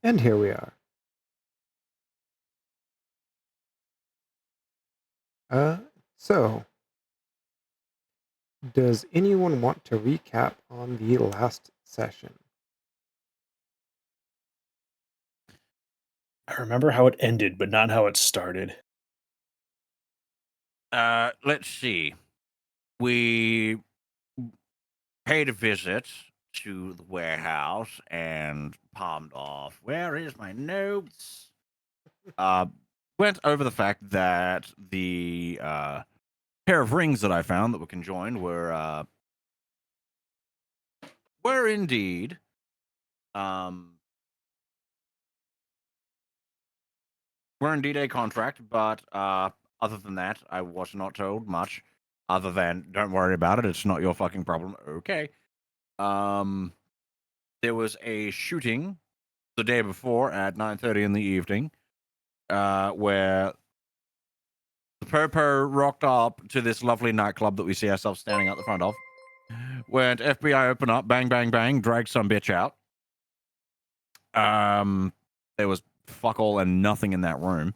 And here we are. So, does anyone want to recap on the last session? I remember how it ended, but not how it started. Let's see. We paid a visit to the warehouse and palmed off. Where is my notes? Went over the fact that the pair of rings that I found that were conjoined were indeed a contract, but other than that, I was not told much. Other than, don't worry about it, it's not your fucking problem. Okay. There was a shooting the day before at 9:30 in the evening, where the Popo rocked up to this lovely nightclub that we see ourselves standing at the front of. Went FBI open up, bang, bang, bang, dragged some bitch out. There was fuck all and nothing in that room.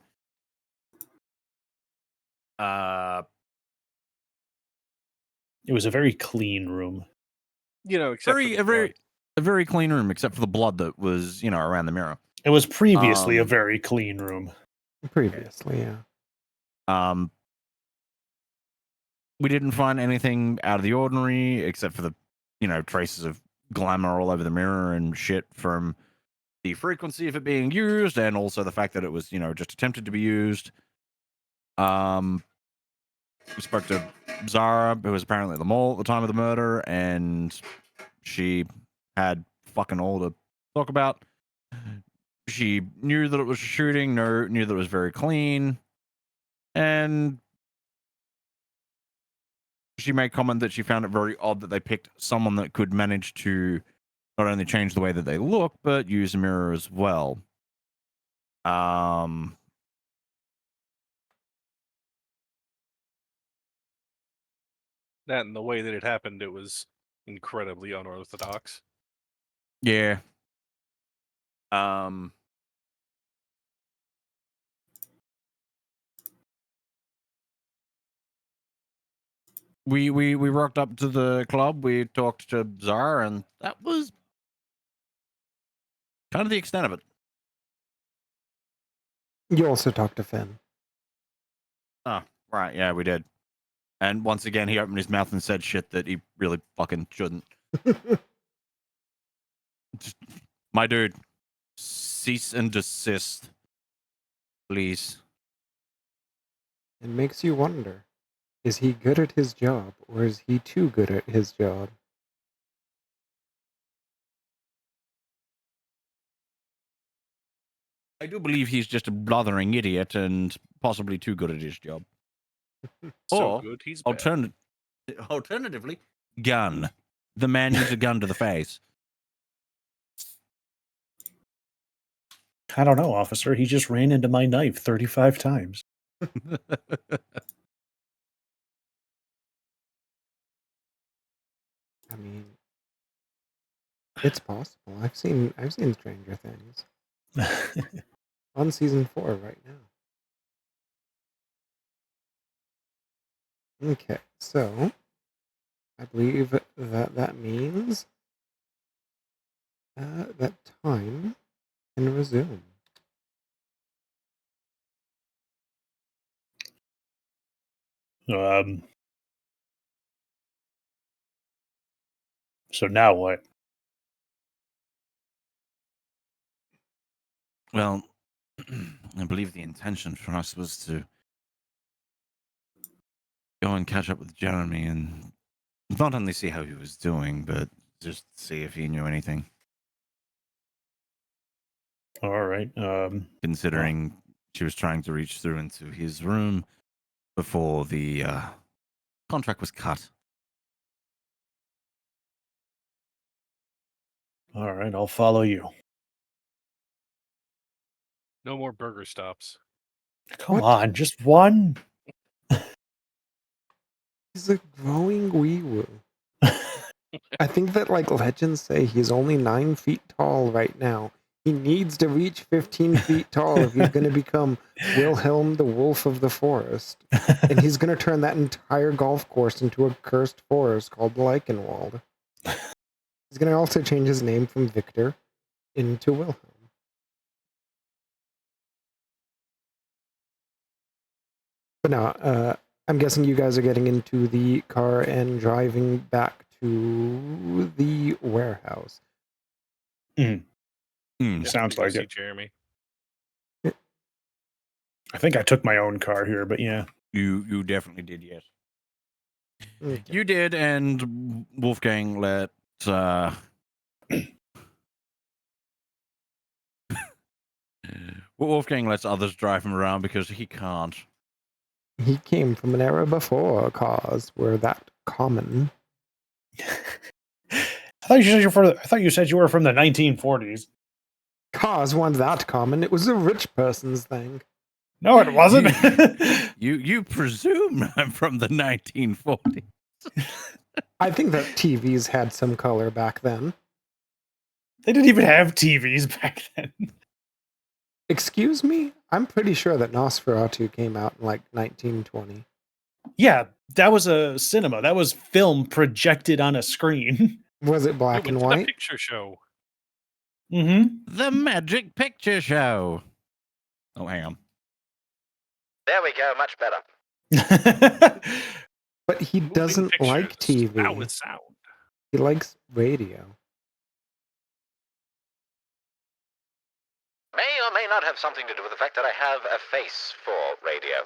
It was a very clean room. Except a very clean room, except for the blood that was, around the mirror. It was previously a very clean room. Previously, yeah. We didn't find anything out of the ordinary, except for the, traces of glamour all over the mirror and shit from the frequency of it being used, and also the fact that it was, just attempted to be used. We spoke to Zara, who was apparently at the mall at the time of the murder, and she had fucking all to talk about. She knew that it was a shooting, knew that it was very clean, and she made comment that she found it very odd that they picked someone that could manage to not only change the way that they look, but use a mirror as well. That and the way that it happened, it was incredibly unorthodox. Yeah. We rocked up to the club. We talked to Zara, and that was kind of the extent of it. You also talked to Finn. Oh, right. Yeah, we did. And once again, he opened his mouth and said shit that he really fucking shouldn't. My dude, cease and desist, please. It makes you wonder, is he good at his job, or is he too good at his job? I do believe he's just a blathering idiot and possibly too good at his job. So or good, he's bad. Alternatively, gun. The man needs a gun to the face. I don't know, officer. He just ran into my knife 35 times. I mean, it's possible. I've seen Stranger Things on season 4 right now. Okay, so I believe that means that time can resume. So now what? Well, I believe the intention for us was to go and catch up with Jeremy and not only see how he was doing, but just see if he knew anything. All right. Considering she was trying to reach through into his room before the contract was cut. All right, I'll follow you. No more burger stops. Come on, just one. He's a growing wee-woo. I think that legends say he's only 9 feet tall right now, He needs to reach 15 feet tall if he's going to become Wilhelm the Wolf of the Forest. And he's going to turn that entire golf course into a cursed forest called Leichenwald. He's going to also change his name from Victor into Wilhelm. But now, I'm guessing you guys are getting into the car and driving back to the warehouse. Sounds like See it. Jeremy. I think I took my own car here, but yeah. You definitely did, yes. Okay. You did, and Wolfgang let Wolfgang lets others drive him around because he can't. He came from an era before cars were that common. I thought you said you were from the 1940s. Cars weren't that common. It was a rich person's thing. No, it wasn't. You presume I'm from the 1940s. I think that TVs had some color back then. They didn't even have TVs back then. Excuse me? I'm pretty sure that Nosferatu came out in like 1920. Yeah, that was a cinema. That was film projected on a screen. Was it We black went and to the white? picture show. Mm-hmm. The Magic Picture Show. Oh, hang on. There we go, much better. But he Moving doesn't like pictures, TV. Out with sound. He likes radio. May or may not have something to do with the fact that I have a face for radio.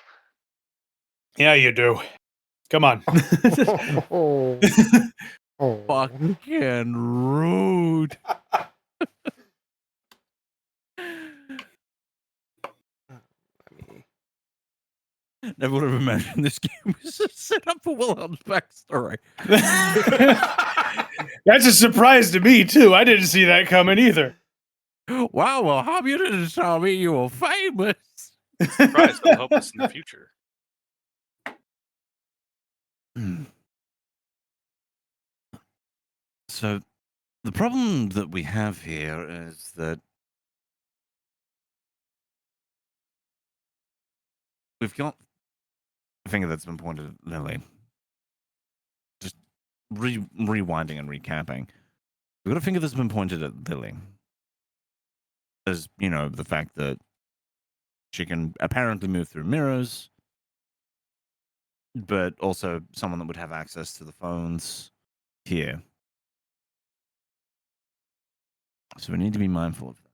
Yeah, you do. Come on. Oh. Oh. Fucking rude. Never would have imagined this game was a setup for Wilhelm's backstory. That's a surprise to me, too. I didn't see that coming either. Wow, well, how you didn't tell me you were famous? Surprise, it'll help us in the future. So, the problem that we have here is that we've got a finger that's been pointed at Lily. Just rewinding and recapping. We've got a finger that's been pointed at Lily. As, you know, the fact that she can apparently move through mirrors, but also someone that would have access to the phones here. So we need to be mindful of that.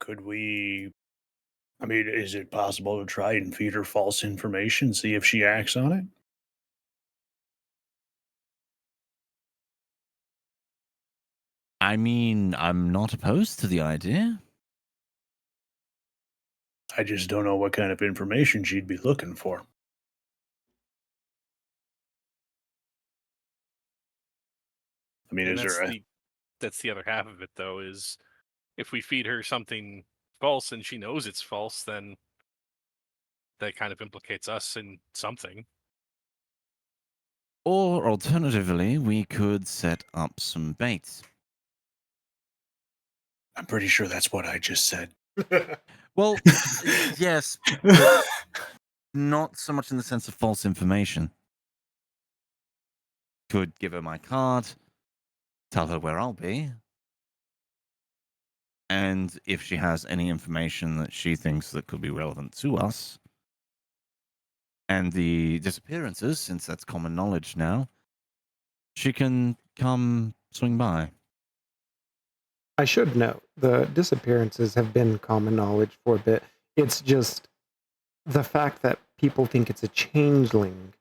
Could we... I mean, is it possible to try and feed her false information, see if she acts on it? I mean, I'm not opposed to the idea. I just don't know what kind of information she'd be looking for. I mean, And is there a... that's the other half of it, though, is if we feed her something false and she knows it's false, then that kind of implicates us in something. Or alternatively, we could set up some baits. I'm pretty sure that's what I just said. Well, yes, but not so much in the sense of false information. Could give her my card, tell her where I'll be, and if she has any information that she thinks that could be relevant to us, and the disappearances, since that's common knowledge now, she can come swing by. I should note, the disappearances have been common knowledge for a bit. It's just the fact that people think it's a changeling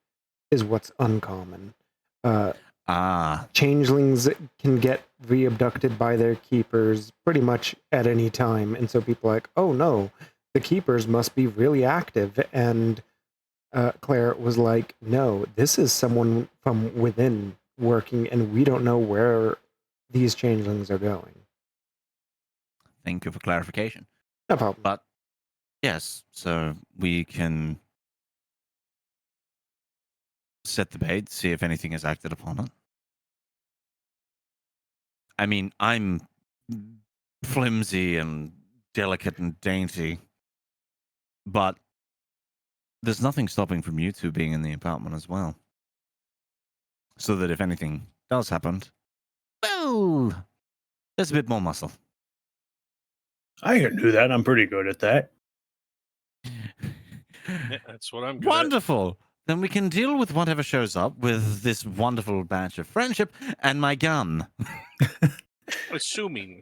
is what's uncommon. Changelings can get re-abducted by their keepers pretty much at any time, and so people are like, oh no, the keepers must be really active, and Claire was like, no, this is someone from within working, and we don't know where these changelings are going. Thank you for clarification. No problem. But yes, so we can set the bait, see if anything is acted upon it. I mean, I'm flimsy and delicate and dainty, but there's nothing stopping from you two being in the apartment as well. So that if anything does happen, well, there's a bit more muscle. I can do that. I'm pretty good at that. Yeah, that's what I'm good Wonderful. Then we can deal with whatever shows up with this wonderful batch of friendship and my gun. at. Assuming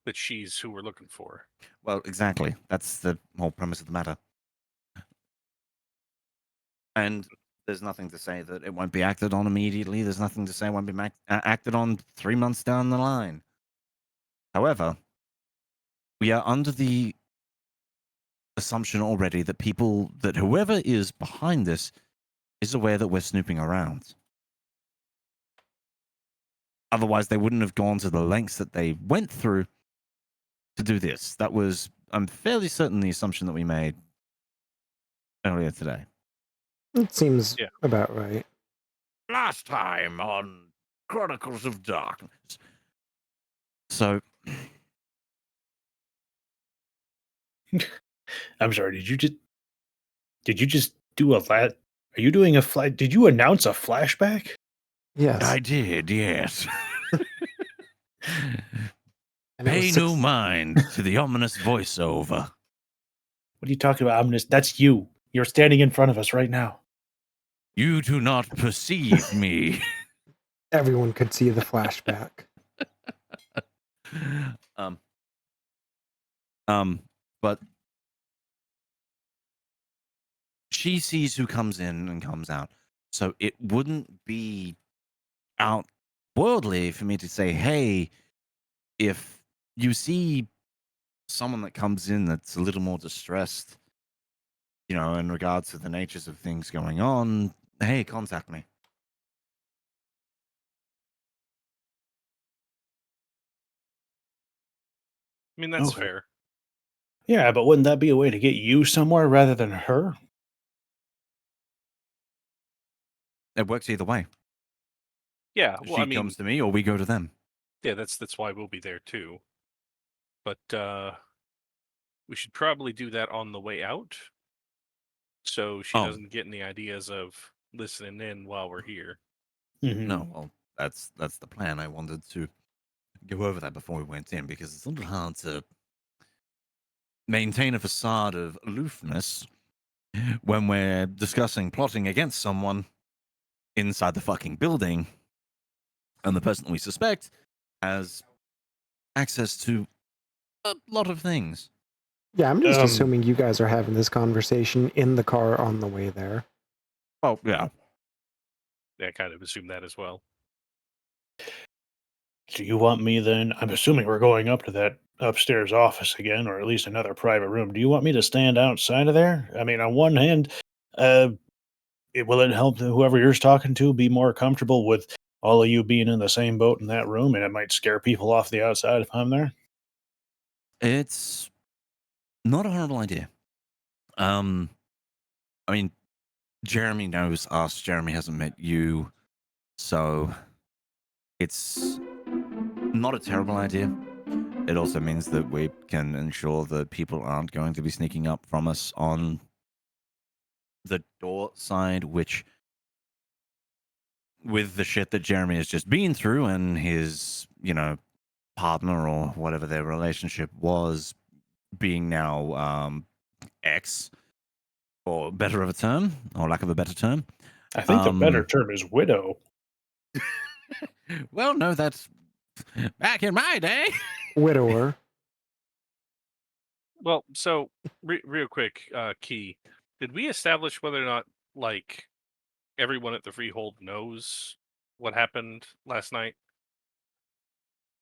that she's who we're looking for. Well, exactly. That's the whole premise of the matter. And there's nothing to say that it won't be acted on immediately. There's nothing to say it won't be acted on 3 months down the line. However, we are under the assumption already that whoever is behind this is aware that we're snooping around. Otherwise, they wouldn't have gone to the lengths that they went through to do this. That was, I'm fairly certain, the assumption that we made earlier today. It seems Yeah. about right. Last time on Chronicles of Darkness. So, I'm sorry. Did you just do a flat? Are you doing a flat? Did you announce a flashback? Yes. I did, yes. And it was Pay no mind to the ominous voiceover. What are you talking about, ominous? That's you. You're standing in front of us right now. You do not perceive me. Everyone could see the flashback. But she sees who comes in and comes out. So it wouldn't be outworldly for me to say, hey, if you see someone that comes in that's a little more distressed, you know, in regards to the natures of things going on, hey, contact me. I mean, that's Okay. fair. Yeah, but wouldn't that be a way to get you somewhere rather than her? It works either way. Yeah, well, She I mean, comes to me or we go to them. yeah, that's why we'll be there too. But we should probably do that on the way out, so she Oh. doesn't get any ideas of listening in while we're here. Mhm. No, well, that's the plan. I wanted to go over that before we went in because it's a little hard to maintain a facade of aloofness when we're discussing plotting against someone inside the fucking building and the person we suspect has access to a lot of things. Yeah, I'm just Um, assuming you guys are having this conversation in the car on the way there. Oh, yeah. Yeah, I kind of assume that as well. Do you want me then? I'm assuming we're going up to that upstairs office again, or at least another private room. Do you want me to stand outside of there? I mean, on one hand, will it help whoever you're talking to be more comfortable with all of you being in the same boat in that room, and it might scare people off the outside if I'm there? It's not a horrible idea. I mean, Jeremy knows us. Jeremy hasn't met you. So it's not a terrible idea. It also means that we can ensure that people aren't going to be sneaking up from us on the door side, which, with the shit that Jeremy has just been through and his, you know, partner or whatever their relationship was being now ex, or better of a term, or lack of a better term. I think the better term is widow. Well, no, that's back in my day. Widower. Well, so real quick, Key, did we establish whether or not like everyone at the Freehold knows what happened last night,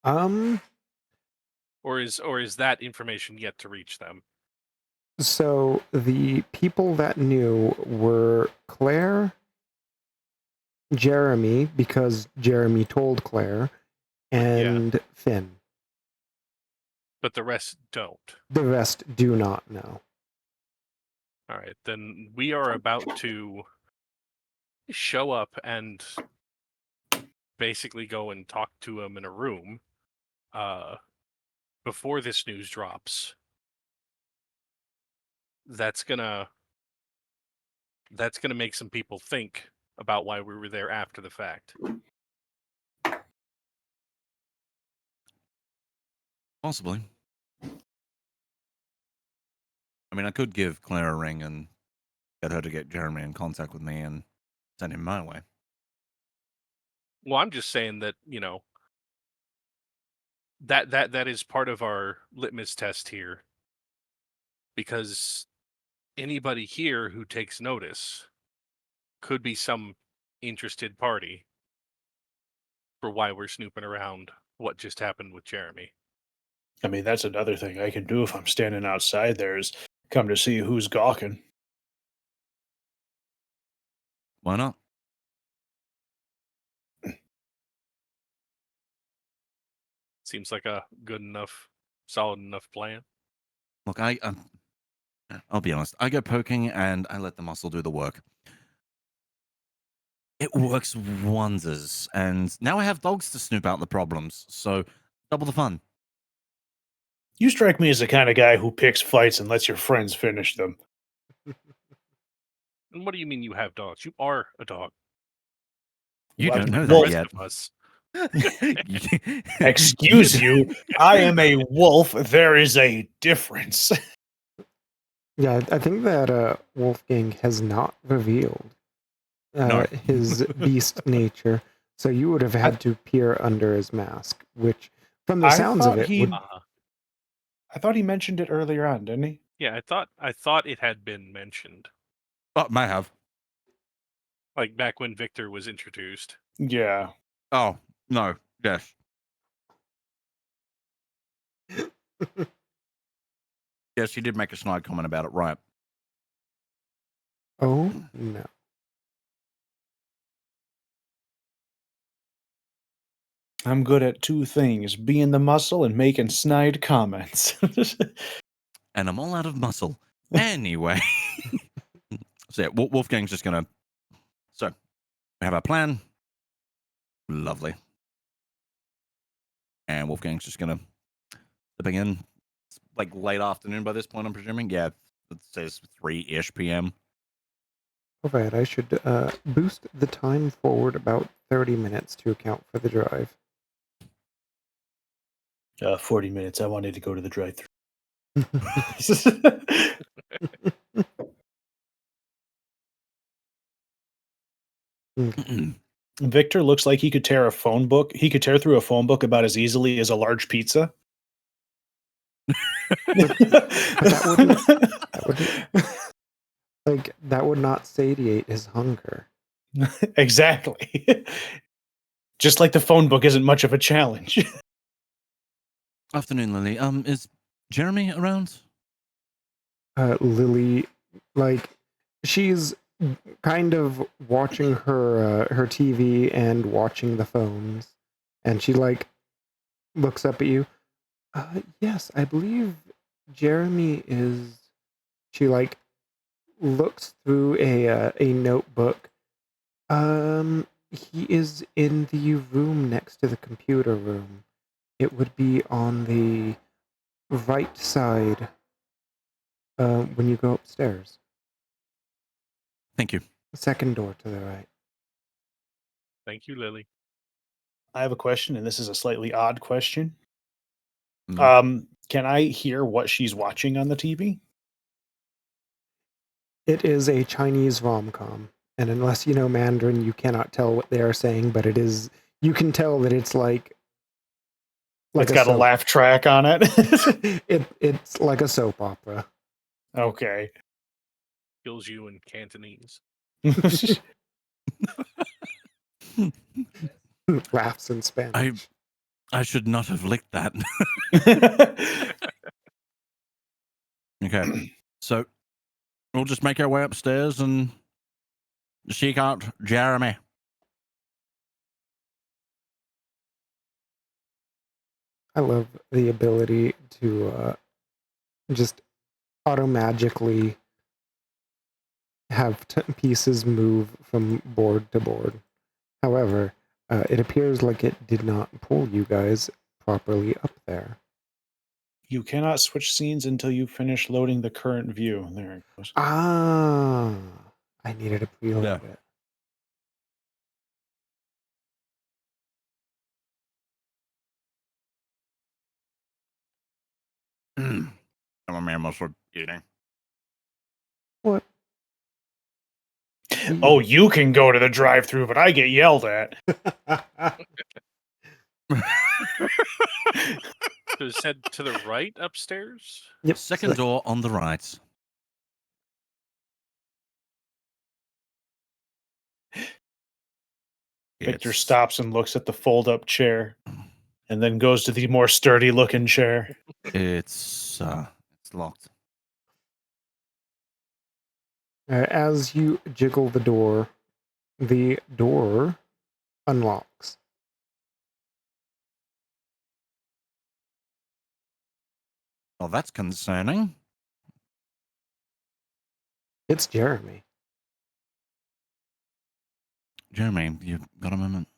or is that information yet to reach them? So the people that knew were Claire, Jeremy, because Jeremy told Claire, and Finn. But the rest don't. The rest do not know. All right, then we are about to show up and basically go and talk to him in a room before this news drops, that's gonna make some people think about why we were there after the fact. Possibly. I mean, I could give Claire a ring and get her to get Jeremy in contact with me and send him my way. Well, I'm just saying that, you know, that is part of our litmus test here, because anybody here who takes notice could be some interested party for why we're snooping around what just happened with Jeremy. I mean, that's another thing I can do if I'm standing outside there is come to see who's gawking. Why not? Seems like a good enough, solid enough plan. Look, I'll be honest. I go poking and I let the muscle do the work. It works wonders, and now I have dogs to snoop out the problems, so double the fun. You strike me as the kind of guy who picks fights and lets your friends finish them. And what do you mean you have dogs? You are a dog. You Well, don't know The well, that rest yet. of us. Excuse you, I am a wolf. There is a difference. Yeah, I think that Wolfgang has not revealed No. his beast nature, so you would have had to peer under his mask, which, from the I sounds of thought it, he- would I thought he mentioned it earlier on, didn't he? Yeah, I thought it had been mentioned, Oh, may have. like back when Victor was introduced. Yeah. Oh, no. Yes. Yes, you did make a snide comment about it, right? Oh no. I'm good at two things, being the muscle and making snide comments. And I'm all out of muscle. Anyway. So, yeah, Wolfgang's just going to... So, we have our plan. Lovely. And Wolfgang's just going to... Stepping in. It's like late afternoon by this point, I'm presuming. Yeah, it says 3-ish p.m. Alright, I should boost the time forward about 30 minutes to account for the drive. 40 minutes. I wanted to go to the drive-thru. Victor looks like he could tear a phone book. He could tear through a phone book about as easily as a large pizza. That would not satiate his hunger. Exactly. Just like the phone book isn't much of a challenge. Afternoon, Lily. Is Jeremy around? Lily, she's kind of watching her TV and watching the phones, and she looks up at you. Yes, I believe Jeremy is. She looks through a notebook. He is in the room next to the computer room. It would be on the right side when you go upstairs. Thank you. Second door to the right. Thank you, Lily. I have a question, and this is a slightly odd question. Mm. Can I hear what she's watching on the TV? It is a Chinese rom-com, and unless you know Mandarin, you cannot tell what they are saying, but it is. You can tell that it's It's got a laugh track on it. It's like a soap opera. Okay. Kills you in Cantonese. Laughs in Spanish. I should not have licked that. Okay. So we'll just make our way upstairs and seek out Jeremy. I love the ability to just auto-magically have pieces move from board to board. However, it appears like it did not pull you guys. properly up there. You cannot switch scenes until you finish loading the current view. There it goes. Ah, I needed to preload Yeah. it. I'm a mammal for eating. What? Oh, you can go to the drive-thru, but I get yelled at. So is head to the right upstairs? Yep. Second door on the right. Victor It's- stops and looks at the fold-up chair, and then goes to the more sturdy-looking chair. It's locked. As you jiggle the door unlocks. Well, that's concerning. It's Jeremy. Jeremy, you got a moment?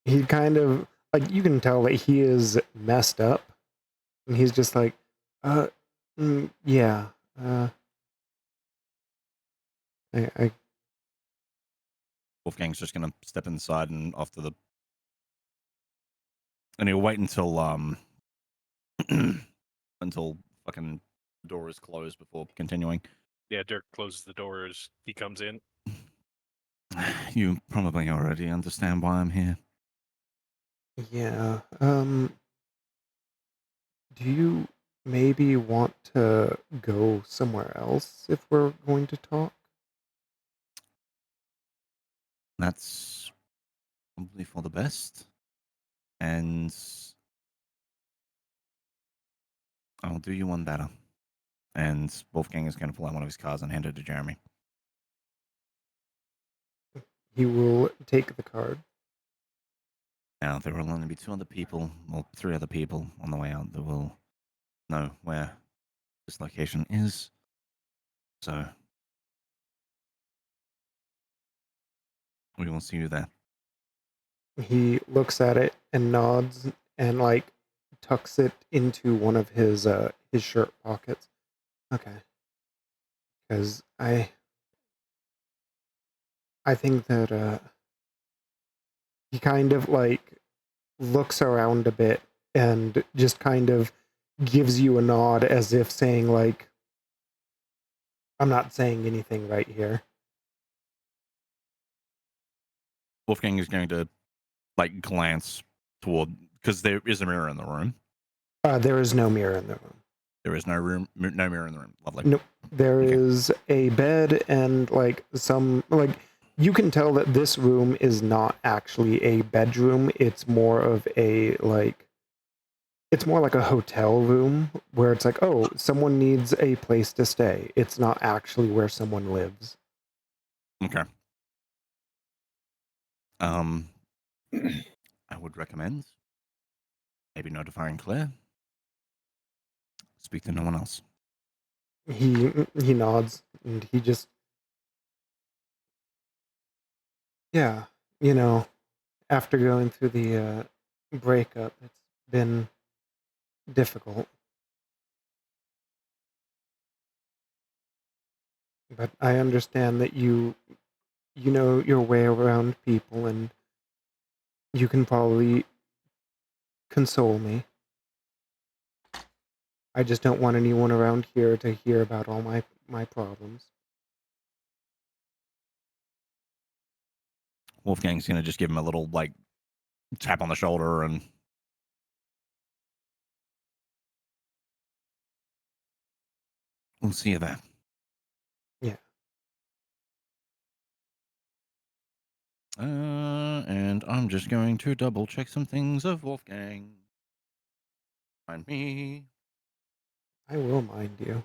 He kind of, like, you can tell that he is messed up. And he's just like, yeah, I Wolfgang's just gonna step inside and off to the, and he'll wait until until fucking door is closed before continuing. Yeah, Dirk closes the door as he comes in. You probably already understand why I'm here. yeah, do you maybe want to go somewhere else if we're going to talk? That's probably for the best. And I'll do you one better. And Wolfgang is going to pull out one of his cards and hand it to Jeremy. He will take the card. Now, there will only be 2 other people, or 3 other people on the way out that will know where this location is. So, we will see you there. He looks at it and nods and, like, tucks it into one of his shirt pockets. Okay. Because I think that he kind of, like, looks around a bit and just kind of gives you a nod as if saying, like, I'm not saying anything right here. Wolfgang is going to, like, glance toward, because there is a mirror in the room. There is no mirror in the room. There is no mirror in the room. Lovely. Nope. There Okay. is a bed and, like, some, like, you can tell that this room is not actually a bedroom. It's more of a, like, it's more like a hotel room where it's like, oh, someone needs a place to stay. It's not actually where someone lives. Okay. I would recommend maybe notifying Claire. Speak to no one else. He nods and he just, yeah, you know, after going through the breakup, it's been difficult. But I understand that you know your way around people and you can probably console me. I just don't want anyone around here to hear about all my problems. Wolfgang's going to just give him a little, like, tap on the shoulder and we'll see you there. Yeah. And I'm just going to double check some things of Wolfgang. Find me. I will mind you.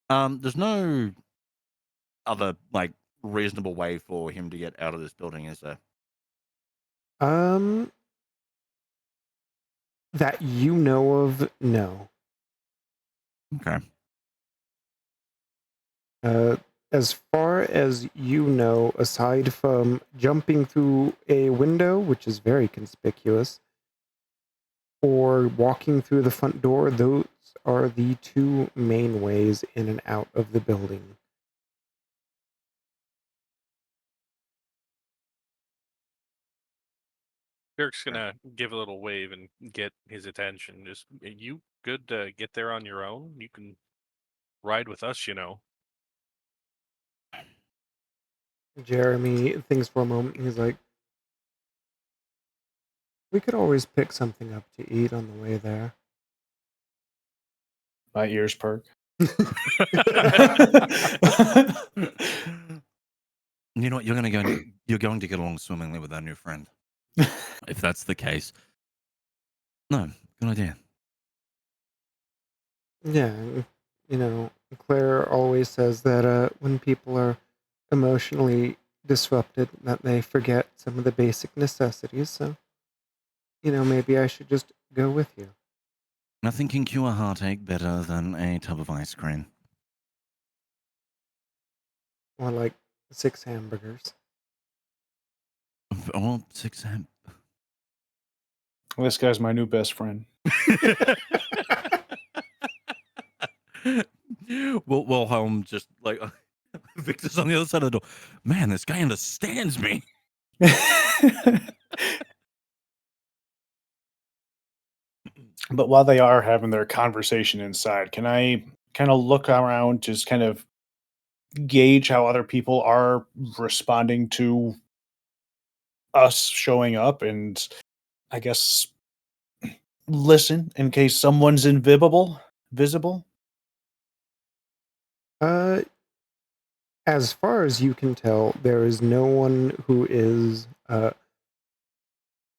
There's no other, like, reasonable way for him to get out of this building, is there? That you know of, no. Okay. As far as you know, aside from jumping through a window, which is very conspicuous, or walking through the front door, those are the two main ways in and out of the building. Dirk's gonna give a little wave and get his attention. Just, you good to get there on your own? You can ride with us, you know. Jeremy thinks for a moment, he's like, we could always pick something up to eat on the way there. My ears perk. You know what? You're going to get along swimmingly with our new friend. If that's the case. No, good idea. Yeah, Claire always says that when people are emotionally disrupted, that they forget some of the basic necessities, so, maybe I should just go with you. Nothing can cure heartache better than a tub of ice cream. Or like 6 hamburgers. Or 6 This guy's my new best friend. Wilhelm just like Victor's on the other side of the door. Man, this guy understands me. But while they are having their conversation inside, can I kind of look around, just kind of gauge how other people are responding to us showing up, and I guess listen in case someone's visible? As far as you can tell, there is no one who is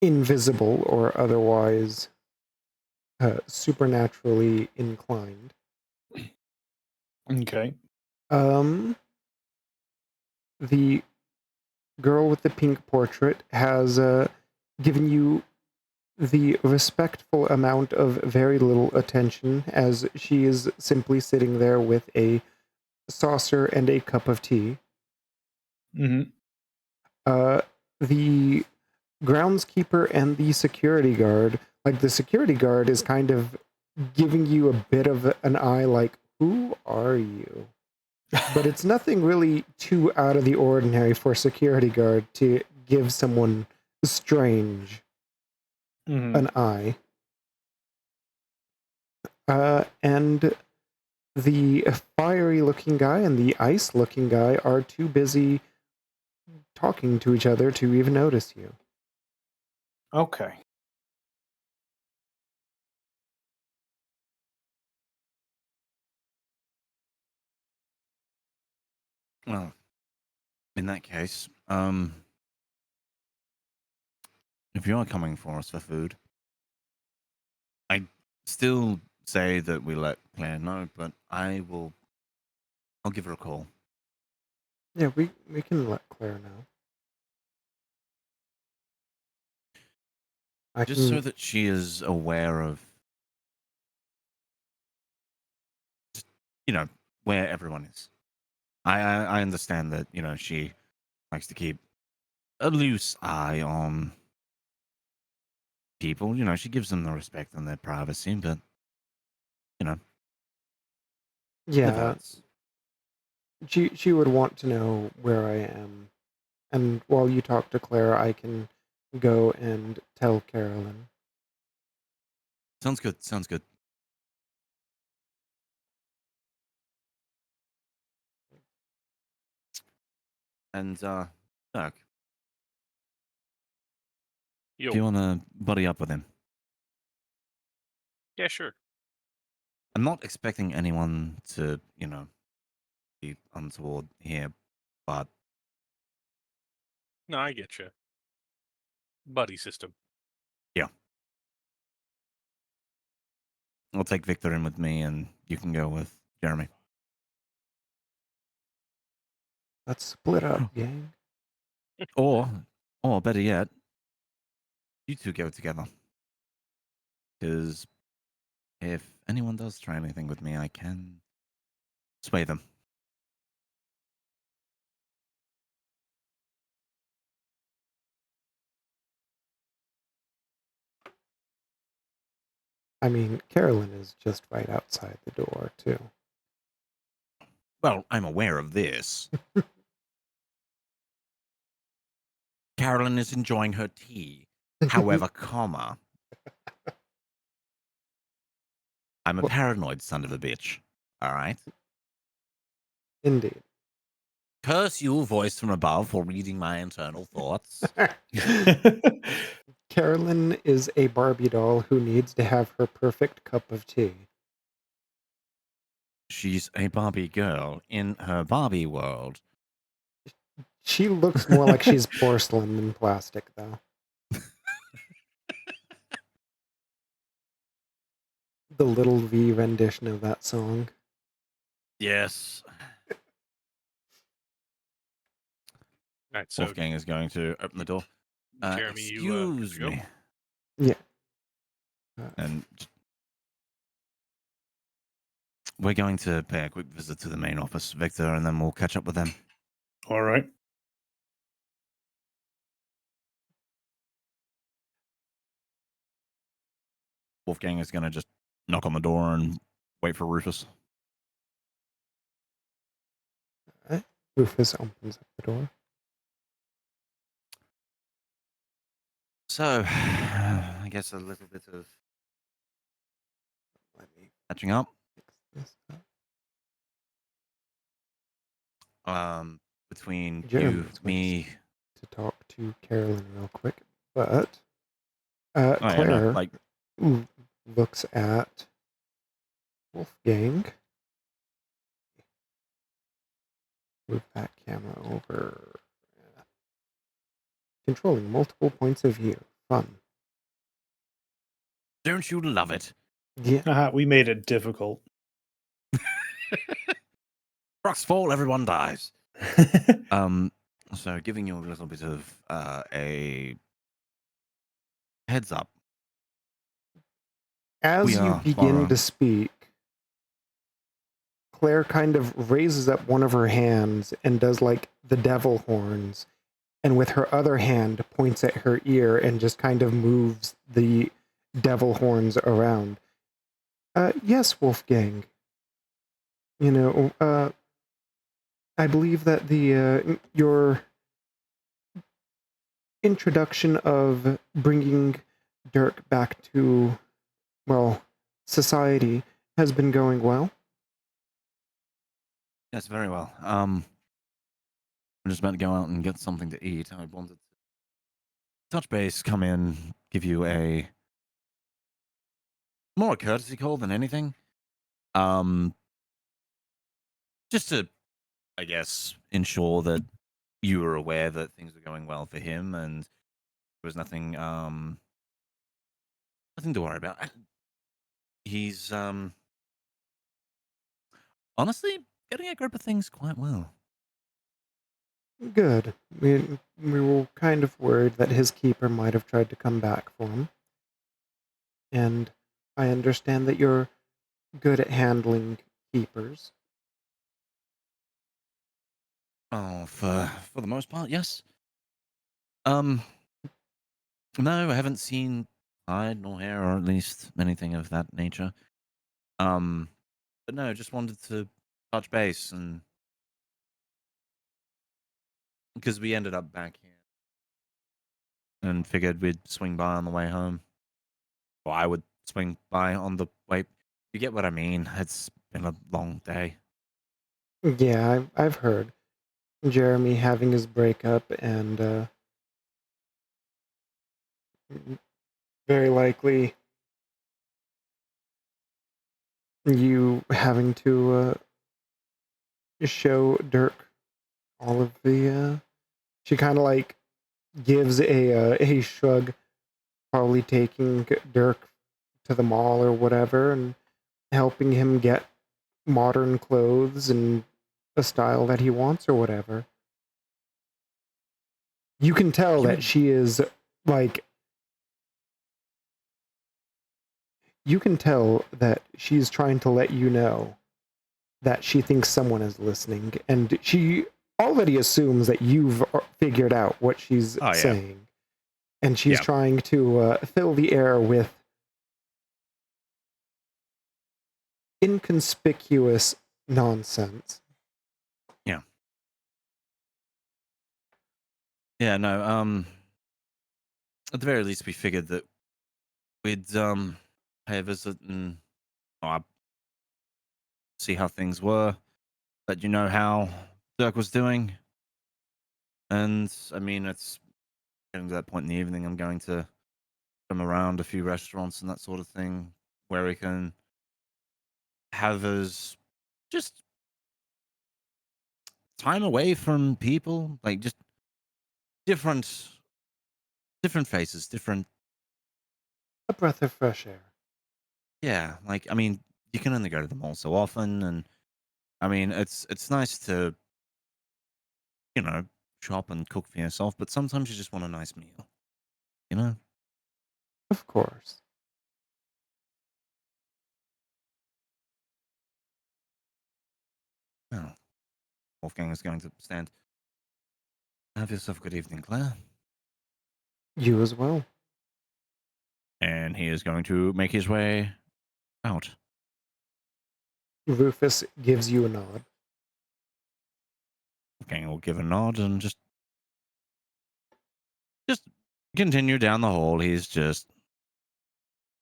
invisible or otherwise supernaturally inclined. Okay. The girl with the pink portrait has given you the respectful amount of very little attention, as she is simply sitting there with a saucer and a cup of tea. Mm-hmm. The groundskeeper and the security guard, like the security guard is kind of giving you a bit of an eye, like, who are you? But it's nothing really too out of the ordinary for a security guard to give someone strange an eye. And the fiery looking guy and the ice looking guy are too busy talking to each other to even notice you. Okay. Well, in that case, if you are coming for us for food, I still say that we let Claire know, but I'll give her a call. Yeah, we can let Claire know. Just so that she is aware of, where everyone is. I understand that, she likes to keep a loose eye on people. She gives them the respect and their privacy, but, Yeah, she would want to know where I am. And while you talk to Claire, I can go and tell Carolyn. Sounds good. And, Dirk, Yo. do you want to buddy up with him? Yeah, sure. I'm not expecting anyone to, be untoward here, but No, I get you. Buddy system. yeah. I'll take Victor in with me, and you can go with Jeremy. Let's split up, gang. Or better yet, you two go together. Because if anyone does try anything with me, I can sway them. I mean, Carolyn is just right outside the door, too. Well, I'm aware of this. Carolyn is enjoying her tea. However, comma, I'm a Well- paranoid son of a bitch. All right? Indeed. Curse you, voice from above, for reading my internal thoughts. Carolyn is a Barbie doll who needs to have her perfect cup of tea. She's a Barbie girl in her Barbie world. She looks more like she's porcelain than plastic, though. The Little V rendition of that song. Yes. Right, so Wolfgang is going to open the door. Jeremy, you good Excuse to go? me. Yeah. And we're going to pay a quick visit to the main office, Victor, and then we'll catch up with them. All right. Wolfgang is going to just knock on the door and wait for Rufus. Rufus opens up the door. So, I guess a little bit of Let me catching up. fix this up. Between Jeremy you, is me. to talk to Carolyn real quick, but Oh, yeah, Claire no, like, looks at Wolfgang. Move that camera over. Controlling multiple points of view. Fun. don't you love it? Yeah. We made it difficult. Rocks fall, everyone dies. So giving you a little bit of a heads up. As We you are begin borrowing. to speak, Claire kind of raises up one of her hands and does like the devil horns, and with her other hand points at her ear and just kind of moves the devil horns around. Yes, Wolfgang. You know, I believe that the your introduction of bringing Dirk back to, well, society has been going well. Yes, very well. I'm just about to go out and get something to eat. I wanted to touch base, come in, give you a more a courtesy call than anything. Just to, I guess, ensure that you were aware that things were going well for him and there was nothing to worry about. He's honestly getting a grip of things quite well. Good. We were kind of worried that his keeper might have tried to come back for him. And I understand that you're good at handling keepers. Oh, for the most part, yes. No, I haven't seen hide nor hair, or at least anything of that nature. But no, just wanted to touch base, and because we ended up back here, and figured we'd swing by on the way home. Or I would swing by on the way. You get what I mean? It's been a long day. Yeah, I've heard. Jeremy having his breakup and very likely you having to show Dirk all of the she kind of like gives a shrug, probably taking Dirk to the mall or whatever and helping him get modern clothes and a style that he wants or whatever. You can tell that she is like you can tell that she's trying to let you know that she thinks someone is listening, and she already assumes that you've figured out what she's Oh, yeah. saying, and she's Yeah. trying to fill the air with inconspicuous nonsense. Yeah, no, at the very least, we figured that we'd pay a visit and see how things were, let you know how Dirk was doing. And I mean, it's getting to that point in the evening. I'm going to come around a few restaurants and that sort of thing where we can have us just time away from people, like just different faces, different. A breath of fresh air. Yeah, like I mean, you can only go to the mall so often, and I mean, it's nice to, you know, shop and cook for yourself, but sometimes you just want a nice meal, you know? Of course. Well, Wolfgang is going to stand. Have yourself a good evening, Claire. You as well. And he is going to make his way out. Rufus gives you a nod. Wolfgang will give a nod and just continue down the hall. He's just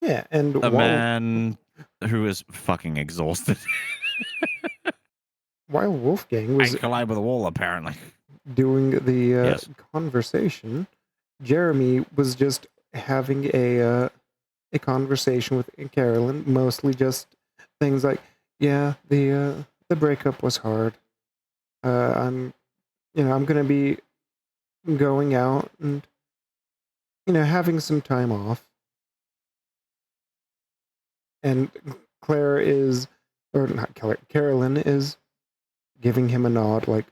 Yeah, and a man who is fucking exhausted. while Wolfgang I was collide with a wall, apparently. doing the Yes. conversation, Jeremy was just having a conversation with Carolyn, mostly just things like, yeah, the breakup was hard. I'm gonna be going out and having some time off. And Claire is, or not Claire, Carolyn is giving him a nod, like,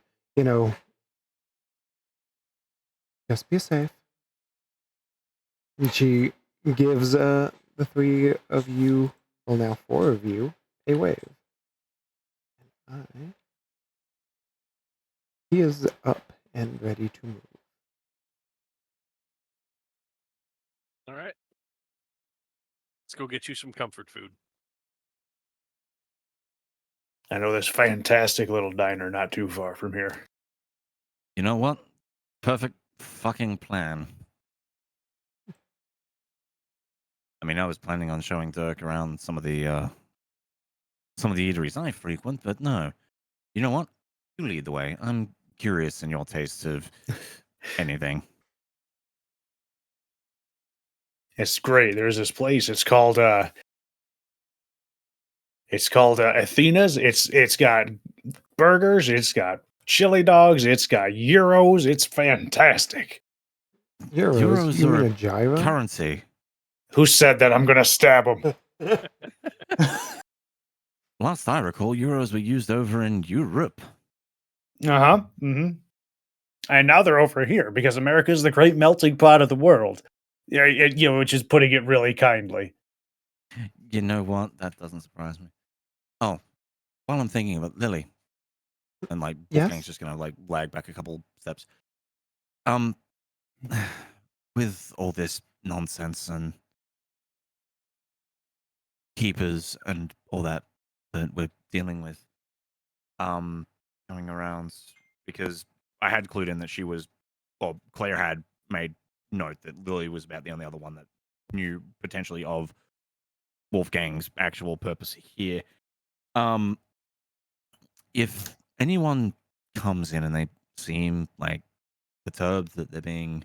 just be safe. And she gives the three of you, well now four of you, a wave. He is up and ready to move. All right. Let's go get you some comfort food. I know this fantastic little diner not too far from here. You know what? Perfect fucking plan. I mean, I was planning on showing Dirk around some of the eateries I frequent, but no. You know what? You lead the way. I'm curious in your taste of anything. It's great. There's this place. It's called Athena's. It's got burgers. It's got chili dogs. It's got euros. It's fantastic. Euros? You mean a gyro? Currency. Who said that? I'm gonna stab him. Last I recall, euros were used over in Europe. Uh-huh. Mm-hmm. And now they're over here because America is the great melting pot of the world. Yeah, which is putting it really kindly. You know what? That doesn't surprise me. Oh, while I'm thinking about Lily, and like Wolfgang's Yes? just gonna like lag back a couple steps. With all this nonsense and keepers and all that we're dealing with, going around, because I had clued in that she was, well, Claire had made note that Lily was about the only other one that knew potentially of Wolfgang's actual purpose here. If anyone comes in and they seem like perturbed, that they're being,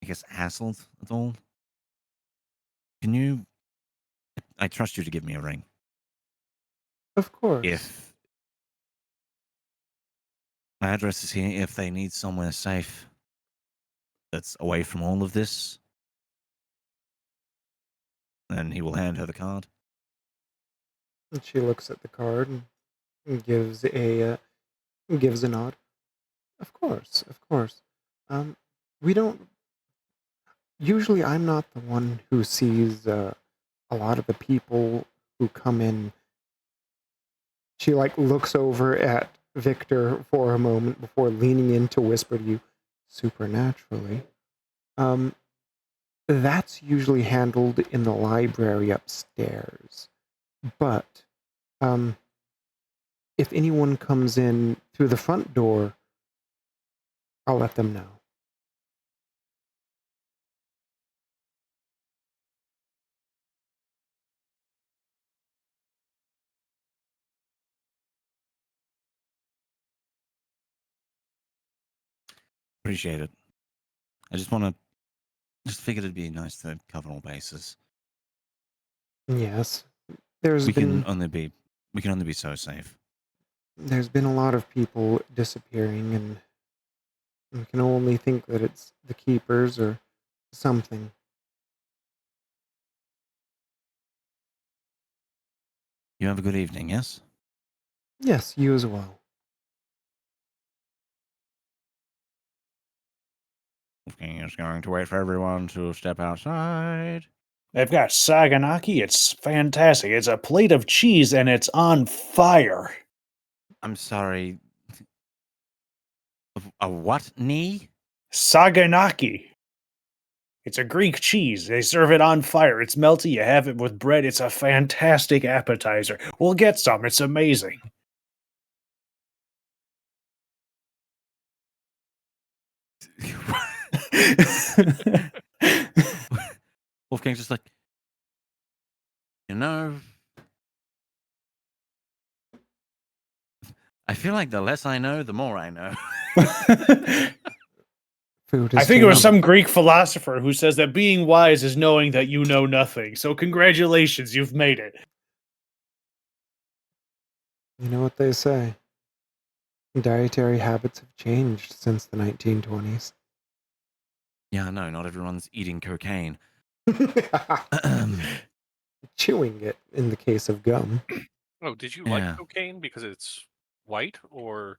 I guess, hassled at all, can you? I trust you to give me a ring. Of course. If my address is here, if they need somewhere safe that's away from all of this, then he will hand her the card. And she looks at the card and gives a nod. Of course, of course. We don't. Usually, I'm not the one who sees a lot of the people who come in, she like looks over at Victor for a moment before leaning in to whisper to you, supernaturally. That's usually handled in the library upstairs. But if anyone comes in through the front door, I'll let them know. Appreciate it. I just figured it'd be nice to cover all bases. Yes. We can only be so safe. There's been a lot of people disappearing, and we can only think that it's the keepers or something. You have a good evening, yes? Yes, you as well. Wolfgang is going to wait for everyone to step outside. They've got saganaki. It's fantastic. It's a plate of cheese and it's on fire. I'm sorry. A what knee? Saganaki. It's a Greek cheese. They serve it on fire. It's melty. You have it with bread. It's a fantastic appetizer. We'll get some. It's amazing. Wolfgang's just like, I feel like the less I know, the more I know. Food I is think it was king. some Greek philosopher who says that being wise is knowing that you know nothing. So congratulations, you've made it. You know what they say. Dietary habits have changed since the 1920s. Yeah, no, not everyone's eating cocaine. Chewing it in the case of gum. Oh, did you Yeah. like cocaine because it's white, or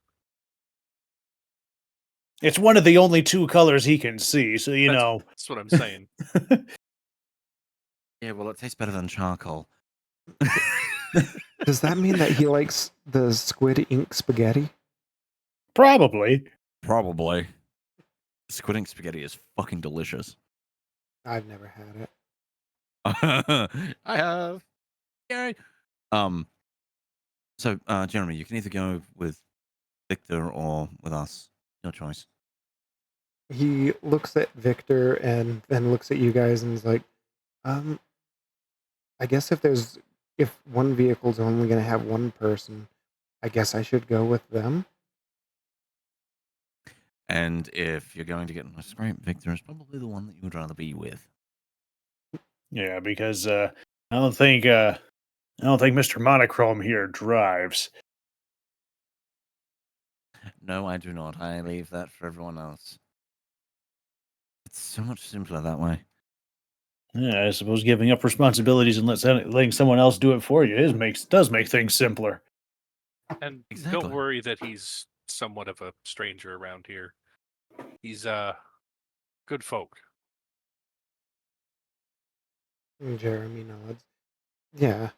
It's one of the only two colors he can see, so you know. that's what I'm saying. Yeah, well, it tastes better than charcoal. Does that mean that he likes the squid ink spaghetti? Probably. Probably. Squid ink spaghetti is fucking delicious. I've never had it. I have. Yay. So, Jeremy, you can either go with Victor or with us. Your choice. He looks at Victor and then looks at you guys and is like, I guess if one vehicle's only going to have one person, I guess I should go with them. And if you're going to get in a scrape, Victor is probably the one that you would rather be with. Yeah, because I don't think Mr. Monochrome here drives. No, I do not. I leave that for everyone else. It's so much simpler that way. Yeah, I suppose giving up responsibilities and letting someone else do it for you does make things simpler. And Exactly. don't worry that he's somewhat of a stranger around here. He's good folk. And Jeremy nods. Yeah,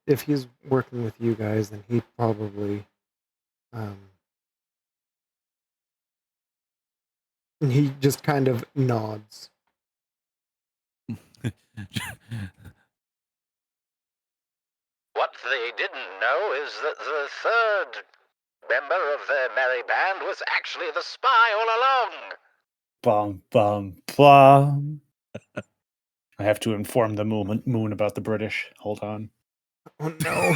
if he's working with you guys, then he probably, he just kind of nods. What they didn't know is that the third member of their merry band was actually the spy all along. Bum, bum, bum. I have to inform the moon about the British. Hold on. Oh no,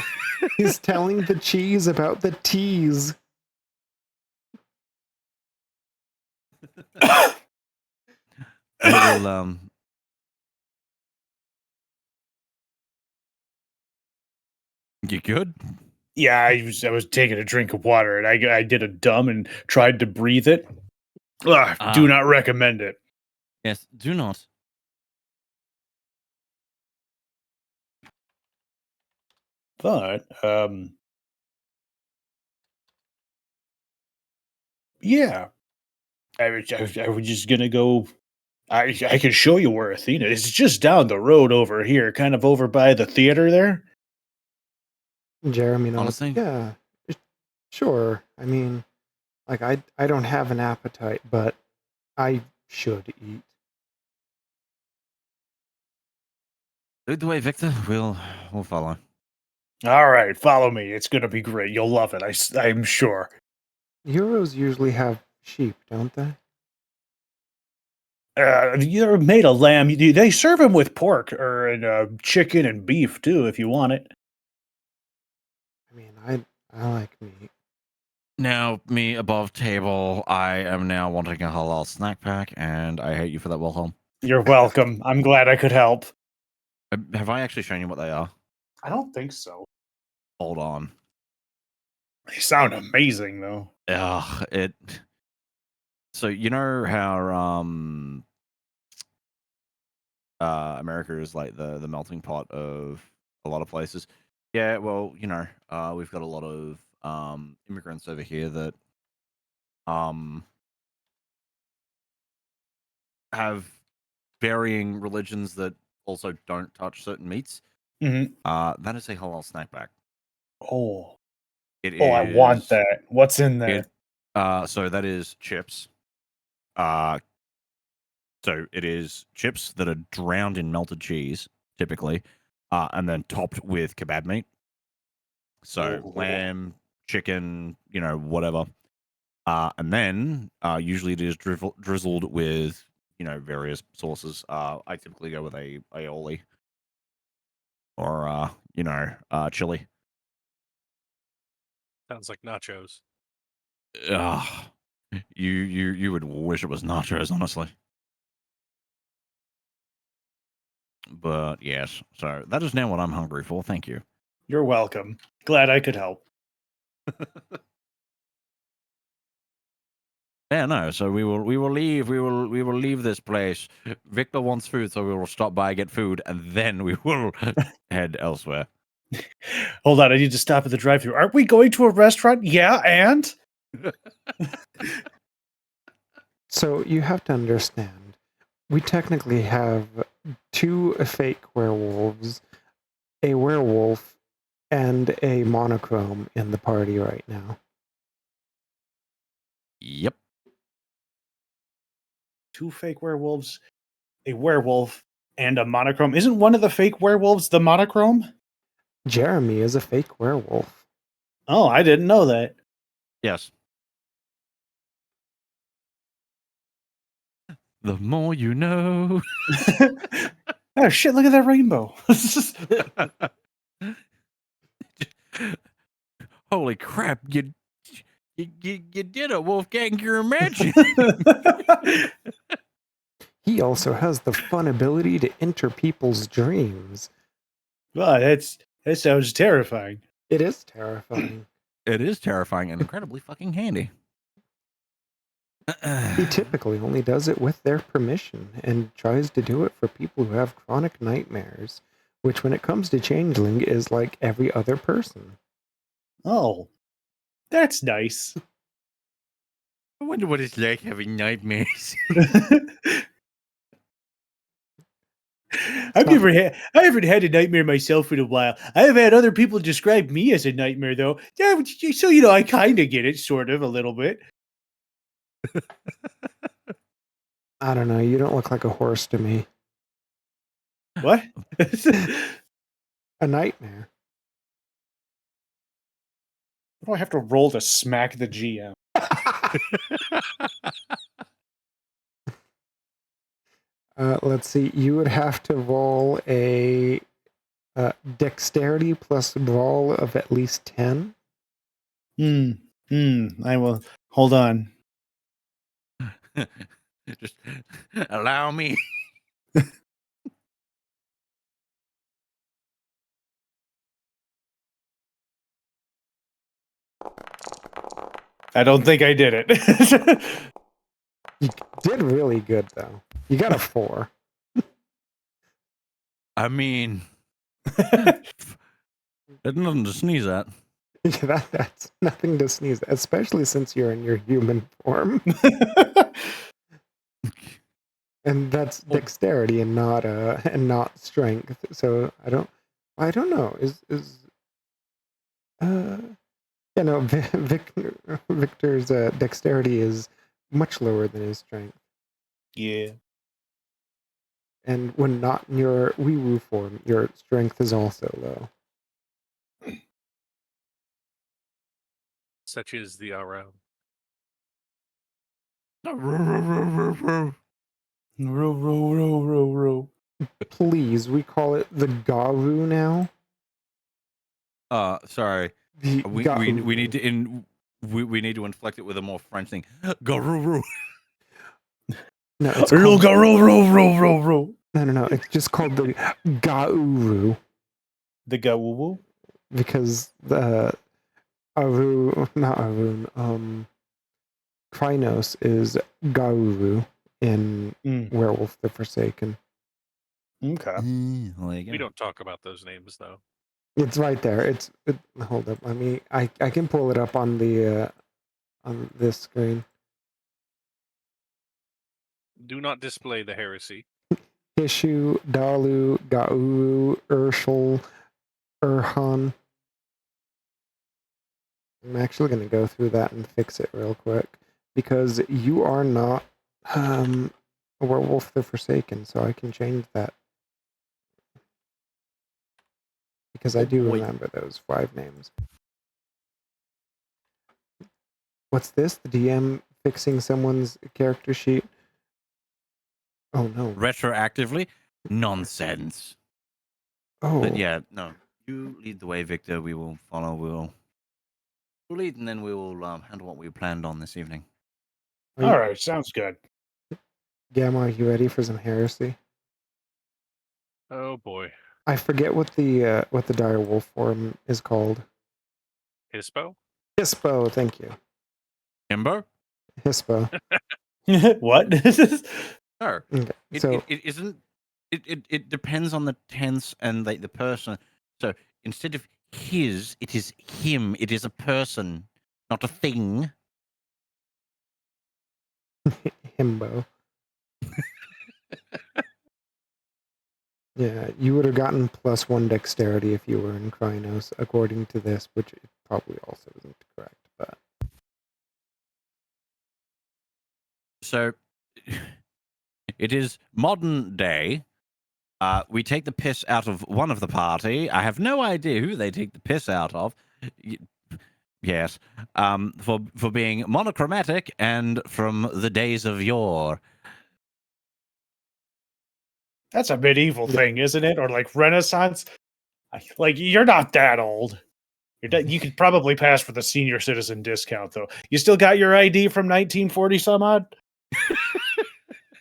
he's telling the cheese about the teas. I will, You good? Yeah, I was taking a drink of water and I did a dumb and tried to breathe it. Ugh, do not recommend it. Yes, do not. But yeah, I was just gonna go I can show you where Athena is. It's just down the road over here, kind of over by the theater there. Jeremy nods. Honestly? Yeah, sure. I mean, like I don't have an appetite, but I should eat. Lead the way, Victor. We'll follow. All right, follow me. It's gonna be great. You'll love it. I'm sure. Euros usually have sheep, don't they? You're made of lamb. They serve them with pork or chicken and beef too, if you want it. I mean, I like meat. Now, me above table, I am now wanting a halal snack pack, and I hate you for that, Wilhelm. You're welcome. I'm glad I could help. Have I actually shown you what they are? I don't think so. Hold on. They sound amazing, though. Ugh, So you know how America is like the melting pot of a lot of places. Yeah, well, you know, we've got a lot of immigrants over here that have varying religions that also don't touch certain meats. Mm-hmm. That is a halal snack pack. Oh, It is. I want that. What's in there? So that is chips. So it is chips that are drowned in melted cheese, typically, and then topped with kebab meat. So lamb, chicken, you know, whatever. And then usually it is drizzled with, you know, various sauces. I typically go with a aioli or you know, chili. Sounds like nachos. You would wish it was nachos, honestly. But yes, so that is now what I'm hungry for. Thank you. You're welcome. Glad I could help. Yeah, no. So we will leave. We will leave this place. Victor wants food, so we will stop by, get food, and then we will head elsewhere. Hold on, I need to stop at the drive-thru. Aren't we going to a restaurant? Yeah, and So you have to understand, we technically have 2 fake werewolves, a werewolf, and a monochrome in the party right now. Yep. 2 fake werewolves, a werewolf, and a monochrome. Isn't one of the fake werewolves the monochrome? Jeremy is a fake werewolf. Oh, I didn't know that. Yes. The more you know. Oh shit! Look at that rainbow. Holy crap! You did it, Wolfgang. You're imagining. He also has the fun ability to enter people's dreams. Wow, that sounds terrifying. It is terrifying. It is terrifying and incredibly fucking handy. He typically only does it with their permission and tries to do it for people who have chronic nightmares, which when it comes to changeling is like every other person. Oh, that's nice. I wonder what it's like having nightmares. I haven't had a nightmare myself in a while. I have had other people describe me as a nightmare, though. Yeah, so you know, I kind of get it, sort of, a little bit. I don't know, you don't look like a horse to me. What? A nightmare. What do I have to roll to smack the GM? Let's see, you would have to roll a dexterity plus brawl of at least 10. I will. Hold on. Just allow me. I don't think I did it. You did really good, though. You got a 4. I mean, there's nothing to sneeze at. Yeah, that's nothing to sneeze at, especially since you're in your human form. and that's Well- dexterity and not strength. So I don't know. Yeah, no, Victor's dexterity is much lower than his strength. Yeah. And when not in your wee woo form, your strength is also low. Such is the RO. Row. Please, we call it the Garou now. Sorry. The We Garou. need to we need to inflect it with a more French thing. Garuru. No, it's Row, called, row. no. It's just called the Gauru The Gawoo. because the not Arun, Krynos is Garuru in Werewolf the Forsaken. Okay. Well, there you go. We don't talk about those names though. It's right there. Hold up. I can pull it up on the on this screen. Do not display the heresy. Hishu, Dalu, Gauru, Urshel, Urhan. I'm actually going to go through that and fix it real quick because you are not a Werewolf the Forsaken, so I can change that. Because I do remember those 5 names. What's this? The DM fixing someone's character sheet? Oh no. Retroactively? Nonsense. Oh. But yeah, no. You lead the way, Victor. We will follow. We'll lead, and then we will handle what we planned on this evening. All right, sounds good. Gamma, are you ready for some heresy? Oh boy. I forget what the dire wolf form is called. Hispo? Hispo, thank you. Timber? Hispo. What? No. Okay, so It isn't. It depends on the tense and like the person. So instead of his, it is him. It is a person, not a thing. himbo. Yeah, you would have gotten +1 dexterity if you were in Krynos, according to this, which probably also isn't correct, but So it is modern day. We take the piss out of one of the party. I have no idea who they take the piss out of. Yes, for being monochromatic and from the days of yore. That's a medieval thing, isn't it? Or like Renaissance? Like, you're not that old. You could probably pass for the senior citizen discount, though. You still got your ID from 1940 some odd?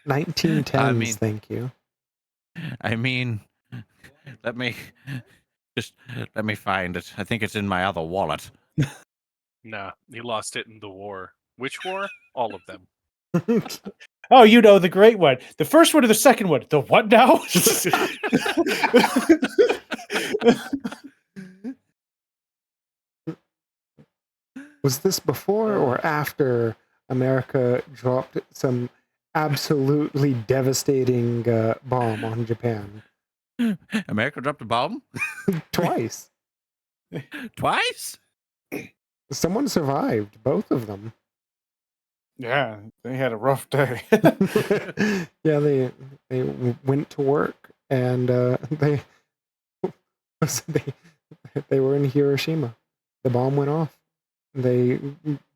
1910s, thank you. I mean, let me find it. I think it's in my other wallet. Nah, he lost it in the war. Which war? All of them. Oh, you know, the great one. The first one or the second one? The what now? Was this before or after America dropped some absolutely devastating bomb on Japan? America dropped a bomb? Twice. Twice? Someone survived, both of them. Yeah, they had a rough day. Yeah, they went to work and they were in Hiroshima. The bomb went off. They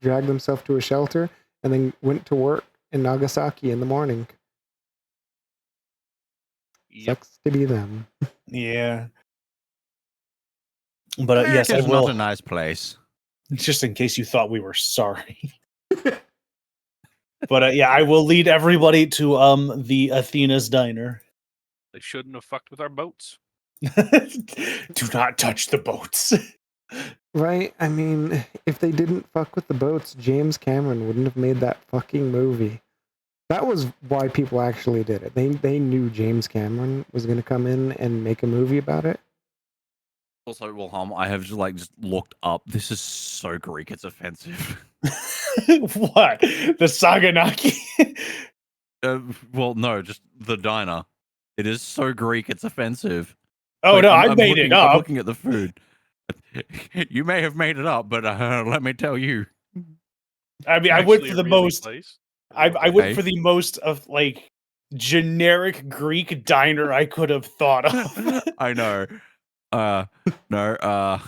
dragged themselves to a shelter and then went to work in Nagasaki in the morning. Yep. Sucks to be them. Yeah. But yes, I America's will. not a nice place. Just in case you thought we were sorry. But yeah, I will lead everybody to the Athena's Diner. They shouldn't have fucked with our boats. Do not touch the boats. Right? I mean, if they didn't fuck with the boats, James Cameron wouldn't have made that fucking movie. That was why people actually did it. They knew James Cameron was going to come in and make a movie about it. Also, Wilhelm, I have just looked up. This is so Greek, it's offensive. What? The Saganaki? Well, no, just the diner. It is so Greek, it's offensive. Oh, Like, no, I'm I made it looking, I'm up. looking at the food. You may have made it up, but let me tell you. I mean, I Actually went for a the really most. place. I went Okay. for the most of like generic Greek diner I could have thought of. I know. No.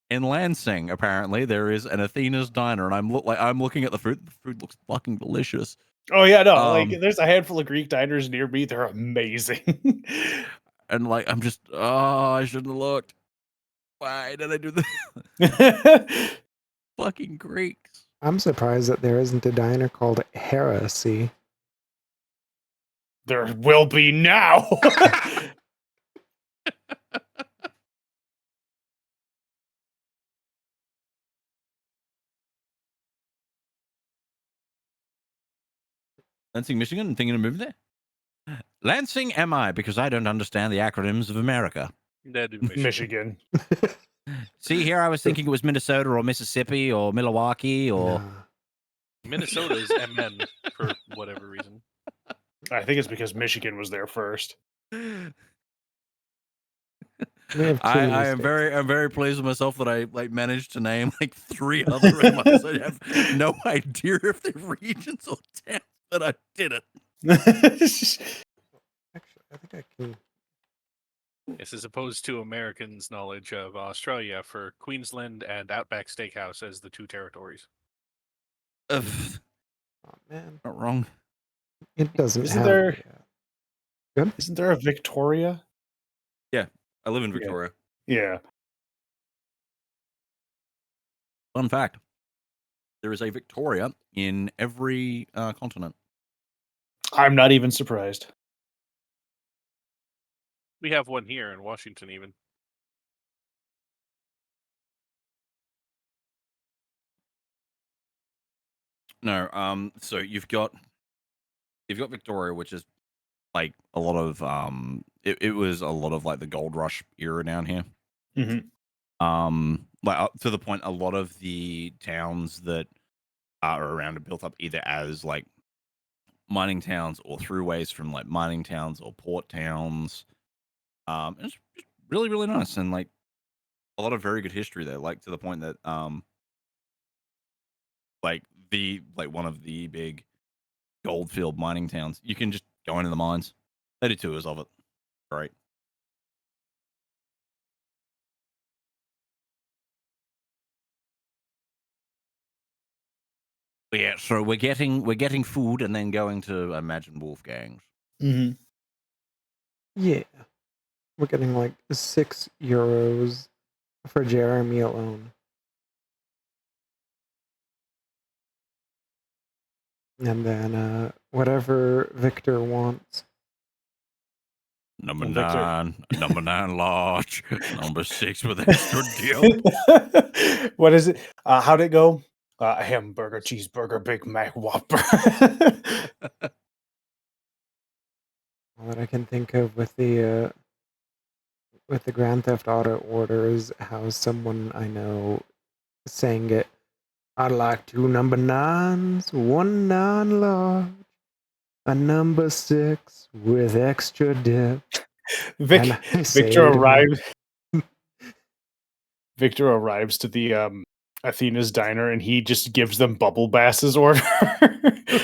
In Lansing, apparently there is an Athena's diner, and I'm looking at the food. The food looks fucking delicious. Oh yeah, no, like Um, there's a handful of Greek diners near me. They're amazing. And like I'm just, I shouldn't have looked. Why did I do this? Fucking Greeks. I'm surprised that there isn't a diner called Heresy. There will be now. Lansing, Michigan, thinking of moving there? Lansing, am I? Because I don't understand the acronyms of America. Ned in Michigan. Michigan. See, here I was thinking it was Minnesota or Mississippi or Milwaukee or. Nah. Minnesota is MN for whatever reason. I think it's because Michigan was there first. We have two I am states. I'm very pleased with myself that I like managed to name like 3 other MIs. I have no idea if they're regions or towns, but I did it. Actually, I think I can. Yes, as opposed to Americans' knowledge of Australia for Queensland and Outback Steakhouse as the 2 territories. Ugh, Oh man, not wrong. it doesn't Isn't have. there- Good. Isn't there a Victoria? I live in Victoria. Yeah. Fun fact: there is a Victoria in every continent. I'm not even surprised. We have one here in Washington, even. No, so you've got Victoria, which is like a lot of it was a lot of like the gold rush era down here. Mhm. Like up to the point a lot of the towns that are around are built up either as like mining towns or throughways from like mining towns or port towns. It's just really, really nice and like a lot of very good history there, like to the point that like one of the big goldfield mining towns, you can just go into the mines. They do tours of it. Great. Yeah, so we're getting food and then going to imagine Wolfgang's. Mhm. Yeah, we're getting like €6 for Jeremy alone, and then whatever Victor wants. Number And Victor- 9, number 9 large, number 6 with extra dip. What is it? How'd it go? Hamburger, cheeseburger, Big Mac, Whopper. All that I can think of with the Grand Theft Auto order is how someone I know sang it. I'd like 2 number 9s, 1 9 large, a number 6 with extra dip. And I say Victor to arrives. Victor arrives to the Athena's diner, and he just gives them Bubble Bass's order.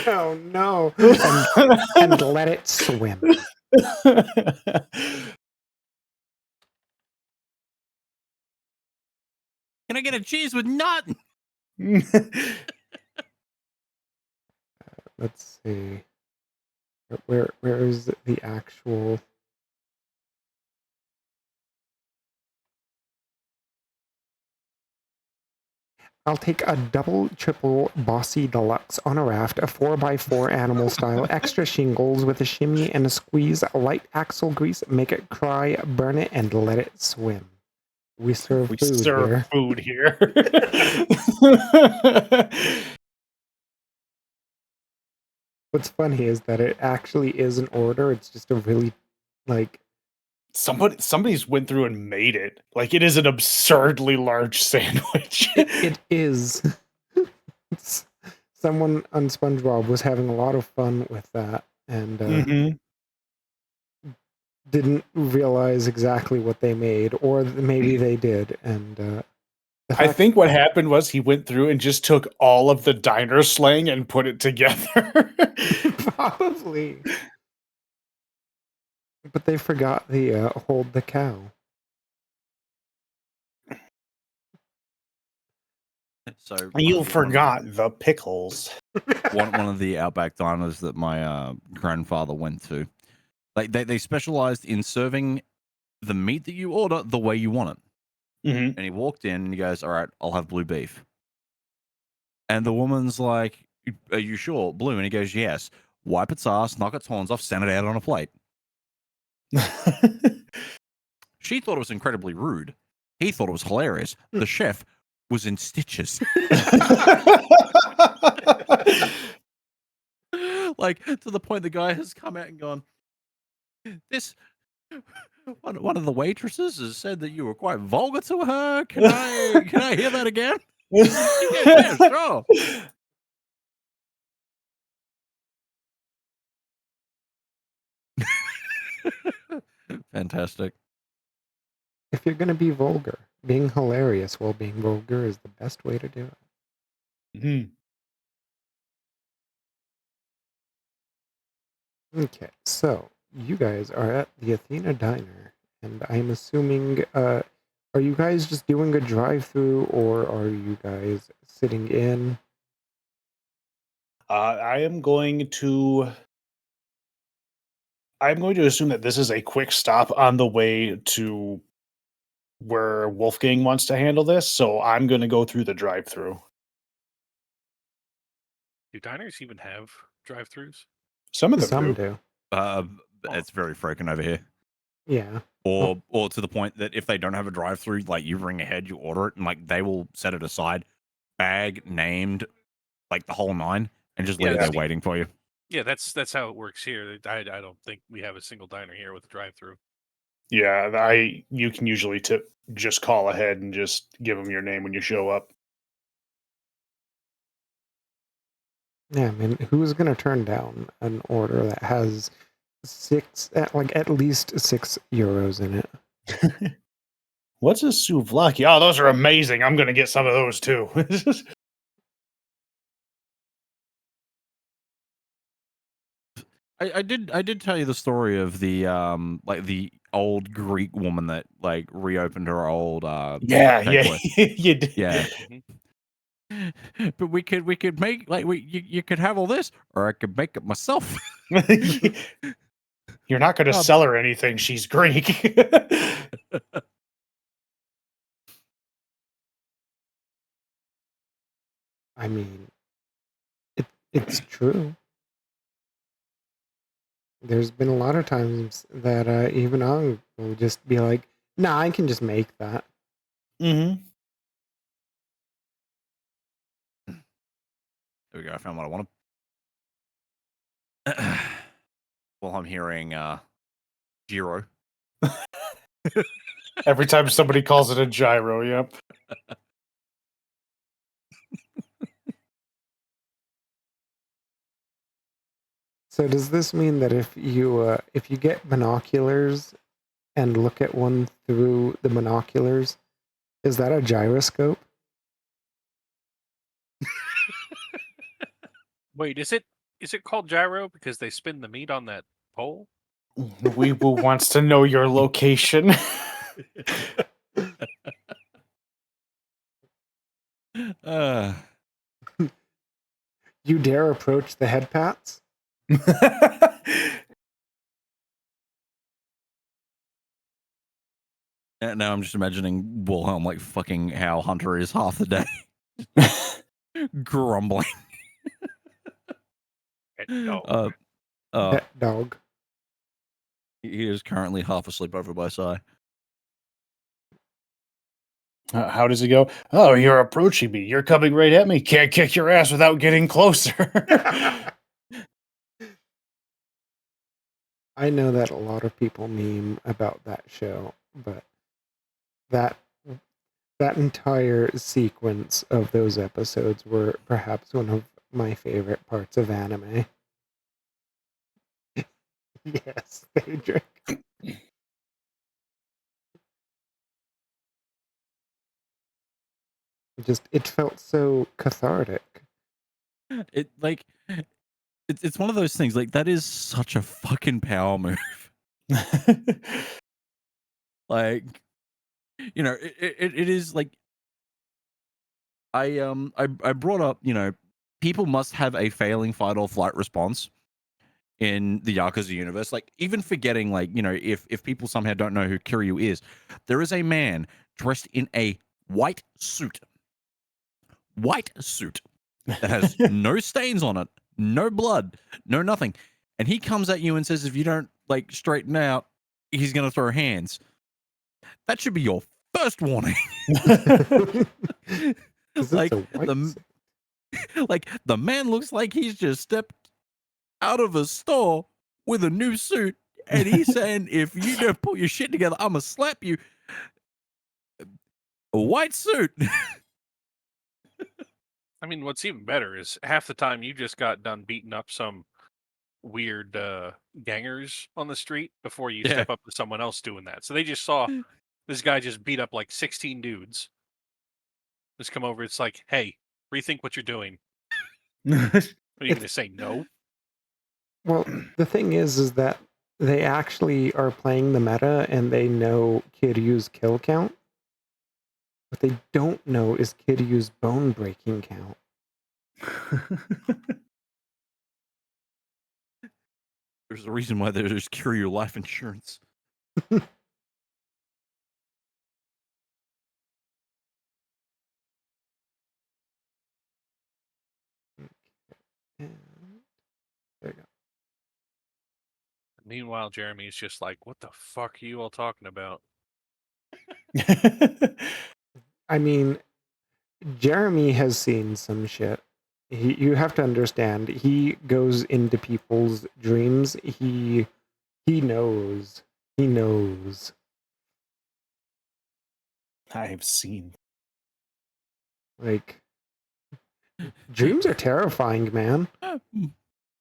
oh no, and let it swim. Can I get a cheese with nut? Let's see. Where is the actual? I'll take a double, triple, bossy deluxe on a raft, a 4x4 animal style, extra shingles with a shimmy and a squeeze, light axle grease, make it cry, burn it, and let it swim. We serve We food serve here. food here. What's funny is that it actually is an order. It's just a really, like, Somebody's went through and made it. Like, it is an absurdly large sandwich. it is. Someone on SpongeBob was having a lot of fun with that. and Mhm. didn't realize exactly what they made, or maybe they did. And the I fact think what happened was he went through and just took all of the diner slang and put it together. probably, but they forgot the hold the cow. So You forgot the pickles. one of the Outback diners that my grandfather went to, like they specialized in serving the meat that you order the way you want it. Mhm. And he walked in and he goes, "All right, I'll have blue beef." And the woman's like, "Are you sure, blue?" And he goes, "Yes." Wipe its ass, knock its horns off, send it out on a plate. She thought it was incredibly rude. He thought it was hilarious. The chef was in stitches. Like, to the point the guy has come out and gone, "This one of the waitresses has said that you were quite vulgar to her. Can I hear that again?" Yeah, sure. Fantastic. If you're going to be vulgar, being hilarious while being vulgar is the best way to do it. Mhm. Okay, so you guys are at the Athena Diner, and I'm assuming, are you guys just doing a drive-through, or are you guys sitting in? I'm going to assume that this is a quick stop on the way to where Wolfgang wants to handle this, so I'm going to go through the drive-through. Do diners even have drive-throughs? Some of them Some do. do. It's very freaking over here. Yeah. Or to the point that if they don't have a drive-through, like you ring ahead, you order it, and like they will set it aside, bag named, like the whole nine, and just leave it there waiting for you. Yeah, that's how it works here. I don't think we have a single diner here with a drive-through. Yeah, you can usually just call ahead and just give them your name when you show up. Yeah, I mean, who's going to turn down an order that has at least €6 in it? What's a souvlaki? Oh, those are amazing. I'm going to get some of those too. I did tell you the story of the like the old Greek woman that like reopened her old yeah, takeaway. you did. Yeah. Mhm. But we could make like you could have all this, or I could make it myself. You're not going to sell her anything. She's Greek. I mean, it's true. There's been a lot of times that even I will just be like, "Nah, I can just make that." Mm-hmm. There we go. I found what I wanted. Well, I'm hearing gyro. Every time somebody calls it a gyro, yep. So does this mean that if you get binoculars and look at one through the binoculars, is that a gyroscope? Wait, is it called gyro because they spin the meat on that pole? Weeble wants to know your location. You dare approach the head pats? Now I'm just imagining Wilhelm like fucking how Hunter is half the day, grumbling. No. Pet dog. He is currently half asleep over by Sai. How does it go? Oh, you're approaching me. You're coming right at me. Can't kick your ass without getting closer. I know that a lot of people meme about that show, but that entire sequence of those episodes were perhaps one of my favorite parts of anime. Yes, they drink. It felt so cathartic. It like it's one of those things. Like that is such a fucking power move. Like, you know, it is like I brought up, you know, people must have a failing fight or flight response in the Yakuza universe. Like, even forgetting, like, you know, if people somehow don't know who Kiryu is, there is a man dressed in a white suit that has no stains on it, no blood, no nothing, and he comes at you and says, if you don't like straighten out, he's gonna throw hands. That should be your first warning. 'Cause Like it's a white suit. like the man looks like he's just stepped out of a store with a new suit, and he's saying, if you don't put your shit together, I'm gonna slap you. A white suit. I mean, what's even better is half the time you just got done beating up some weird gangers on the street before you Yeah. step up to someone else doing that. So they just saw this guy just beat up like 16 dudes. Just come over. It's like, hey, rethink what you're doing. Are you going to say no? Well, the thing is that they actually are playing the meta and they know Kiryu's kill count. What they don't know is Kiryu's bone breaking count. There's a reason why there's Kiryu life insurance. There you go. Meanwhile, Jeremy's just like, what the fuck are you all talking about? I mean, Jeremy has seen some shit. You have to understand, he goes into people's dreams. He knows. He knows. I've seen. Like, dreams are terrifying, man.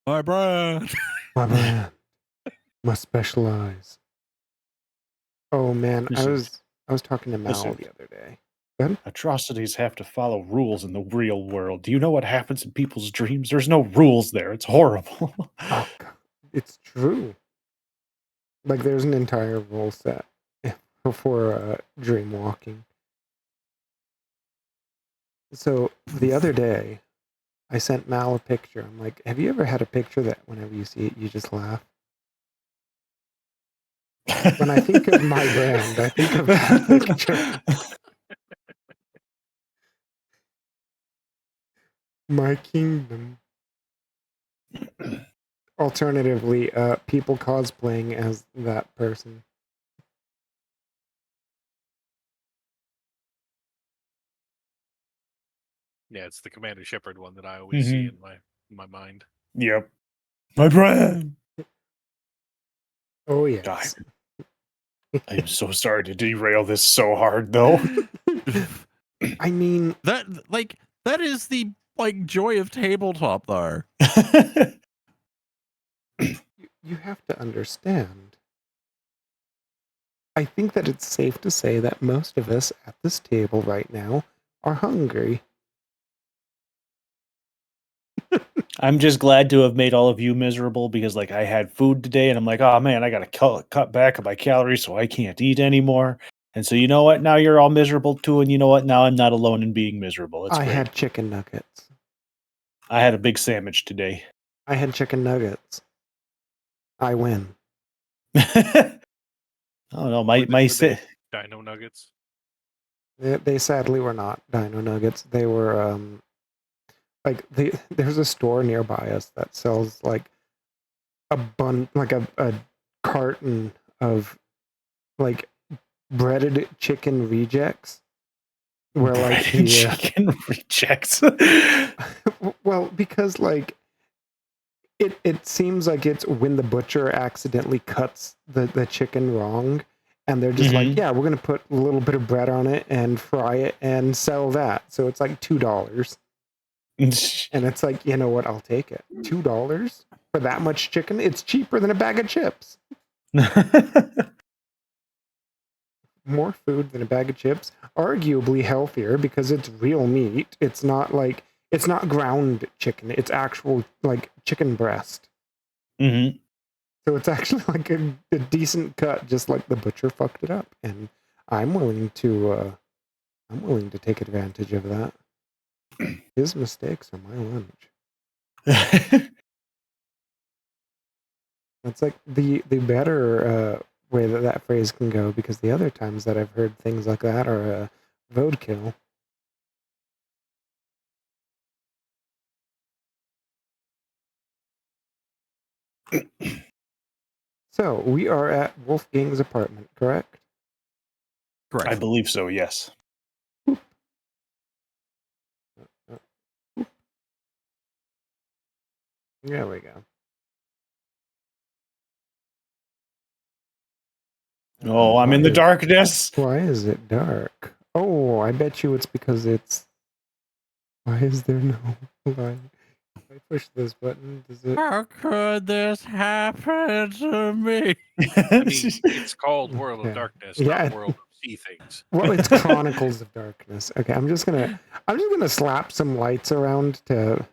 My brand. My brand. Must specialize. Oh man, I was talking to Mal Listen. the other day. Atrocities have to follow rules in the real world. Do you know what happens in people's dreams? There's no rules there. It's horrible. Oh god, it's true. Like there's an entire rule set for dream walking. So the other day, I sent Mal a picture. I'm like, have you ever had a picture that whenever you see it, you just laugh? When I think of my brand, I think of that picture. My kingdom. Alternatively, people cosplaying as that person. Yeah, it's the Commander Shepard one that I always see in my mind. Yep. My brand. Oh yes. I'm so sorry to derail this so hard, though. I mean, that is the like joy of tabletop, though. you have to understand. I think that it's safe to say that most of us at this table right now are hungry. I'm just glad to have made all of you miserable because, like, I had food today and I'm like, oh man, I got to cut back on my calories so I can't eat anymore. And so, you know what? Now you're all miserable too. And you know what? Now I'm not alone in being miserable. It's I great. had chicken nuggets. I had a big sandwich today. I had chicken nuggets. I win. Oh no, my Dino Nuggets. They sadly were not Dino Nuggets. They were there's a store nearby us that sells like a carton of like breaded chicken rejects. Where like chicken rejects. Well, because like it seems like it's when the butcher accidentally cuts the chicken wrong, and they're just like, yeah, we're gonna put a little bit of bread on it and fry it and sell that. So it's like $2. And it's like, you know what? I'll take it. $2 for that much chicken? It's cheaper than a bag of chips. More food than a bag of chips. Arguably healthier because it's real meat. It's not ground chicken. It's actual like chicken breast. Mm-hmm. So it's actually like a decent cut, just like the butcher fucked it up. And I'm willing to take advantage of that. His mistakes are my lunch. That's like the better way that phrase can go, because the other times that I've heard things like that are roadkill. So we are at Wolfgang's apartment, correct? Correct. I believe so, yes. There we go. Oh, I'm in the darkness. Why is it dark? Oh, I bet you it's because it's... Why is there no light? If I push this button, does it... How could this happen to me? I mean, it's called World Yeah. of Darkness, Yeah. not World of Sea Things. Well, it's Chronicles of Darkness. Okay, I'm just gonna slap some lights around to...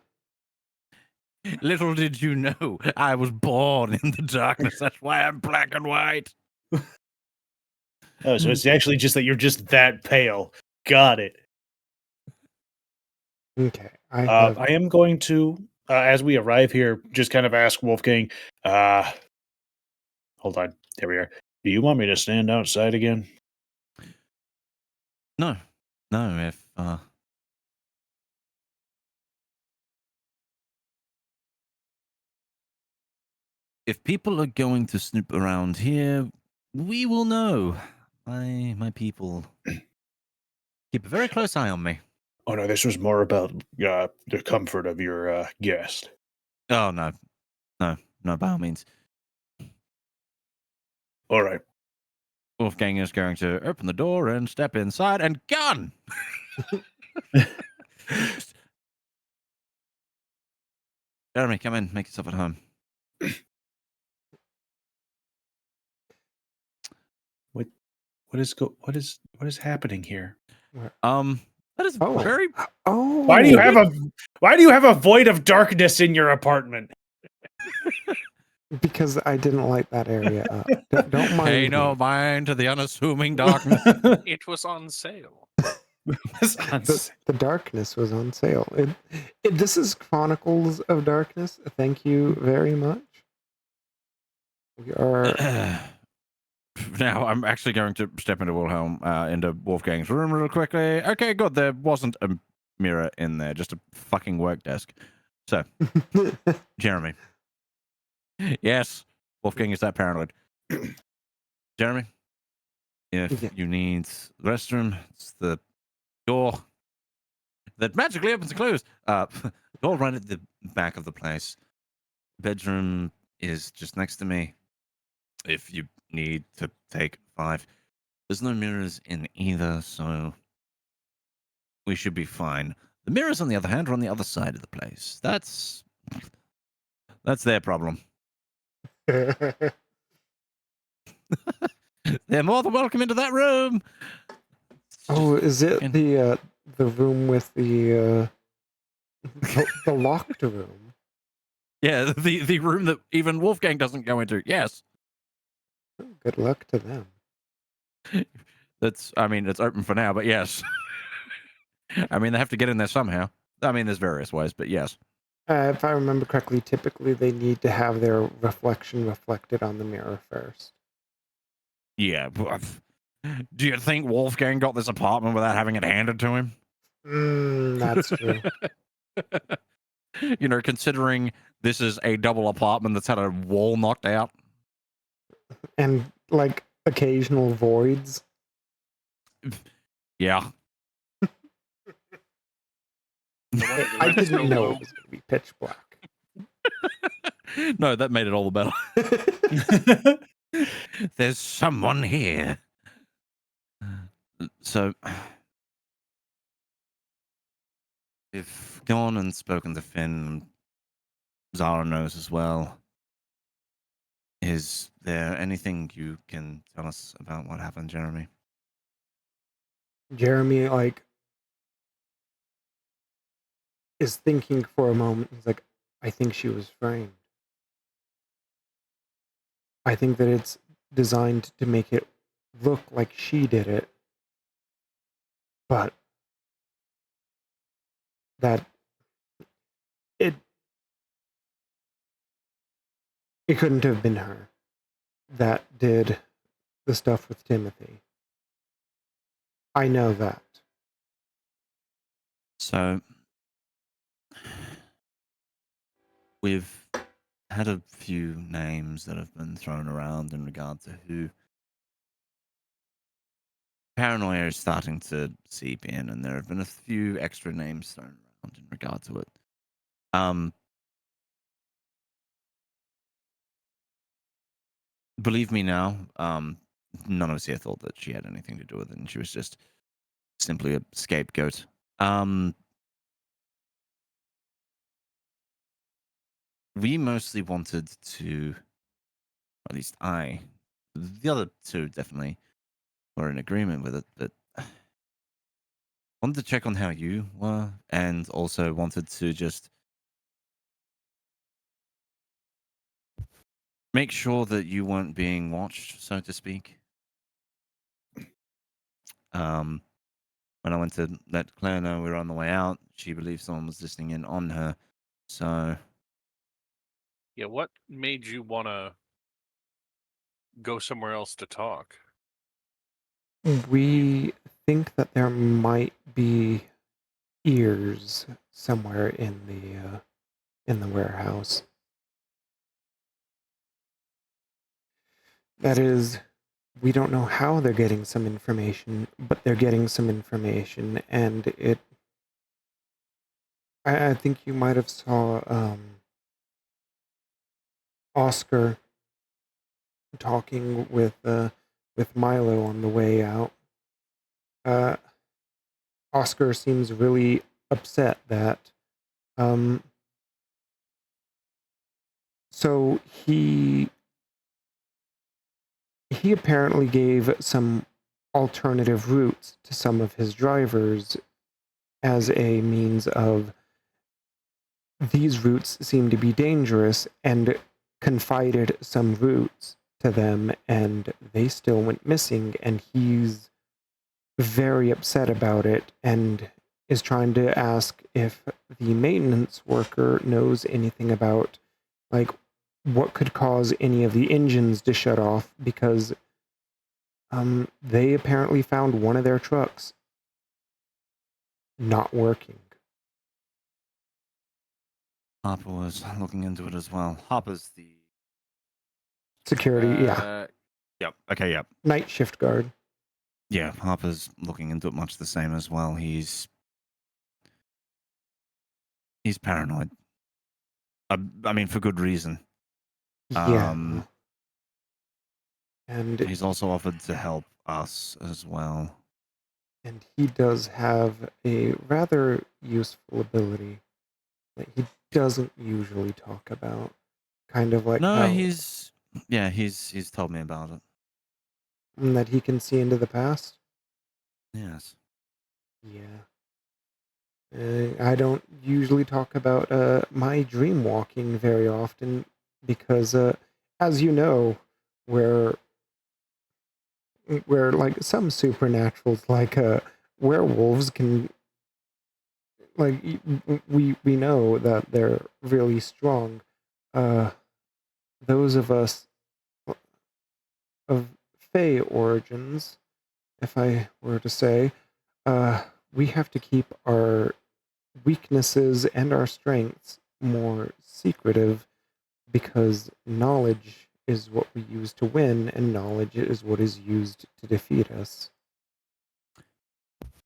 Little did you know, I was born in the darkness. That's why I'm black and white. Oh, so it's actually just that you're just that pale. Got it. Okay, I am going to, as we arrive here, just kind of ask Wolfgang, hold on, there we are. Do you want me to stand outside again? No, if people are going to snoop around here, we will know. My people keep a very close eye on me. Oh, no, this was more about the comfort of your guest. Oh, no, by all means. All right. Wolfgang is going to open the door and step inside and gun! Jeremy, come in. Make yourself at home. What is happening here? That is Oh. very... Oh, Why do you have a void of darkness in your apartment? because I didn't light that area up. Don't mind Pay no me. mind to the unassuming darkness. It was on sale. The darkness was on sale. This is Chronicles of Darkness. Thank you very much. We are... Now, I'm actually going to step into into Wolfgang's room real quickly. Okay, good. There wasn't a mirror in there, just a fucking work desk. So, Jeremy. Yes, Wolfgang is that paranoid. Jeremy, if you need the restroom, it's the door that magically opens and closes. Door right at the back of the place. Bedroom is just next to me. If you need to take 5. There's no mirrors in either, so we should be fine. The mirrors, on the other hand, are on the other side of the place. That's their problem. They're more than welcome into that room. Oh, is it the room with the locked room? Yeah, the room that even Wolfgang doesn't go into. Yes. Good luck to them. It's open for now, but yes. I mean, they have to get in there somehow. I mean, there's various ways, but yes. If I remember correctly, typically they need to have their reflection reflected on the mirror first. Yeah. Do you think Wolfgang got this apartment without having it handed to him? That's true. You know, considering this is a double apartment that's had a wall knocked out. And, like, occasional voids. Yeah. I didn't know it was going to be pitch black. No, that made it all the better. There's someone here. So, We've gone and spoken to Finn. Zara knows as well. Is there anything you can tell us about what happened, Jeremy? Jeremy, like, is thinking for a moment. He's like, I think she was framed. I think that it's designed to make it look like she did it, but that it couldn't have been her that did the stuff with Timothy. I know that. So, we've had a few names that have been thrown around in regard to who paranoia is starting to seep in, and there have been a few extra names thrown around in regard to it. Believe me now, none of us here thought that she had anything to do with it, and she was just simply a scapegoat. We mostly wanted to, or at least I, the other two definitely were in agreement with it, but wanted to check on how you were, and also wanted to just make sure that you weren't being watched, so to speak. When I went to let Claire know we were on the way out, she believed someone was listening in on her. So, Yeah, what made you want to go somewhere else to talk? We think that there might be ears somewhere in the warehouse. That is, we don't know how they're getting some information, but they're getting some information, and I think you might have saw Oscar talking with Milo on the way out. Oscar seems really upset that so he apparently gave some alternative routes to some of his drivers as a means of these routes seem to be dangerous, and confided some routes to them, and they still went missing, and he's very upset about it and is trying to ask if the maintenance worker knows anything about, like, what could cause any of the engines to shut off, because they apparently found one of their trucks not working. Harper was looking into it as well. Harper's the Security, yeah. Yep. Okay. Yep. Night shift guard. Yeah. Harper's looking into it much the same as well. He's paranoid. I mean, for good reason. Yeah. And he's also offered to help us as well. And he does have a rather useful ability that he doesn't usually talk about. Kind of like No, how he's told me about it. that he can see into the past. Yes. Yeah. I don't usually talk about my dream walking very often because, as you know, where like some supernaturals like werewolves can, like, we know that they're really strong. Those of us of Fey origins, if I were to say, we have to keep our weaknesses and our strengths more secretive, because knowledge is what we use to win, and knowledge is what is used to defeat us.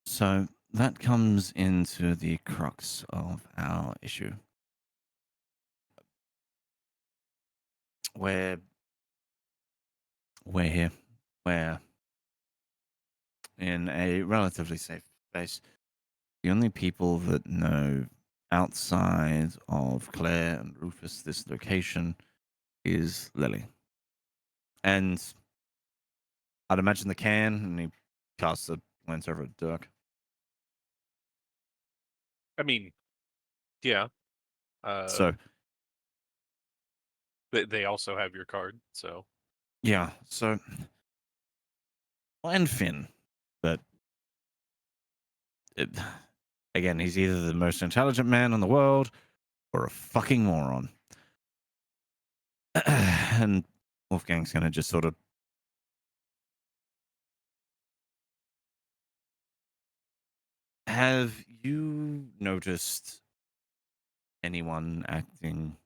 So that comes into the crux of our issue. We're here. We're in a relatively safe space. the only people that know outside of Claire and Rufus this location is Lily. And I'd imagine the can, and he casts a glance over at Dirk. I mean, yeah. So, They also have your card, so yeah, so find Finn, but again, he's either the most intelligent man in the world or a fucking moron. And Wolfgang's gonna just sort of have you noticed anyone acting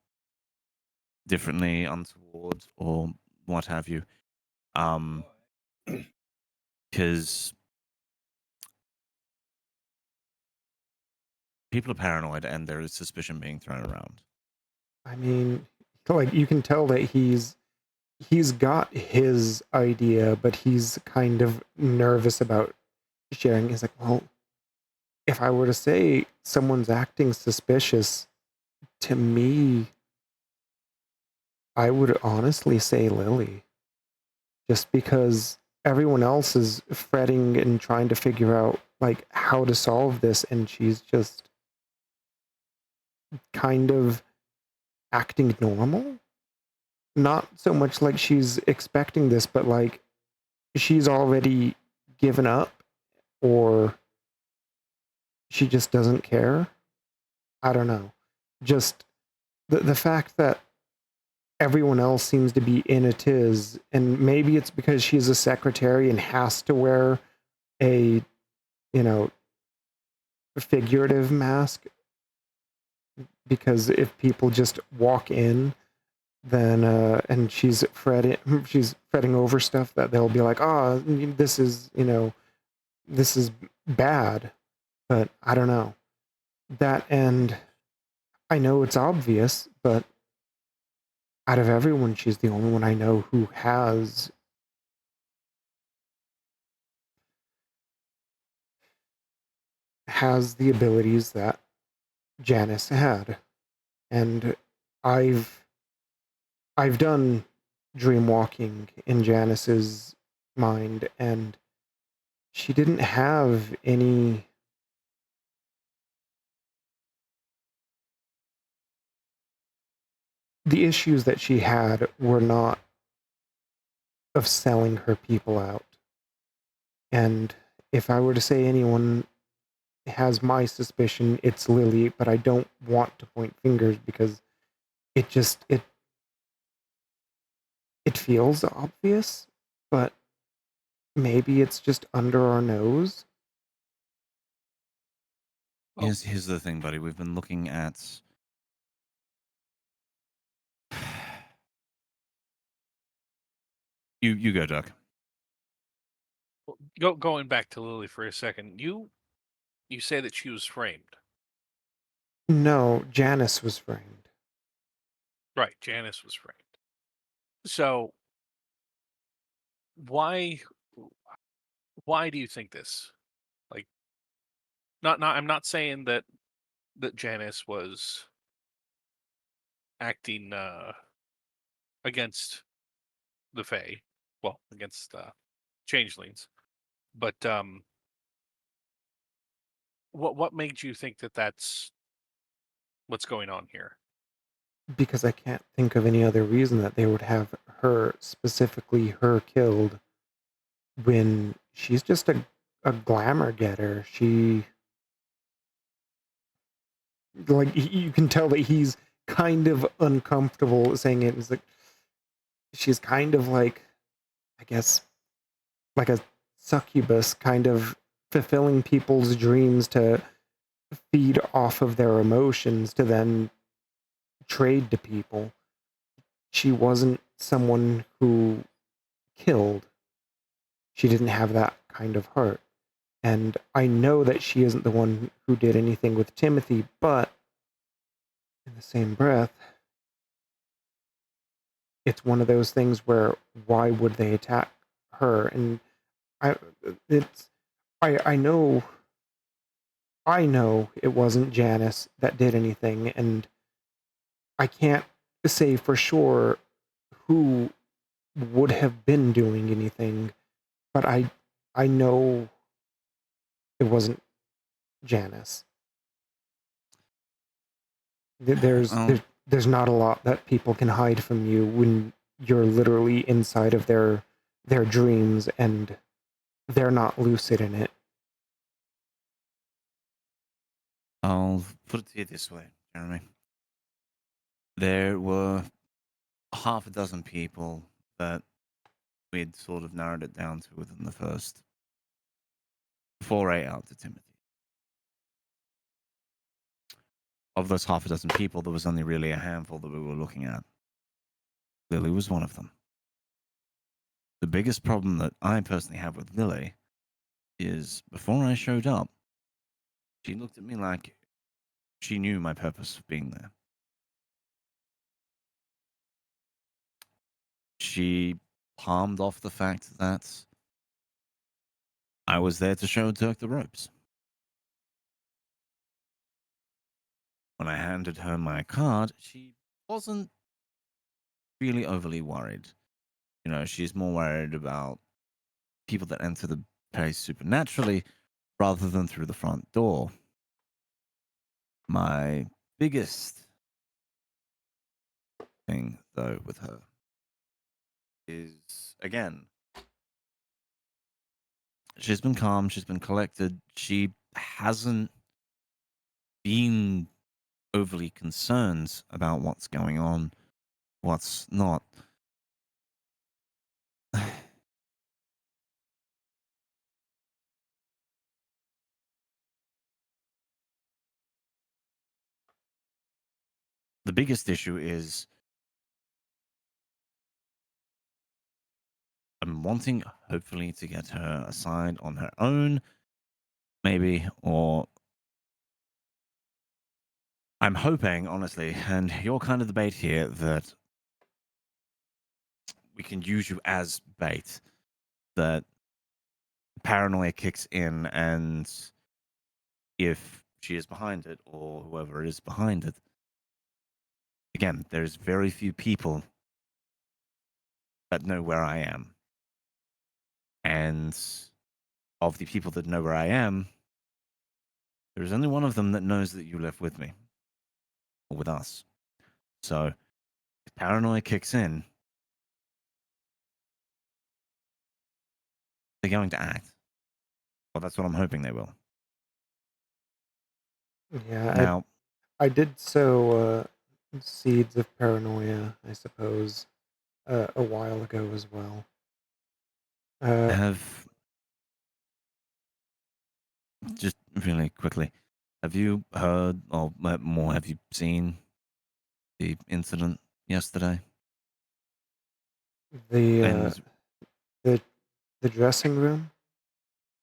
differently, untoward, or what have you? Because people are paranoid and there is suspicion being thrown around. I mean, like you can tell that he's got his idea, but he's kind of nervous about sharing. He's like, well, if I were to say someone's acting suspicious, to me, I would honestly say Lily. Just because everyone else is fretting and trying to figure out like how to solve this, and she's just kind of acting normal. Not so much like she's expecting this, but like she's already given up, or she just doesn't care. I don't know. Just the fact that everyone else seems to be in a tiz, and maybe it's because she's a secretary and has to wear a, you know, figurative mask, because if people just walk in, then and she's fretting over stuff, that they'll be like, oh, this is, you know, this is bad. But I don't know that, and I know it's obvious, but out of everyone, she's the only one I know who has the abilities that Janice had. And I've done dream walking in Janice's mind, and she didn't have any the issues that she had were not of selling her people out. And if I were to say anyone has my suspicion, it's Lily, but I don't want to point fingers because it just it feels obvious, but maybe it's just under our nose. Oh. Here's the thing, buddy. We've been looking at you go, Doug. going back to Lily for a second. You say that she was framed. No, Janice was framed. Right, Janice was framed. So why do you think this? Like, I'm not saying that Janice was acting against the Fae, well, against changelings, but what made you think that that's what's going on here? Because I can't think of any other reason that they would have her, specifically her, killed when she's just a glamour getter. She, like, you can tell that he's kind of uncomfortable saying it. It's like she's kind of like, I guess, like a succubus, kind of fulfilling people's dreams to feed off of their emotions to then trade to people. She wasn't someone who killed. She didn't have that kind of heart. And I know that she isn't the one who did anything with Timothy, but in the same breath, it's one of those things where why would they attack her? And I know I know it wasn't Janice that did anything, and I can't say for sure who would have been doing anything, but I know it wasn't Janice. There's Oh, there's there's not a lot that people can hide from you when you're literally inside of their dreams and they're not lucid in it. I'll put it to you this way, Jeremy. There were half a dozen people that we'd sort of narrowed it down to within the first foray out to Timothy. Of those half a dozen people, there was only really a handful that we were looking at. Lily was one of them. The biggest problem that I personally have with Lily is before I showed up, she looked at me like she knew my purpose of being there. She palmed off the fact that I was there to show Dirk the ropes. When I handed her my card, she wasn't really overly worried. You know, she's more worried about people that enter the place supernaturally rather than through the front door. My biggest thing, though, with her is, again, she's been calm, she's been collected, she hasn't been overly concerned about what's going on, what's not. The biggest issue is I'm wanting, hopefully, to get her aside on her own, maybe, or I'm hoping, honestly, and you're kind of the bait here, that we can use you as bait, that paranoia kicks in, and if she is behind it, or whoever is behind it, again, there's very few people that know where I am. And of the people that know where I am, there's only one of them that knows that you left with me, or with us. So, if paranoia kicks in, they're going to act. Well, that's what I'm hoping they will. Yeah, Now, I did sow seeds of paranoia, I suppose, a while ago as well. have just really quickly, have you heard, or more, have you seen the incident yesterday? The And the the dressing room?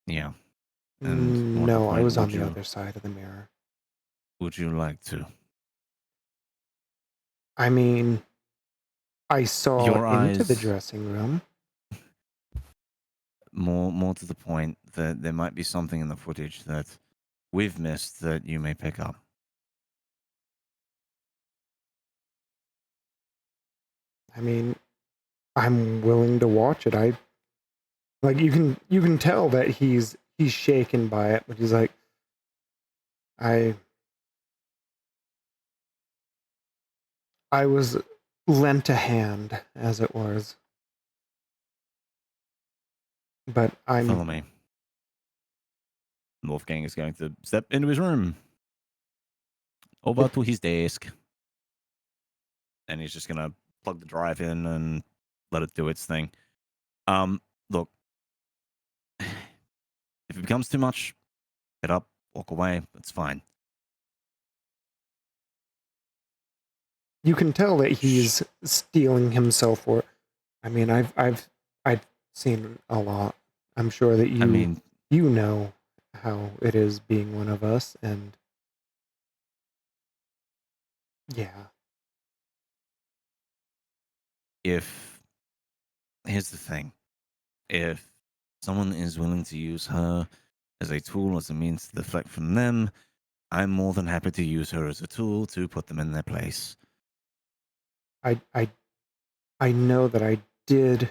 yeah, and more to the No, I point, was on the other side of the mirror. would you like to? I mean, I saw Your into the eyes, dressing room. more to the point, that there might be something in the footage that we've missed that you may pick up. I mean, I'm willing to watch it. I like you can tell that he's shaken by it, but he's like, I was lent a hand, as it was. But Follow me. Wolfgang is going to step into his room, over to his desk, and he's just going to plug the drive in and let it do its thing. Look, if it becomes too much, get up, walk away. It's fine. you can tell that he's steeling himself for. I mean, I've seen a lot. I'm sure that I mean, you know how it is being one of us, and yeah, here's the thing. If someone is willing to use her as a tool, as a means to deflect from them, I'm more than happy to use her as a tool to put them in their place. I know that I did.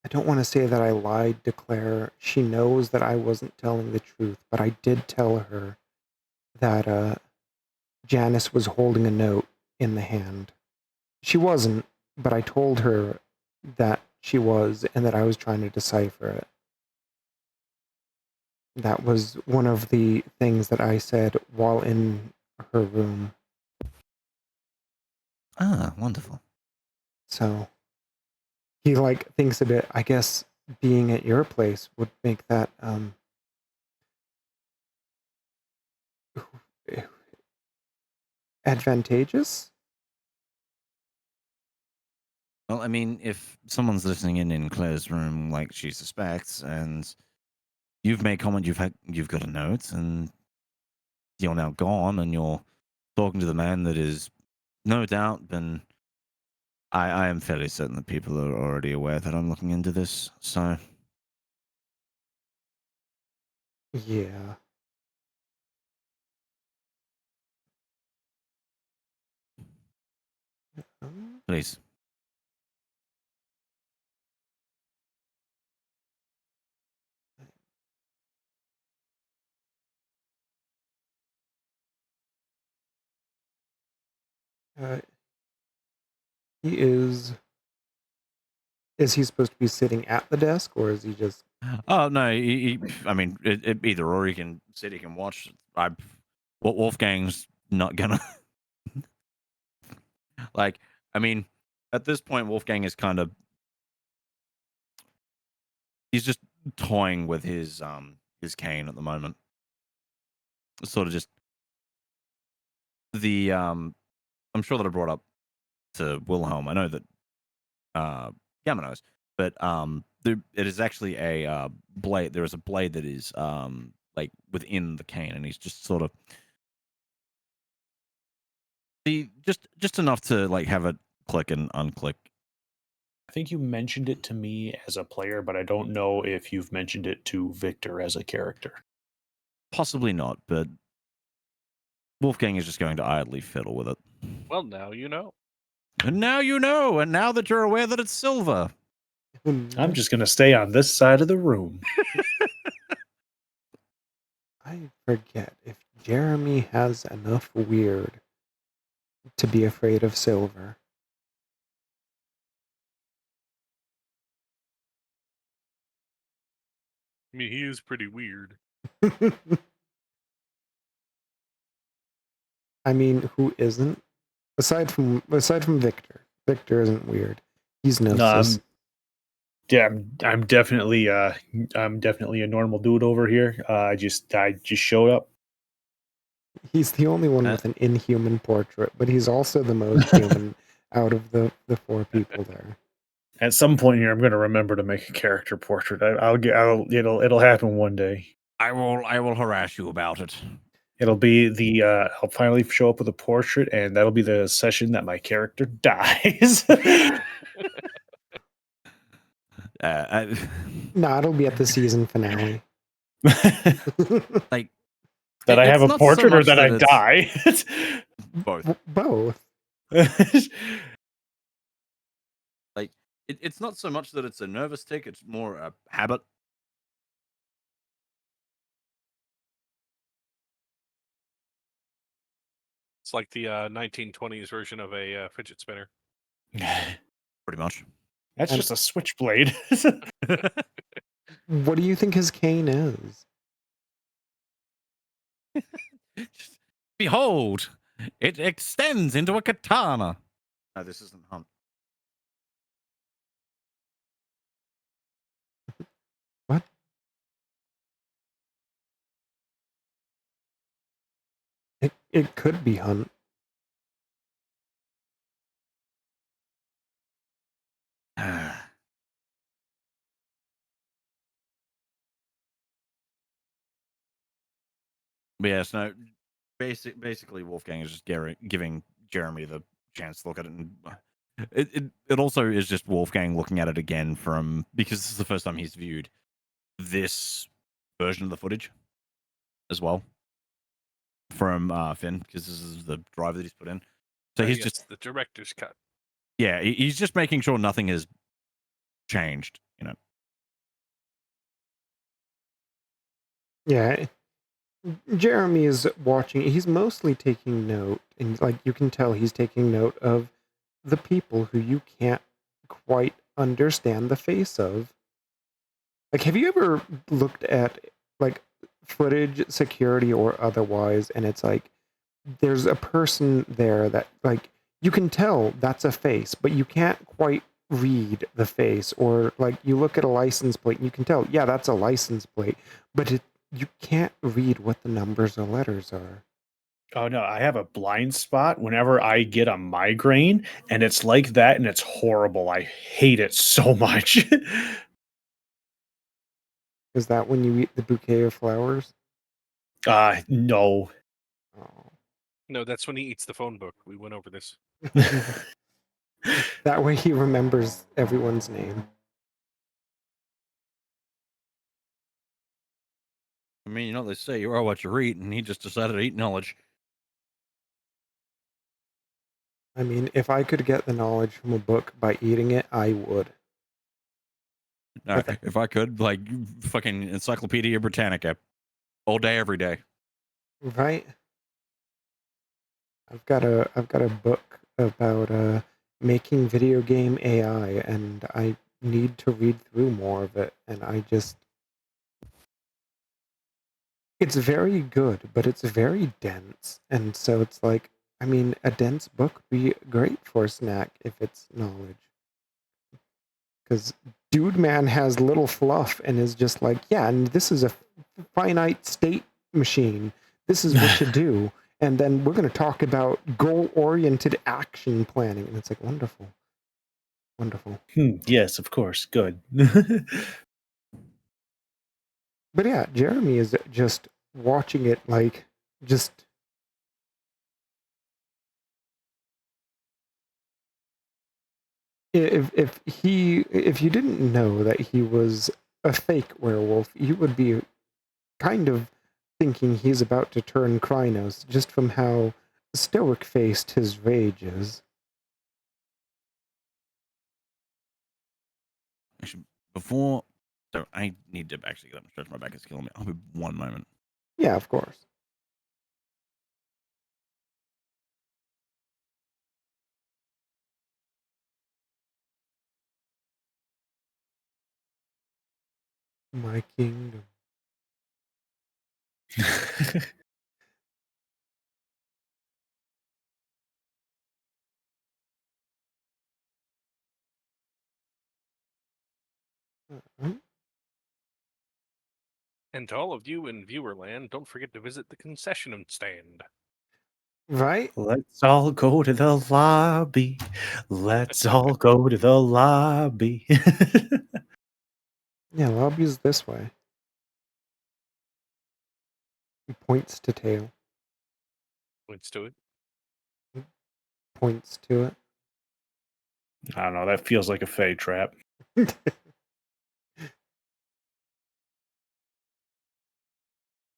I don't want to say that I lied to Claire. She knows that I wasn't telling the truth, but I did tell her that Janice was holding a note in the hand. She wasn't, but I told her that she was and that I was trying to decipher it. That was one of the things that I said while in her room. Ah, wonderful. So he thinks a bit. I guess being at your place would make that advantageous. Well, I mean, if someone's listening in Claire's room like she suspects, and you've made comment, you've got a note, and you're now gone, and you're talking to the man that is no doubt been. I am fairly certain that people are already aware that I'm looking into this, so. Yeah. Please. He is. Is he supposed to be sitting at the desk, or is he just? Oh no! I mean, either or. He can sit. He can watch. Wolfgang's not gonna. Like, I mean, at this point, Wolfgang is kind of. He's just toying with his cane at the moment. Sort of just the I'm sure that I brought up to Wilhelm. I know that Gamma knows, but it is actually a blade. There is a blade that is like within the cane, and he's just sort of just enough to like have it click and unclick. I think you mentioned it to me as a player, but I don't know if you've mentioned it to Victor as a character. Possibly not, but Wolfgang is just going to idly fiddle with it. Well, now you know. And now you know, and now that you're aware that it's silver. I'm just going to stay on this side of the room. I forget if Jeremy has enough weird to be afraid of silver. I mean, he is pretty weird. I mean, who isn't? Aside from Victor. Victor isn't weird. He's Gnosis. Yeah, I'm definitely a normal dude over here. I just showed up. He's the only one with an inhuman portrait, but he's also the most human out of the four people there. At some point here, I'm going to remember to make a character portrait. It'll happen one day. I will harass you about it. It'll be I'll finally show up with a portrait, and that'll be the session that my character dies. No, it'll be at the season finale. Like that I have a portrait or that I die. Both. Both. Like it's not so much that it's a nervous tick; it's more a habit. It's like the 1920s version of a fidget spinner. Pretty much. That's just a switchblade. What do you think his cane is? Behold, it extends into a katana. No, this isn't Hunt. What? It could be Hunt. But yes, no. Basically, Wolfgang is just giving Jeremy the chance to look at it, and it also is just Wolfgang looking at it again because this is the first time he's viewed this version of the footage as well from Finn, because this is the drive that he's put in. So he's yes, just the director's cut. yeah, he's just making sure nothing has changed. You know. Yeah, Jeremy is watching. He's mostly taking note, and like you can tell, he's taking note of the people who you can't quite understand the face of. Like, have you ever looked at like footage, security or otherwise, and it's like there's a person there that like you can tell that's a face, but you can't quite read the face, or like you look at a license plate and you can tell, yeah, that's a license plate, but you can't read what the numbers or letters are. Oh no, I have a blind spot whenever I get a migraine, and it's like that, and it's horrible. I hate it so much. Is that when you eat the bouquet of flowers? No. Oh. No, that's when he eats the phone book. We went over this. That way he remembers everyone's name. I mean, you know, they say you are what you eat, and he just decided to eat knowledge. I mean, if I could get the knowledge from a book by eating it, I would. If I could, like, fucking Encyclopedia Britannica, all day, every day. Right? I've got a book about making video game AI, and I need to read through more of it, and it's very good, but it's very dense, and so it's like, I mean, a dense book would be great for a snack if it's knowledge. Because Dude Man has little fluff and is just like, yeah, and this is a finite state machine. This is what you do. And then we're going to talk about goal-oriented action planning. And it's like, wonderful. Wonderful. Yes, of course. Good. But yeah, Jeremy is just watching it like, just... If you didn't know that he was a fake werewolf, you would be kind of thinking he's about to turn Krynos just from how stoic-faced his rage is. Actually, before, so I need to actually get up and stretch my back. It's killing me. I'll be 1 moment. Yeah, of course. My kingdom. And to all of you in viewerland, don't forget to visit the concession stand. Right? Let's all go to the lobby. Let's all go to the lobby. Yeah, lobby's this way. He points to tail. Points to it. Points to it. I don't know. That feels like a Fey trap.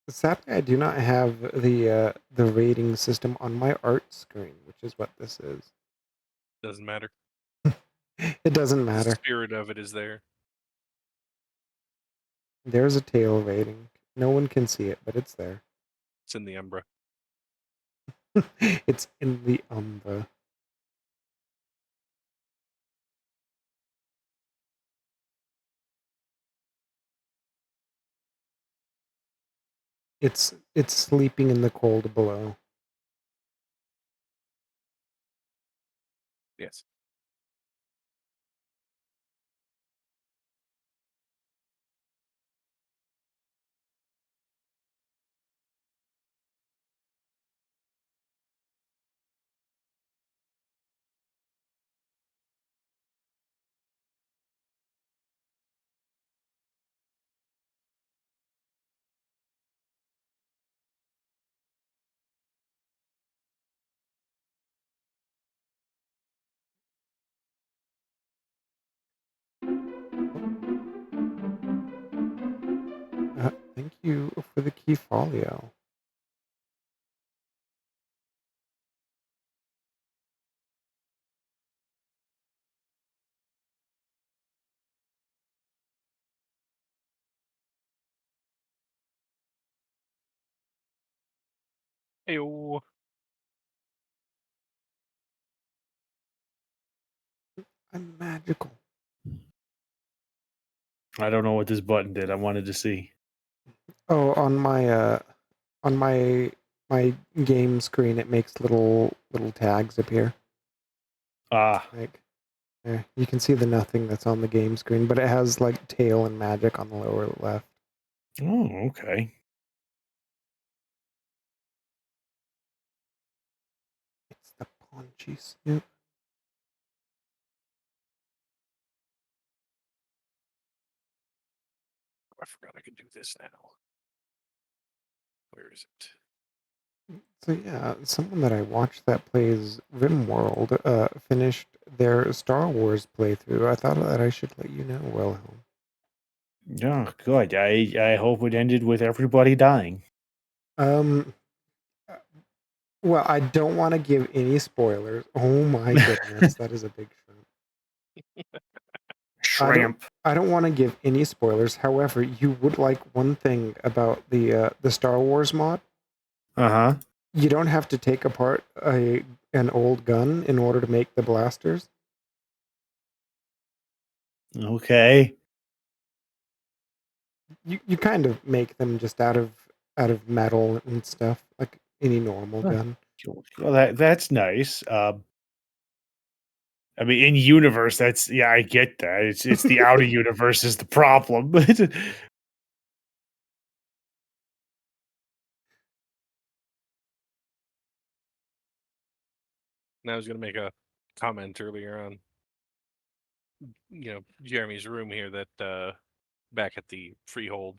Sadly, I do not have the rating system on my art screen, which is what this is. Doesn't matter. It doesn't The matter. spirit of it is there. There's a tail rating. No one can see it, but it's there. It's in the Umbra. It's in the Umbra. It's sleeping in the cold below. Yes. Thank you for the key folio. Ayo. I'm magical. I don't know what this button did. I wanted to see. Oh, on my game screen, it makes little tags appear. Ah, Like, you can see the nothing that's on the game screen, but it has like tail and magic on the lower left. oh, okay. It's the paunchy snoot. I forgot I could do this now. Where is it? So yeah, someone that I watched that plays RimWorld finished their Star Wars playthrough. I thought that I should let you know, Wilhelm. Yeah, good. I hope it ended with everybody dying. Well, I don't want to give any spoilers. Oh my goodness, that is a big shrimp. Shrimp. I don't want to give any spoilers. However, you would like one thing about the Star Wars mod. Uh-huh. You don't have to take apart an old gun in order to make the blasters. Okay. You kind of make them just out of metal and stuff, like any normal Huh. gun. Well, that's nice. I mean, in universe, that's I get that. It's the outer universe is the problem. And I was going to make a comment earlier on, Jeremy's room here that back at the Freehold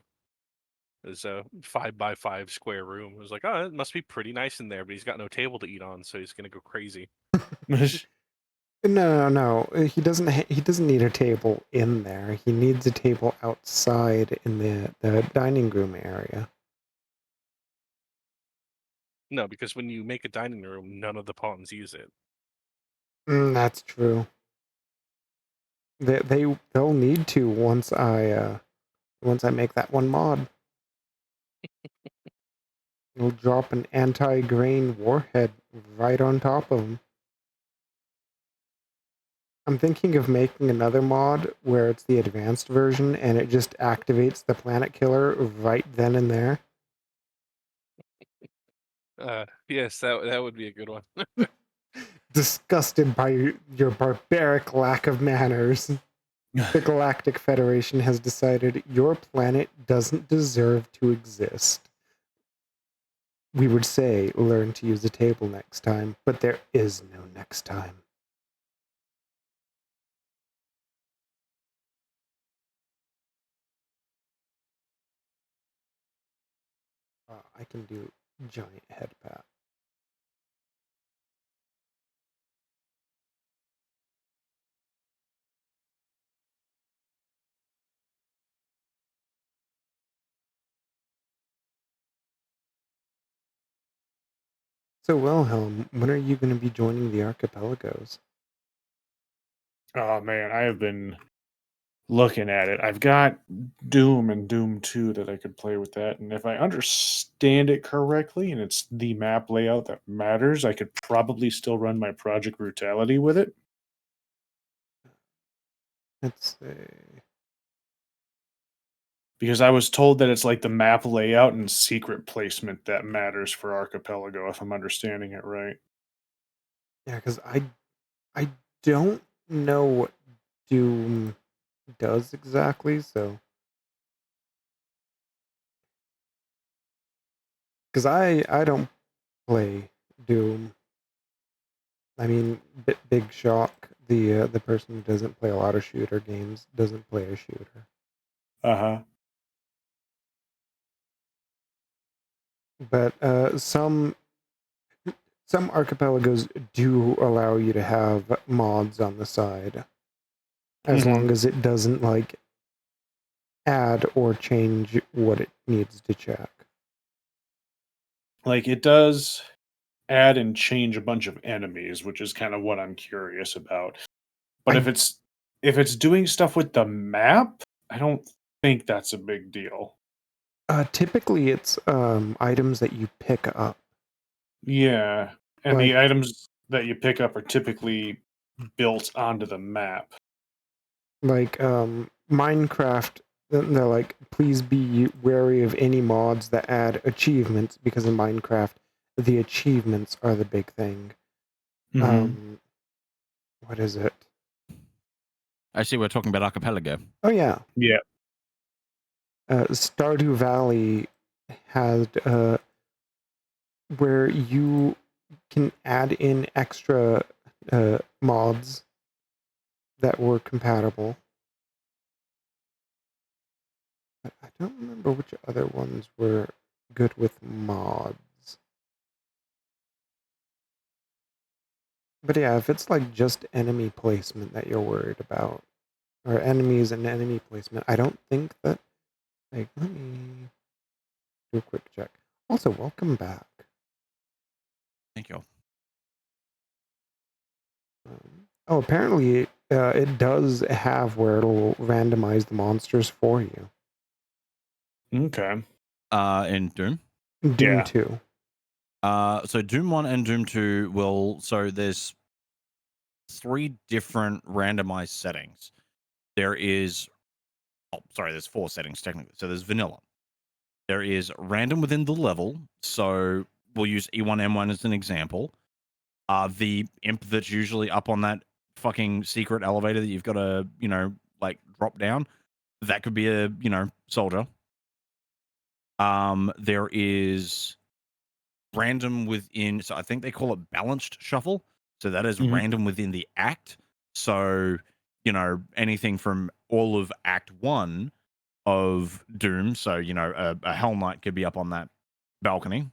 is a 5x5 square room. It was like, oh, it must be pretty nice in there, but he's got no table to eat on, so he's going to go crazy. No. He doesn't. He doesn't need a table in there. He needs a table outside in the dining room area. No, because when you make a dining room, none of the pawns use it. That's true. They'll need to once I make that one mod. You'll drop an anti-grain warhead right on top of them. I'm thinking of making another mod where it's the advanced version and it just activates the planet killer right then and there. Yes, that would be a good one. Disgusted by your barbaric lack of manners, the Galactic Federation has decided your planet doesn't deserve to exist. We would say learn to use a table next time, but there is no next time. I can do giant head pat. So, Wilhelm, when are you going to be joining the archipelagos? Oh man, I have been looking at it. I've got Doom and Doom 2 that I could play with that, and if I understand it correctly and it's the map layout that matters, I could probably still run my Project Brutality with it. Let's see. Because I was told that it's like the map layout and secret placement that matters for Archipelago, if I'm understanding it right. Yeah, because I don't know what Doom does exactly, so. Because I don't play Doom. I mean, big shock. The person who doesn't play a lot of shooter games doesn't play a shooter. Uh-huh. But some archipelagos do allow you to have mods on the side, as long as it doesn't like add or change what it needs to check. Like, it does add and change a bunch of enemies, which is kind of what I'm curious about. But if it's doing stuff with the map, I don't think that's a big deal. Typically, it's items that you pick up. Yeah, and Like- the items that you pick up are typically built onto the map. Like Minecraft, they're like, please be wary of any mods that add achievements, because in Minecraft, the achievements are the big thing. What is it? I see we're talking about Archipelago. Oh yeah, Yeah. Stardew Valley had where you can add in extra mods that were compatible. But I don't remember which other ones were good with mods. But yeah, if it's like just enemy placement that you're worried about, or enemies and enemy placement, I don't think that. Like, let me do a quick check. Also, welcome back. Thank you. Oh, apparently it does have where it'll randomize the monsters for you. Okay. In Doom. Doom Yeah. 2. So Doom 1 and Doom 2 will, so there's 3 different randomized settings. There's 4 settings technically. So there's vanilla. There is random within the level. So we'll use E1M1 as an example. The imp that's usually up on that fucking secret elevator that you've got to, like drop down, that could be a, soldier. There is random within, so I think they call it balanced shuffle. So that is random within the act. So, anything from all of Act 1 of Doom. So, a Hell Knight could be up on that balcony.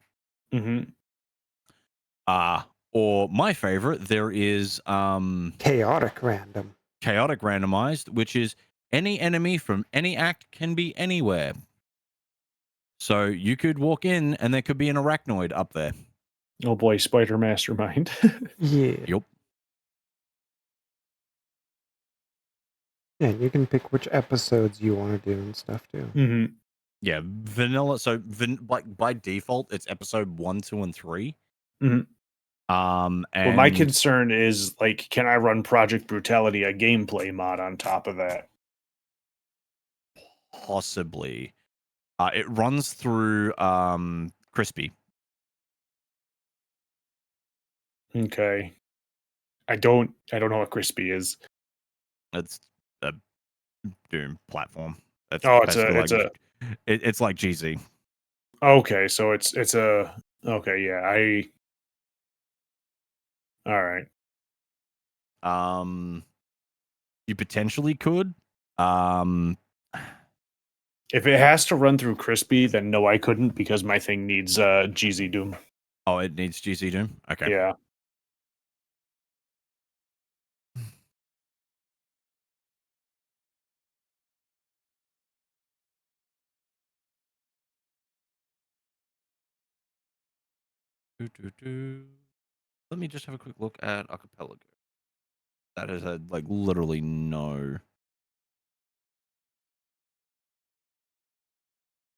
Or my favorite, there is Chaotic random. chaotic randomized, which is any enemy from any act can be anywhere. So you could walk in and there could be an arachnoid up there. Oh boy, Spider Mastermind. Yeah. Yep. Yeah, you can pick which episodes you want to do and stuff too. Yeah, vanilla. So like by default, it's episode 1, 2, and 3. And well, my concern is, like, can I run Project Brutality, a gameplay mod, on top of that? Possibly. It runs through Crispy. Okay. I don't know what Crispy is. It's a Doom platform. It's it's like GZ. Okay, so it's a okay, yeah. All right. You potentially could. If it has to run through Crispy, then no, I couldn't, because my thing needs GZ Doom. Oh, it needs GZ Doom? Okay. Yeah. Let me just have a quick look at Archipelago. That has had like literally no.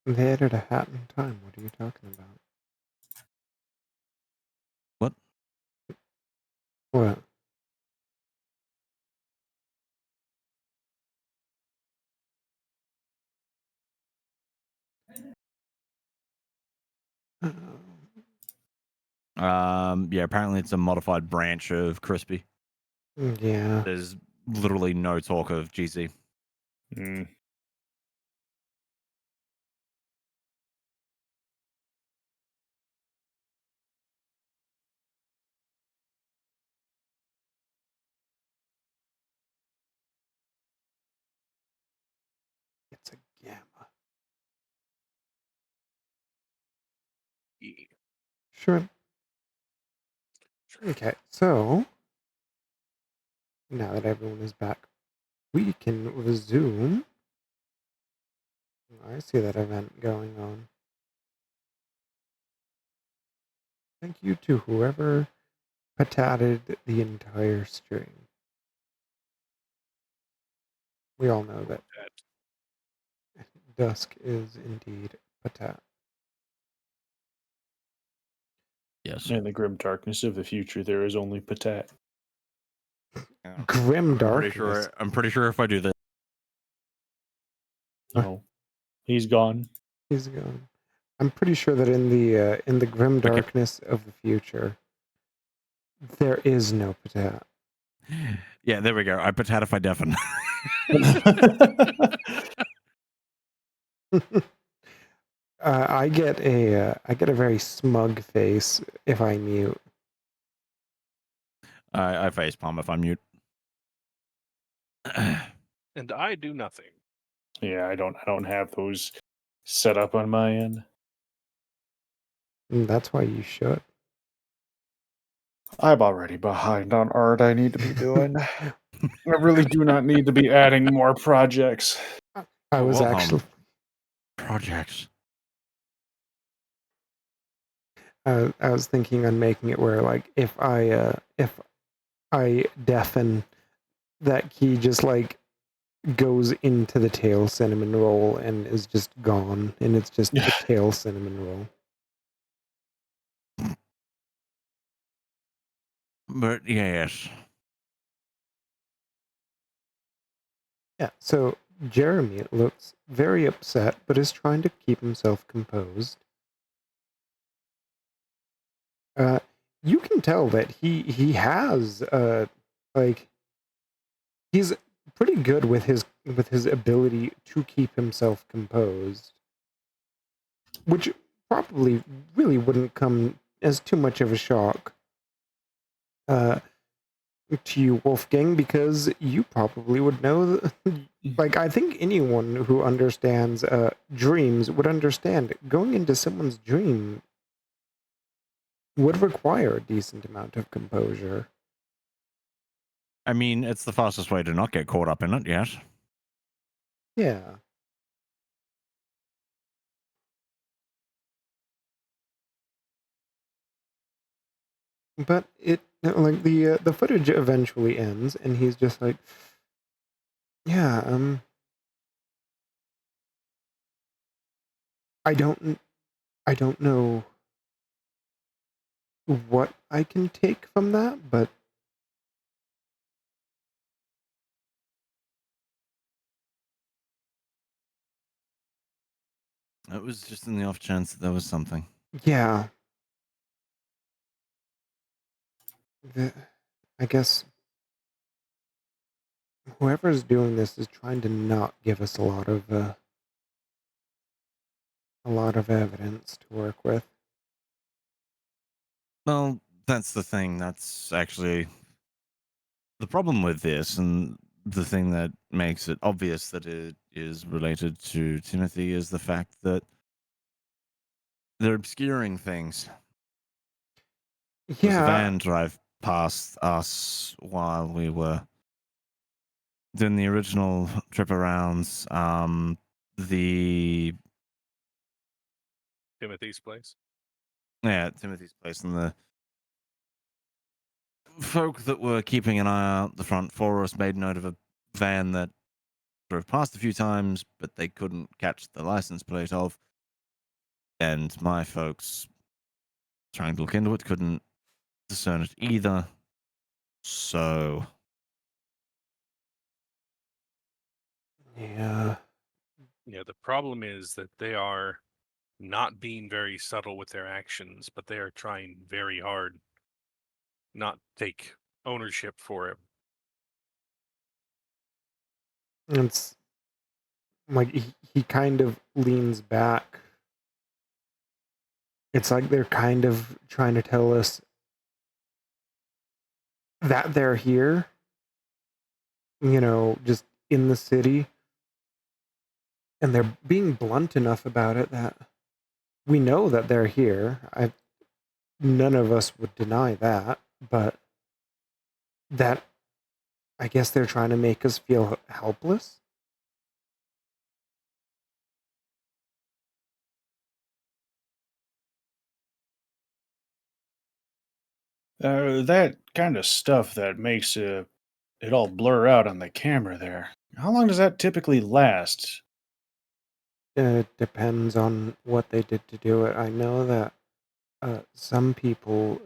They added a hat in time. What are you talking about? What? What? Yeah, apparently it's a modified branch of Crispy. Yeah. There's literally no talk of GZ. It's a gamma. Sure. Okay, so now that everyone is back, we can resume I see that event going on. Thank you to whoever patated the entire stream. We all know that dusk is indeed patat. Yes. In the grim darkness of the future, there is only patat. Yeah. Grim I'm pretty darkness. sure. I'm pretty sure if I do this, No, he's gone. He's gone. I'm pretty sure that in the grim Okay. darkness of the future, there is no patat. yeah, there we go. I patatify deafen. I get a very smug face if I mute. I facepalm if I mute. And I do nothing. Yeah, I don't have those set up on my end. And that's why you should. I'm already behind on art I need to be doing. I really do not need to be adding more projects. I was Wilhelm. actually Projects. I was thinking on making it where, like, if I deafen, that key just like goes into the tail cinnamon roll and is just gone, and it's just the tail cinnamon roll. But yes. Yeah. So Jeremy looks very upset, but is trying to keep himself composed. You can tell that he has like he's pretty good with his ability to keep himself composed, which probably really wouldn't come as too much of a shock to you, Wolfgang, because you probably would know that, like, I think anyone who understands dreams would understand going into someone's dream would require a decent amount of composure. I mean, it's the fastest way to not get caught up in it, yes. Yeah. But it, like, the footage eventually ends, and he's just like, yeah, I don't know what I can take from that, but It was just in the off chance that there was something. yeah. I guess whoever's doing this is trying to not give us a lot of evidence to work with. Well, that's the thing. That's actually the problem with this, and the thing that makes it obvious that it is related to Timothy is the fact that they're obscuring things. There was a Yeah, van drive past us while we were doing the original trip arounds. The Timothy's place. Timothy's place, and the folk that were keeping an eye out the front for us made note of a van that drove past a few times, but they couldn't catch the license plate of. And my folks, trying to look into it, couldn't discern it either. So, yeah. Yeah, the problem is that they are not being very subtle with their actions, but they are trying very hard not to take ownership for it. It's like he kind of leans back. It's like they're kind of trying to tell us that they're here, just in the city. And they're being blunt enough about it that we know that they're here. None of us would deny that, but that, I guess they're trying to make us feel helpless. That kind of stuff that makes it all blur out on the camera there. How long does that typically last? It depends on what they did to do it. I know that some people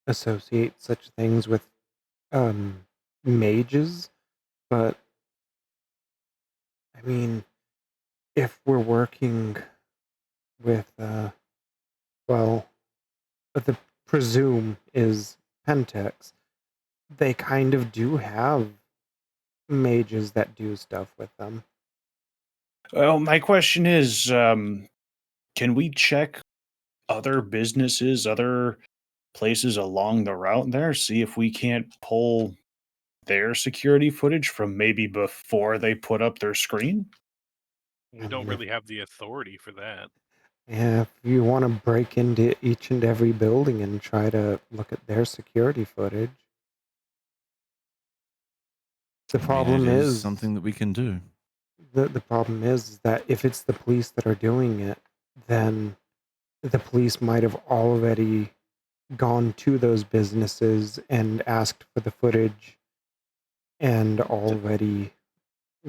associate such things with mages, but I mean, if we're working with, well, the presume is Pentex, they kind of do have mages that do stuff with them. Well, my question is, can we check other businesses, other places along the route there, see if we can't pull their security footage from maybe before they put up their screen? We I don't mean, really have the authority for that. if you want to break into each and every building and try to look at their security footage, the problem it is is something that we can do. the problem is that if it's the police that are doing it, then the police might have already gone to those businesses and asked for the footage and already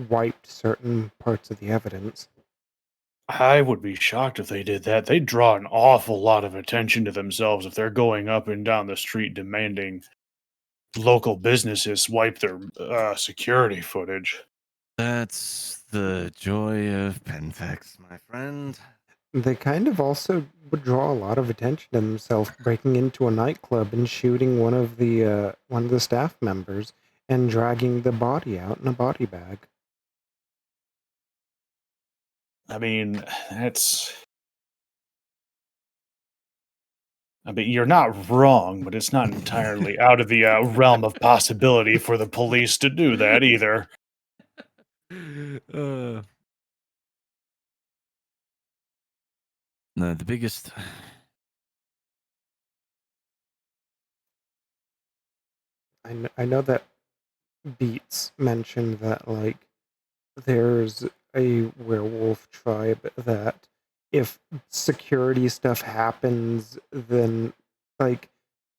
wiped certain parts of the evidence. I would be shocked if they did that. They'd draw an awful lot of attention to themselves if they're going up and down the street demanding local businesses wipe their security footage. That's the joy of Pentex, my friend. They kind of also would draw a lot of attention to themselves, breaking into a nightclub and shooting one of the staff members and dragging the body out in a body bag. I mean, that's. I mean, you're not wrong, but it's not entirely out of the realm of possibility for the police to do that either. No, the biggest. I know that Beats mentioned that, like, there's a werewolf tribe that if security stuff happens, then, like,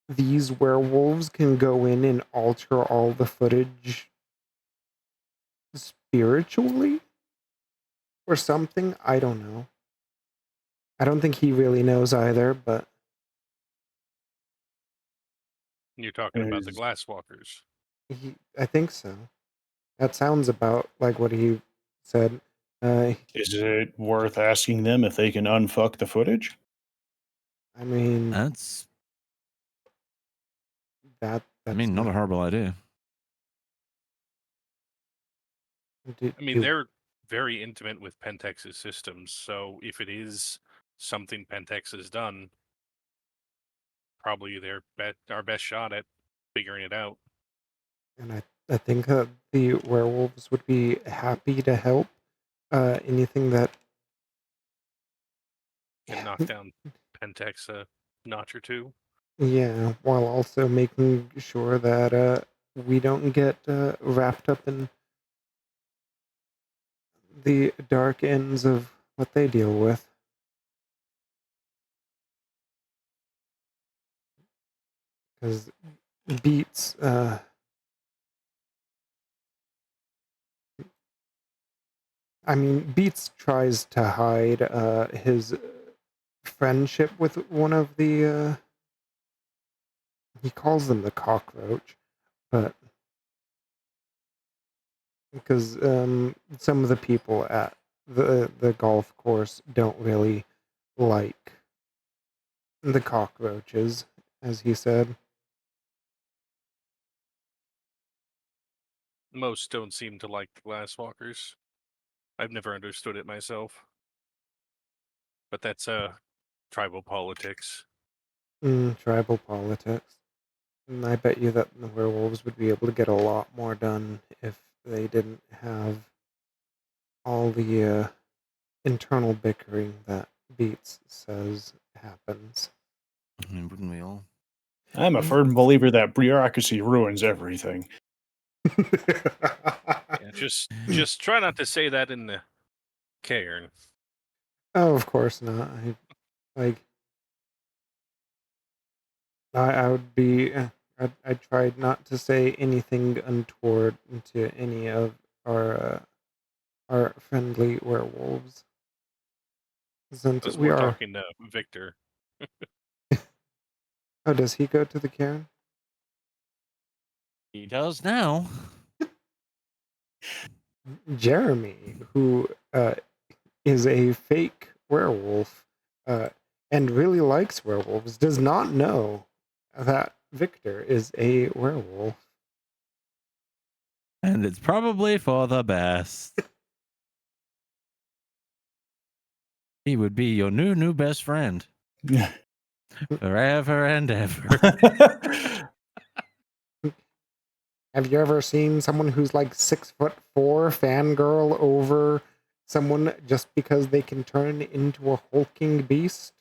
these werewolves can go in and alter all the footage spiritually or something. I don't know. I don't think he really knows either, but You're talking about the Is- glasswalkers. I think so. That sounds about like what he said. Is it worth asking them if they can unfuck the footage? I mean, That's. that's not a horrible idea. I mean, they're very intimate with Pentex's systems, so if it is something Pentex has done, probably our best shot at figuring it out. and I think the werewolves would be happy to help. Anything that And knock down Pentex a notch or two. yeah, while also making sure that we don't get wrapped up in the dark ends of what they deal with. Because Beats, Beats tries to hide his friendship with one of the, he calls them the cockroach, but because some of the people at the golf course don't really like the cockroaches, as he said. Most don't seem to like the glasswalkers. I've never understood it myself. But that's tribal politics. Tribal politics. And I bet you that the werewolves would be able to get a lot more done if they didn't have all the internal bickering that Beats says happens. I mean, wouldn't we all? I'm a firm believer that bureaucracy ruins everything. Yeah, just try not to say that in the cairn. Oh, of course not. I would be. I tried not to say anything untoward to any of our friendly werewolves. Since I was we more are. talking to Victor. Oh, does he go to the cairn? He does now. Jeremy, who is a fake werewolf and really likes werewolves, does not know that Victor is a werewolf. And it's probably for the best. He would be your new best friend. Forever and ever. Have you ever seen someone who's like 6'4" fangirl over someone just because they can turn into a hulking beast?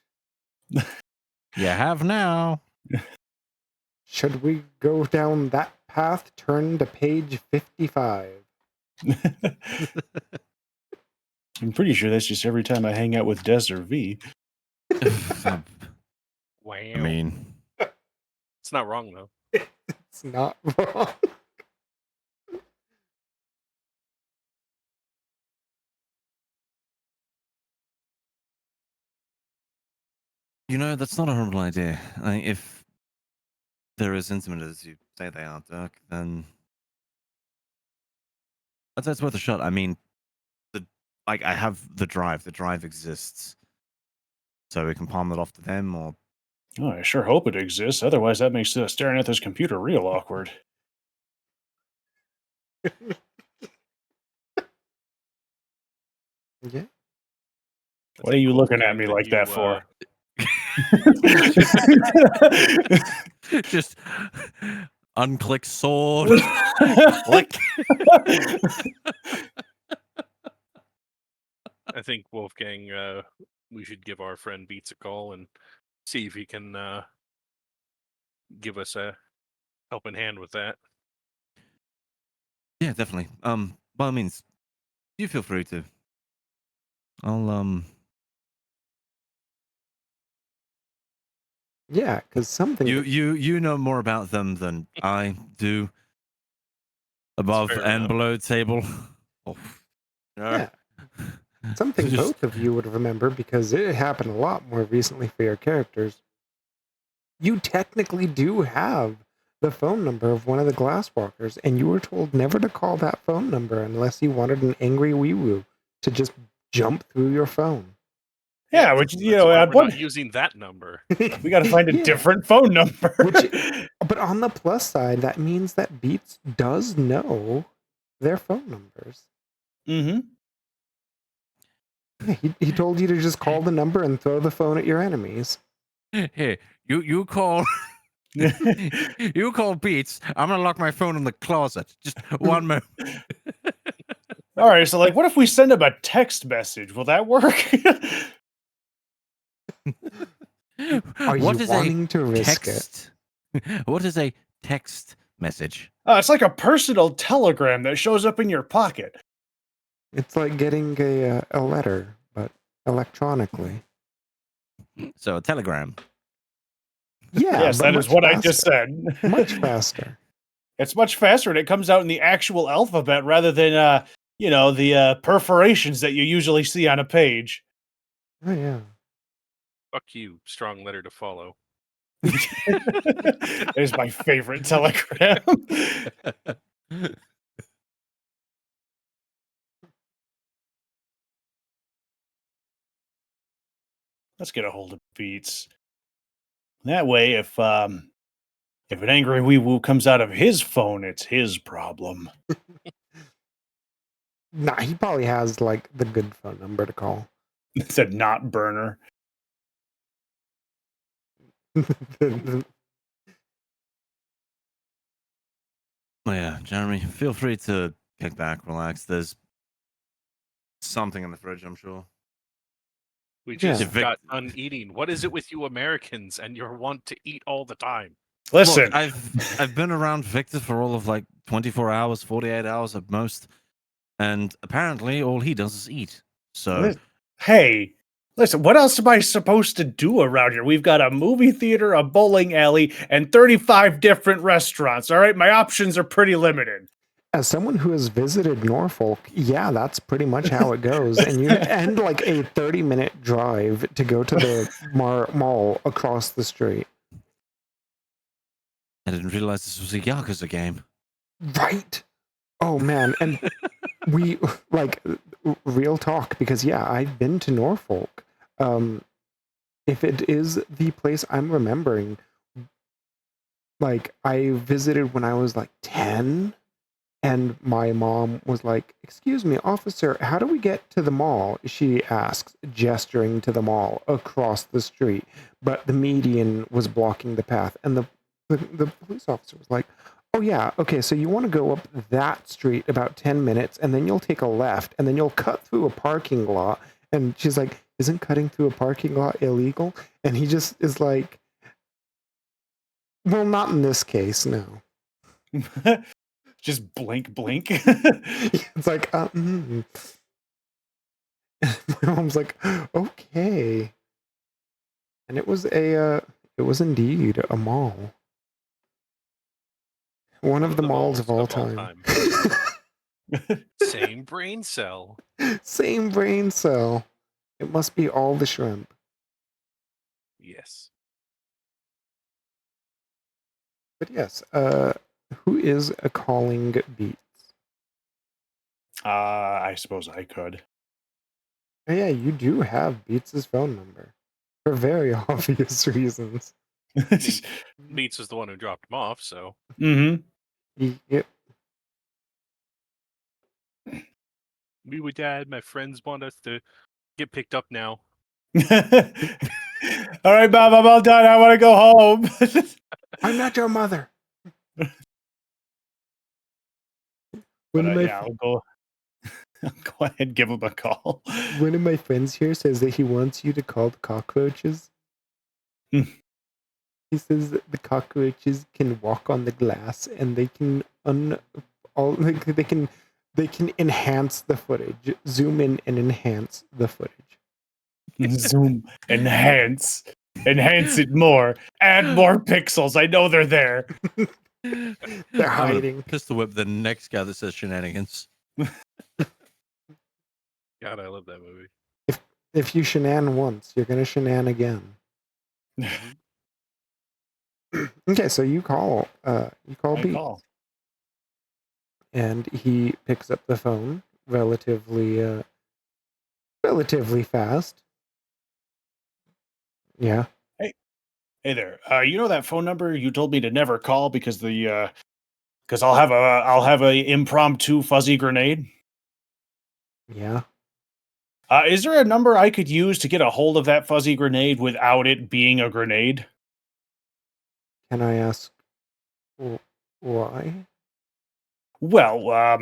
You have now. Should we go down that path? Turn to page 55. I'm pretty sure that's just every time I hang out with Des or V. Wow. I mean, it's not wrong though. It's not wrong. that's not a horrible idea. If they're as intimate as you say they are, Dirk, then I'd say it's worth a shot. I mean, I have the drive. The drive exists, so we can palm it off to them, or Oh, I sure hope it exists. Otherwise, that makes staring at this computer real awkward. Yeah. What are you looking at me like that for? just unclick sword. Click. I think Wolfgang, we should give our friend Beats a call and see if he can give us a helping hand with that. Yeah, definitely. By all means, you feel free to. I'll Yeah, because something. You know more about them than I do. Above fair and enough. below table. Oh. Yeah. Something Just- both of you would remember because it happened a lot more recently for your characters. You technically do have the phone number of one of the Glasswalkers, and you were told never to call that phone number unless you wanted an angry wee-woo to just jump through your phone. Yeah, which, That's why we're not using that number. we got to find a Yeah. different phone number. But on the plus side, that means that Beats does know their phone numbers. Mm-hmm. Yeah, he told you to just call the number and throw the phone at your enemies. Hey, you call you call Beats. I'm gonna lock my phone in the closet. Just one moment. All right, so what if we send him a text message? Will that work? Are What you is wanting to risk it? text? What is a text message? It's like a personal telegram that shows up in your pocket. It's like getting a letter, but electronically. So a telegram. Yeah, Yes, but that is much what I just faster. said. Much faster. It's much faster, and it comes out in the actual alphabet rather than the perforations that you usually see on a page. Oh yeah. Fuck you, strong letter to follow. It is my favorite telegram. Let's get a hold of Beats. That way, if an angry wee woo comes out of his phone, it's his problem. Nah, he probably has the good phone number to call. It's a not burner. Oh yeah, Jeremy, feel free to kick back, relax. There's something in the fridge, I'm sure. We just Yeah. got done eating. What is it with you Americans and your want to eat all the time? Listen, Look, I've been around Victor for all of 24 hours, 48 hours at most, and apparently all he does is eat. So hey, Listen, what else am I supposed to do around here? We've got a movie theater, a bowling alley, and 35 different restaurants. All right, my options are pretty limited. As someone who has visited Norfolk, yeah, that's pretty much how it goes. And you end like a 30-minute drive to go to the mall across the street. I didn't realize this was a Yakuza game. Right. Oh, man. And we, like, real talk, because, yeah, I've been to Norfolk. If it is the place I'm remembering, like, I visited when I was, like, 10. And my mom was like, "Excuse me, officer, how do we get to the mall?" She asks, gesturing to the mall across the street. But the median was blocking the path. And the police officer was like, "Oh, yeah, okay, so you want to go up that street about 10 minutes, and then you'll take a left, and then you'll cut through a parking lot." And she's like, "Isn't cutting through a parking lot illegal?" And he just is like, "Well, not in this case, no." Just blink. It's like, My mom's like, "Okay." And it was indeed a mall. One of the malls of all time. Same brain cell. Same brain cell. It must be all the shrimp. Yes. But yes, who is calling Beats? I suppose I could. Oh, yeah, you do have Beats' phone number. For very obvious reasons. Beats is the one who dropped him off, so. Mm-hmm. Yep. We would dad, my friends want us to get picked up now. All right, Bob, I'm all done. I want to go home. I'm not your mother. But I'll go ahead and give him a call. One of my friends here says that he wants you to call the cockroaches. He says that the cockroaches can walk on the glass and they can they can enhance the footage, zoom in and enhance the footage. Zoom, enhance it more, add more pixels. I know they're there. They're hiding. Pistol whip the next guy that says shenanigans. God, I love that movie. If you shenan once, you're gonna shenan again. Okay, so you call Beats. And he picks up the phone relatively fast. Yeah. Hey there. You know that phone number you told me to never call because I'll have a impromptu fuzzy grenade. Yeah. Is there a number I could use to get a hold of that fuzzy grenade without it being a grenade? Can I ask why? Well,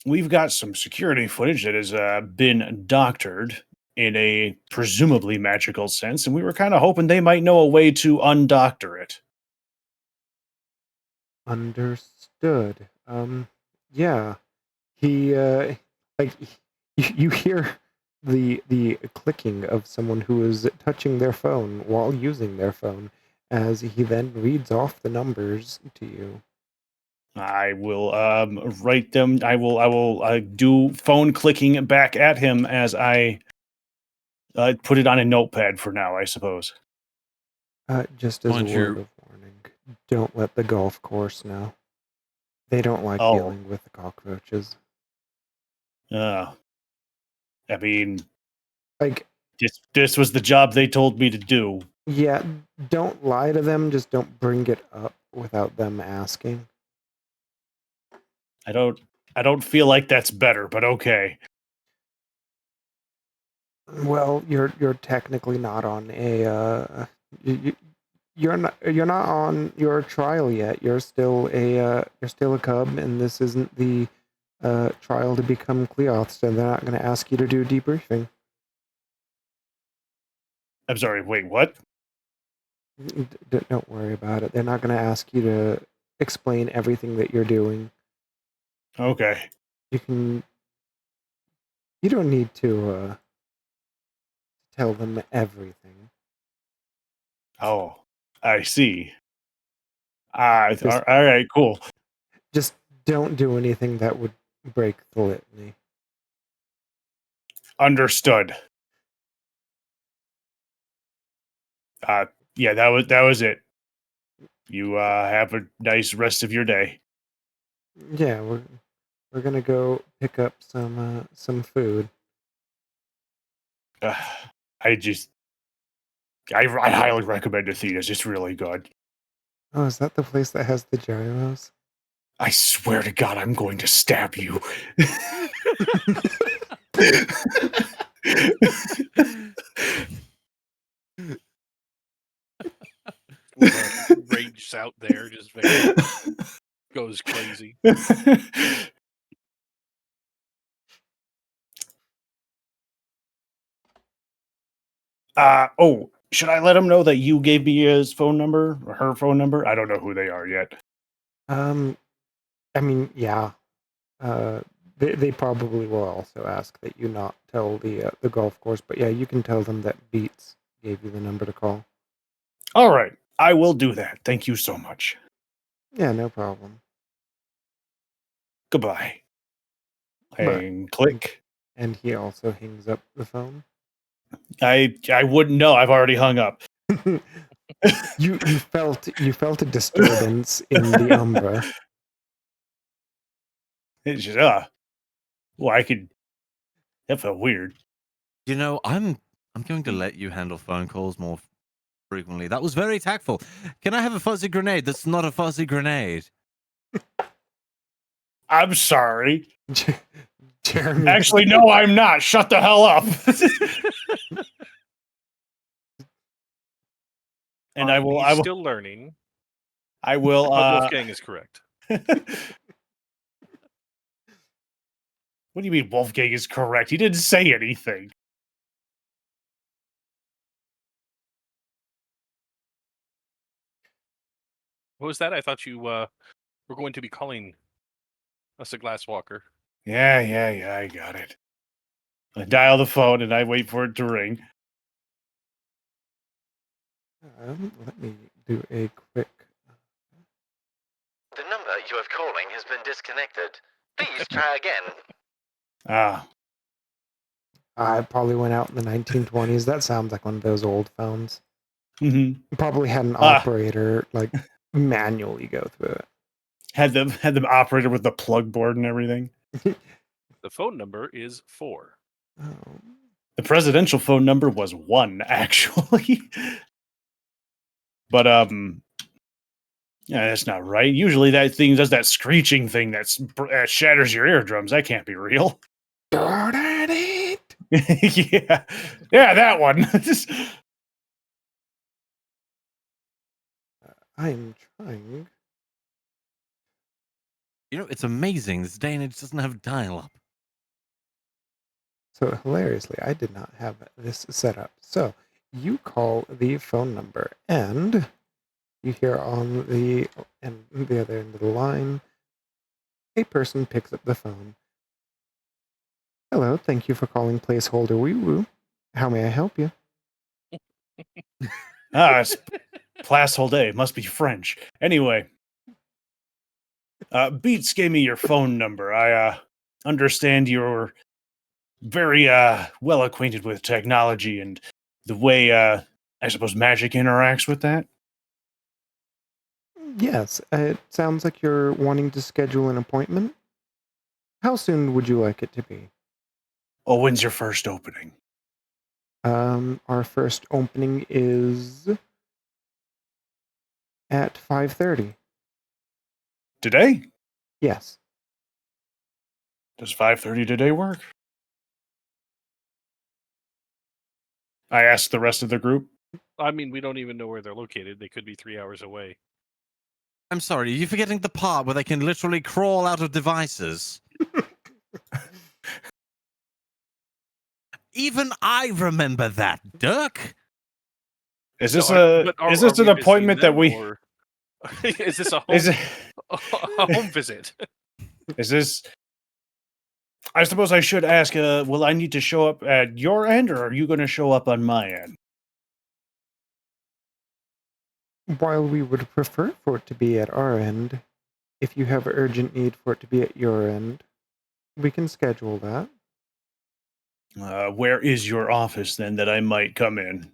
we've got some security footage that has been doctored in a presumably magical sense, and we were kind of hoping they might know a way to undoctor it. Understood. Yeah. He you hear the clicking of someone who is touching their phone while using their phone as he then reads off the numbers to you. I will write them. I will do phone clicking back at him as I put it on a notepad for now, I suppose. Just as a word of warning, don't let the golf course know. They don't like dealing with the cockroaches. I mean, like, this was the job they told me to do. Yeah, don't lie to them. Just don't bring it up without them asking. I don't feel like that's better, but okay. Well, you're technically not on a you're not on your trial yet. You're still a cub, and this isn't the trial to become Cleoth, so they're not going to ask you to do debriefing. I'm sorry. Wait, what? Don't worry about it. They're not going to ask you to explain everything that you're doing. Okay. You don't need to tell them everything. Oh, I see. Just- all right, cool. Just don't do anything that would break the litany. Understood. Yeah, that was it. You have a nice rest of your day. Yeah, we're gonna go pick up some food. I highly recommend Athena's. It's really good. Oh, is that the place that has the gyros? I swear to God, I'm going to stab you. Rage out there, just very goes crazy. Oh, should I let him know that you gave me his phone number or her phone number? I don't know who they are yet. I mean, yeah. They probably will also ask that you not tell the golf course, but yeah, you can tell them that Beats gave you the number to call. All right, I will do that. Thank you so much. Yeah, no problem. Goodbye. Bye. And click. And he also hangs up the phone. I wouldn't know. I've already hung up. you felt a disturbance in the umbra. It's just well, I could. That felt weird. You know, I'm going to let you handle phone calls more frequently. That was very tactful. Can I have a fuzzy grenade that's not a fuzzy grenade? I'm sorry. Jeremy. Actually, no, I'm not. Shut the hell up. And I will. He's still learning. I will. But Wolfgang is correct. What do you mean Wolfgang is correct? He didn't say anything. What was that? I thought you were going to be calling us a glasswalker. Yeah, I got it. I dial the phone and I wait for it to ring. Let me do a quick. The number you are calling has been disconnected. Please try again. I probably went out in the 1920s. That sounds like one of those old phones. Mm-hmm. Probably had an operator like manually go through it. Had them operated with the plug board and everything. The phone number is 4. Oh. The presidential phone number was 1, actually. But yeah, that's not right. Usually that thing does that screeching thing that shatters your eardrums. That can't be real. Yeah, that one. I'm trying. You know, it's amazing. This day and age doesn't have dial-up. So hilariously, I did not have this set up. So you call the phone number, and you hear on the other end of the line, a person picks up the phone. Hello, thank you for calling placeholder wee woo. How may I help you? It's placeholder. Must be French. Anyway, Beats gave me your phone number. I understand you're very well acquainted with technology and the way I suppose magic interacts with that. Yes, it sounds like you're wanting to schedule an appointment. How soon would you like it to be? Oh, when's your first opening? Our first opening is at 5:30. Today? Yes. Does 5:30 today work? I asked the rest of the group. I mean, we don't even know where they're located. They could be 3 hours away. I'm sorry, are you forgetting the part where they can literally crawl out of devices? Even I remember that, Dirk. Is this an appointment that we? Is this a home, Is it? a home visit? Is this? I suppose I should ask, will I need to show up at your end, or are you going to show up on my end? While we would prefer for it to be at our end, if you have urgent need for it to be at your end, we can schedule that. Where is your office, then, that I might come in?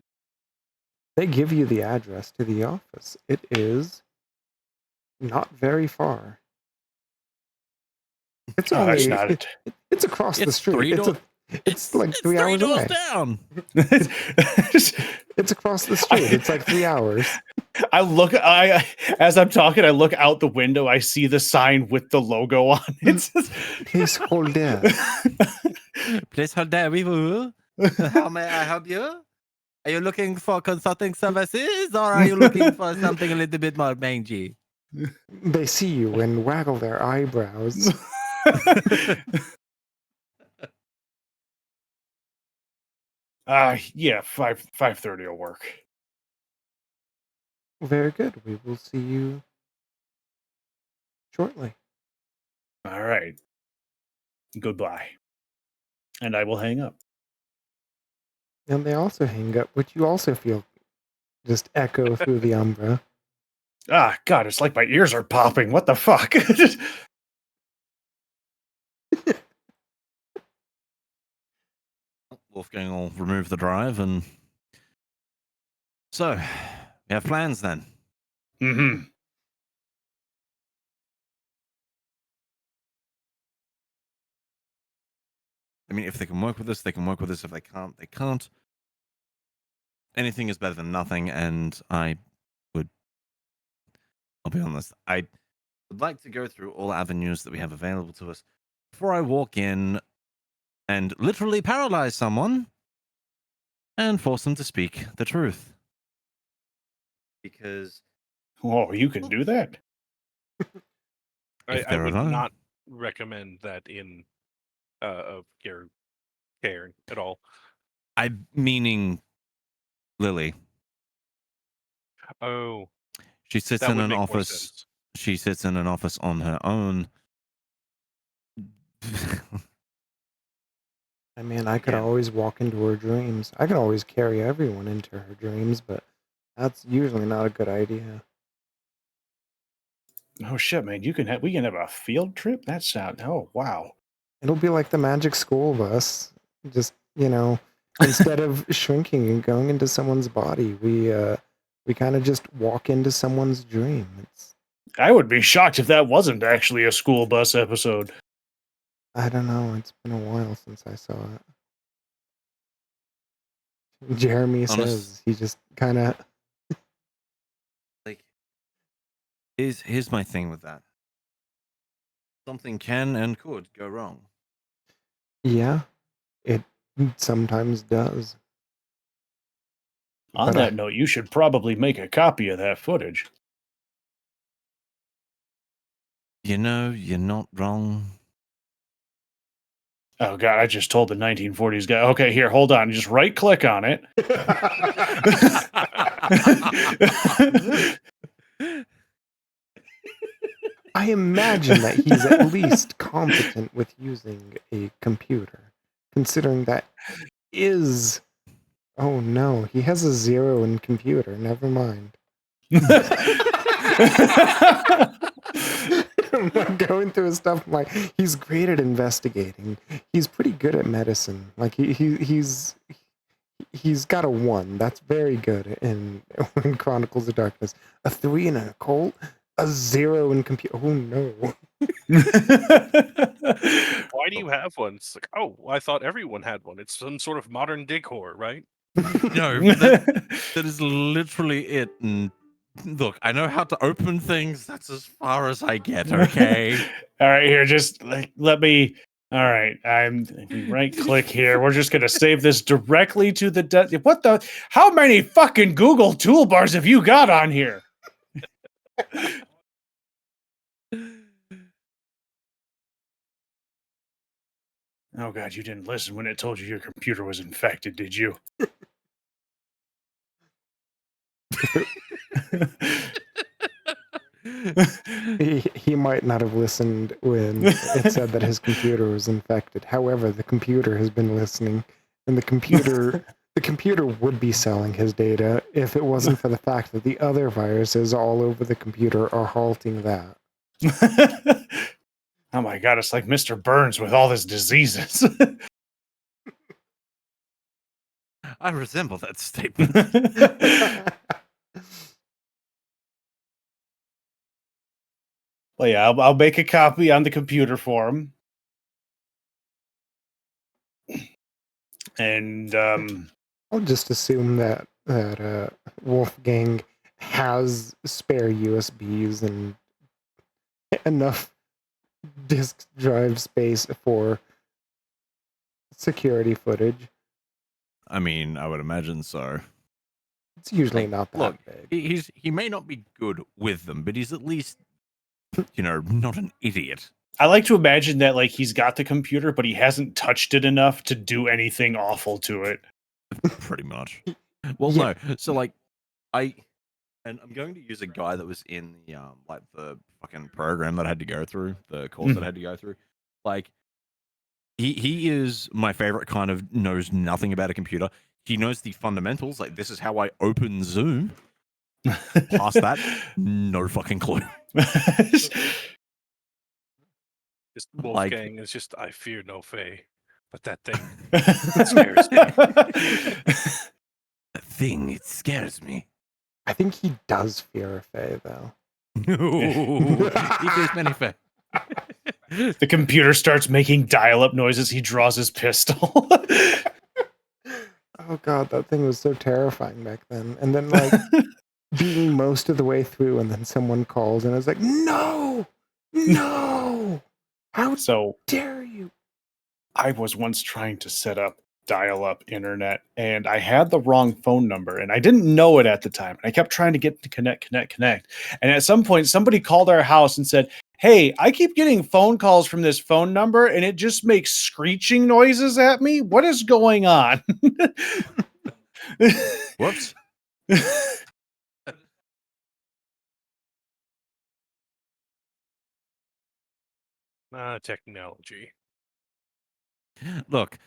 They give you the address to the office. It is not very far. It's Oh, that's only not it. it's across the It's street. It's like 3 hours away. down. It's across the street. It's like 3 hours. As I'm talking, I look out the window. I see the sign with the logo on it. Please hold there. Please hold there, we will. How may I help you? Are you looking for consulting services, or are you looking for something a little bit more mangy? They see you and waggle their eyebrows. Yeah, 5:30 will work. Very good. We will see you shortly. All right. Goodbye. And I will hang up. And they also hang up, which you also feel just echo through the umbra. Ah, God, it's like my ears are popping. What the fuck? Wolfgang will remove the drive, and so we have plans then. Mm-hmm. I mean, if they can work with us, they can work with us. If they can't, they can't. Anything is better than nothing, and I'll be honest, I would like to go through all avenues that we have available to us before I walk in and literally paralyze someone and force them to speak the truth. Because Oh, you can do that? If I they're would alone. not recommend that in of your care at all. I'm meaning Lily. Oh, She sits that in would an make more office. sense. She sits in an office on her own. I mean, I could Again. always walk into her dreams. I could always carry everyone into her dreams, but that's usually not a good idea. Oh shit, man! We can have a field trip. That sound. Oh wow. It'll be like the magic school bus. Just, instead of shrinking and going into someone's body, we kind of just walk into someone's dream. I would be shocked if that wasn't actually a school bus episode. I don't know. It's been a while since I saw it. Jeremy says he just kind of. Like, here's my thing with that. Something can and could go wrong. Yeah, it sometimes does. On that note, you should probably make a copy of that footage. You're not wrong. Oh god, I just told the 1940s guy. Okay, here, hold on. Just right click on it. I imagine that he's at least competent with using a computer, considering that is. Oh no, he has a 0 in computer. Never mind. I'm like going through his stuff. I'm like, he's great at investigating. He's pretty good at medicine. Like he's got a 1. That's very good in Chronicles of Darkness. A 3 in an occult. A 0 in computer. Oh no. Why do you have one? It's like, oh, I thought everyone had one. It's some sort of modern decor, right? No, that is literally it. And look, I know how to open things. That's as far as I get, okay? All right, here, just let me. All right, I'm right click here. We're just gonna save this directly to the. What the? How many fucking Google toolbars have you got on here? Oh god, you didn't listen when it told you your computer was infected, did you? He might not have listened when it said that his computer was infected. However, the computer has been listening, and the computer would be selling his data if it wasn't for the fact that the other viruses all over the computer are halting that. Oh my god, it's like Mr. Burns with all his diseases. I resemble that statement. Well, yeah, I'll make a copy on the computer for him. And I'll just assume that Wolfgang has spare USBs and enough disk drive space for security footage. I mean, I would imagine so. It's usually not that Look, big. he may not be good with them, but he's at least, not an idiot. I like to imagine that like he's got the computer, but he hasn't touched it enough to do anything awful to it. Pretty much. Well, Yeah. no. So like, I'm going to use a guy that was in the the fucking program that I had to go through, the course that I had to go through. Like, he is my favorite kind of knows nothing about a computer. He knows the fundamentals. Like, this is how I open Zoom. Past that, no fucking clue. Just Wolfgang is just, I fear no fae, but that thing scares me. That thing, it scares me. I think he does fear a fae, though. He fears many fae. The computer starts making dial-up noises. He draws his pistol. Oh god, that thing was so terrifying back then. And then, like, being most of the way through, and then someone calls, and I was like, no! How So dare you? I was once trying to set up dial-up internet, and I had the wrong phone number, and I didn't know it at the time. And I kept trying to get to connect. And at some point, somebody called our house and said, "Hey, I keep getting phone calls from this phone number, and it just makes screeching noises at me. What is going on?" Whoops. technology. Look,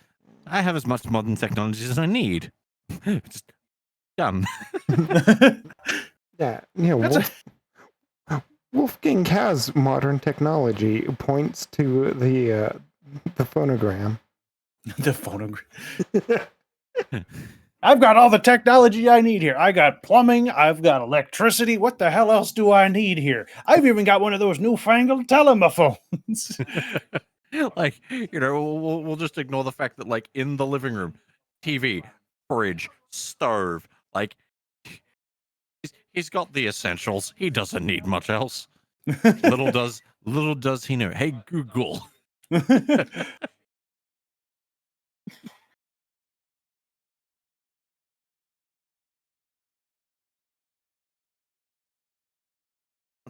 I have as much modern technology as I need. Just dumb. Yeah, Wolfgang has modern technology. It points to the phonogram. The phonogram. I've got all the technology I need here. I got plumbing. I've got electricity. What the hell else do I need here? I've even got one of those newfangled telephones. Like, we'll just ignore the fact that, like, in the living room, TV, fridge, stove, like, he's got the essentials. He doesn't need much else. Little does he know. Hey, Google.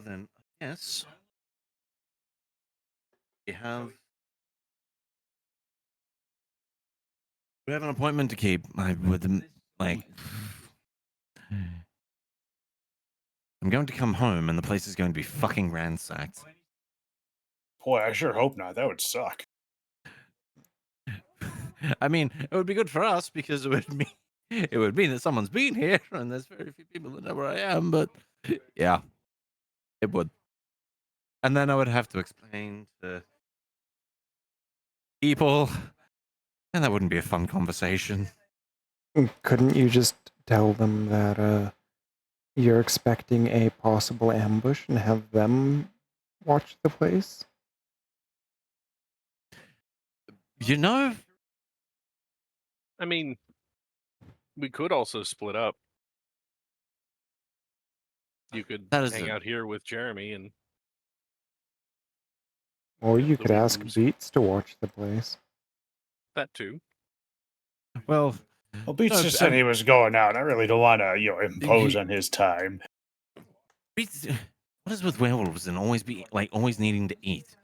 Then, yes, we have an appointment to keep. I'm going to come home, and the place is going to be fucking ransacked. Boy, I sure hope not. That would suck. I mean, it would be good for us because it would mean that someone's been here, and there's very few people that know where I am. But yeah, it would. And then I would have to explain to people, and that wouldn't be a fun conversation. Couldn't you just tell them that you're expecting a possible ambush and have them watch the place? I mean, we could also split up. You could hang out here with Jeremy, and or you could ask Weebles. Beats to watch the place. that too. Well, Beats just said he was going out. I really don't want to, impose on his time. Beats, what is with werewolves and always needing to eat?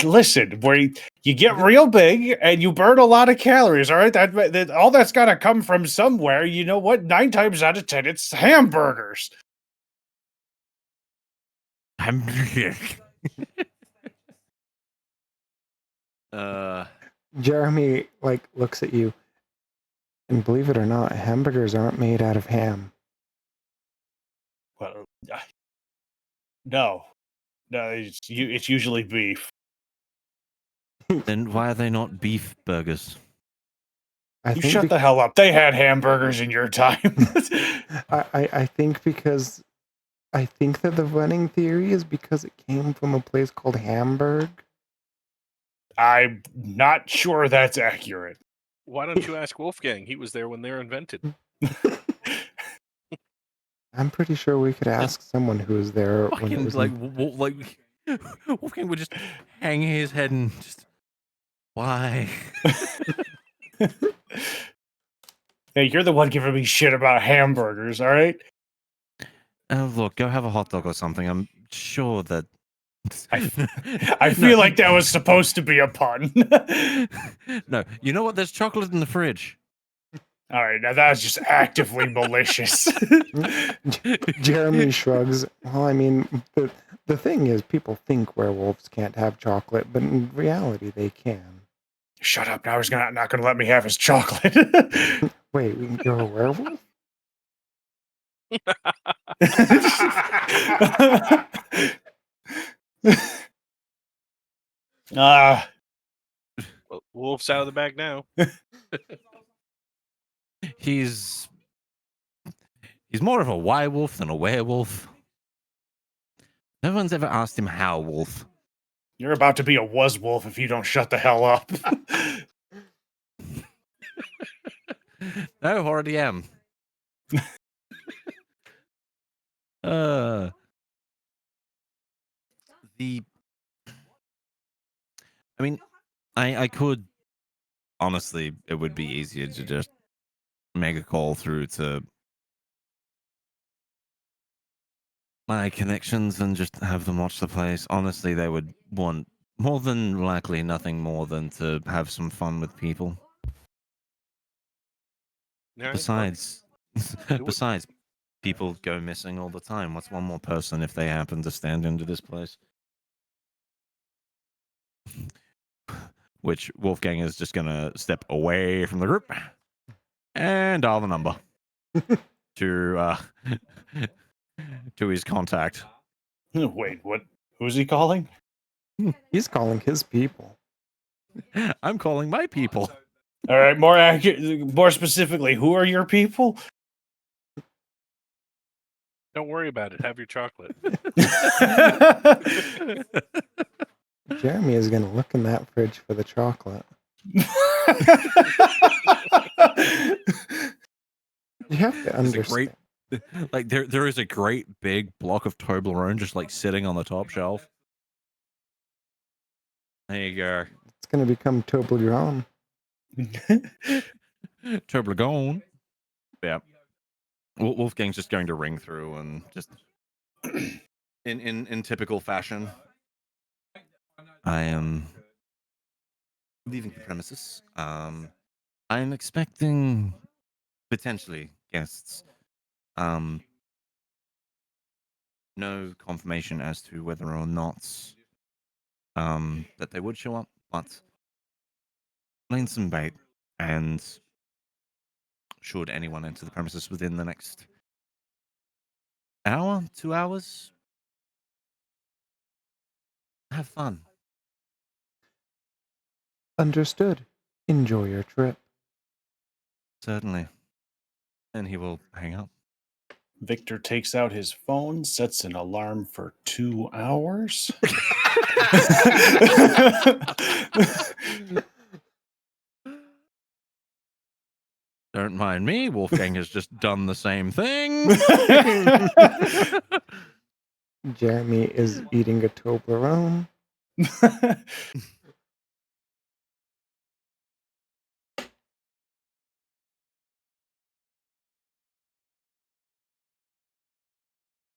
Listen, where you get real big and you burn a lot of calories, all right? That all that's got to come from somewhere. You know what? 9 times out of 10, it's hamburgers. hamburger. Jeremy like looks at you, and believe it or not, hamburgers aren't made out of ham. Well, no, it's usually beef. Then why are they not beef burgers? I You think shut the hell up. They had hamburgers in your time. I think because I think that the running theory is because it came from a place called Hamburg. I'm not sure that's accurate. Why don't you ask Wolfgang? He was there when they were invented. I'm pretty sure we could ask someone who was there when it Fucking was like Wolfgang would just hang his head and just why? Hey, you're the one giving me shit about hamburgers, all right? Look, go have a hot dog or something. I'm sure that. I feel like that was supposed to be a pun. No, you know what? There's chocolate in the fridge. All right, now that was just actively malicious. Jeremy shrugs. Well, I mean, the thing is, people think werewolves can't have chocolate, but in reality, they can. Shut up! Now he's not gonna let me have his chocolate. Wait, you're a werewolf? Ah, Well, Wolf's out of the bag now. He's more of a werewolf than a werewolf. No one's ever asked him how, Wolf. you're about to be a wolf if you don't shut the hell up. No, already am. I mean, I could honestly, it would be easier to just make a call through to my connections and just have them watch the place. Honestly, they would want more than likely nothing more than to have some fun with people. All right, Besides, it. besides, people go missing all the time. What's one more person if they happen to stand into this place? Which Wolfgang is just gonna step away from the group and dial the number to to his contact. Wait, what? Who's he calling? He's calling his people. I'm calling my people. All right, more specifically, who are your people? Don't worry about it. Have your chocolate. Jeremy is going to look in that fridge for the chocolate. You have to understand. Like there is a great big block of Toblerone just like sitting on the top shelf. There you go. It's going to become Toblerone. Toblerone. Yeah. Wolfgang's just going to ring through and just in typical fashion. I am leaving the premises. I am expecting potentially guests. No confirmation as to whether or not that they would show up, but laying some bait, and should anyone enter the premises within the next hour, 2 hours, have fun. Understood. Enjoy your trip. Certainly. And he will hang up. Victor takes out his phone, sets an alarm for 2 hours. Don't mind me. Wolfgang has just done the same thing. Jeremy is eating a Toblerone.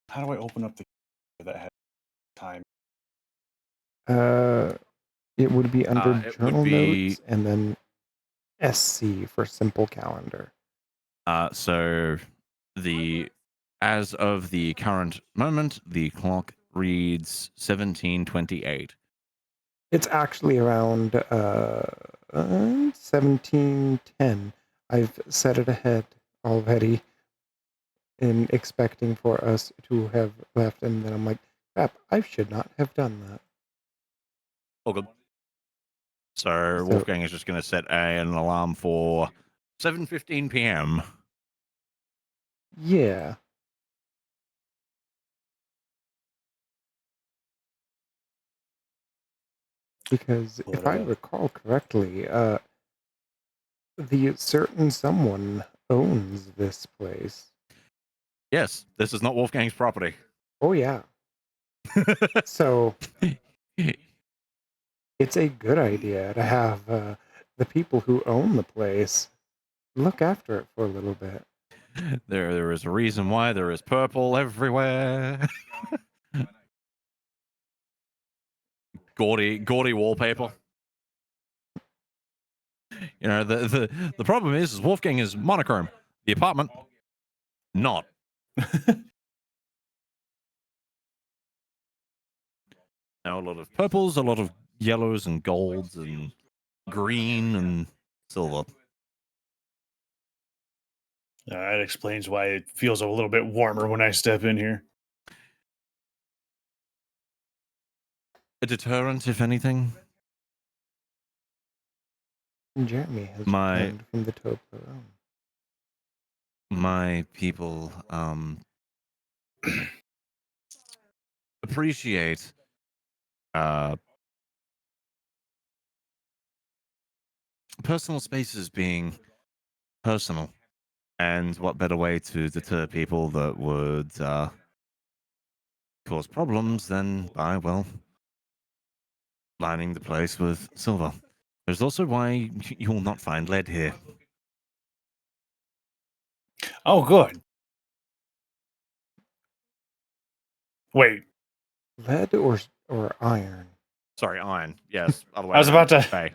How do I open up the that has time? It would be under It journal would be- notes and then SC for simple calendar. So as of the current moment, the clock reads 1728. It's actually around 1710. I've set it ahead already in expecting for us to have left, and then I'm like, crap, I should not have done that. Oh, good. So So- Wolfgang is just going to set an alarm for 7:15 p.m. Yeah. Because if I recall correctly, the certain someone owns this place. Yes, this is not Wolfgang's property. Oh yeah. So it's a good idea to have the people who own the place look after it for a little bit. There is a reason why there is purple everywhere. Gaudy wallpaper. You know, the problem is Wolfgang is monochrome. The apartment, not. Now a lot of purples, a lot of yellows and golds and green and silver. That explains why it feels a little bit warmer when I step in here. A deterrent, if anything. Jeremy has My- returned from the Toblerone. My people appreciate personal spaces being personal, and what better way to deter people that would cause problems than by, well, lining the place with silver. There's also why you will not find lead here. Oh, good. Wait, Lead or iron? Sorry, iron. Yes, other way I was around. about to- Hey.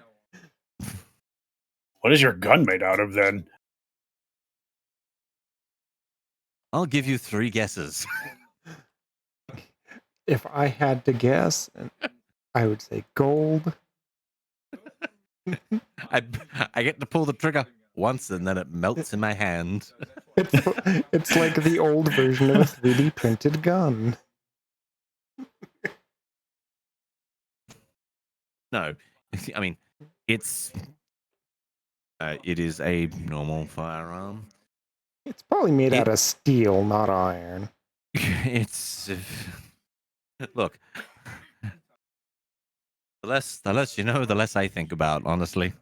what is your gun made out of then? I'll give you 3 guesses. If I had to guess, I would say gold. I get to pull the trigger once and then it melts in my hand. It's like the old version of a 3D printed gun. No, I mean, it is a normal firearm. It's probably made out of steel, not iron. It's look. The less you know, the less I think about. Honestly,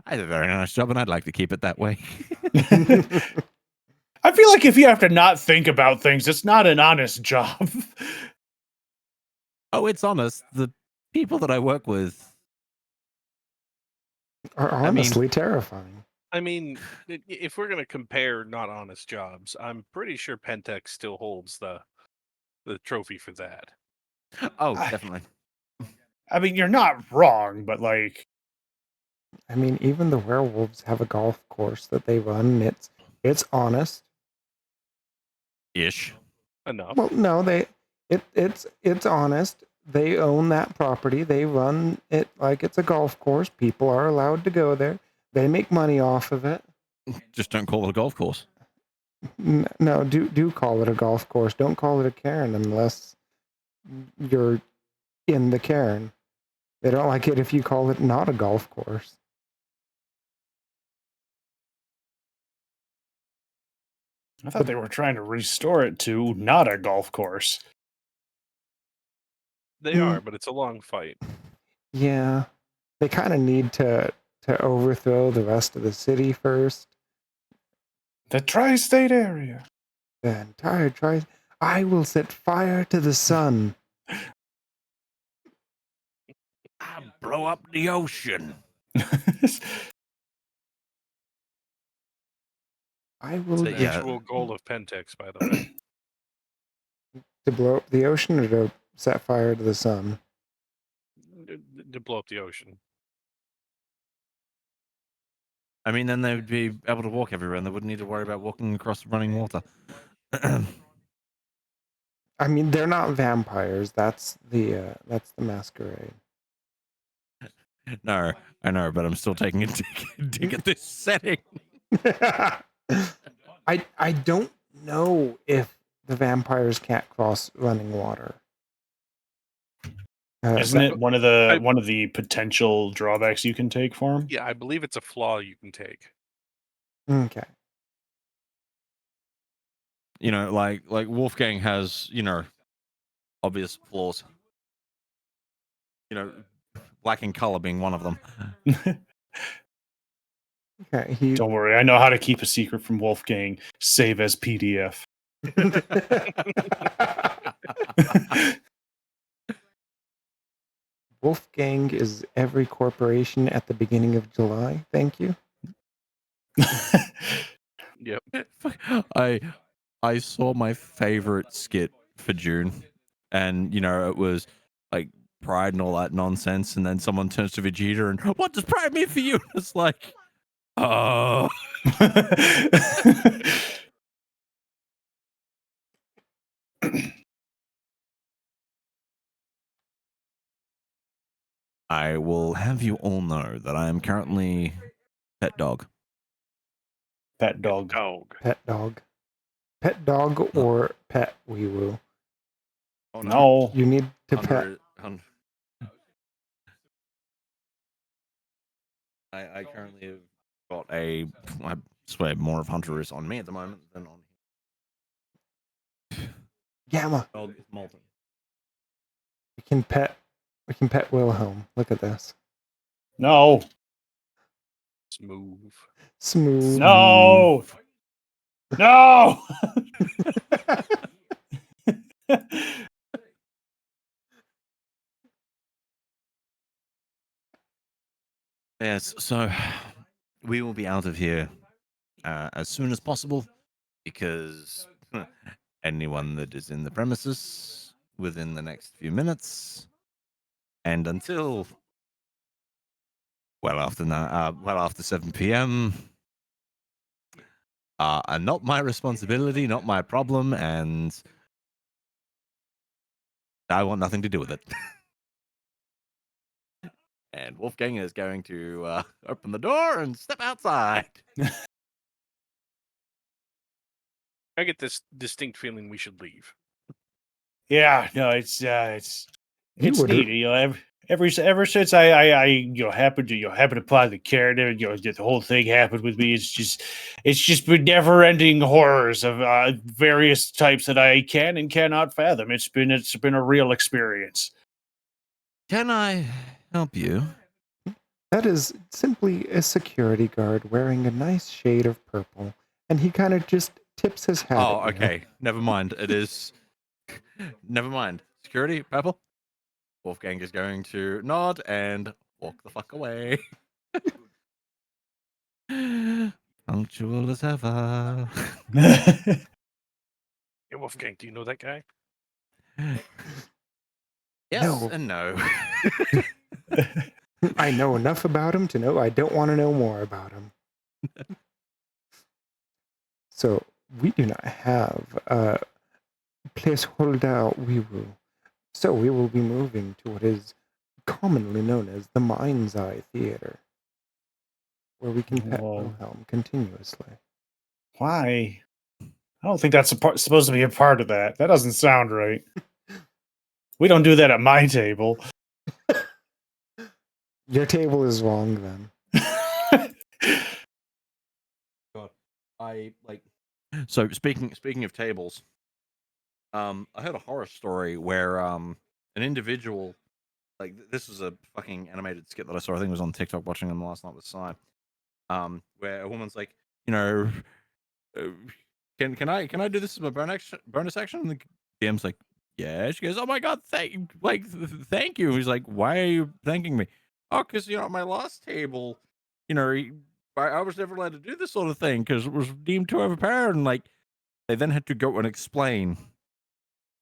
I did a very nice job, and I'd like to keep it that way. I feel like if you have to not think about things, it's not an honest job. Oh, it's honest. The people that I work with. Are I mean- honestly terrifying. I mean, if we're gonna compare not honest jobs, I'm pretty sure Pentex still holds the trophy for that. Oh, I- definitely. I mean, you're not wrong, but like, I mean, even the werewolves have a golf course that they run. It's honest. Ish. Enough. Well, no, it's honest. They own that property. They run it like it's a golf course. People are allowed to go there. They make money off of it. Just don't call it a golf course. No, do call it a golf course. Don't call it a cairn unless you're in the cairn. They don't like it if you call it not a golf course. I thought they were trying to restore it to not a golf course. They Mm. are, but it's a long fight. Yeah, they kind of need to overthrow the rest of the city first. The tri-state area. The entire tri. I will set fire to the sun. I blow up the ocean. I will So, The yeah. actual goal of Pentex, by the way. to blow up the ocean or to set fire to the sun. To blow up the ocean. I mean, then they would be able to walk everywhere, and they wouldn't need to worry about walking across running water. I mean, they're not vampires. That's the masquerade. No, I know, but I'm still taking a dig at this setting. I don't know if the vampires can't cross running water. Isn't it one of the potential drawbacks you can take for him? Yeah, I believe it's a flaw you can take. Okay. You know, like Wolfgang has, you know, obvious flaws. You know, lacking color being one of them. Okay. Don't worry, I know how to keep a secret from Wolfgang. Save as PDF. Wolfgang is every corporation at the beginning of July. Thank you. Yep. I saw my favorite skit for June, and you know, it was like pride and all that nonsense, and then someone turns to Vegeta and, what does pride mean for you? It's like, oh. I will have you all know that I am currently pet dog. Pet dog. Pet dog. Pet dog or pet wee woo. Oh, No. You need to pet. I currently have got I swear more of Hunter is on me at the moment than on Gamma. dog is molten. We can pet Wilhelm. Look at this. No. Smooth. No. No. Yes, so we will be out of here as soon as possible because anyone that is in the premises within the next few minutes and until well after 7 p.m. Are not my responsibility, not my problem, and I want nothing to do with it. And Wolfgang is going to open the door and step outside. I get this distinct feeling we should leave. Yeah, no, it's would've- neat. You know, ever since I happened to apply the character, the whole thing happened with me. It's just been never-ending horrors of various types that I can and cannot fathom. It's been a real experience. Can I help you? That is simply a security guard wearing a nice shade of purple, and he kind of just tips his hat. Oh, at you. okay. Never mind. It is. Never mind. Security, purple. Wolfgang is going to nod and walk the fuck away. Punctual as ever. Hey, Wolfgang, do you know that guy? Yes No. and no. I know enough about him to know I don't want to know more about him. So we do not have a placeholder Weewu. So we will be moving to what is commonly known as the Mind's Eye Theater, where we can pet Whoa. Wilhelm continuously. Why? I don't think that's supposed to be a part of that. That doesn't sound right. We don't do that at my table. Your table is wrong then. God, So speaking of tables, I heard a horror story where an individual, like this was a fucking animated skit that I saw. I think it was on TikTok watching them last night with Sai. Where a woman's like, you know, can I do this as my bonus action? And the DM's like, yeah. She goes, oh my god, thank you. He's like, why are you thanking me? Oh, because at my last table, I was never allowed to do this sort of thing because it was deemed too overpowered. And they then had to go and explain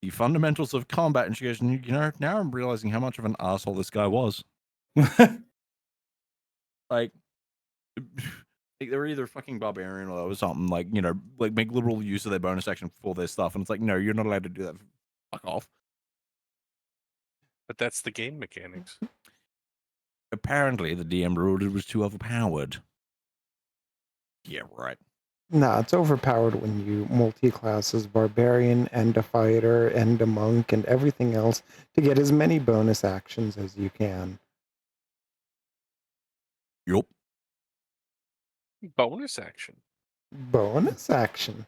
the fundamentals of combat. And she goes, now I'm realizing how much of an asshole this guy was. They were either fucking barbarian or something, make liberal use of their bonus action for their stuff. And it's like, no, you're not allowed to do that. Fuck off. But that's the game mechanics. Apparently, the DM ruled it was too overpowered. Yeah, right. Nah, it's overpowered when you multi-class as barbarian and a fighter and a monk and everything else to get as many bonus actions as you can. Yup. Bonus action. Bonus action.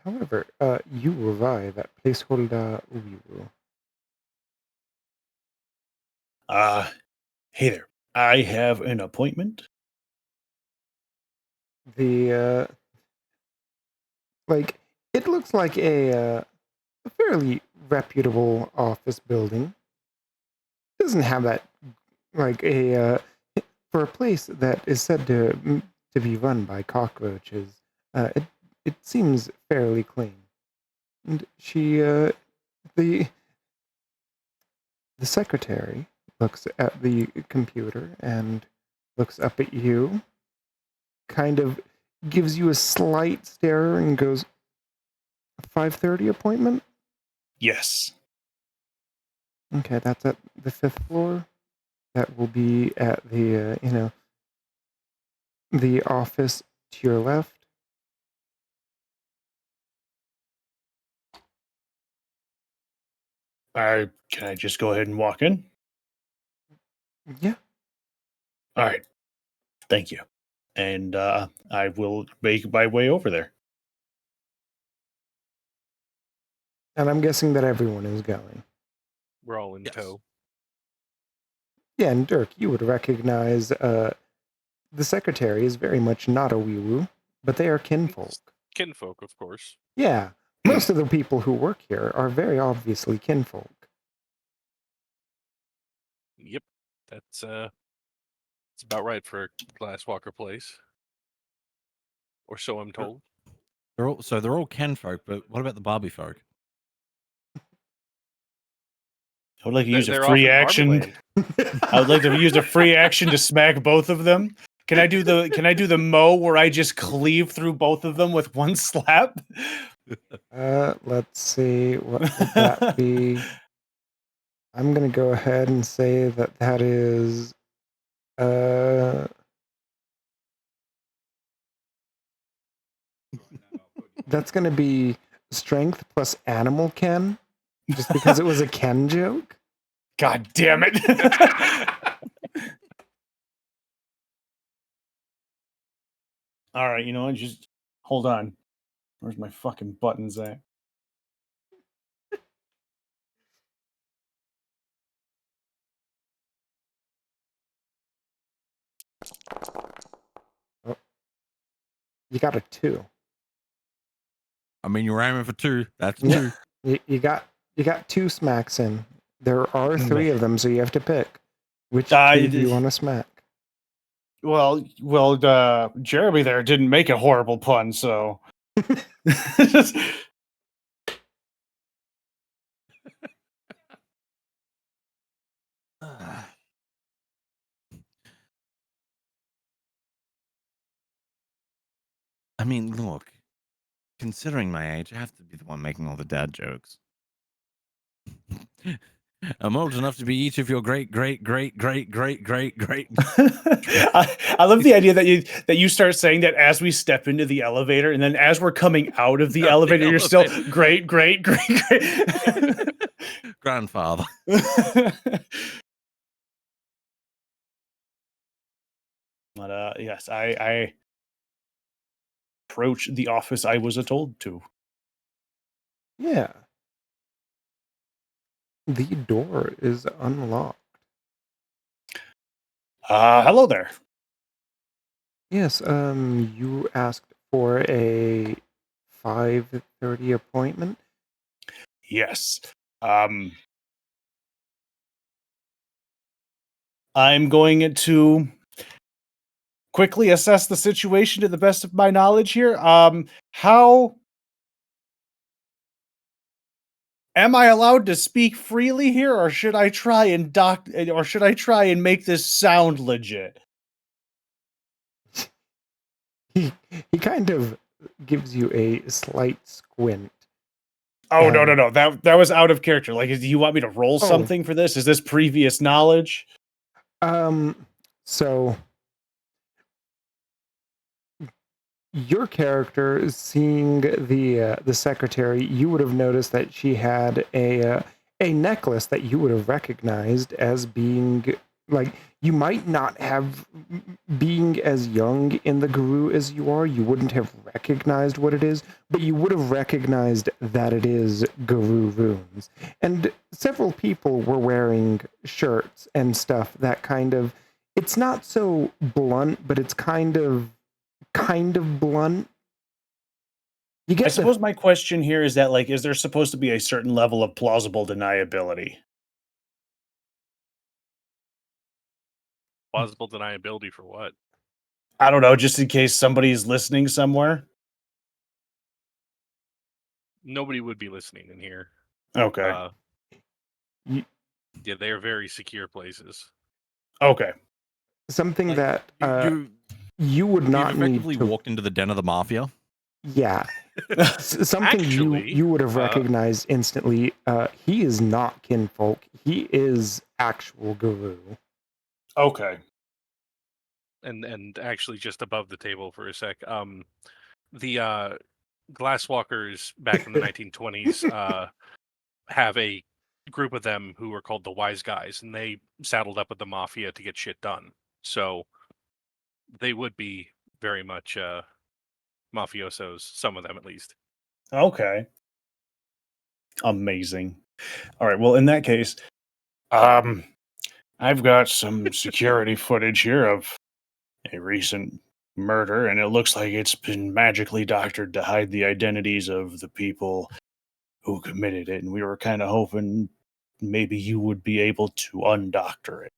However, you revive at placeholder Uiru. Hey there. I have an appointment. The it looks like a fairly reputable office building. It doesn't have that for a place that is said to be run by cockroaches. It seems fairly clean. And the secretary looks at the computer and looks up at you, kind of gives you a slight stare and goes, 5:30 appointment? Yes. Okay, that's at the 5th floor. That will be at the, the office to your left. Can I just go ahead and walk in? Yeah. All right. Thank you. And I will make my way over there. And I'm guessing that everyone is going. We're all in tow. Yeah, and Dirk, you would recognize the secretary is very much not a weewoo, but they are kinfolk. Kinfolk, of course. Yeah, most of the people who work here are very obviously kinfolk. Yep. That's it's about right for a Glasswalker place. Or so I'm told. They're all kinfolk, but what about the Barbie folk? I would like to use a They're free off in action. Barberland. I would like to use a free action to smack both of them. Can I do the mow where I just cleave through both of them with one slap? Let's see, what would that be? I'm gonna go ahead and say that is that's gonna be strength plus animal ken, just because it was a ken joke. God damn it. All right, you know what? Just hold on. Where's my fucking buttons at? Oh, you got a 2. I mean, you're aiming for 2. That's Yeah. 2. You got 2 smacks in. There are 3 of them, so you have to pick which 2 do you want to smack. Well, Jeremy there didn't make a horrible pun, so. I mean, look, considering my age, I have to be the one making all the dad jokes. I'm old enough to be each of your great. I love the idea that you start saying that as we step into the elevator, and then as we're coming out of the elevator, you're still great. Grandfather. But yes, I approach the office I was told to. Yeah. The door is unlocked. Hello there. Yes, you asked for a 5:30 appointment? Yes. I'm going to quickly assess the situation to the best of my knowledge here. How am I allowed to speak freely here, or should I try and make this sound legit? he kind of gives you a slight squint. Oh, no. And- That was out of character. Like, do you want me to roll Oh. something for this? Is this previous knowledge? So your character, seeing the secretary, you would have noticed that she had a necklace that you would have recognized as being like, you might not have, being as young in the Garou as you are, you wouldn't have recognized what it is, but you would have recognized that it is Garou runes. And several people were wearing shirts and stuff that kind of, it's not so blunt, but it's kind of blunt. You I get the, suppose my question here is that, like, is there supposed to be a certain level of plausible deniability? Plausible deniability for what? I don't know, just in case somebody's listening somewhere. Nobody would be listening in here. Okay. Yeah, they are very secure places. Okay. something Like, that you, you would you've not need effectively to. walked into the den of the mafia. Yeah, something Actually, you would have recognized instantly. He is not kinfolk. He is actual Garou. Okay. and actually just above the table for a sec. The Glasswalkers back in the 1920s have a group of them who are called the Wise Guys, and they saddled up with the mafia to get shit done. So they would be very much mafiosos, some of them at least. Okay. Amazing. All right. Well, in that case, I've got some security footage here of a recent murder, and it looks like it's been magically doctored to hide the identities of the people who committed it. And we were kind of hoping maybe you would be able to undoctor it.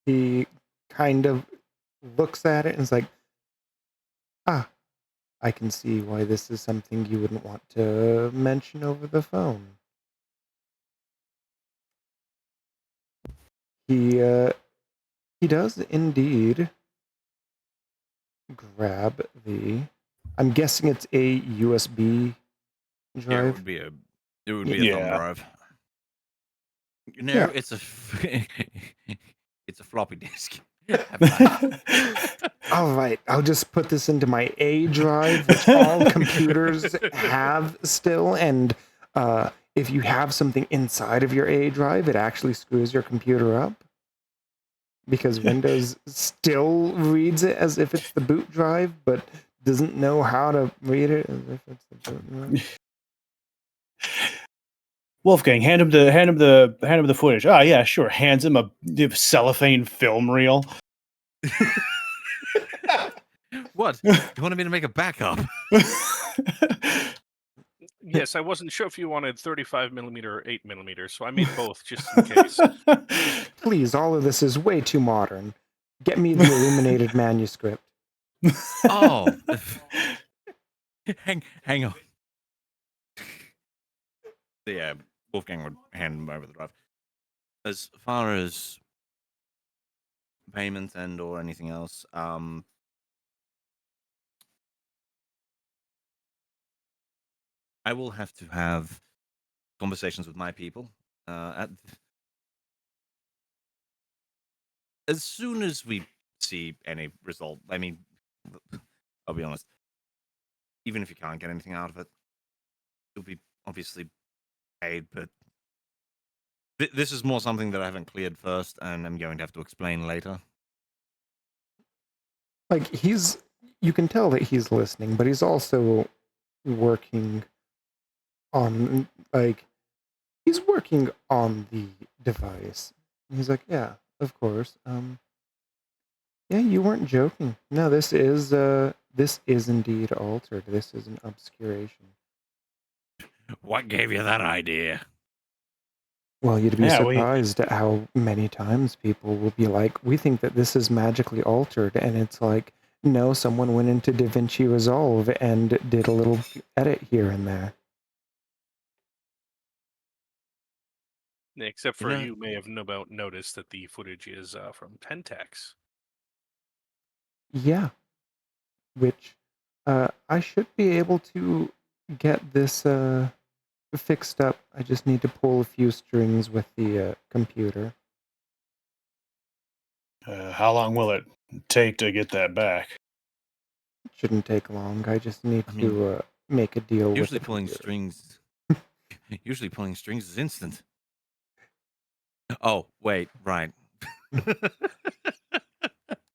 He kind of looks at it and is like, I can see why this is something you wouldn't want to mention over the phone. He does indeed grab the, I'm guessing it's a USB Yeah, it drive. would be a thumb Yeah. drive. No, Yeah. it's a it's a floppy disk. Have fun. All right, I'll just put this into my A drive, which all computers have still. And if you have something inside of your A drive, it actually screws your computer up, because Windows still reads it as if it's the boot drive, but doesn't know how to read it as if it's the boot drive. Wolfgang, hand him the footage. Ah, yeah, sure. Hands him a cellophane film reel. What? You wanted me to make a backup? Yes, I wasn't sure if you wanted 35 millimeter or 8 millimeter, so I made both just in case. Please, all of this is way too modern. Get me the illuminated manuscript. Oh, hang on. Yeah, Wolfgang would hand him over the drive. As far as payment and or anything else, I will have to have conversations with my people. As soon as we see any result, I mean, I'll be honest. Even if you can't get anything out of it, you'll be obviously paid. But this is more something that I haven't cleared first, and I'm going to have to explain later. Like, you can tell that he's listening, but he's also working on, he's working on the device. And he's like, yeah, of course. Yeah, you weren't joking. No, this is indeed altered. This is an obscuration. What gave you that idea? Well, you'd be Yeah, surprised at how many times people will be like, we think that this is magically altered, and it's like, no, someone went into DaVinci Resolve and did a little edit here and there. Except for you may have noticed that the footage is from Tentex. Yeah, which I should be able to get this fixed up. I just need to pull a few strings with the computer. How long will it take to get that back? It shouldn't take long. I just need I mean, to make a deal with Usually the pulling computer. strings. Usually pulling strings is instant. Oh wait, right.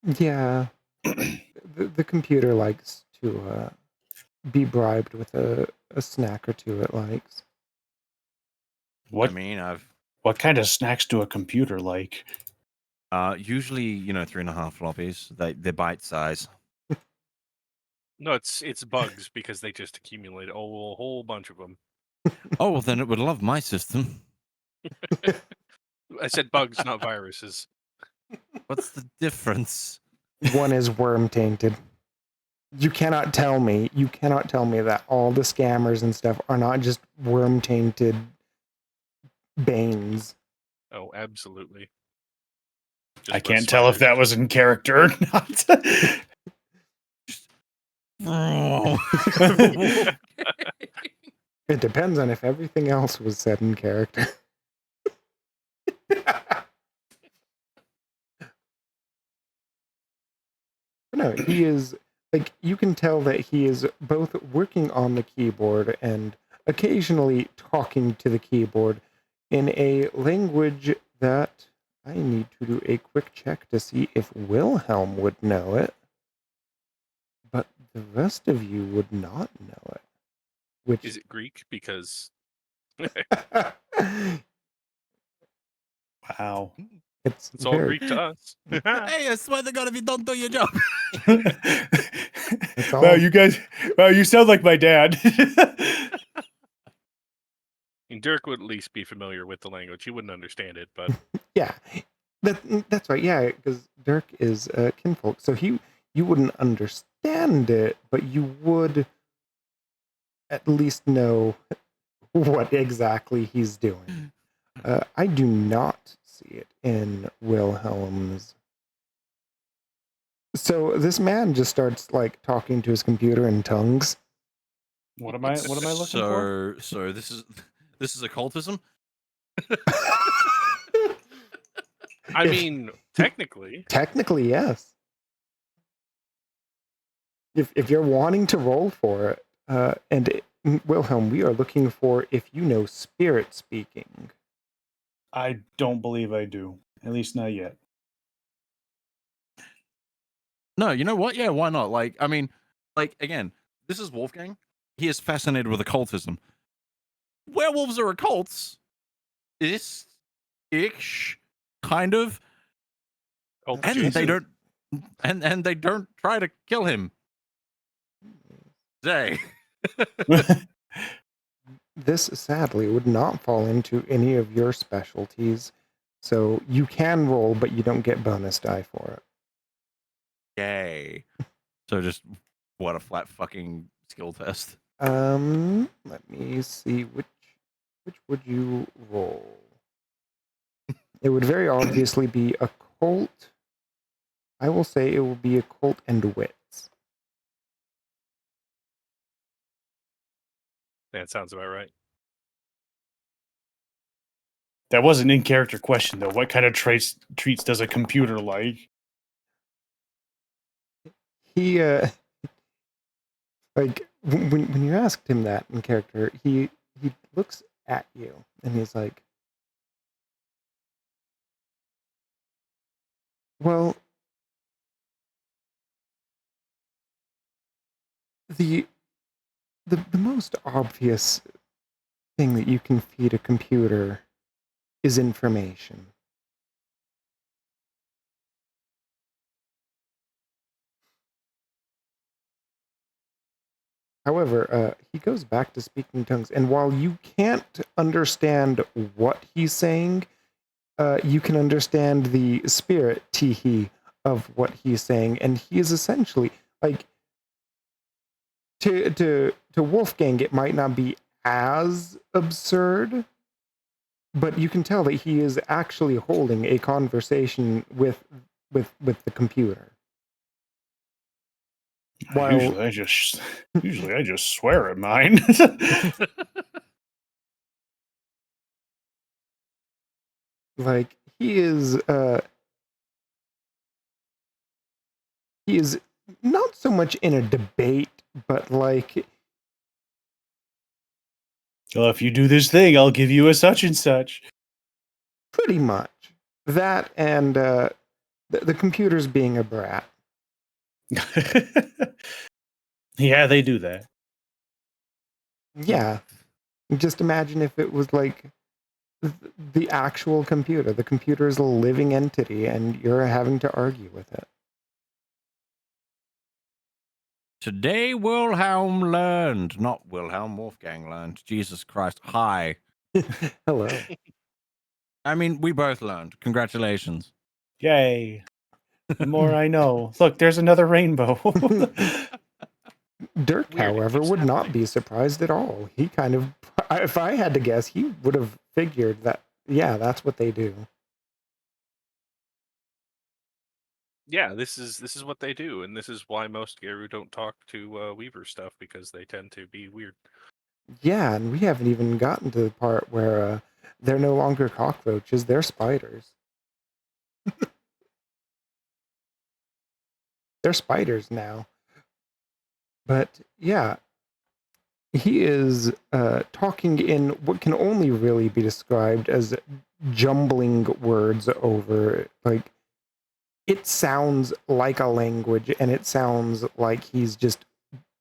Yeah, the computer likes to be bribed with a snack or two it likes. What I mean, what kind of snacks do a computer like? usually 3.5 floppies. They're bite size. No, it's bugs because they just accumulate a whole bunch of them. Oh well, then it would love my system. I said bugs, not viruses. What's the difference? One is worm tainted. You cannot tell me that all the scammers and stuff are not just worm tainted banes. Oh, absolutely. I can't tell if that was in character or not. It depends on if everything else was said in character. No, he is, like, you can tell that he is both working on the keyboard and occasionally talking to the keyboard in a language that I need to do a quick check to see if Wilhelm would know it. But the rest of you would not know it. Which Is it Greek? Because Wow. it's it's all very, Greek to us. Hey, I swear to God, if you don't do your job. all- Wow, you guys. Wow, you sound like my dad. And Dirk would at least be familiar with the language. He wouldn't understand it, but yeah, that's right. Yeah, because Dirk is kinfolk, so you wouldn't understand it, but you would at least know what exactly he's doing. I do not see it in Wilhelm's. So this man just starts like talking to his computer in tongues. What am I looking for? So this is occultism. I If- mean, technically, Technically, yes. If you're wanting to roll for it, Wilhelm, we are looking for if you know spirit speaking. I don't believe I do. At least not yet. No, you know what? Yeah, why not? Like, I mean, like again, this is Wolfgang. He is fascinated with occultism. Werewolves are occults. Ish, kind of. oh, And Jesus. they don't and they don't try to kill him. Say. This sadly would not fall into any of your specialties, so you can roll, but you don't get bonus die for it. Yay. So just what a flat fucking skill test. Let me see which would you roll? It would very obviously be occult. I will say it will be occult and wits. That sounds about right. That was an in-character question, though. What kind of treats does a computer like? He like when you asked him that in character, he looks at you and he's like, well, the most obvious thing that you can feed a computer is information. However, he goes back to speaking tongues, and while you can't understand what he's saying, you can understand the spirit teehee of what he's saying, and he is essentially like to Wolfgang. It might not be as absurd, but you can tell that he is actually holding a conversation with the computer. While Usually I just swear at mine. like he is not so much in a debate, but like Well, if you do this thing, I'll give you a such and such. pretty much that, and the computer's being a brat. Yeah, they do that. Yeah, just imagine if it was like the actual computer. The computer is a living entity, and you're having to argue with it. Today, Wilhelm learned. Not Wilhelm, Wolfgang learned. Jesus Christ. Hi. Hello. I mean, we both learned. Congratulations. Yay. The more I know. Look, there's another rainbow. Dirk, Weird, it however, keeps would not happening. be surprised at all. He kind of, if I had to guess, he would have figured that, yeah, that's what they do. Yeah, this is what they do, and this is why most Garou don't talk to Weaver stuff, because they tend to be weird. Yeah, and we haven't even gotten to the part where they're no longer cockroaches, they're spiders. They're spiders now. But yeah, he is talking in what can only really be described as jumbling words over, like, it sounds like a language, and it sounds like he's just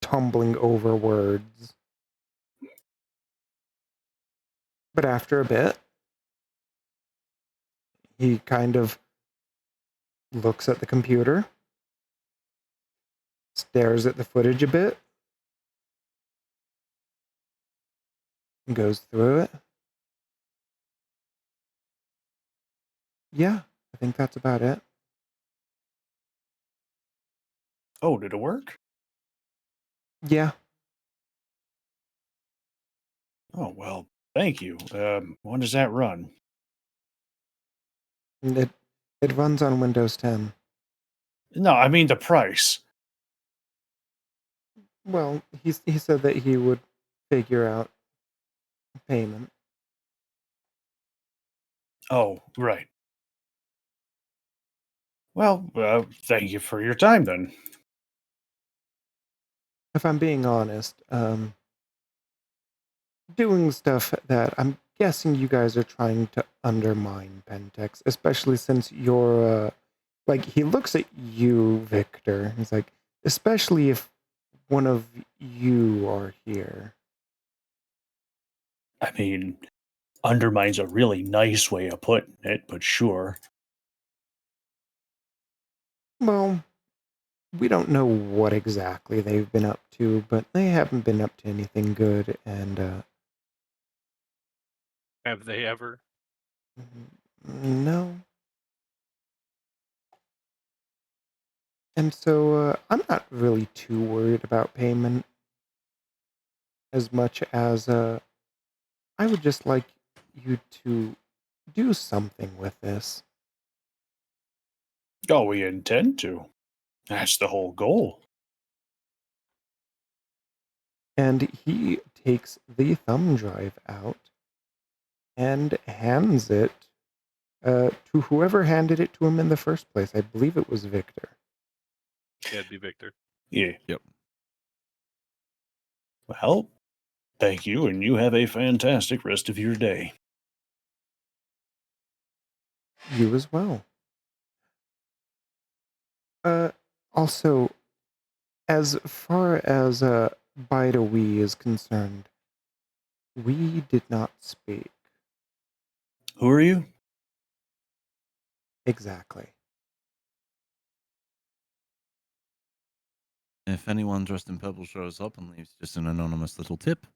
tumbling over words. But after a bit, he kind of looks at the computer, stares at the footage a bit, and goes through it. Yeah, I think that's about it. Oh, did it work? Yeah, Oh, well, thank you. When does that run? it runs on Windows 10. No, I mean the price. Well, he said that he would figure out payment. Oh, right. Well, thank you for your time then. If I'm being honest, doing stuff that I'm guessing you guys are trying to undermine Pentex, especially since you're like, he looks at you, Victor. He's like, especially if one of you are here. I mean, undermine's a really nice way of putting it, but sure. Well, we don't know what exactly they've been up to, but they haven't been up to anything good, and Have they ever? no. And so I'm not really too worried about payment as much as I would just like you to do something with this. Oh, we intend to. That's the whole goal. And he takes the thumb drive out and hands it to whoever handed it to him in the first place. I believe it was Victor. Yeah, it'd be Victor. Yeah. Yep. Well, thank you, and you have a fantastic rest of your day. You as well. Also, as far as Bida We is concerned, we did not speak. Who are you? Exactly. If anyone dressed in purple shows up and leaves just an anonymous little tip,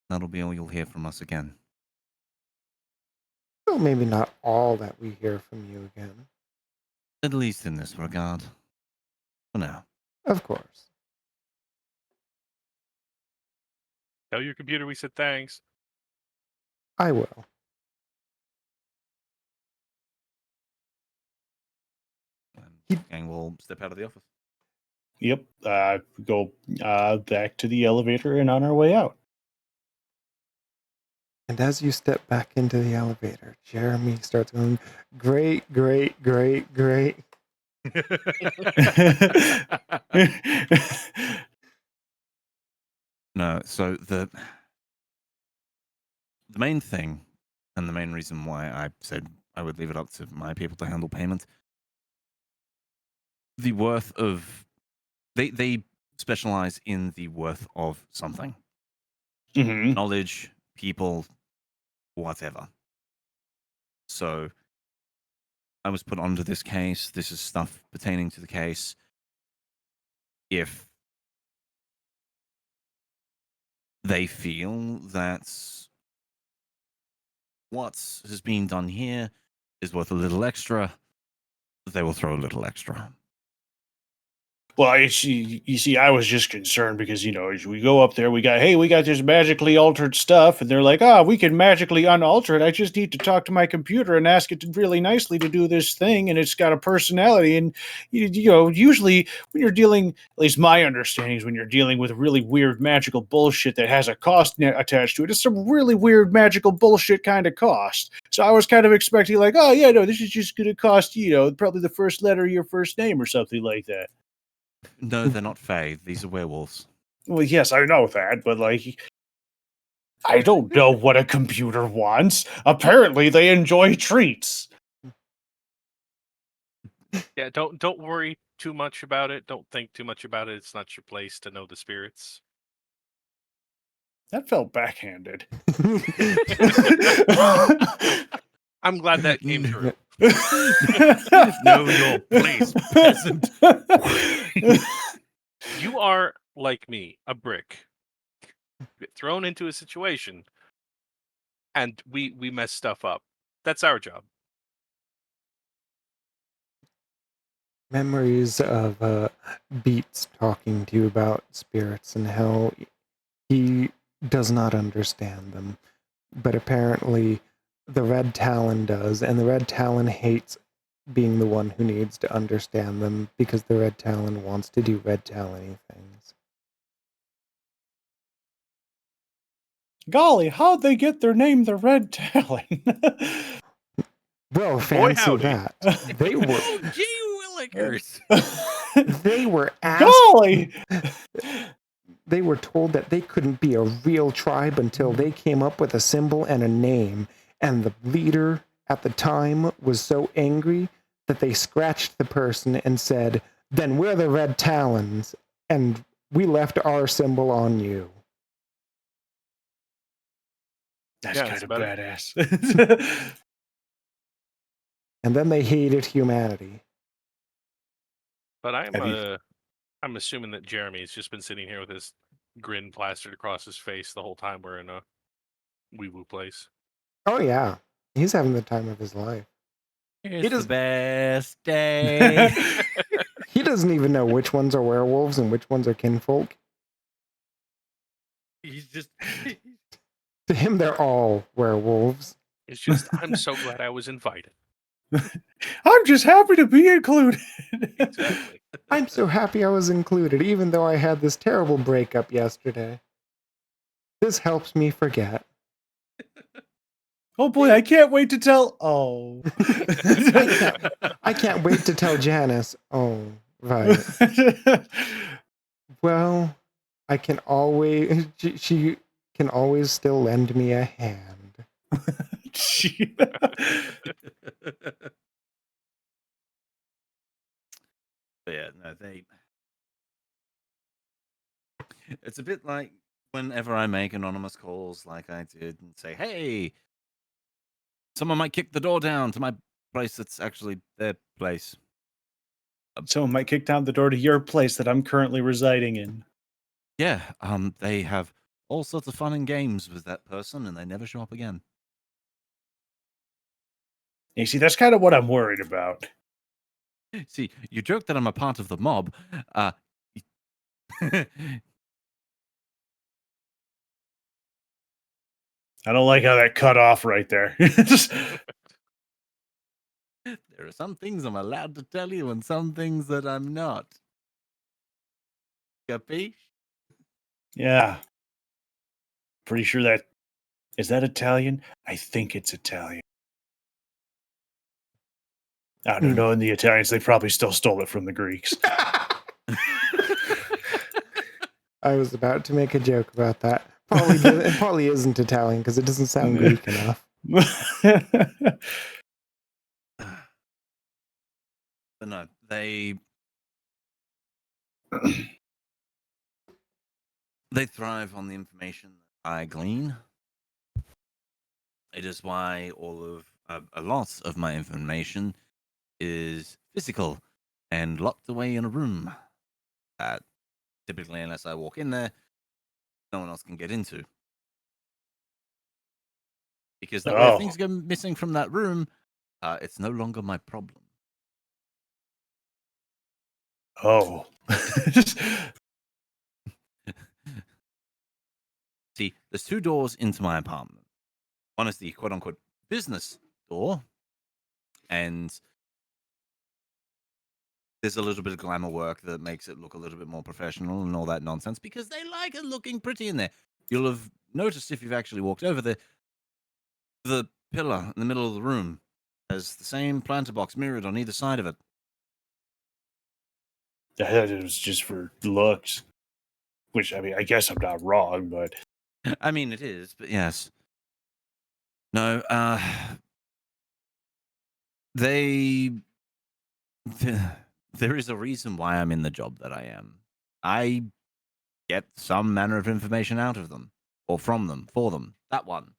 that'll be all you'll hear from us again. Well, maybe not all that we hear from you again. At least in this regard. For now. Of course. Tell your computer we said thanks. I will. And Wolfgang will step out of the office. Yep. Go back to the elevator and on our way out. And as you step back into the elevator, Jeremy starts going, great, great, great, great. No, so the main thing and the main reason why I said I would leave it up to my people to handle payment, the worth of they specialize in the worth of something. Mm-hmm. Knowledge, people, whatever. So I was put onto this case. This is stuff pertaining to the case. If they feel that what has been done here is worth a little extra, they will throw a little extra. Well, you see, I was just concerned because, as we go up there, we got this magically altered stuff, and they're like, we can magically unalter it. I just need to talk to my computer and ask it really nicely to do this thing, and it's got a personality. And, usually when you're dealing, at least my understanding is when you're dealing with really weird magical bullshit that has a cost attached to it, it's some really weird magical bullshit kind of cost. So I was kind of expecting like, this is just going to cost, probably the first letter of your first name or something like that. No, they're not fae. These are werewolves. Well, yes, I know that, but I don't know what a computer wants. Apparently, they enjoy treats. Yeah, don't worry too much about it. Don't think too much about it. It's not your place to know the spirits. That felt backhanded. I'm glad that came through. Know your place, peasant. You are like me, a brick. Get thrown into a situation, and we mess stuff up. That's our job. Memories of Beats talking to you about spirits and how he does not understand them. But apparently the Red Talon does, and the Red Talon hates being the one who needs to understand them because the Red Talon wants to do Red Talon-y things. Golly, how'd they get their name the Red Talon? Well, Boy, fancy howdy. that. They were Oh, gee willikers. they were asked, Golly! they were told that they couldn't be a real tribe until they came up with a symbol and a name, and the leader at the time was so angry that they scratched the person and said, then we're the Red Talons, and we left our symbol on you. That's Yeah, kind it's of better. badass. And then they hated humanity. But Have you- I'm assuming that Jeremy's just been sitting here with his grin plastered across his face the whole time we're in a wee-woo place. Oh yeah, he's having the time of his life. It's does- the best day. He doesn't even know which ones are werewolves and which ones are kinfolk. He's just To him, they're all werewolves. It's just, I'm so glad I was invited. I'm just happy to be included. Exactly. I'm so happy I was included, even though I had this terrible breakup yesterday. This helps me forget. Oh boy, I can't wait to tell. Oh. I can't wait to tell Janice. Oh, right. Well, I can always. She can always still lend me a hand. yeah, no, it's a bit like whenever I make anonymous calls like I did and say, hey, someone might kick the door down to my place that's actually their place. Someone might kick down the door to your place that I'm currently residing in. Yeah, they have all sorts of fun and games with that person and they never show up again. You see, that's kind of what I'm worried about. See, you joke that I'm a part of the mob. I don't like how that cut off right there. There are some things I'm allowed to tell you and some things that I'm not. Capiche? Yeah. Pretty sure that is that Italian? I think it's Italian. I don't know. In the Italians, they probably still stole it from the Greeks. I was about to make a joke about that. It probably isn't Italian because it doesn't sound Greek enough. But no, they thrive on the information that I glean. It is why a lot of my information is physical and locked away in a room that typically, unless I walk in there, no one else can get into. Because that way, if things go missing from that room, it's no longer my problem. Oh. See, there's two doors into my apartment. One is the quote-unquote business door, and there's a little bit of glamour work that makes it look a little bit more professional and all that nonsense, because they like it looking pretty in there. You'll have noticed if you've actually walked over there, the pillar in the middle of the room has the same planter box mirrored on either side of it. I thought it was just for looks. Which, I mean, I guess I'm not wrong, but... I mean, it is, but yes. No, there is a reason why I'm in the job that I am. I get some manner of information out of them, or from them, for them. That one.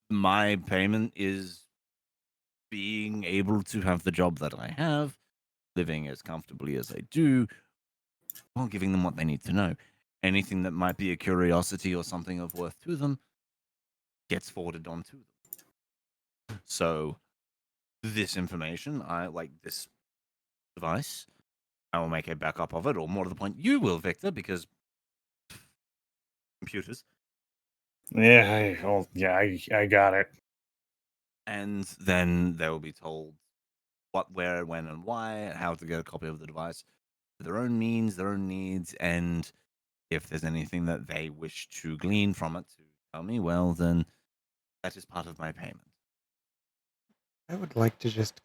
My payment is being able to have the job that I have, living as comfortably as I do, while giving them what they need to know. Anything that might be a curiosity or something of worth to them gets forwarded on to them. So, this information, I like this device. I will make a backup of it, or more to the point, you will, Victor, because computers. Yeah, I got it. And then they will be told what, where, when, and why, how to get a copy of the device for their own means, their own needs, and if there's anything that they wish to glean from it to tell me, well, then that is part of my payment. I would like to just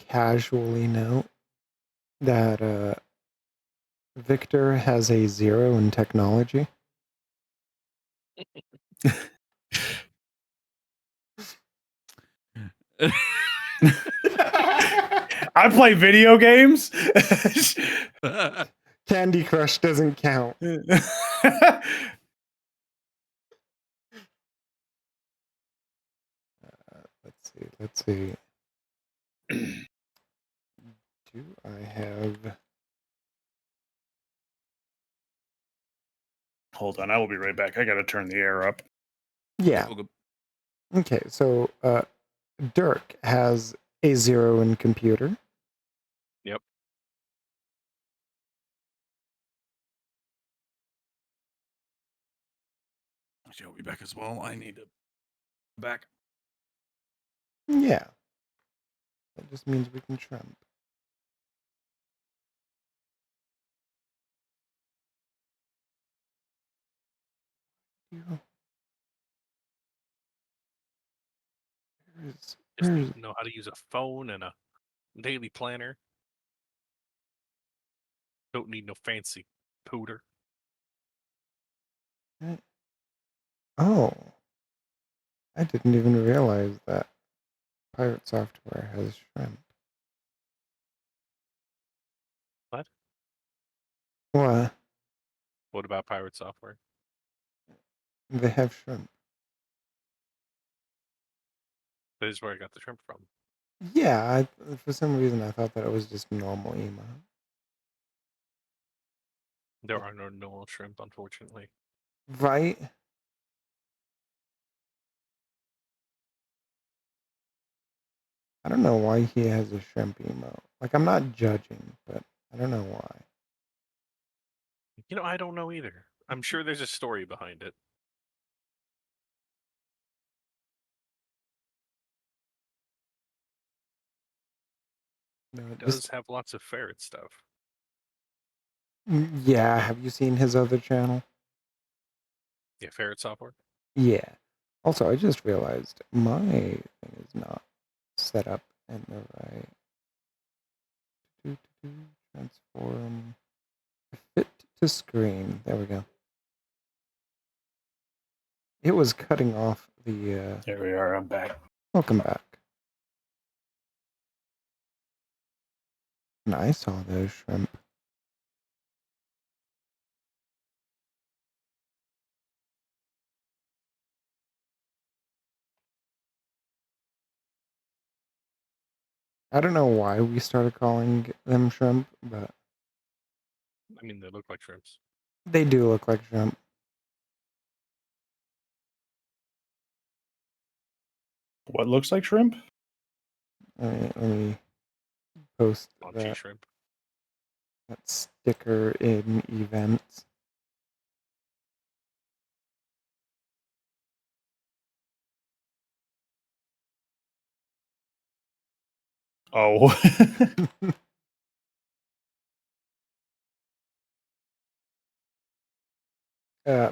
casually note that Victor has a 0 in technology. I play video games. Candy Crush doesn't count. Let's see. Do I have... Hold on, I will be right back. I gotta turn the air up. Yeah. Okay, so Dirk has a 0 in computer. Yep. She'll be back as well. I need to back. Yeah. That just means we can trump. Just need to know how to use a phone and a daily planner. Don't need no fancy pooter. Oh. I didn't even realize that Pirate Software has shrimp. What? What? What about pirate software? They have shrimp. That is where I got the shrimp from. Yeah, for some reason I thought that it was just normal emo. There are no normal shrimp, unfortunately. Right? I don't know why he has a shrimp emo. Like, I'm not judging, but I don't know why. You know, I don't know either. I'm sure there's a story behind it. No, It does have lots of ferret stuff. Yeah, have you seen his other channel? Yeah, ferret software. Yeah. Also, I just realized my thing is not set up in the right. Transform. Fit to screen. There we go. It was cutting off the. There we are. I'm back. Welcome back. And I saw those shrimp. I don't know why we started calling them shrimp, but I mean, they look like shrimps. they do look like shrimp. What looks like shrimp? Let me post Paunchy shrimp. that sticker in events. Oh.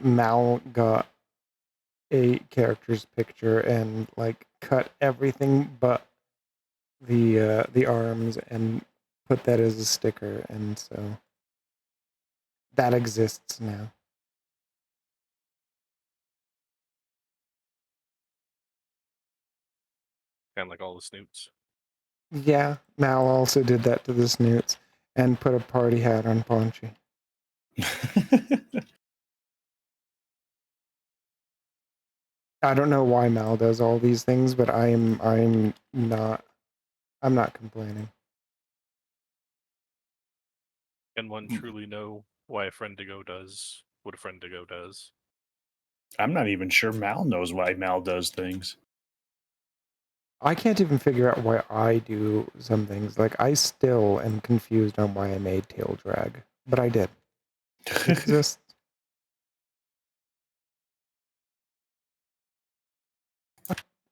Mal got a character's picture and like cut everything but the arms and put that as a sticker, and so that exists now. Kind of like all the snoots. Yeah, Mal also did that to the snoots and put a party hat on Paunchy. I don't know why Mal does all these things, but I'm not complaining. Can one truly know why a friend to go does what a friend to go does? I'm not even sure Mal knows why Mal does things. I can't even figure out why I do some things. Like, I still am confused on why I made tail drag, but I did. It exists.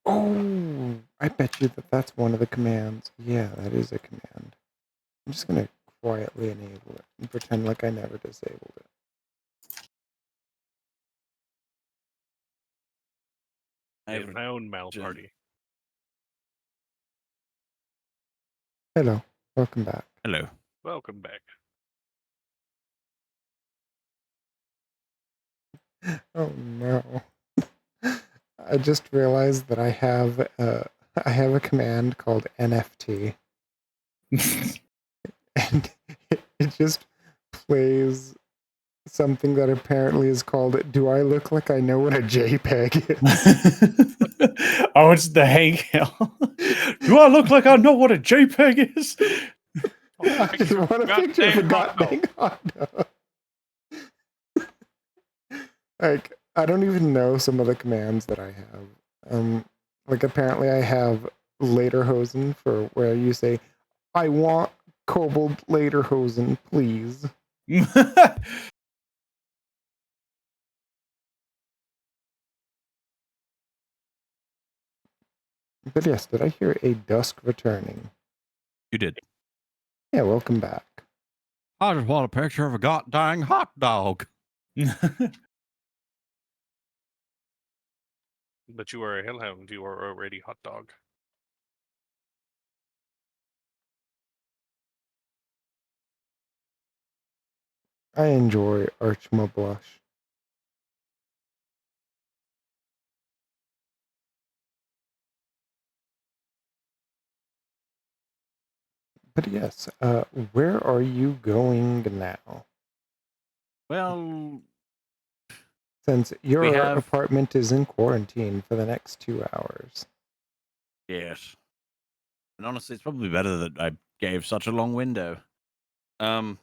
Oh, I bet you that's one of the commands. Yeah, that is a command. I'm just gonna quietly enable it and pretend like I never disabled it. I have my own Mal party. Hello, welcome back. Hello. Welcome back. Oh no. I just realized that I have a command called NFT, and it just plays something that apparently is called "Do I look like I know what a JPEG is?" Oh, it's the Hank Hill. Do I look like I know what a JPEG is? I just want a picture of a goddamn hot dog. Like, I don't even know some of the commands that I have. Like, apparently I have Lederhosen for where you say, I want kobold Lederhosen, please. But yes, did I hear a dusk returning? You did. Yeah, welcome back. I just want a picture of a goddamn hot dog. But you are a hellhound. You are already hot dog. I enjoy Archma Blush. But yes, where are you going now? Well, Since your we have apartment is in quarantine for the next 2 hours. yes, and honestly, it's probably better that I gave such a long window. Well,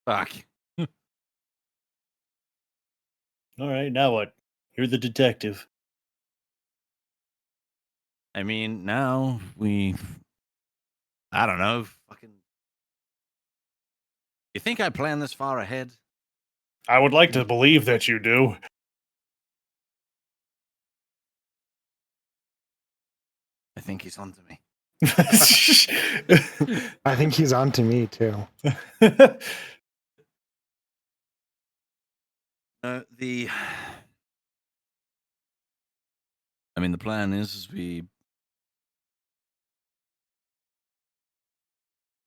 fuck. All right, now what? You're the detective. I mean, now I don't know, fucking. You think I planned this far ahead? I would like to believe that you do. I think he's onto me. I think he's on to me too. The plan is we.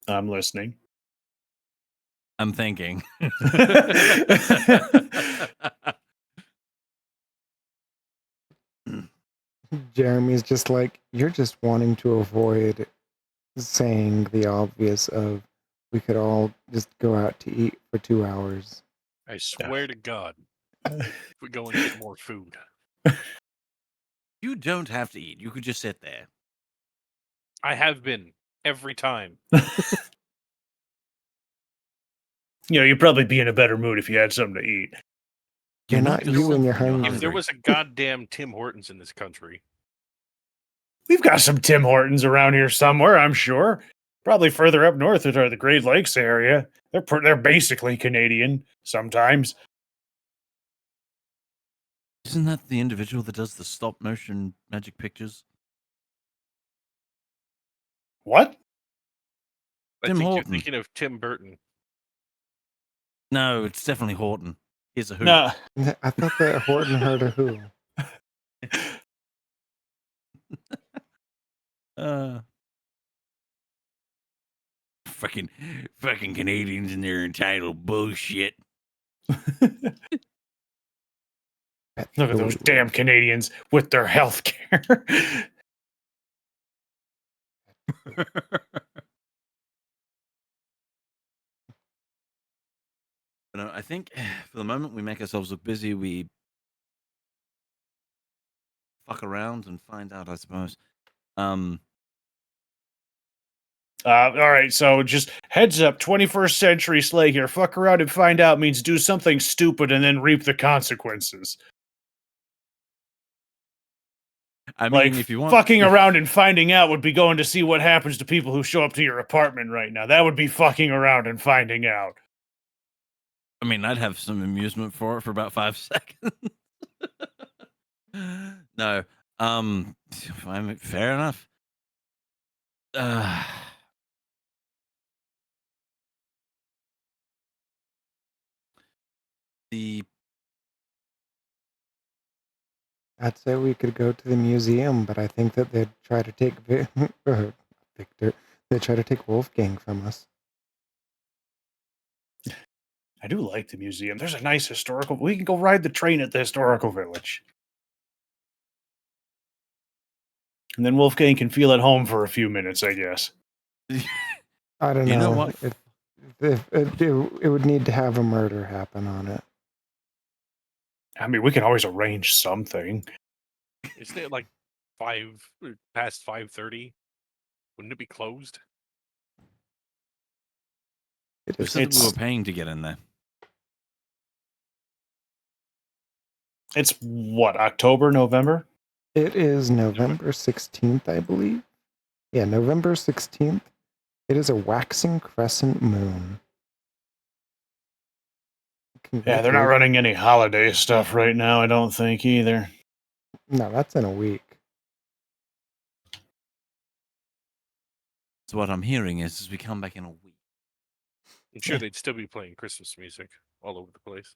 I'm listening. I'm thinking. Jeremy's just like, you're just wanting to avoid saying the obvious of we could all just go out to eat for 2 hours. I swear to God, we go and get more food. You don't have to eat. You could just sit there. I have been every time. You'd probably be in a better mood if you had something to eat. You're not you when you're hungry. If there was a goddamn Tim Hortons in this country. We've got some Tim Hortons around here somewhere, I'm sure. Probably further up north or the Great Lakes area. They're basically Canadian sometimes. Isn't that the individual that does the stop motion magic pictures? What? I Tim think Horton. you're thinking of Tim Burton. No, it's definitely Horton. Here's a who. No. I thought that Horton heard a who. Fucking Canadians and their entitled bullshit. Look at those damn Canadians with their health care. I think for the moment we make ourselves look busy. We fuck around and find out, I suppose. All right, so just heads up, 21st century slay here. Fuck around and find out means do something stupid and then reap the consequences. I mean, like, if you want, fucking around and finding out would be going to see what happens to people who show up to your apartment right now. That would be fucking around and finding out. I mean, I'd have some amusement for it for about 5 seconds. No, fair enough. I'd say we could go to the museum, but I think that they'd try to take Victor. They'd try to take Wolfgang from us. I do like the museum. There's a nice historical... We can go ride the train at the historical village. And then Wolfgang can feel at home for a few minutes, I guess. I don't know. You know what? It would need to have a murder happen on it. I mean, we can always arrange something. Isn't it like past 5:30? Wouldn't it be closed? Who said we were paying to get in there? It's what, October, November? It is November 16th, I believe. Yeah, November 16th. It is a waxing crescent moon. Yeah, they're not running any holiday stuff right now, I don't think, either. No, that's in a week. So what I'm hearing is we come back in a week. I'm sure they'd still be playing Christmas music all over the place.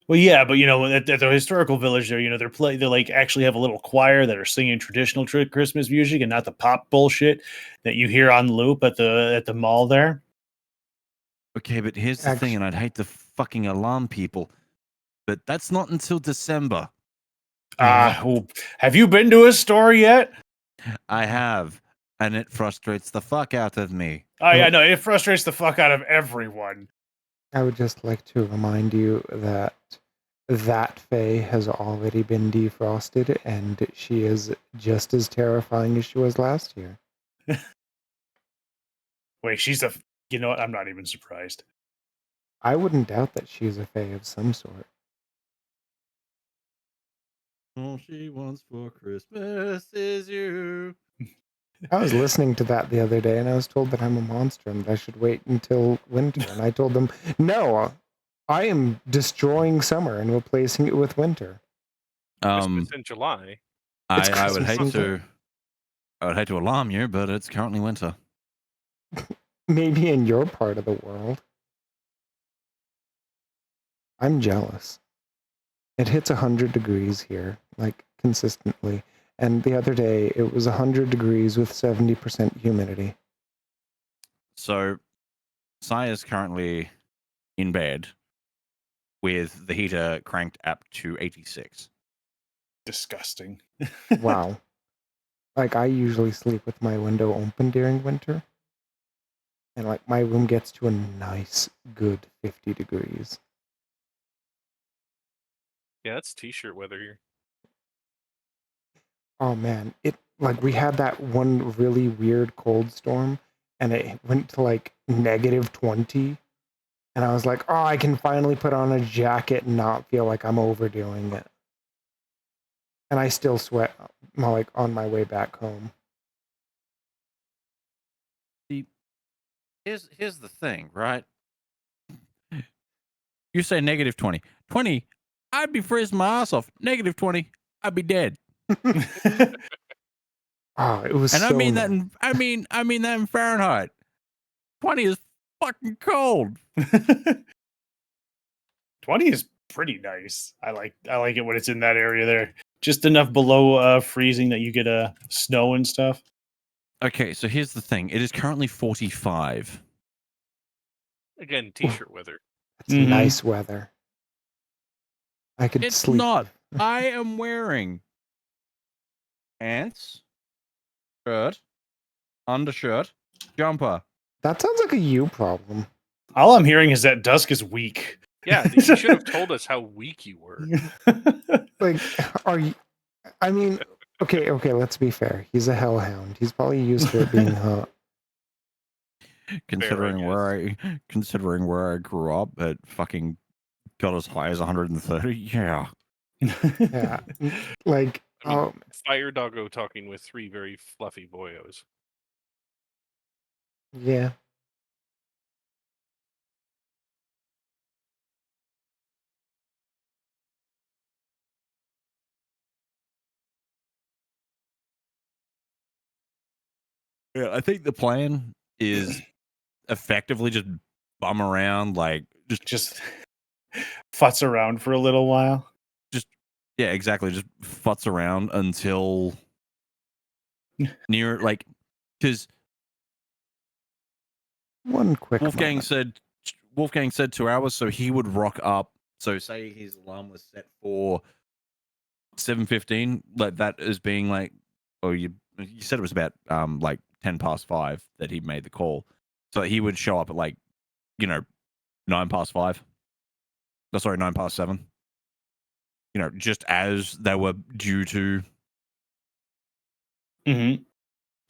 Well, yeah, but at the historical village there, they like actually have a little choir that are singing traditional Christmas music and not the pop bullshit that you hear on loop at the mall there. Okay, but here's the thing, and I'd hate to fucking alarm people, but that's not until December. Have you been to a store yet? I have, and it frustrates the fuck out of me. Oh, yeah, no, it frustrates the fuck out of everyone. I would just like to remind you that Fae has already been defrosted, and she is just as terrifying as she was last year. Wait, she's you know what? I'm not even surprised. I wouldn't doubt that she's a Fae of some sort. All she wants for Christmas is you. I was listening to that the other day, and I was told that I'm a monster and that I should wait until winter. And I told them, no, I am destroying summer and replacing it with winter. Christmas in July. I would hate to. I would hate to alarm you, but it's currently winter. Maybe in your part of the world. I'm jealous. It hits 100 degrees here, like, consistently. And the other day, it was 100 degrees with 70% humidity. So, Sai is currently in bed with the heater cranked up to 86. Disgusting. Wow. Like, I usually sleep with my window open during winter. And, like, my room gets to a nice, good 50 degrees. Yeah, that's t-shirt weather here. Oh, man. We had that one really weird cold storm, and it went to, like, -20. And I was like, oh, I can finally put on a jacket and not feel like I'm overdoing it. And I still sweat, like, on my way back home. Here's the thing, right? You say -20. 20, I'd be freezing my ass off. -20, I'd be dead. Oh, it was And so I mean nice. that in I mean that in Fahrenheit. 20 is fucking cold. 20 is pretty nice. I like it when it's in that area there. Just enough below freezing that you get snow and stuff. Okay, so here's the thing. It is currently 45. Again, t-shirt weather. It's nice weather. I could It's sleep. not. I am wearing pants, shirt, undershirt, jumper. That sounds like a you problem. All I'm hearing is that Dusk is weak. Yeah, you should have told us how weak you were. Like, are you... I mean, okay, let's be fair. He's a hellhound. He's probably used to it being hot. Considering where I grew up, it fucking got as high as 130. Yeah. Yeah. Like, I mean, Fire Doggo talking with 3 very fluffy boyos. yeah. Yeah, I think the plan is effectively just bum around, like just futz around for a little while. Yeah, exactly. Just futz around until near, like, because One quick Wolfgang moment. said 2 hours, so he would rock up. So say his alarm was set for 7:15, like that as being like, oh, you said it was about like 5:10 that he made the call, so he would show up at like 5:09. No, sorry, 7:09. Just as they were due to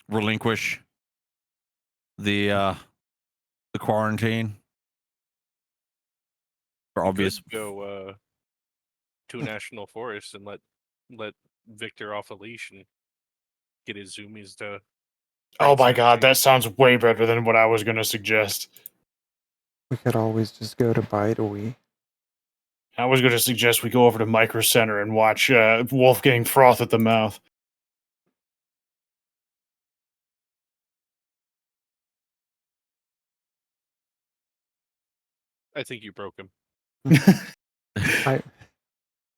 relinquish the quarantine for obvious. Could go to a national forest and let Victor off a leash and get his zoomies to. Oh my god, that sounds way better than what I was going to suggest. We could always just go to Bide-A-Wee. I was going to suggest we go over to Micro Center and watch Wolfgang froth at the mouth. I think you broke him.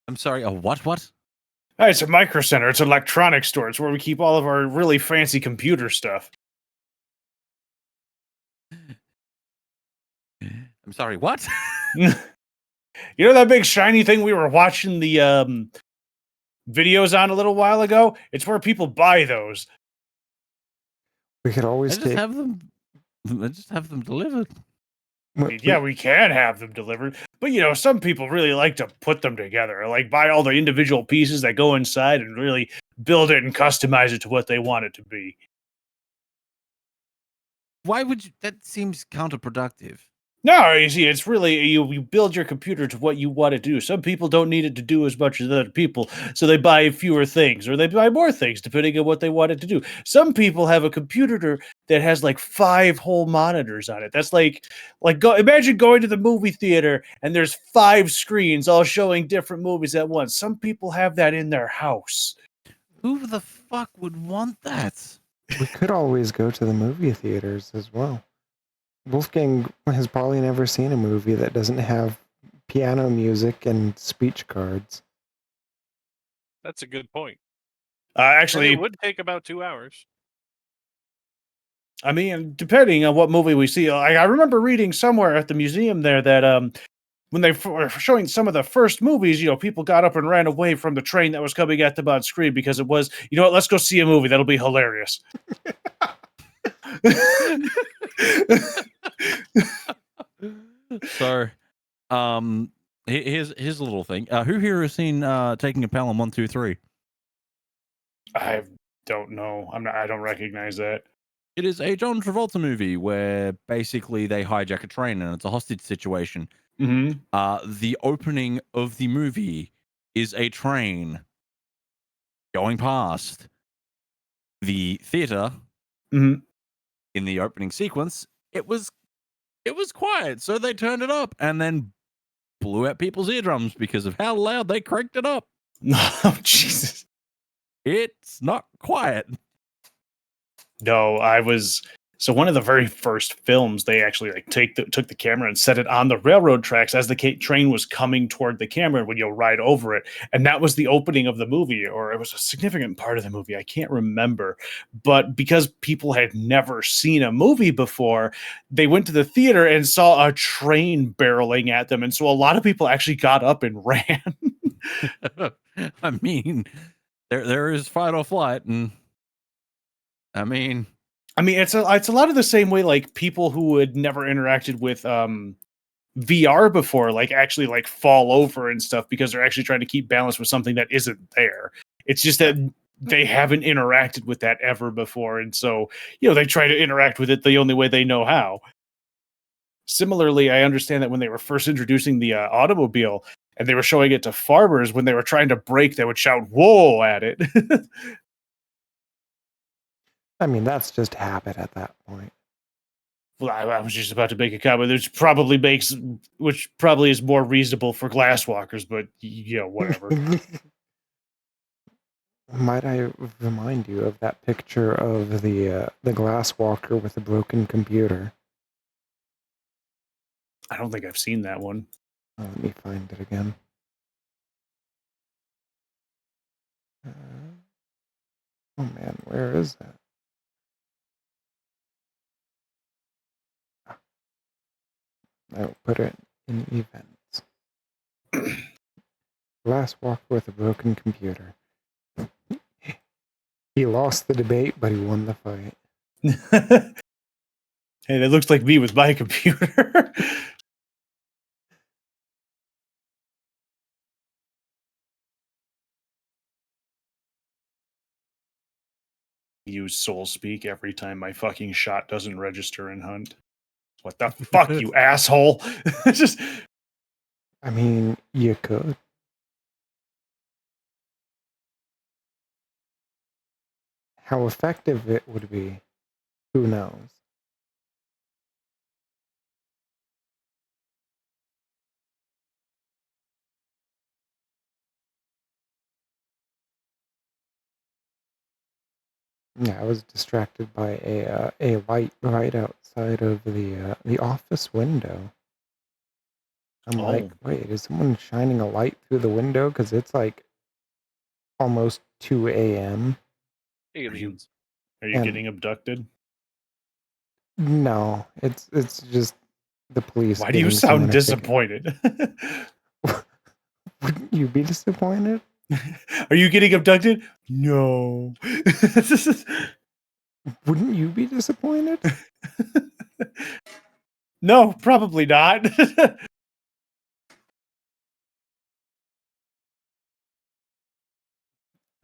I'm sorry, a what? Hey, it's a Micro Center. It's an electronics store. It's where we keep all of our really fancy computer stuff. I'm sorry, what? You know that big shiny thing we were watching the videos on a little while ago? It's where people buy those. We could always just have them delivered. Yeah, we can have them delivered. But, some people really like to put them together. Like, buy all the individual pieces that go inside and really build it and customize it to what they want it to be. Why would you? That seems counterproductive. No, you see, it's really, you build your computer to what you want to do. Some people don't need it to do as much as other people, so they buy fewer things, or they buy more things, depending on what they want it to do. Some people have a computer that has like 5 whole monitors on it. That's imagine going to the movie theater and there's 5 screens all showing different movies at once. Some people have that in their house. Who the fuck would want that? We could always go to the movie theaters as well. Wolfgang has probably never seen a movie that doesn't have piano music and speech cards. That's a good point. And Actually, it would take about 2 hours. I mean, depending on what movie we see, I remember reading somewhere at the museum there that when they were showing some of the first movies, people got up and ran away from the train that was coming at them on screen because it was, what, let's go see a movie. That'll be hilarious. So, here's a little thing. Who here has seen Taking a Pelham 1, 2, 3? I don't know. I don't recognize that. It is a John Travolta movie where basically they hijack a train and it's a hostage situation. Mm-hmm. The opening of the movie is a train going past the theater. Mm-hmm. In the opening sequence, it was quiet, so they turned it up and then blew out people's eardrums because of how loud they cranked it up. Oh, Jesus. It's not quiet. No, so one of the very first films, they actually took the camera and set it on the railroad tracks as the train was coming toward the camera when you'll ride over it. And that was the opening of the movie, or it was a significant part of the movie. I can't remember. But because people had never seen a movie before, they went to the theater and saw a train barreling at them. And so a lot of people actually got up and ran. I mean, there is fight or flight, and I mean, it's a lot of the same way, like people who had never interacted with VR before, actually fall over and stuff because they're actually trying to keep balance with something that isn't there. It's just that they haven't interacted with that ever before, and so they try to interact with it the only way they know how. Similarly, I understand that when they were first introducing the automobile and they were showing it to farmers, when they were trying to brake, they would shout "whoa" at it. I mean, that's just habit at that point. Well, I was just about to make a comment, which probably is more reasonable for glasswalkers, but whatever. Might I remind you of that picture of the glasswalker with a broken computer? I don't think I've seen that one. Let me find it again. Oh man, where is that? I'll put it in events. Glasswalker with a broken computer. He lost the debate, but he won the fight. Hey, that looks like me with my computer. Use soul speak every time my fucking shot doesn't register in Hunt. What the fuck, you asshole? Just, I mean, you could. How effective it would be, who knows? Yeah, I was distracted by a light right outside of the office window. I'm like, wait, is someone shining a light through the window? Because it's like almost 2 a.m. Aliens. Are you getting abducted? No, it's just the police. Why do you sound disappointed? Wouldn't you be disappointed? Are you getting abducted? No. Wouldn't you be disappointed? No, probably not.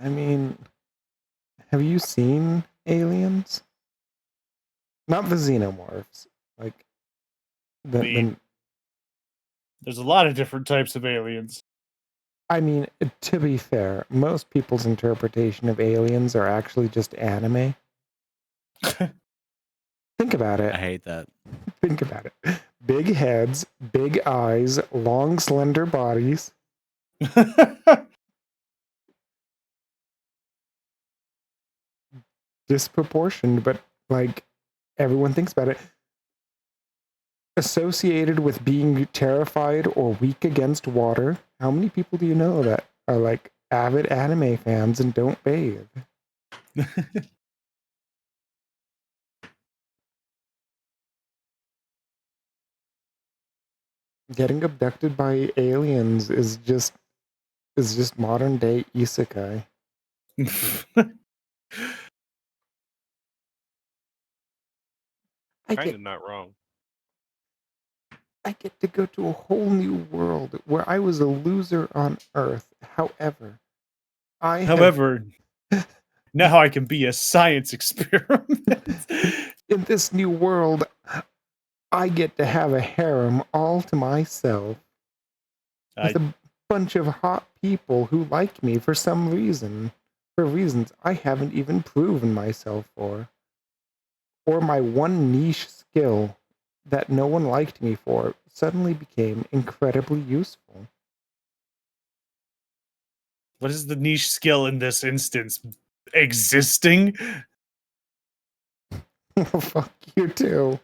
I mean, have you seen Aliens? Not the xenomorphs. Like, There's a lot of different types of aliens. I mean, to be fair, most people's interpretation of aliens are actually just anime. Think about it. I hate that. Think about it. Big heads, big eyes, long, slender bodies. disproportioned, but like everyone thinks about it. Associated with being terrified or weak against water, how many people do you know that are like avid anime fans and don't bathe? Getting abducted by aliens is just modern day isekai. I Kind get of not wrong. I get to go to a whole new world where I was a loser on Earth. However, However, now I can be a science experiment. in this new world, I get to have a harem all to myself with a bunch of hot people who like me for some reason, for reasons I haven't even proven myself for, or my one niche skill that no one liked me for suddenly became incredibly useful. What is the niche skill in this instance? Existing? Fuck you too.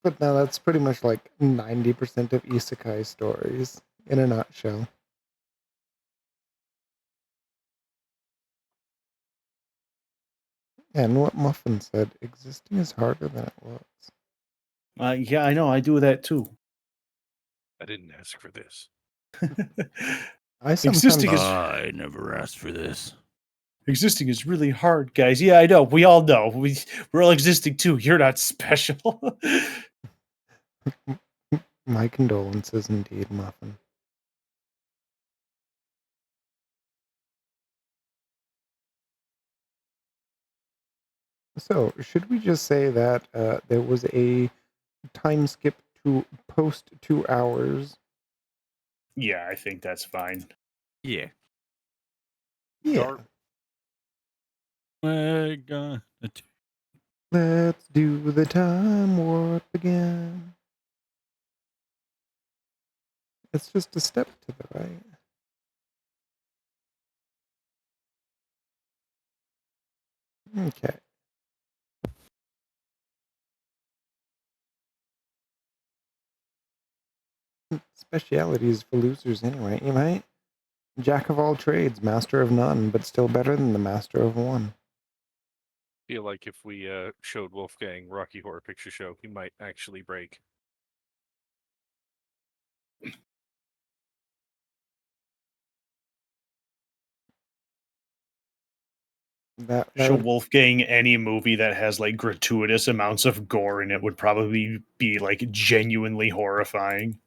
But no, that's pretty much like 90% of isekai stories in a nutshell. And what Muffin said, existing is harder than it looks. Yeah, I know. I do that too. I didn't ask for this. I Existing is I never asked for this. existing is really hard, guys. Yeah, I know. We all know. We're all existing too. You're not special. My condolences indeed, Muffin. So, should we just say that there was a time skip to post 2 hours? Yeah, I think that's fine. Yeah. Yeah. Let's Let's do the time warp again. It's just a step to the right. Okay. Specialities for losers anyway, you might? Jack of all trades, master of none, but still better than the master of one. Feel like if we showed Wolfgang Rocky Horror Picture Show, he might actually break. That Show would, Wolfgang any movie that has like gratuitous amounts of gore in it would probably be like genuinely horrifying.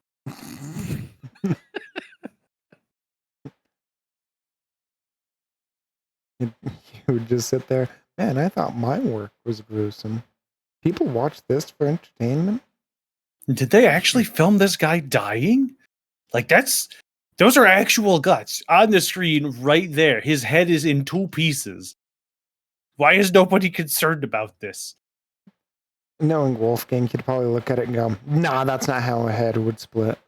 he would just sit there. Man, I thought my work was gruesome. People watch this for entertainment? Did they actually film this guy dying? Like those are actual guts on the screen right there. His head is in 2 pieces. Why is nobody concerned about this? Knowing Wolfgang, he'd probably look at it and go, nah, that's not how a head would split.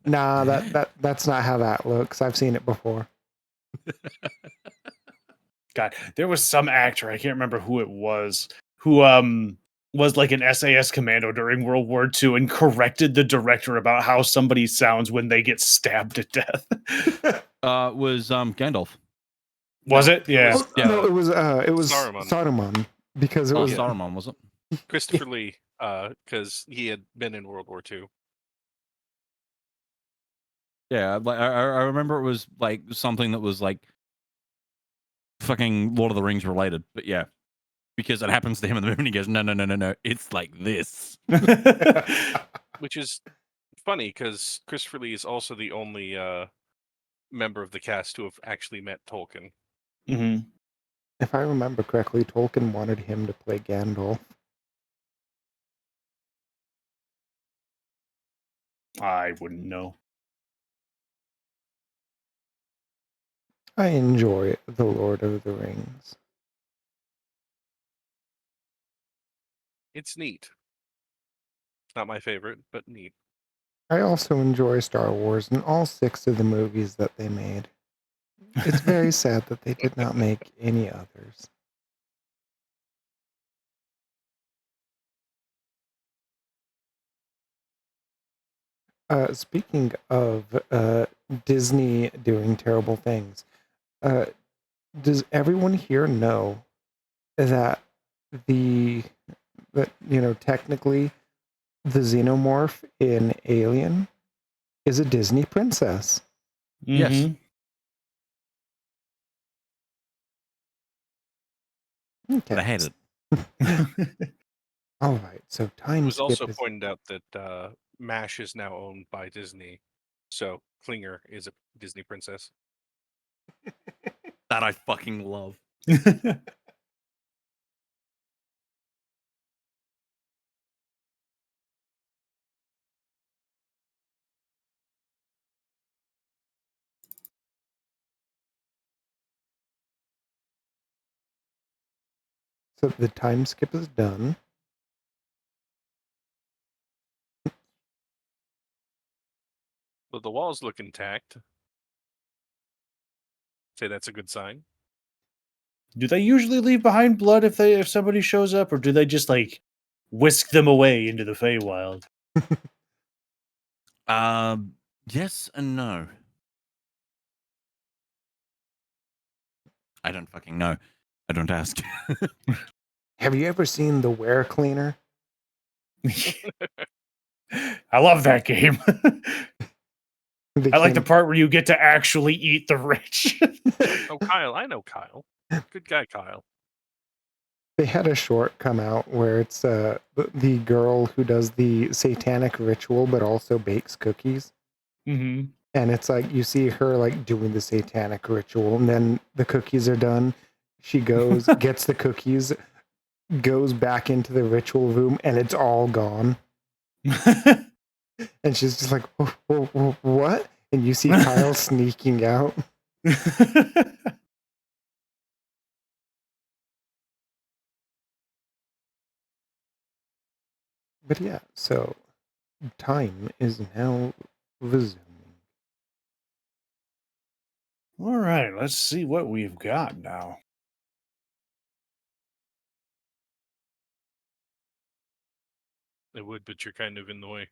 Nah, that's not how that looks. I've seen it before. God, there was some actor, I can't remember who it was, who was like an SAS commando during World War II and corrected the director about how somebody sounds when they get stabbed to death. was Gandalf. Was No, it? Yeah. was, Oh, no, it was Saruman. Saruman because it Oh, was Saruman, was it? Christopher Lee, because he had been in World War II. Yeah, like I remember it was like something that was like fucking Lord of the Rings related, but yeah, because it happens to him in the movie, and he goes, no, it's like this. Which is funny because Christopher Lee is also the only member of the cast to have actually met Tolkien. Mm-hmm. If I remember correctly, Tolkien wanted him to play Gandalf. I wouldn't know. I enjoy The Lord of the Rings. It's neat. Not my favorite, but neat. I also enjoy Star Wars and all 6 of the movies that they made. It's very sad that they did not make any others. Speaking of Disney doing terrible things, does everyone here know that technically the xenomorph in Alien is a Disney princess? Yes. Mhm. But I hate it. All right, so It time was skip also is pointed out that MASH is now owned by Disney, so Klinger is a Disney princess. That I fucking love. so the time skip is done. But the walls look intact. Say that's a good sign. Do they usually leave behind blood if somebody shows up, or do they just like whisk them away into the Feywild? Yes and no. I don't fucking know. I don't ask. Have you ever seen The Were Cleaner? I love that game. They I like the came- part where you get to actually eat the rich. Oh, Kyle, I know Kyle. Good guy, Kyle. They had a short come out where it's the girl who does the satanic ritual but also bakes cookies. Mm-hmm. And it's like you see her like doing the satanic ritual, and then the cookies are done. She goes, gets the cookies, goes back into the ritual room, and it's all gone. And she's just like, what? And you see Kyle sneaking out. But yeah, so time is now resuming. All right, let's see what we've got now. It would, but you're kind of in the way.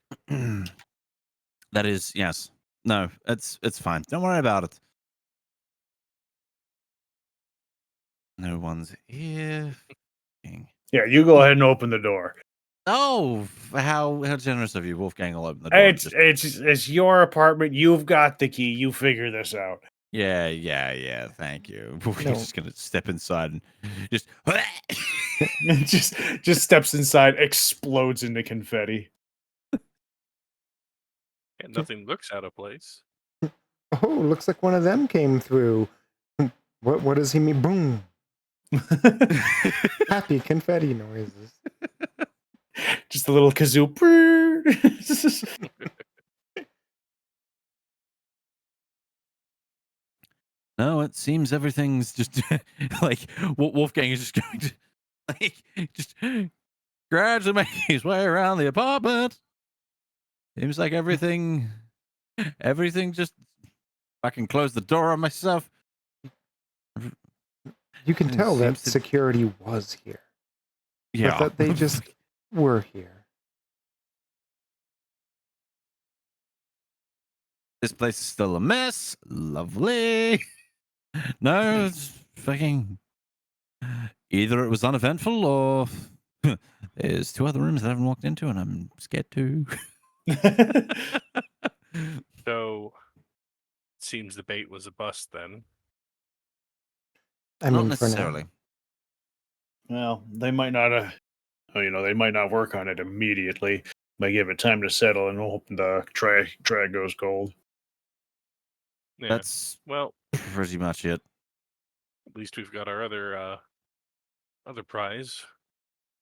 That is, yes. No, it's fine. Don't worry about it. No one's here. Yeah, you go ahead and open the door. Oh, how generous of you. Wolfgang will open the door. It's your apartment. You've got the key. You figure this out. Yeah. Thank you. Wolfgang's No. just gonna step inside and just just steps inside, explodes into confetti. And nothing looks out of place. Oh, looks like one of them came through. What does he mean? Boom. Happy confetti noises. Just a little kazoo. No, it seems everything's just like Wolfgang is just going to like just gradually make his way around the apartment. Seems like everything just I can close the door on myself. You can It tell that seems to- security was here. Yeah. But that they just were here. This place is still a mess. Lovely. No, it's fucking either it was uneventful or there's 2 other rooms that I haven't walked into and I'm scared too. So, it seems the bait was a bust then. I Not mean, for now. necessarily. Well, they might not. They might not work on it immediately. Might give it time to settle and hope the tray goes cold. Yeah. That's Well, pretty much it. at least we've got our other prize.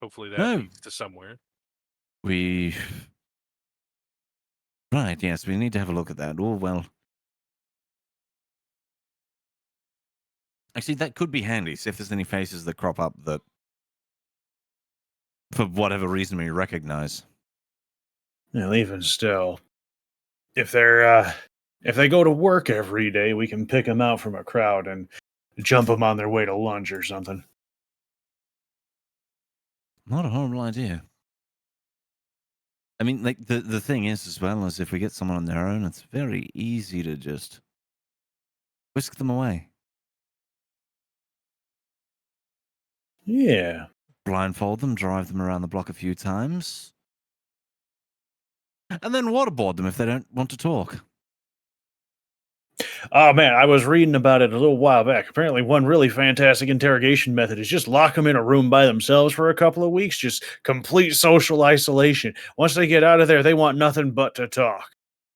Hopefully that No. leads to somewhere. Right, yes, we need to have a look at that. Oh, well. Actually, that could be handy. See if there's any faces that crop up that, for whatever reason, we recognize. Well, even still, if they go to work every day, we can pick them out from a crowd and jump them on their way to lunch or something. Not a horrible idea. I mean, like, the thing is, as well, as if we get someone on their own, it's very easy to just whisk them away. Yeah. Blindfold them, drive them around the block a few times, and then waterboard them if they don't want to talk. Oh man, I was reading about it a little while back. Apparently, one really fantastic interrogation method is just lock them in a room by themselves for a couple of weeks, just complete social isolation. Once they get out of there, they want nothing but to talk.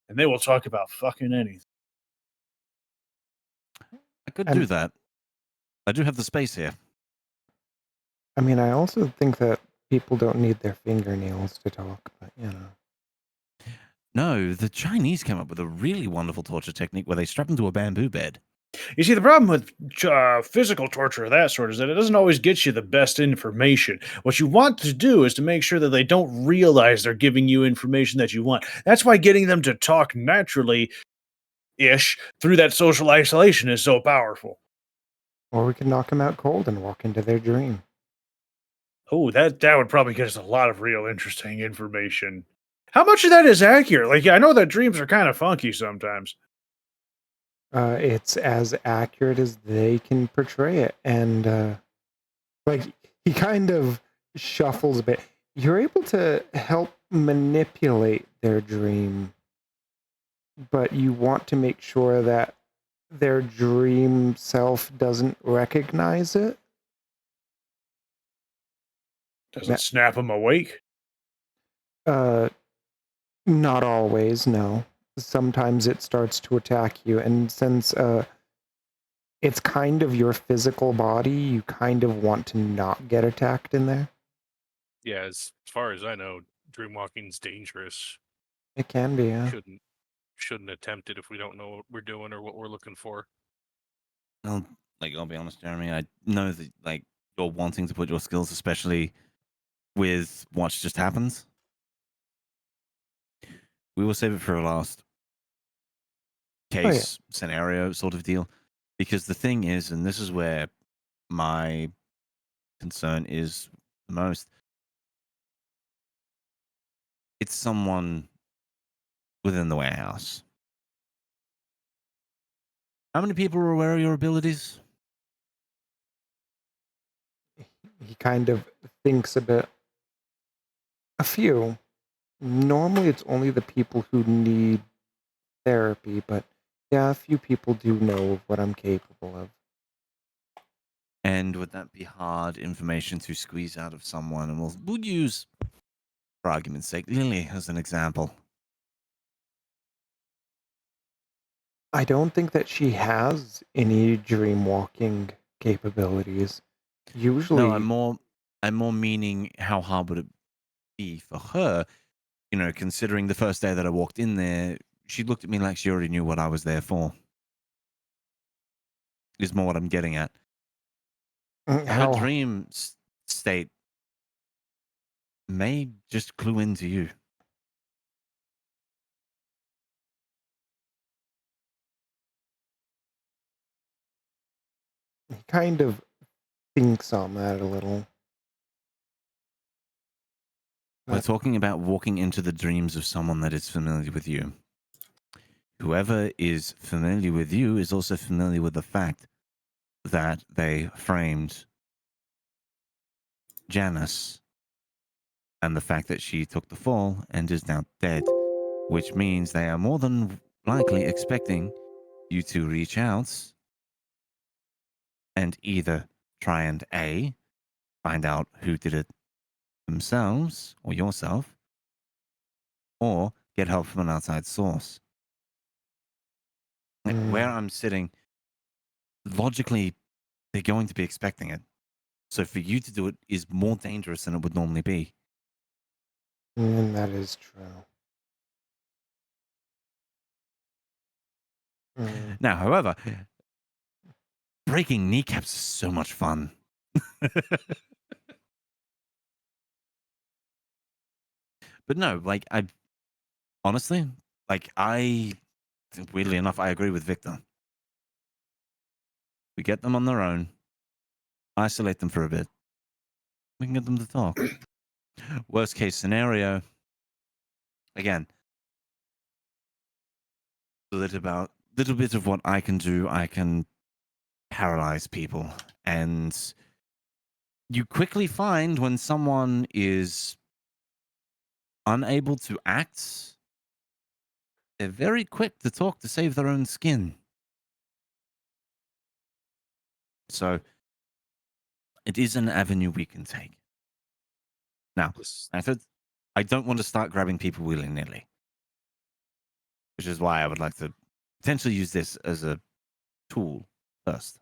And they will talk about fucking anything. I could And- do that. I do have the space here. I mean, I also think that people don't need their fingernails to talk, but you know. No, the Chinese came up with a really wonderful torture technique where they strap them to a bamboo bed. You see, the problem with physical torture of that sort is that it doesn't always get you the best information. What you want to do is to make sure that they don't realize they're giving you information that you want. That's why getting them to talk naturally-ish through that social isolation is so powerful. Or we could knock them out cold and walk into their dream. Oh, that would probably get us a lot of real interesting information. How much of that is accurate? Like, I know that dreams are kind of funky sometimes. It's as accurate as they can portray it. And, like, he kind of shuffles a bit. You're able to help manipulate their dream, but you want to make sure that their dream self doesn't recognize it. Does it snap them awake? Not always, no. Sometimes it starts to attack you, and since it's kind of your physical body, you kind of want to not get attacked in there. Yeah, as far as I know, dreamwalking's dangerous. It can be, yeah. Shouldn't attempt it if we don't know what we're doing or what we're looking for. Well, like, I'll be honest, Jeremy, I know that, like, you're wanting to put your skills, especially with what just happened. We will save it for a last case scenario sort of deal. Because the thing is, and this is where my concern is the most, it's someone within the warehouse. How many people are aware of your abilities? He kind of thinks a bit. A few. Normally it's only the people who need therapy, but yeah, a few people do know of what I'm capable of. And would that be hard information to squeeze out of someone? And we'll use, for argument's sake, Lily as an example. I don't think that she has any dream walking capabilities. Usually, No, I'm more meaning how hard would it be for her? You know, considering the first day that I walked in there, she looked at me like she already knew what I was there for. Is more what I'm getting at. Her how dream state may just clue into you. he kind of thinks on that a little. We're talking about walking into the dreams of someone that is familiar with you. Whoever is familiar with you is also familiar with the fact that they framed Janice and the fact that she took the fall and is now dead, which means they are more than likely expecting you to reach out and either try and A, find out who did it themselves or yourself, or get help from an outside source. Like, where I'm sitting, logically, they're going to be expecting it. So for you to do it is more dangerous than it would normally be. And that is true. Now, however, breaking kneecaps is so much fun. But no, like, honestly, like weirdly enough, I agree with Victor. We get them on their own, isolate them for a bit. We can get them to talk. Worst case scenario, again, a little bit of what I can do. I can paralyze people, and you quickly find when someone is unable to act, they're very quick to talk to save their own skin. So it is an avenue we can take. Now, I don't want to start grabbing people willy-nilly, which is why I would like to potentially use this as a tool first.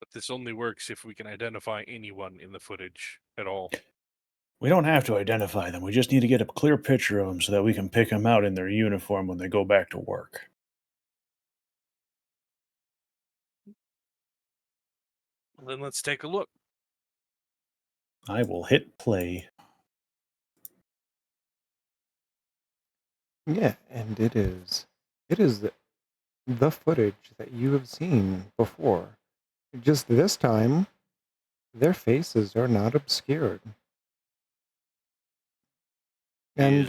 But this only works if we can identify anyone in the footage at all. We don't have to identify them. We just need to get a clear picture of them so that we can pick them out in their uniform when they go back to work. Well, then let's take a look. I will hit play. Yeah, and it is the footage that you have seen before. Just this time, their faces are not obscured. And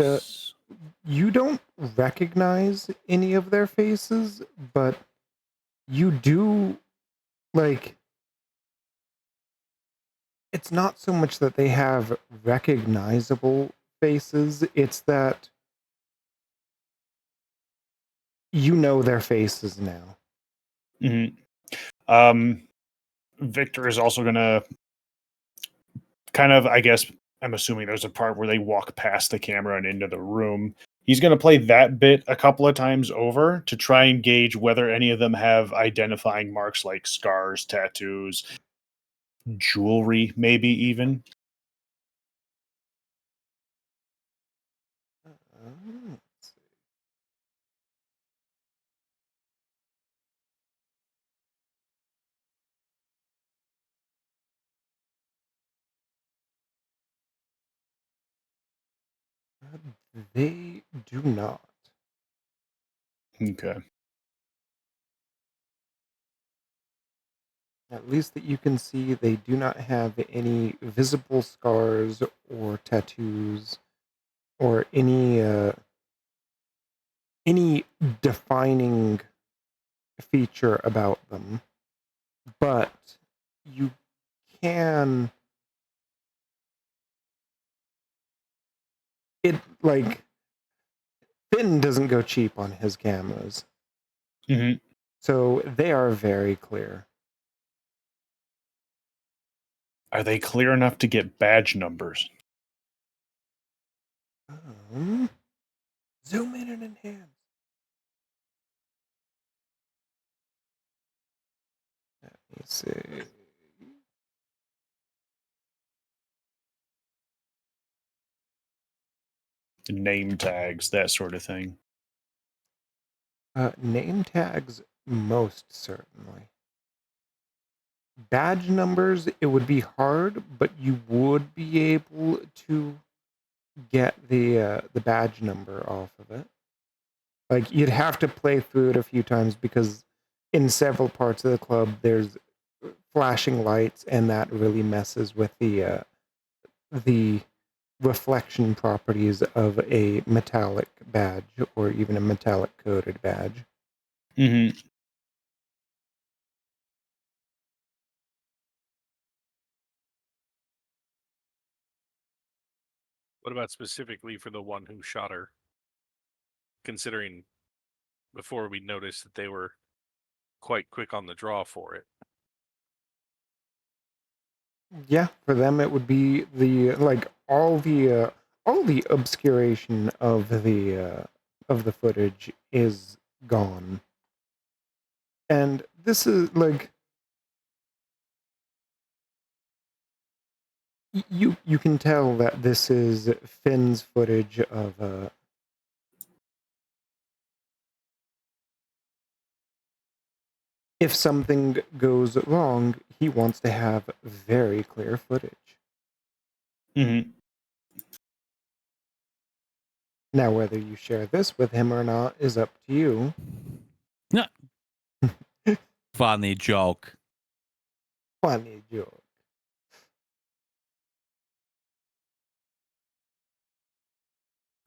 you don't recognize any of their faces, but you do, like, it's not so much that they have recognizable faces, it's that you know their faces now. Mm-hmm. Victor is also going to kind of, I guess, I'm assuming there's a part where they walk past the camera and into the room. He's going to play that bit a couple of times over to try and gauge whether any of them have identifying marks like scars, tattoos, jewelry, maybe even. Let's see. They do not. Okay. At least that you can see, they do not have any visible scars or tattoos or any defining feature about them. But you can, like, Finn doesn't go cheap on his cameras. Mm-hmm. So they are very clear. Are they clear enough to get badge numbers? Zoom in and enhance. Let me see. Name tags, that sort of thing. Name tags, most certainly. Badge numbers, it would be hard, but you would be able to get the badge number off of it. Like, you'd have to play through it a few times because in several parts of the club there's flashing lights, and that really messes with the reflection properties of a metallic badge or even a metallic coated badge. Mm-hmm. What about specifically for the one who shot her? Considering before we noticed that they were quite quick on the draw for it. Yeah, for them it would be all the obscuration of the footage is gone. And this is like you can tell that this is Finn's footage of if something goes wrong, he wants to have very clear footage. Mm-hmm. Now, whether you share this with him or not is up to you. No. Funny joke. Funny joke.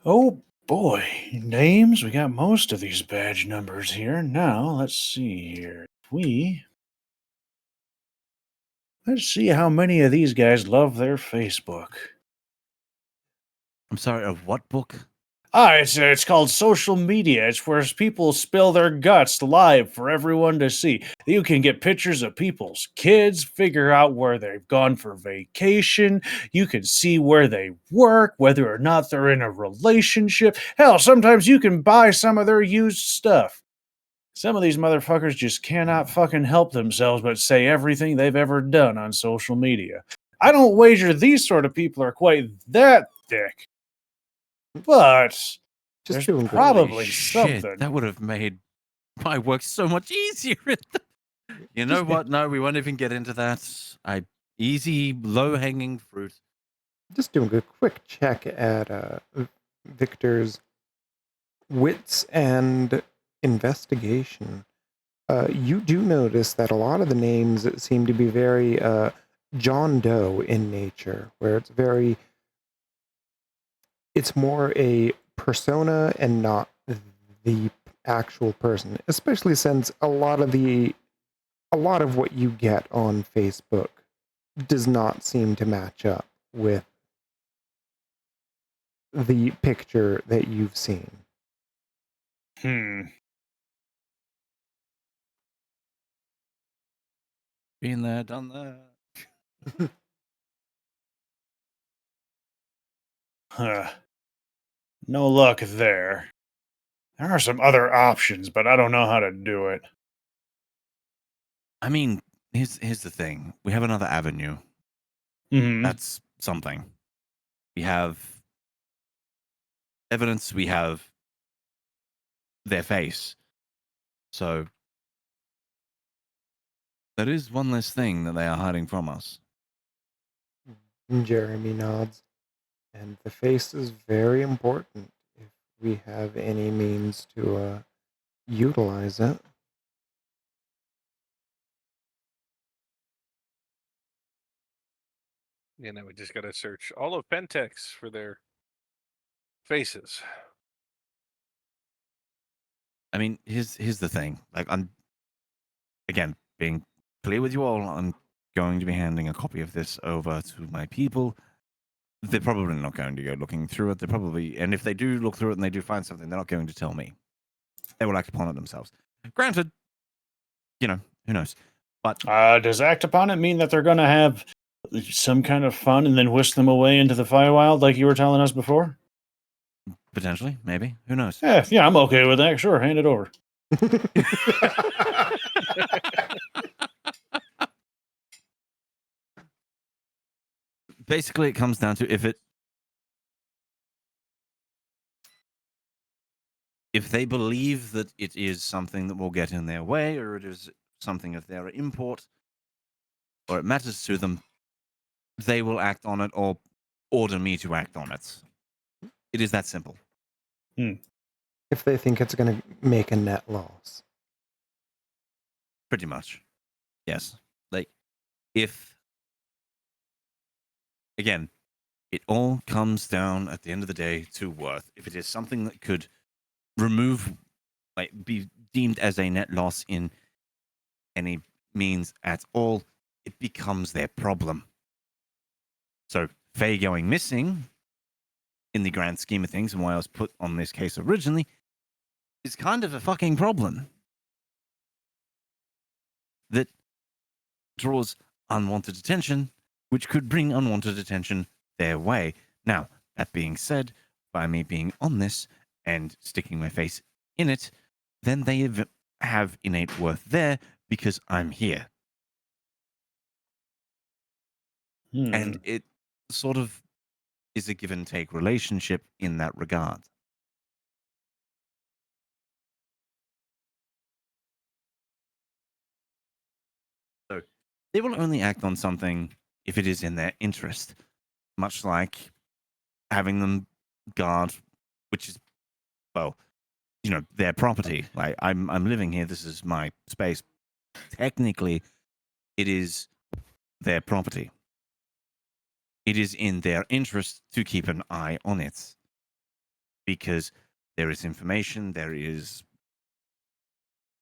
Oh boy, names. We got most of these badge numbers here. Now, let's see here. Let's see how many of these guys love their Facebook. I'm sorry, of what book? It's called social media. It's where people spill their guts live for everyone to see. You can get pictures of people's kids, figure out where they've gone for vacation. You can see where they work, whether or not they're in a relationship. Hell, sometimes you can buy some of their used stuff. Some of these motherfuckers just cannot fucking help themselves but say everything they've ever done on social media. I don't wager these sort of people are quite that thick. But Just there's doing good. probably Holy shit, something. that would have made my work so much easier. You know Just- what? No, we won't even get into that. Easy, low-hanging fruit. Just doing a quick check at Victor's wits and investigation. You do notice that a lot of the names seem to be very John Doe in nature, where it's more a persona and not the actual person, especially since a lot of what you get on Facebook does not seem to match up with the picture that you've seen. Been there, done that. Huh. No luck there. There are some other options, but I don't know how to do it. I mean, here's the thing. We have another avenue. Mm-hmm. That's something. We have evidence. We have their face. So that is one less thing that they are hiding from us. Jeremy nods. And the face is very important if we have any means to utilize it. You know, we just got to search all of Pentex for their faces. I mean, here's the thing. Like, I'm again being clear with you all. I'm going to be handing a copy of this over to my people. They're probably not going to go looking through it. They're probably, and if they do look through it and they do find something, they're not going to tell me. They will act upon it themselves. Granted, you know, who knows? But Does act upon it mean that they're going to have some kind of fun and then whisk them away into the Feywild like you were telling us before? potentially, maybe, who knows? Yeah, I'm okay with that. Sure, hand it over. Basically, it comes down to if they believe that it is something that will get in their way, or it is something of their import, or it matters to them, they will act on it or order me to act on it. It is that simple. If they think it's going to make a net loss. Pretty much. Yes. Like, if, again, it all comes down at the end of the day to worth. If it is something that could remove, like, be deemed as a net loss in any means at all, it becomes their problem. So, Faye going missing, in the grand scheme of things, and why I was put on this case originally, is kind of a fucking problem. That draws unwanted attention, which could bring unwanted attention their way. Now, that being said, by me being on this and sticking my face in it, then they have innate worth there because I'm here. And it sort of is a give and take relationship in that regard. So they will only act on something if it is in their interest, much like having them guard which is, well, their property. Like I'm living here. This is my space. Technically, it is their property. It is in their interest to keep an eye on it because there is information, there is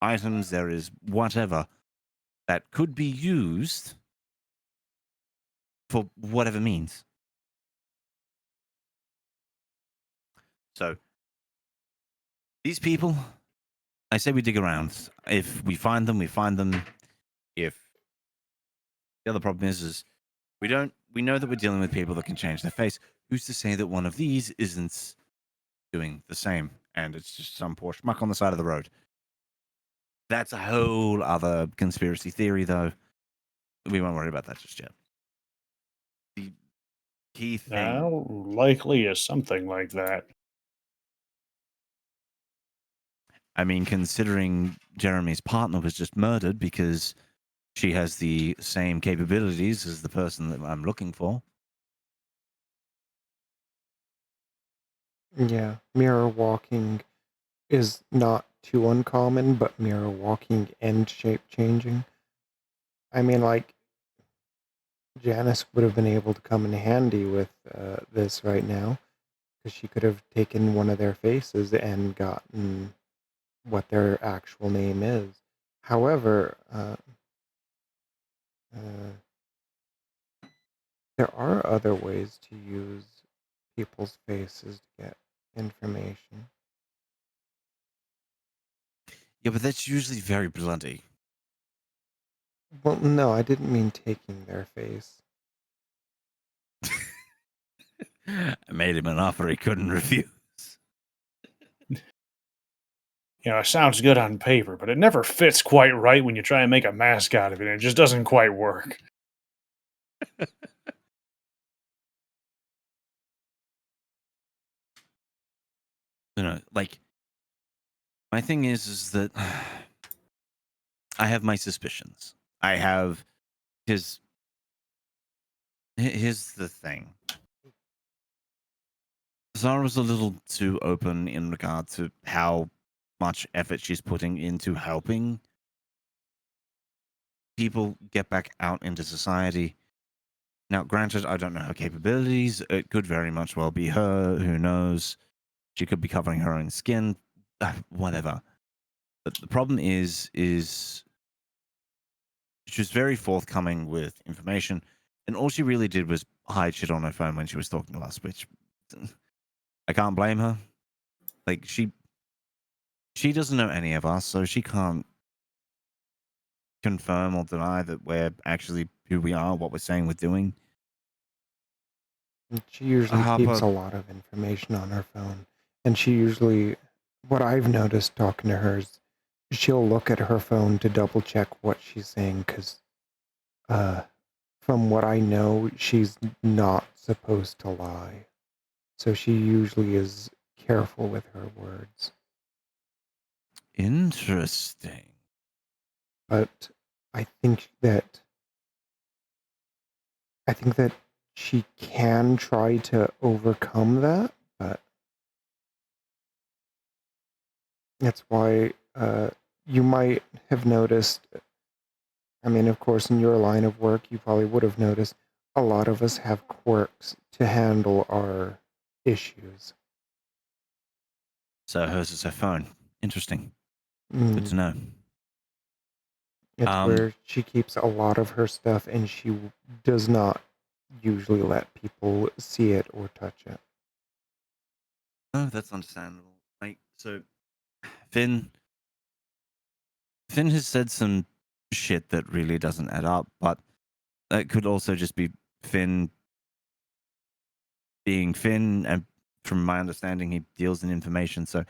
items, there is whatever that could be used for whatever means. So, these people, I say we dig around. If we find them, we find them. If the other problem is we know that we're dealing with people that can change their face. Who's to say that one of these isn't doing the same and it's just some poor schmuck on the side of the road? That's a whole other conspiracy theory, though. We won't worry about that just yet. The key thing... How likely is something like that? I mean, considering Jeremy's partner was just murdered because she has the same capabilities as the person that I'm looking for. Yeah, mirror walking is not too uncommon, but mirror walking and shape changing. I mean, like, Janice would have been able to come in handy with this right now, because she could have taken one of their faces and gotten what their actual name is. However, there are other ways to use people's faces to get information. Yeah, but that's usually very bloody. Well, no, I didn't mean taking their face. I made him an offer he couldn't refuse. It sounds good on paper, but it never fits quite right when you try and make a mask out of it, and it just doesn't quite work. Like, my thing is that I have my suspicions. I have his... Here's the thing. Zara's a little too open in regard to how much effort she's putting into helping people get back out into society. Now, granted, I don't know her capabilities. It could very much well be her. Who knows? She could be covering her own skin. Whatever. But the problem is she was very forthcoming with information, and all she really did was hide shit on her phone when she was talking to us, which I can't blame her. Like, she doesn't know any of us, so she can't confirm or deny that we're actually who we are, what we're saying we're doing. She usually Harper... keeps a lot of information on her phone. And she usually, what I've noticed talking to her is she'll look at her phone to double check what she's saying, because from what I know, she's not supposed to lie. So she usually is careful with her words. Interesting. But I think that she can try to overcome that, but that's why you might have noticed. I mean, of course, in your line of work, you probably would have noticed a lot of us have quirks to handle our issues. So hers is her phone. Interesting. Good to know. It's where she keeps a lot of her stuff, and she does not usually let people see it or touch it. Oh, that's understandable. Like, so Finn has said some shit that really doesn't add up, but that could also just be Finn being Finn, and from my understanding, he deals in information. So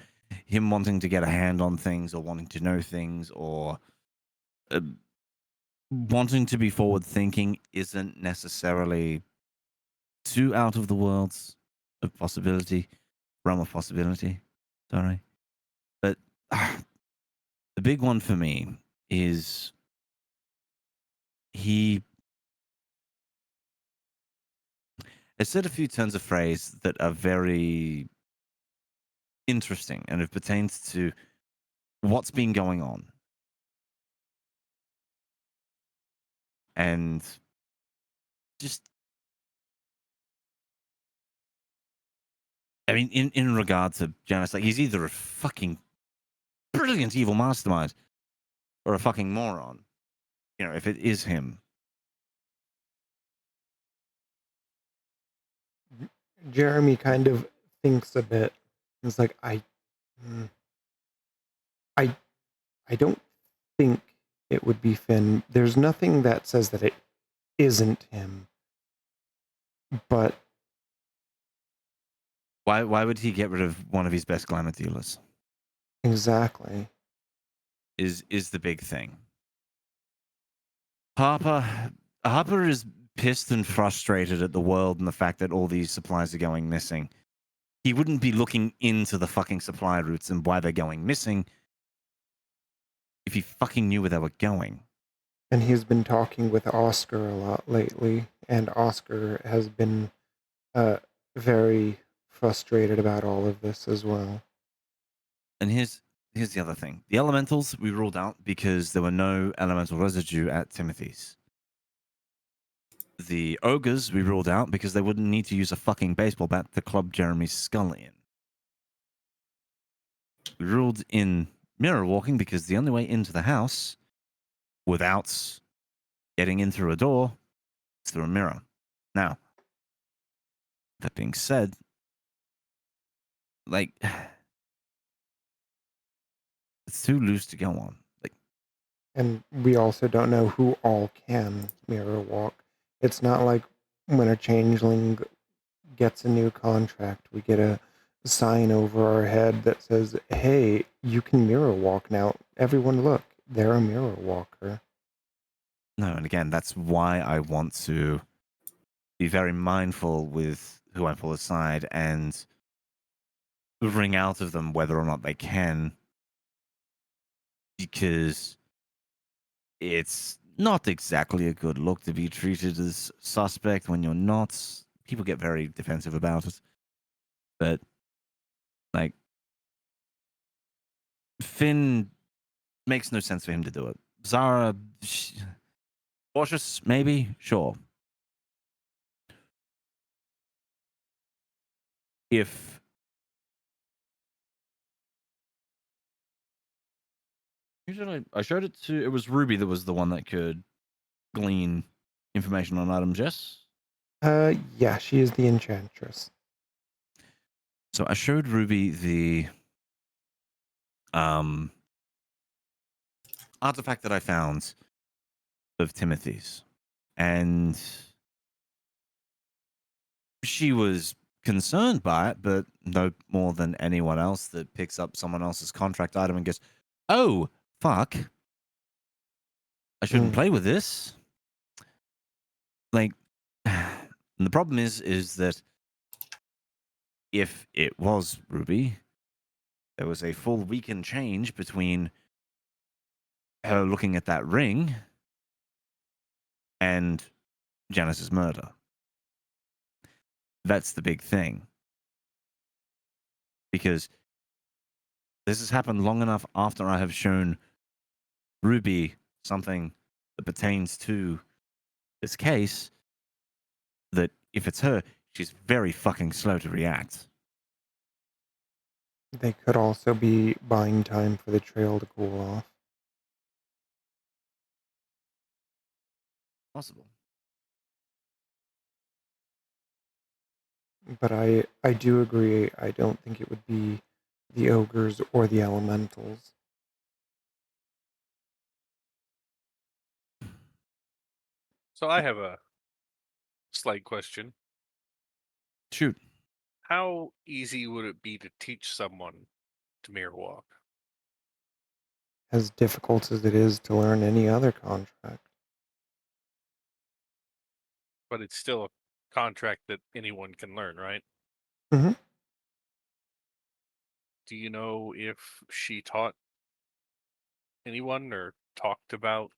him wanting to get a hand on things, or wanting to know things, or wanting to be forward thinking isn't necessarily too out of the worlds of possibility, realm of possibility. Sorry. But the big one for me is he has said a few turns of phrase that are very interesting, and it pertains to what's been going on. And just, I mean, in regard to Janice, like, he's either a fucking brilliant evil mastermind or a fucking moron. You know, if it is him. Jeremy kind of thinks a bit. He's like, mm, I don't think it would be Finn. There's nothing that says that it isn't him. But Why would he get rid of one of his best glamour dealers? exactly. Is the big thing. Harper is pissed and frustrated at the world and the fact that all these supplies are going missing. He wouldn't be looking into the fucking supply routes and why they're going missing if he fucking knew where they were going. And he's been talking with Oscar a lot lately, and Oscar has been very frustrated about all of this as well. And here's the other thing. The elementals we ruled out because there were no elemental residue at Timothy's. The ogres we ruled out because they wouldn't need to use a fucking baseball bat to club Jeremy's skull in. We ruled in mirror walking because the only way into the house without getting in through a door is through a mirror. Now, that being said, like, it's too loose to go on. Like, And we also don't know who all can mirror walk. It's not like when a changeling gets a new contract, we get a sign over our head that says, hey, you can mirror walk now. Everyone look, they're a mirror walker. no, and again, that's why I want to be very mindful with who I pull aside and wring out of them whether or not they can, because it's not exactly a good look to be treated as suspect when you're not. People get very defensive about it. But, like, Finn makes no sense for him to do it. Zara, cautious, maybe? Sure. If usually I showed it to, it was Ruby that was the one that could glean information on items, yes? Yeah, she is the enchantress. So I showed Ruby the artifact that I found of Timothy's, and she was concerned by it, but no more than anyone else that picks up someone else's contract item and goes, oh, fuck, I shouldn't play with this. Like, and the problem is that if it was Ruby, there was a full weekend change between her looking at that ring and Janice's murder. That's the big thing. Because this has happened long enough after I have shown Ruby something that pertains to this case that if it's her, she's very fucking slow to react. They could also be buying time for the trail to cool off. Possible. But I do agree, I don't think it would be the ogres or the elementals. So I have a slight question. Shoot. How easy would it be to teach someone to mirror walk? As difficult as it is to learn any other contract. But it's still a contract that anyone can learn, right? Mm-hmm. Do you know if she taught anyone or talked about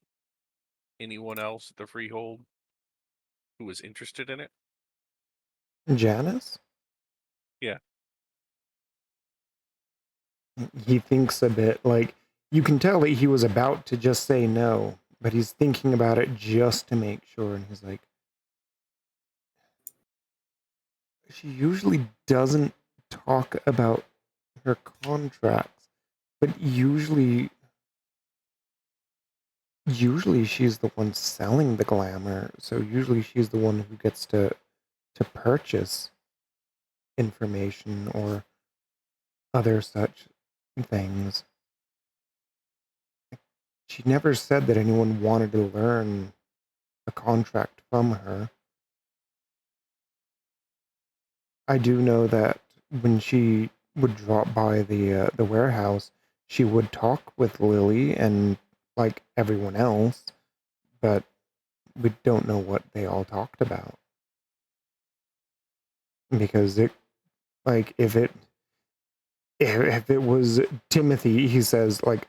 anyone else at the Freehold who was interested in it? Janice? Yeah. He thinks a bit. Like, you can tell that he was about to just say no, but he's thinking about it just to make sure. And he's like, she usually doesn't talk about her contracts, but usually she's the one selling the glamour, so usually she's the one who gets to purchase information or other such things. She never said that anyone wanted to learn a contract from her. I do know that when she would drop by the warehouse, she would talk with Lily and like everyone else, but we don't know what they all talked about. Because it, like, if it was Timothy, he says, like,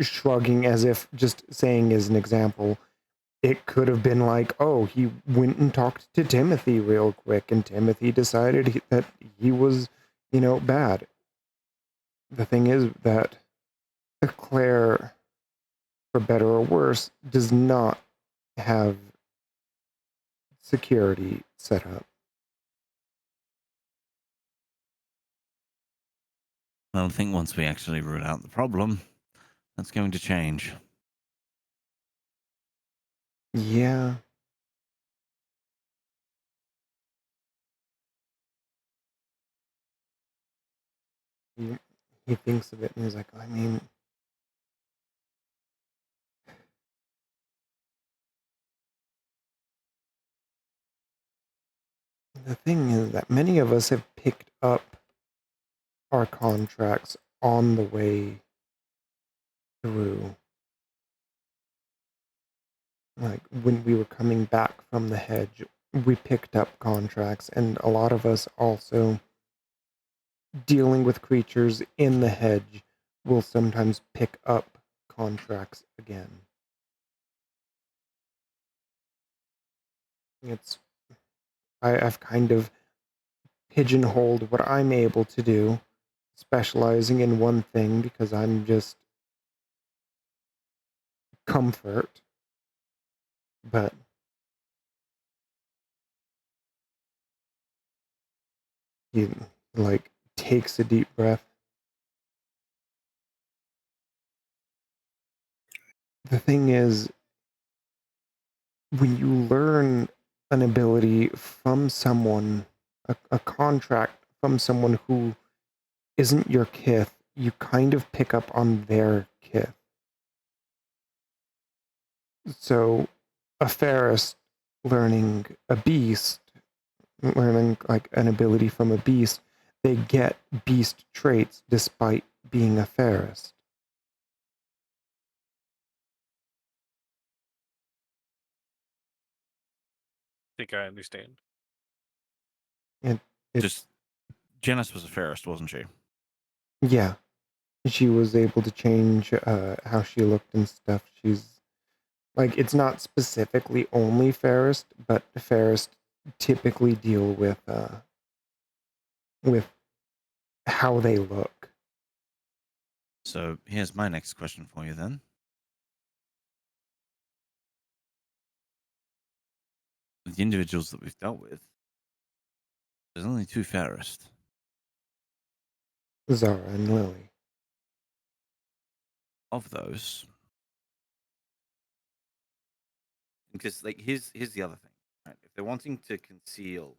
shrugging as if just saying as an example, it could have been like, oh, he went and talked to Timothy real quick, and Timothy decided that he was, bad. The thing is that Claire, for better or worse, does not have security set up. I think once we actually root out the problem, that's going to change. Yeah. He thinks of it and he's like, I mean, the thing is that many of us have picked up our contracts on the way through. Like when we were coming back from the hedge, we picked up contracts, and a lot of us also dealing with creatures in the hedge will sometimes pick up contracts again. I've kind of pigeonholed what I'm able to do, specializing in one thing because I'm just comfort. But he like takes a deep breath. The thing is, when you learn an ability from someone, a contract from someone who isn't your kith, you kind of pick up on their kith. So a Ferris learning a beast, learning like an ability from a beast, they get beast traits despite being a Ferris. I think I understand. Just Janice was a Ferris, wasn't she? Yeah. She was able to change how she looked and stuff. She's like, it's not specifically only Ferris, but Ferris typically deal with how they look. So here's my next question for you then. With the individuals that we've dealt with, there's only two Ferris. Zara and Lily. Of those, because like here's the other thing, right? If they're wanting to conceal,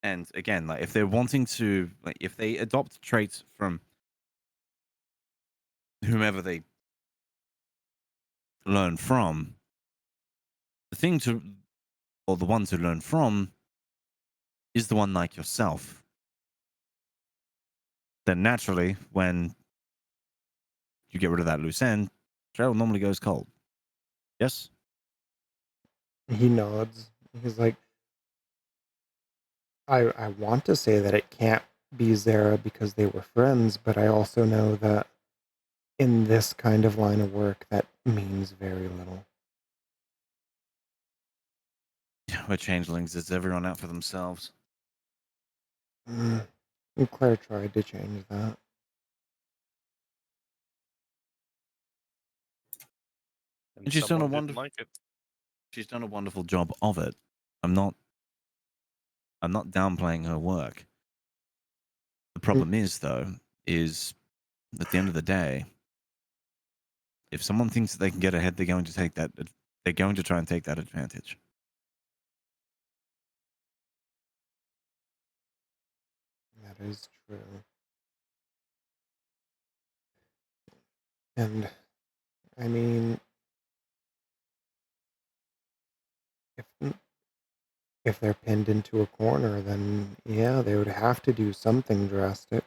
and again, like if they're wanting to, like if they adopt traits from whomever they learn from, the one to learn from is the one like yourself. Then naturally, when you get rid of that loose end, trail normally goes cold. Yes? He nods. He's like, I want to say that it can't be Zara because they were friends, but I also know that in this kind of line of work, that means very little. We're changelings. Is everyone out for themselves? And Claire tried to change that. And she's done a someone didn't wonderful. like it. She's done a wonderful job of it. I'm not downplaying her work. The problem is, though, is at the end of the day, if someone thinks that they can get ahead, they're going to take that. They're going to try and take that advantage. That is true. And I mean, if they're pinned into a corner, then yeah, they would have to do something drastic.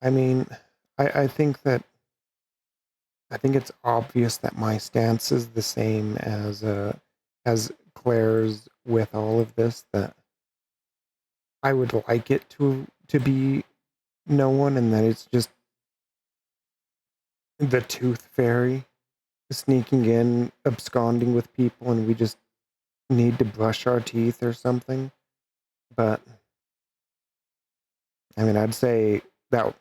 I mean, I think it's obvious that my stance is the same as Claire's with all of this, that I would like it to be no one, and that it's just the tooth fairy sneaking in, absconding with people, and we just need to brush our teeth or something. But I mean, I'd say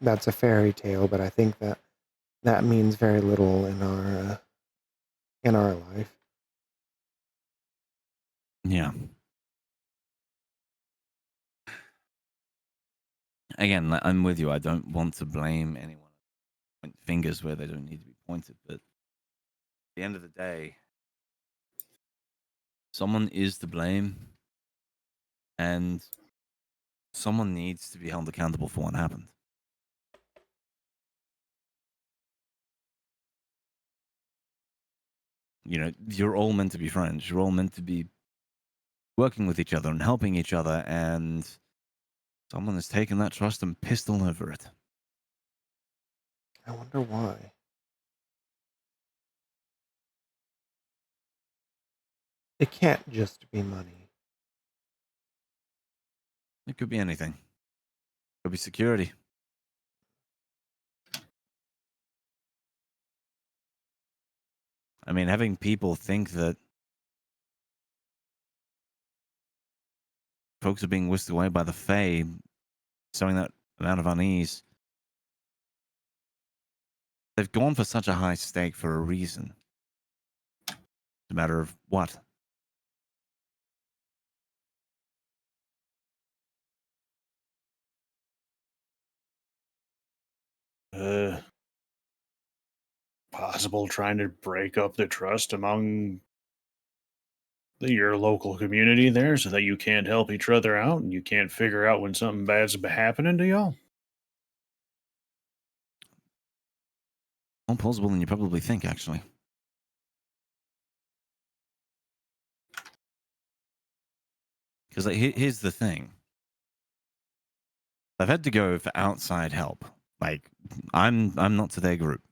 that's a fairy tale, but I think that means very little in our life. Yeah. Again, I'm with you. I don't want to blame anyone. Point fingers where they don't need to be pointed, but at the end of the day, someone is to blame, and someone needs to be held accountable for what happened. You know, you're all meant to be friends. You're all meant to be working with each other and helping each other, and someone has taken that trust and pissed all over it. I wonder why. It can't just be money. It could be anything. It could be security. I mean, having people think that folks are being whisked away by the Fae, showing that amount of unease. They've gone for such a high stake for a reason. It's a matter of what? Possible trying to break up the trust among your local community there so that you can't help each other out and you can't figure out when something bad's happening to y'all? More plausible than you probably think, actually. Because here's the thing. I've had to go for outside help. Like, I'm not to their group.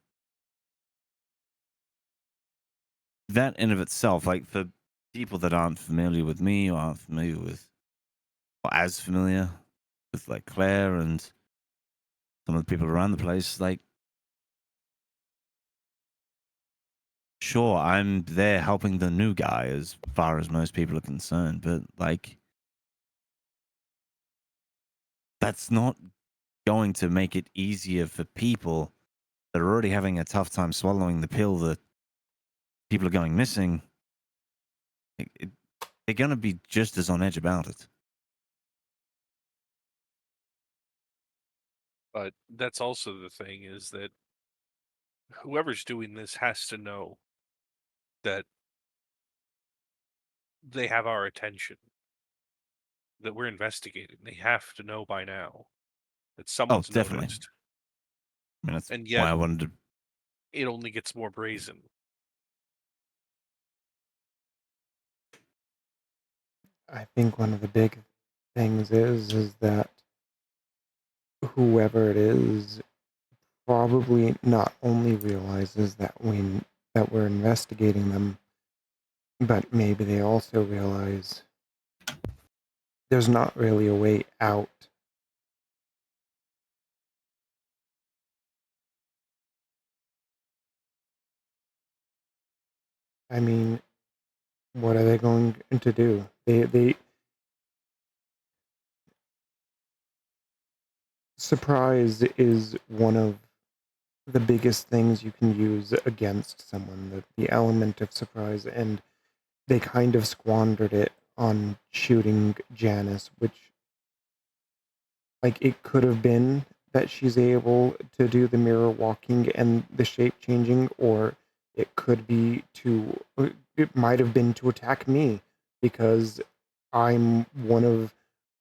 That in of itself, like, for people that aren't familiar with me or aren't familiar with, or as familiar with, like, Claire and some of the people around the place, like, sure, I'm there helping the new guy as far as most people are concerned, but, like, that's not going to make it easier for people that are already having a tough time swallowing the pill that people are going missing. They're going to be just as on edge about it. But that's also the thing, is that whoever's doing this has to know that they have our attention, that we're investigating. They have to know by now that Oh, someone's definitely. noticed. I mean, that's And why yet I wanted to. it only gets more brazen. I think one of the big things is that whoever it is probably not only realizes that we're investigating them, but maybe they also realize there's not really a way out. I mean, what are they going to do? They surprise is one of the biggest things you can use against someone, the element of surprise, and they kind of squandered it on shooting Janice, which, like, it could have been that she's able to do the mirror walking and the shape changing, or it could be it might have been to attack me because I'm one of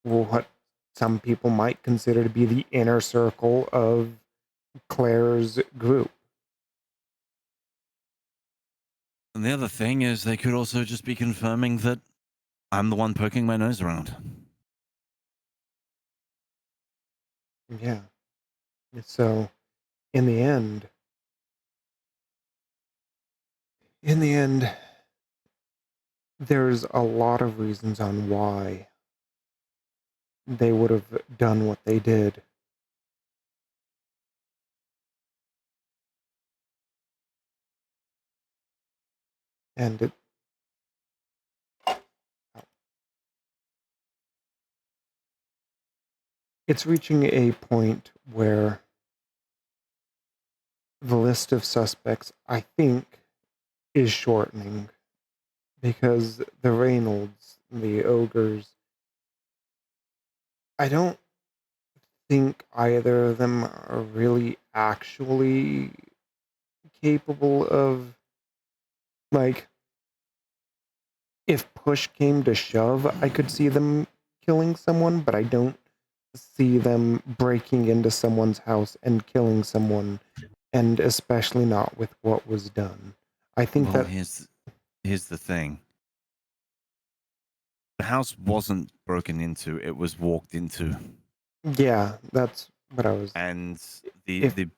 what some people might consider to be the inner circle of Claire's group. And the other thing is, they could also just be confirming that I'm the one poking my nose around. Yeah. So, in the end, there's a lot of reasons on why they would have done what they did. And it's reaching a point where the list of suspects, I think, is shortening because the Reynolds, the Ogres, I don't think either of them are really actually capable of, like, if push came to shove, I could see them killing someone, but I don't see them breaking into someone's house and killing someone, and especially not with what was done. I think Well, that here's the thing. The house wasn't broken into; it was walked into. yeah, that's what I was. And the If the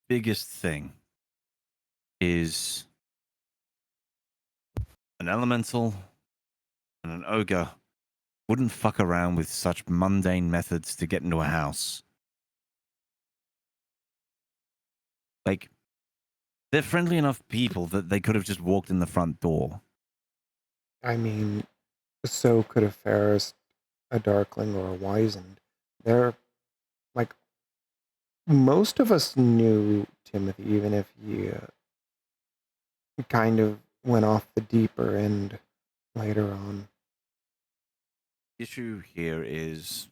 biggest thing is an elemental and an ogre wouldn't fuck around with such mundane methods to get into a house. Like, they're friendly enough people that they could have just walked in the front door. I mean, so could a Ferris, a Darkling, or a Wizened. They're like, most of us knew Timothy, even if he kind of went off the deeper end later on. The issue here is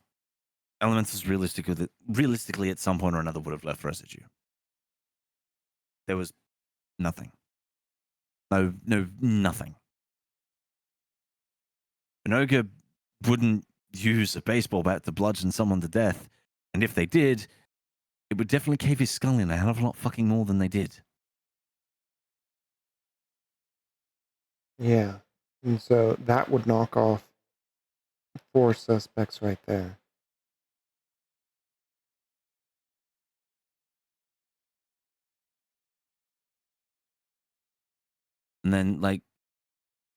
elementals realistically at some point or another would have left residue. There was nothing. No, nothing. An ogre wouldn't use a baseball bat to bludgeon someone to death, and if they did, it would definitely cave his skull in a hell of a lot fucking more than they did. Yeah, and so that would knock off 4 suspects right there. And then, like,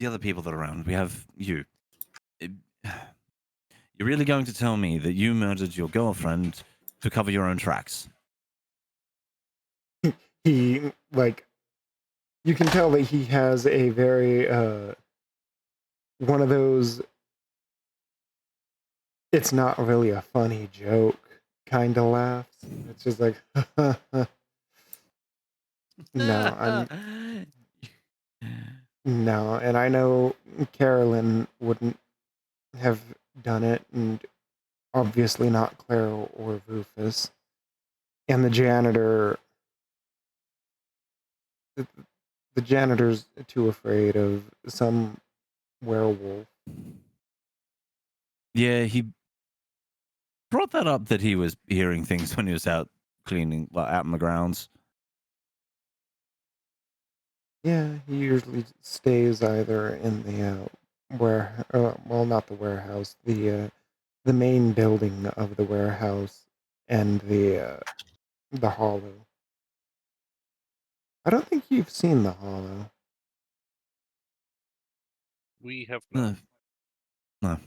the other people that are around, we have you. You're really going to tell me that you murdered your girlfriend to cover your own tracks? He, like, you can tell that he has a very, one of those, it's not really a funny joke kind of laughs. It's just like, no, no, and I know Carolyn wouldn't have done it, and obviously not Claire or Rufus. And the janitor, the janitor's too afraid of some werewolf. Yeah, he brought that up that he was hearing things when he was out cleaning, out in the grounds. Yeah, he usually stays either in the well, not the warehouse, the main building of the warehouse and the hollow. I don't think you've seen the hollow. We have not. No.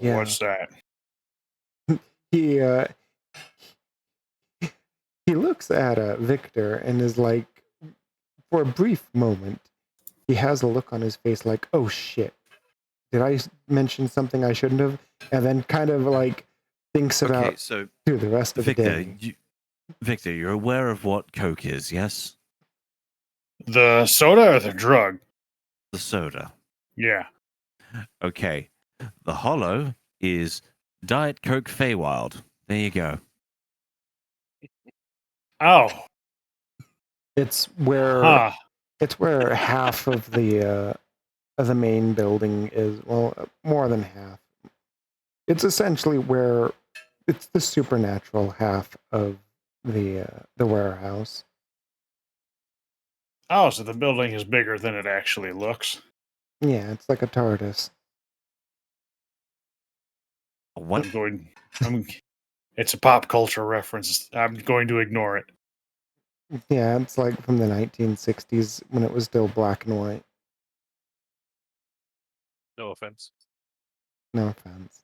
Yeah, What's that? he he looks at Victor and is like, for a brief moment, he has a look on his face like, oh shit, did I mention something I shouldn't have? And then kind of like thinks Okay, about so through the rest of the Victor, day. Victor, you're aware of what Coke is, yes? The soda or the drug? The soda. Yeah. Okay. The hollow is Diet Coke Feywild. There you go. Oh. It's where Huh. half of the main building is, well, more than half. It's essentially where it's the supernatural half of the warehouse. Oh, so the building is bigger than it actually looks. Yeah, it's like a TARDIS. What? It's a pop culture reference. I'm going to ignore it. Yeah, it's like from the 1960s when it was still black and white. No offense. No offense.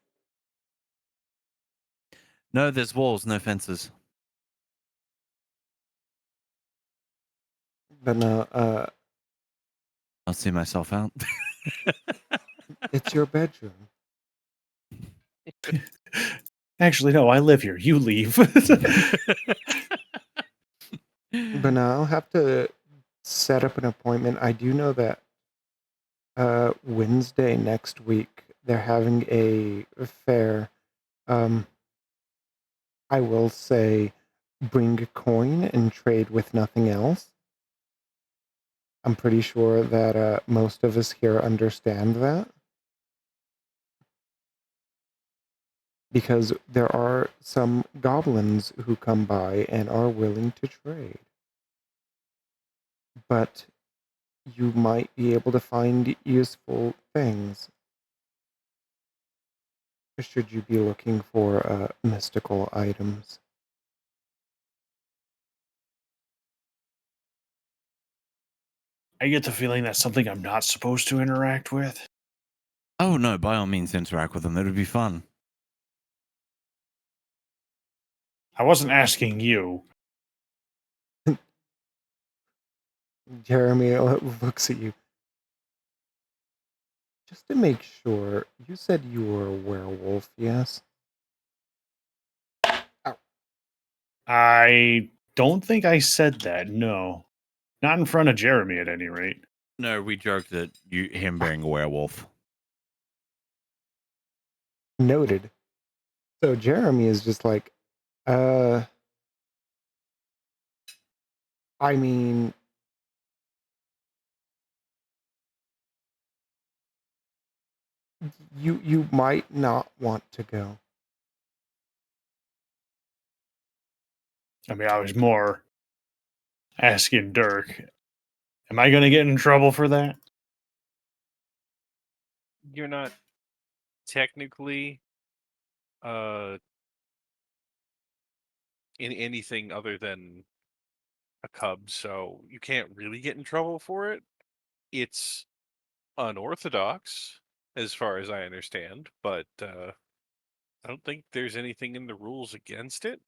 No, there's walls, no fences. But no, I'll see myself out. it's your bedroom. Actually, no, I live here. You leave. But no, I'll have to set up an appointment. I do know that Wednesday next week they're having a fair. I will say, bring a coin and trade with nothing else. I'm pretty sure that most of us here understand that. Because there are some goblins who come by and are willing to trade. But you might be able to find useful things. Should you be looking for mystical items? I get the feeling that's something I'm not supposed to interact with. Oh, no, by all means interact with them. It would be fun. I wasn't asking you. Jeremy looks at you. Just to make sure, you said you were a werewolf, yes? I don't think I said that, no. Not in front of Jeremy, at any rate. No, we joked that him being a werewolf. Noted. So Jeremy is just like, I mean, you might not want to go. I mean, I was more asking Dirk. Am I going to get in trouble for that? You're not technically in anything other than a cub, so you can't really get in trouble for it. It's unorthodox, as far as I understand, but I don't think there's anything in the rules against it.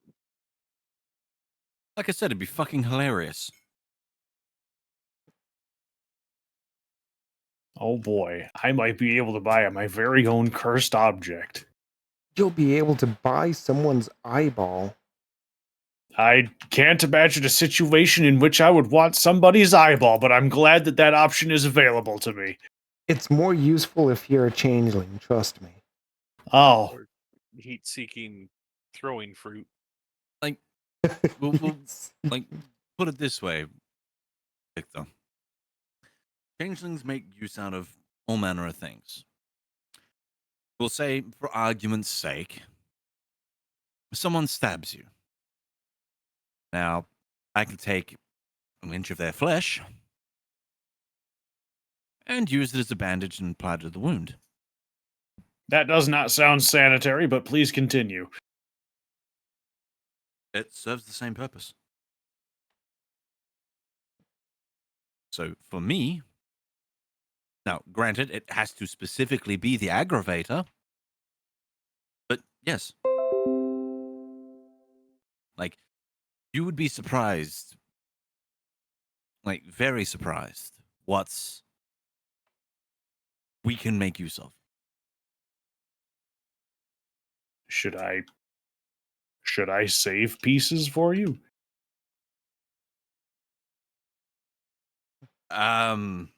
Like I said, it'd be fucking hilarious. Oh boy, I might be able to buy my very own cursed object. You'll be able to buy someone's eyeball. I can't imagine a situation in which I would want somebody's eyeball, but I'm glad that that option is available to me. It's more useful if you're a changeling, trust me. Oh, Or heat-seeking throwing fruit. Like, we'll like, put it this way, Victor. Changelings make use out of all manner of things. We'll say, for argument's sake, someone stabs you. Now, I can take an inch of their flesh and use it as a bandage and apply it to the wound. that does not sound sanitary, but please continue. It serves the same purpose. So, for me, now, granted, it has to specifically be the aggravator, but yes. Like, you would be surprised like very surprised what we can make use of. Should I save pieces for you? I mean,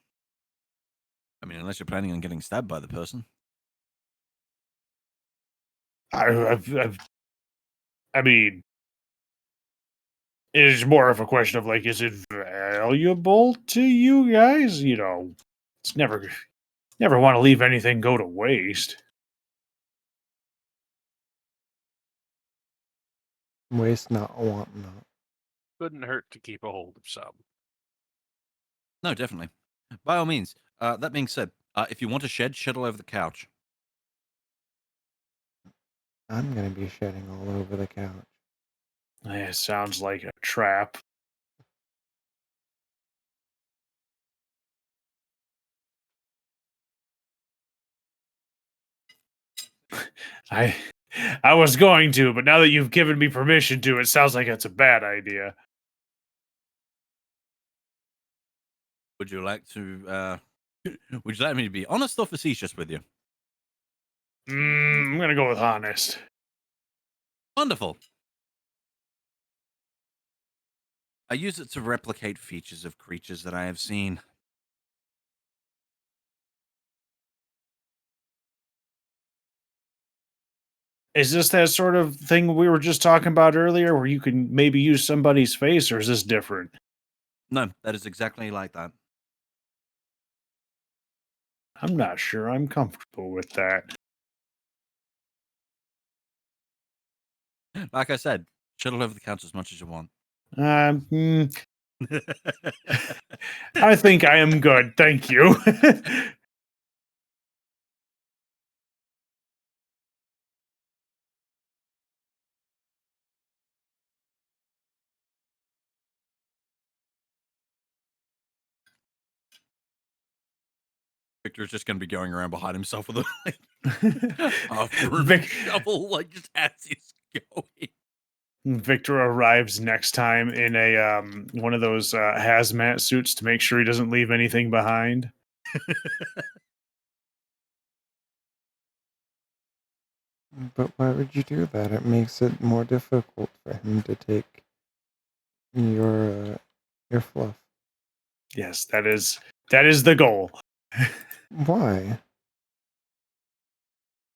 unless you're planning on getting stabbed by the person. I mean, it is more of a question of like, is it valuable to you guys? You know, it's never want to leave anything go to waste. Waste not, want not. Couldn't hurt to keep a hold of some. No, definitely. By all means. That being said, if you want to shed all over the couch. I'm gonna be shedding all over the couch. It sounds like a trap. I was going to, but now that you've given me permission to, it sounds like it's a bad idea. Would you like to? Would you like me to be honest or facetious with you? I'm gonna go with honest. Wonderful. I use it to replicate features of creatures that I have seen. Is this that sort of thing we were just talking about earlier, where you can maybe use somebody's face, or is this different? No, that is exactly like that. I'm not sure I'm comfortable with that. Like I said, shuttle over the couch as much as you want. I think I am good, thank you. Victor's just going to be going around behind himself with a shovel, like just as he's going. Victor arrives next time in a one of those hazmat suits to make sure he doesn't leave anything behind. But why would you do that? It makes it more difficult for him to take your fluff. Yes, that is the goal. Why?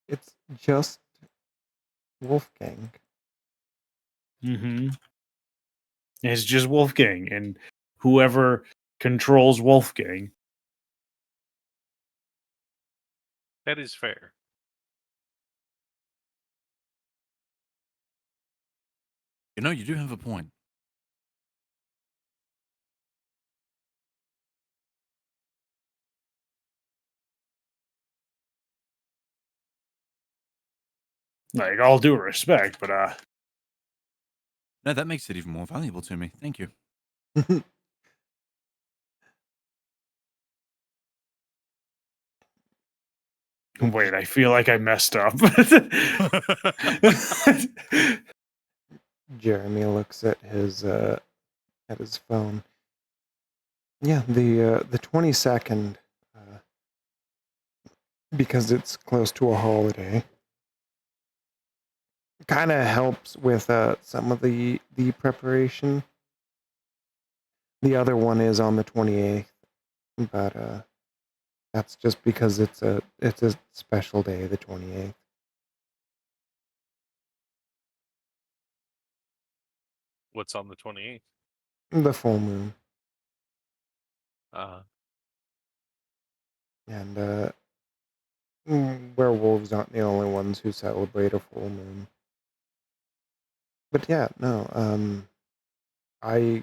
It's just Wolfgang. Mm-hmm. It's just Wolfgang, and whoever controls Wolfgang. That is fair. You know, you do have a point. Like, all due respect, but No, that makes it even more valuable to me. Thank you. wait, I feel like I messed up. Jeremy looks at his phone. Yeah, the 22nd, because it's close to a holiday, kind of helps with some of the preparation. The other one is on the 28th, but that's just because it's a special day, the 28th. What's on the 28th? The full moon. And werewolves aren't the only ones who celebrate a full moon. But yeah, no, I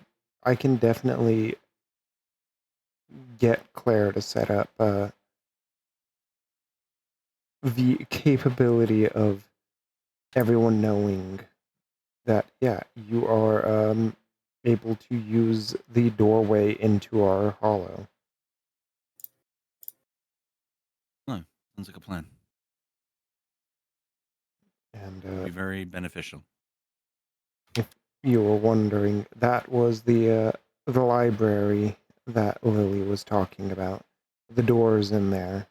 can definitely get Claire to set up the capability of everyone knowing that, yeah, you are able to use the doorway into our hollow. No, sounds like a plan. And Be very beneficial. if you were wondering, that was the the library that Lily was talking about. The doors in there.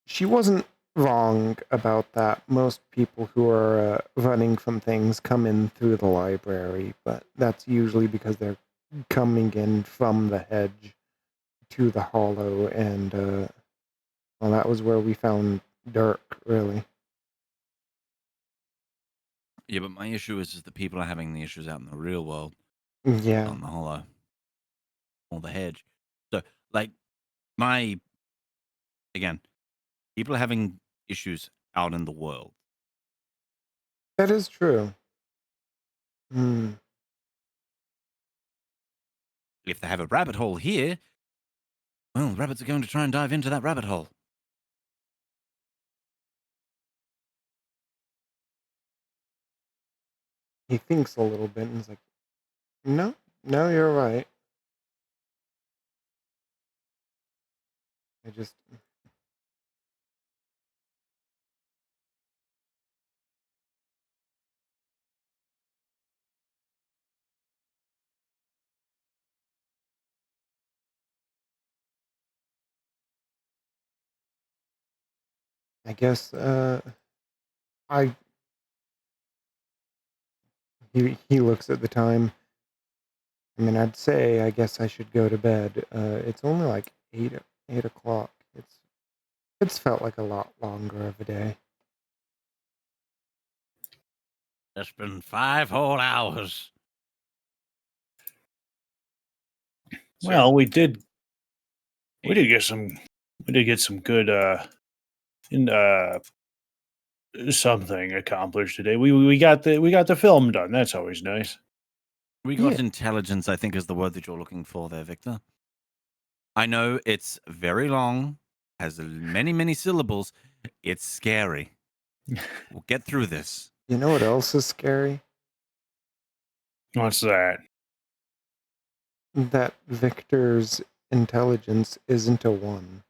She wasn't wrong about that. Most people who are running from things come in through the library, but that's usually because they're coming in from the hedge to the hollow, and well, that was where we found Dirk, really. Yeah, but my issue is that people are having the issues out in the real world, Yeah, on the hollow, or the hedge. So, like, again, people are having issues out in the world. that is true. Hmm. If they have a rabbit hole here, well, rabbits are going to try and dive into that rabbit hole. He thinks a little bit and he's like, no, you're right. I just... I guess, he looks at the time. I mean, I'd say, I guess I should go to bed. It's only like 8 o'clock. It's felt like a lot longer of a day. It's been 5 whole hours. Well, we did get some good something accomplished today. We got the film done. That's always nice. We got Yeah. intelligence, I think, is the word that you're looking for there, Victor. I know it's very long, has many, many syllables. It's scary. We'll get through this. You know what else is scary? What's that? That Victor's intelligence isn't a 1.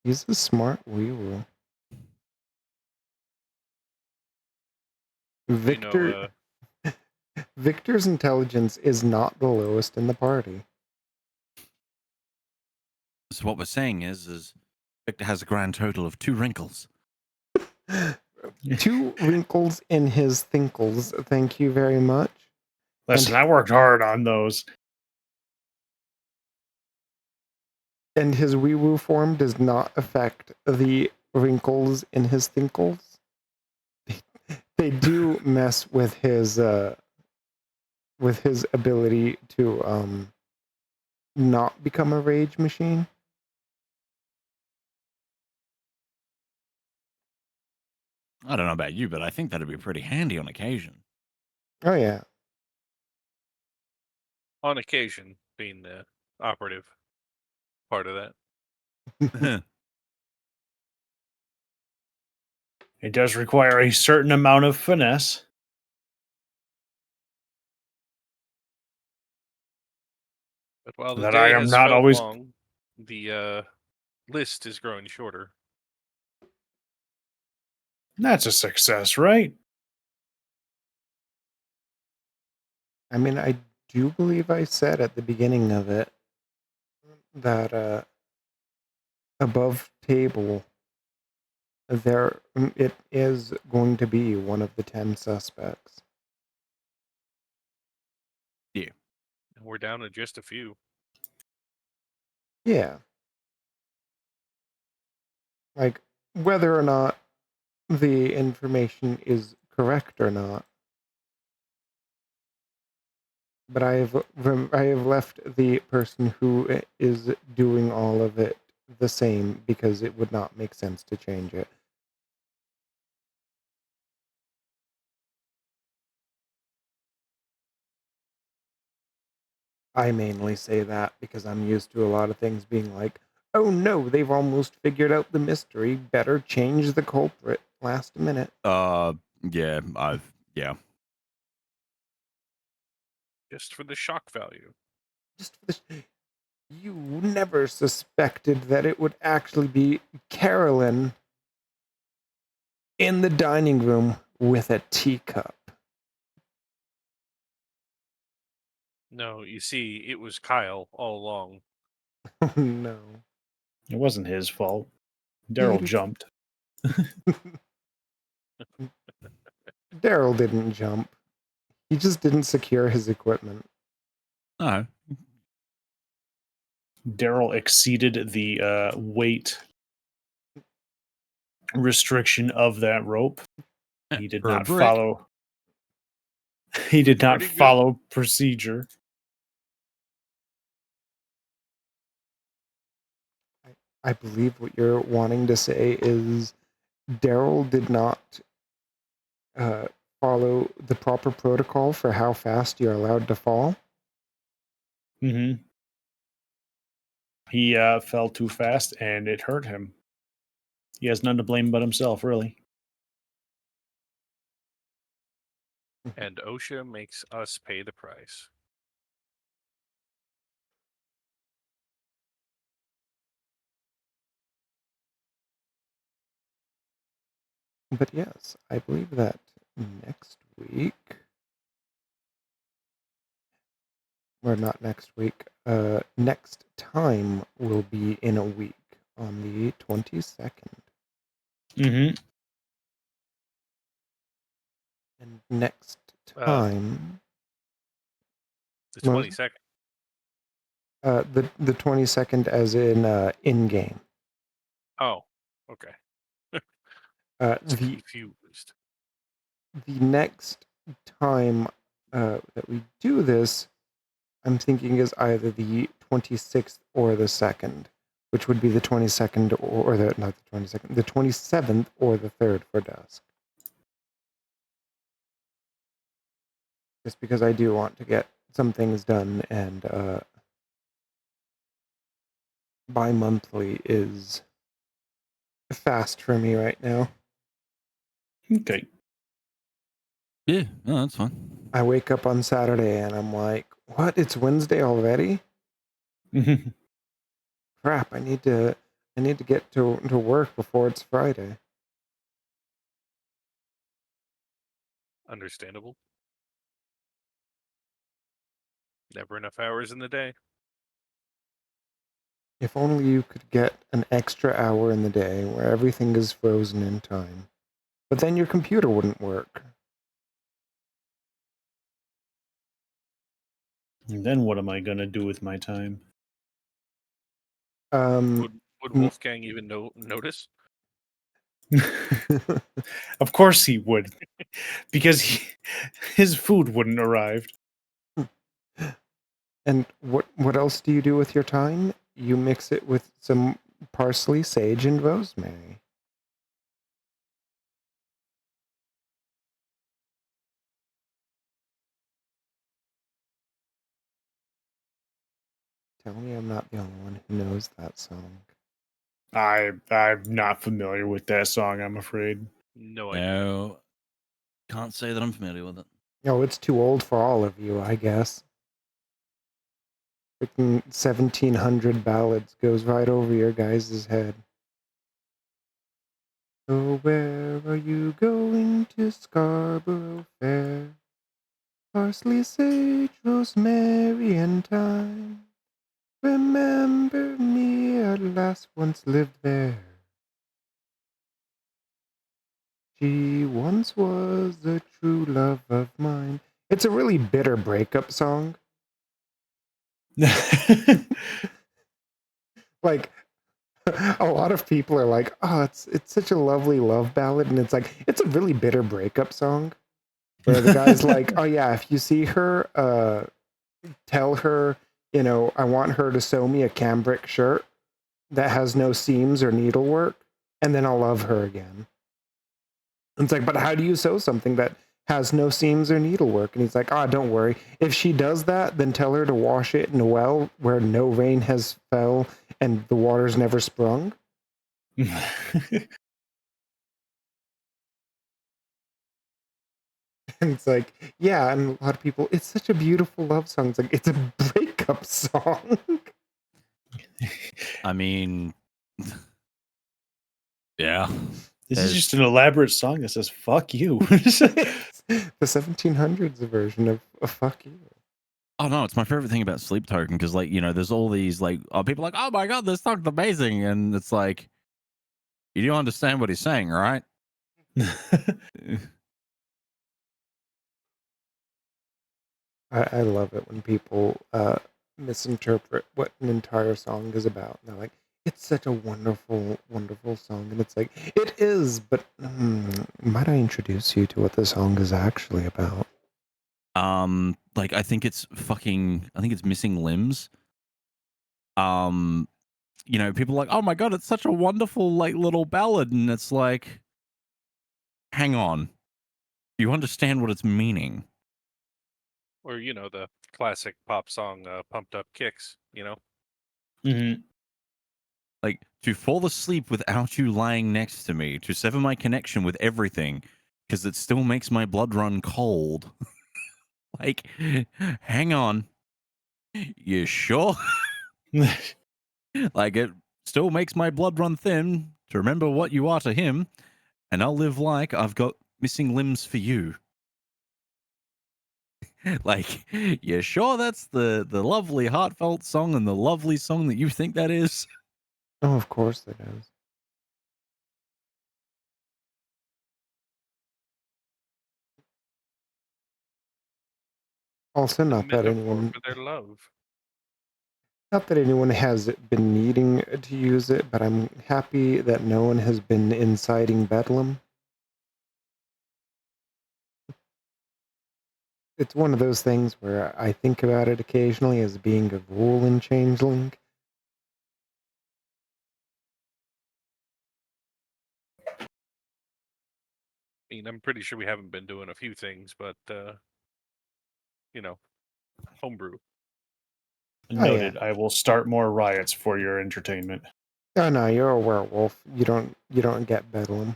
He's a smart weewoo. Victor... Victor's intelligence is not the lowest in the party. So what we're saying is Victor has a grand total of 2 wrinkles. 2 wrinkles in his thinkles. Thank you very much. Listen, I worked hard on those. And his wee-woo form does not affect the wrinkles in his thinkles. They do mess with his ability to not become a rage machine. I don't know about you, but I think that'd be pretty handy on occasion. Oh yeah. On occasion, being the operative part of that. It does require a certain amount of finesse. But while the That day I am has not felt always- long, the list is growing shorter. That's a success, right? I mean, I do believe I said at the beginning of it that above table there it is going to be one of the 10 suspects. Yeah. And we're down to just a few. Yeah. Like, whether or not the information is correct or not. But I have left the person who is doing all of it the same because it would not make sense to change it. I mainly say that because I'm used to a lot of things being like, oh no, they've almost figured out the mystery. Better change the culprit last minute. Yeah, Just for the shock value. Just for the You never suspected that it would actually be Carolyn in the dining room with a teacup. No, you see, it was Kyle all along. Oh no. It wasn't his fault. Daryl jumped. Daryl didn't jump. He just didn't secure his equipment. No. Daryl exceeded the weight restriction of that rope. He did For a not brick. follow. He did not Pretty good. follow procedure. I believe what you're wanting to say is Daryl did not follow the proper protocol for how fast you're allowed to fall. Mm-hmm. He fell too fast, and it hurt him. He has none to blame but himself, really. And OSHA makes us pay the price. But yes, I believe that next week, or not next week, next time will be in a week on the 22nd. Mm-hmm. And next time, The Well, 22nd. the 22nd as in game. Oh, okay. The Confused. next time that we do this, I'm thinking is either the 26th or the 2nd, which would be the 22nd or the not the 22nd, the 27th or the 3rd for dusk. Just because I do want to get some things done, and bi-monthly is fast for me right now. Okay. Yeah, no, that's fine. I wake up on Saturday and I'm like, what? It's Wednesday already? Mm-hmm. Crap, I need to get to work before it's Friday. Understandable. Never enough hours in the day. If only you could get an extra hour in the day where everything is frozen in time. But then your computer wouldn't work. And then what am I going to do with my time? Would Wolfgang even notice? Of course he would. Because his food wouldn't arrive. And what else do you do with your time? You mix it with some parsley, sage, and rosemary. Tell me I'm not the only one who knows that song. I'm not familiar with that song, I'm afraid. No idea. No, can't say that I'm familiar with it. Oh, it's too old for all of you, I guess. Freaking 1700 ballads goes right over your guys' head. Oh, where are you going to Scarborough Fair? Parsley, sage, rosemary, and thyme. Remember me, at last once lived there. She once was the true love of mine. It's a really bitter breakup song. Like, a lot of people are like, oh, it's such a lovely love ballad, and it's like, it's a really bitter breakup song. Where the guy's like, oh yeah, if you see her, tell her, I want her to sew me a cambric shirt that has no seams or needlework, and then I'll love her again. And it's like, but how do you sew something that has no seams or needlework? And he's like, don't worry. If she does that, then tell her to wash it in a well where no rain has fell and the water's never sprung. And it's like, yeah, and a lot of people, it's such a beautiful love song. It's like, it's a breakup song. I mean, yeah. This is There's- just an elaborate song that says "fuck you." It's the 1700s version of "fuck you." Oh no, it's my favorite thing about Sleep Token because, like, there's all these people like, oh my god, this song's amazing, and it's like, you don't understand what he's saying, right? I love it when people misinterpret what an entire song is about. They're like, it's such a wonderful, wonderful song. And it's like, it is, but might I introduce you to what the song is actually about? Like, I think it's Missing Limbs. People are like, oh my god, it's such a wonderful, like, little ballad, and it's like, hang on, do you understand what it's meaning? Or the classic pop song, "Pumped Up Kicks." Mhm. Like, to fall asleep without you lying next to me, to sever my connection with everything, because it still makes my blood run cold. Like, hang on, you sure? Like, it still makes my blood run thin to remember what you are to him, and I'll live like I've got missing limbs for you. Like, you sure that's the lovely heartfelt song and the lovely song that you think that is? Oh, of course it is. Also, The not that metaphor anyone for their love. has been needing to use it, but I'm happy that no one has been inciting bedlam. It's one of those things where I think about it occasionally as being a rule in Changeling. I mean, I'm pretty sure we haven't been doing a few things, but homebrew. Noted. I will start more riots for your entertainment. Oh no, you're a werewolf. You don't get bedlam.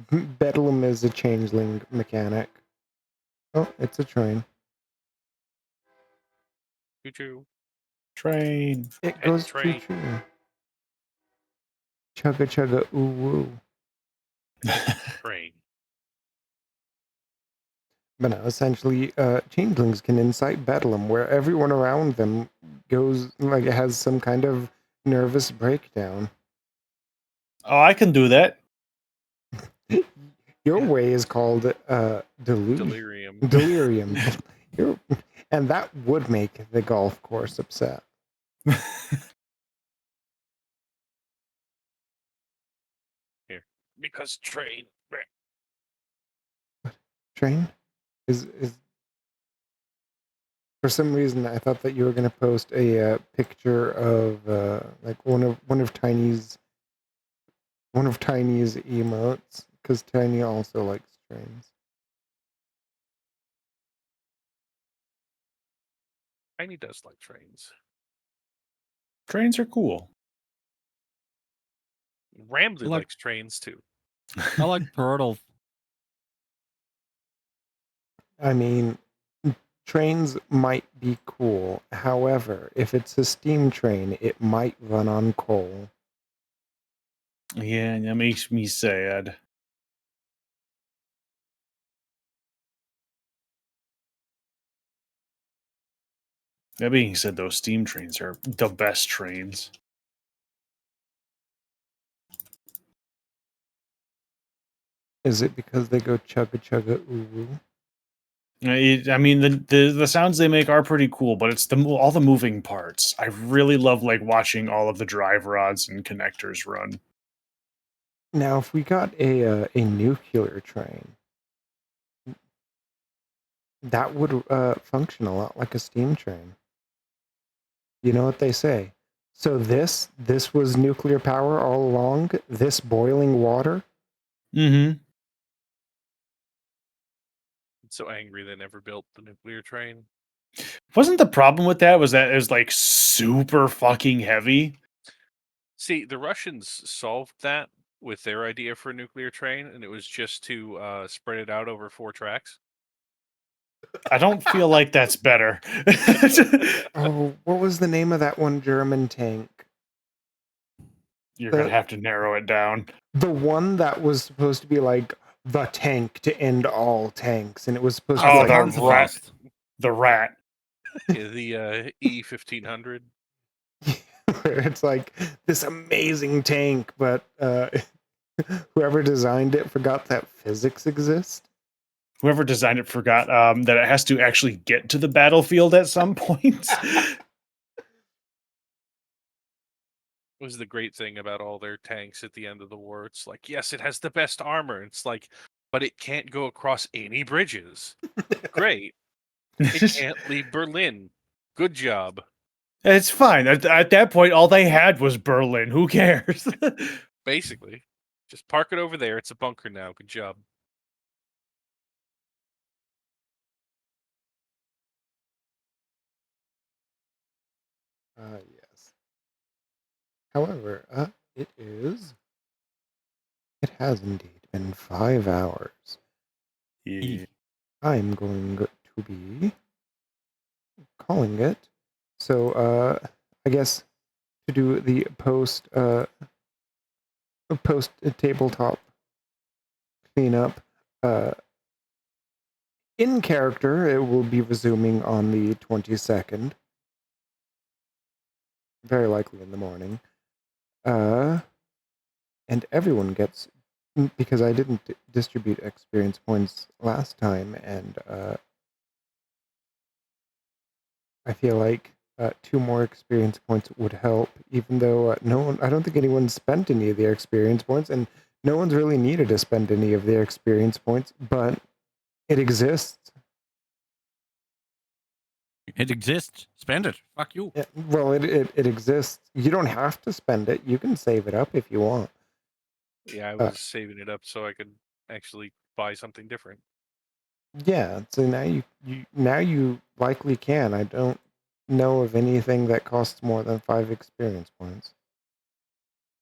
Bedlam is a changeling mechanic. Oh, it's a train. Choo-choo. Train. It Head goes train. choo-choo. Chugga chugga ooh woo. Train. But no, essentially, changelings can incite bedlam where everyone around them goes like it has some kind of nervous breakdown. Oh, I can do that. Your way is called Delirium. delirium. And that would make the golf course upset. Here. Because train. Train is for some reason I thought that you were going to post a picture of like one of Tiny's emotes because Tiny also likes trains. Tiny does like trains. Trains are cool. Rambley Like- likes trains too. I like turtles. I mean, trains might be cool. However, if it's a steam train, it might run on coal. Yeah, that makes me sad. That being said, those steam trains are the best trains. Is it because they go chugga chugga ooh woo? I mean, the sounds they make are pretty cool, but it's all the moving parts. I really love like watching all of the drive rods and connectors run. Now, if we got a nuclear train, that would function a lot like a steam train. You know what they say? So this was nuclear power all along. This boiling water. Mm-hmm. So angry they never built the nuclear train. Wasn't the problem with that was that it was like super fucking heavy? See, the Russians solved that with their idea for a nuclear train, and it was just to spread it out over 4 tracks. I don't feel like that's better. Oh, what was the name of that one German tank? You're going to have to narrow it down. The one that was supposed to be like the tank to end all tanks, and it was supposed to be Oh, like the rat. Panzerfaust. The rat. Yeah, the E-1500. where it's like this amazing tank, but whoever designed it forgot that physics exist. Whoever designed it forgot that it has to actually get to the battlefield at some point. Was the great thing about all their tanks at the end of the war. It's like, yes, it has the best armor. It's like, but it can't go across any bridges. Great. It can't leave Berlin. Good job. It's fine. At that point, all they had was Berlin. Who cares? Basically. Just park it over there. It's a bunker now. Good job. Yes. However, it has indeed been 5 hours. Yeah. I'm going to be calling it. So, I guess to do the post tabletop cleanup, in character, it will be resuming on the 22nd. Very likely in the morning. And everyone gets, because I didn't distribute experience points last time, and I feel like 2 more experience points would help, even though I don't think anyone spent any of their experience points, and no one's really needed to spend any of their experience points, but it exists. It exists. Spend it. Fuck you. Yeah, well, it exists. You don't have to spend it. You can save it up if you want. Yeah, I was saving it up so I could actually buy something different. Yeah, so now you likely can. I don't know of anything that costs more than 5 experience points.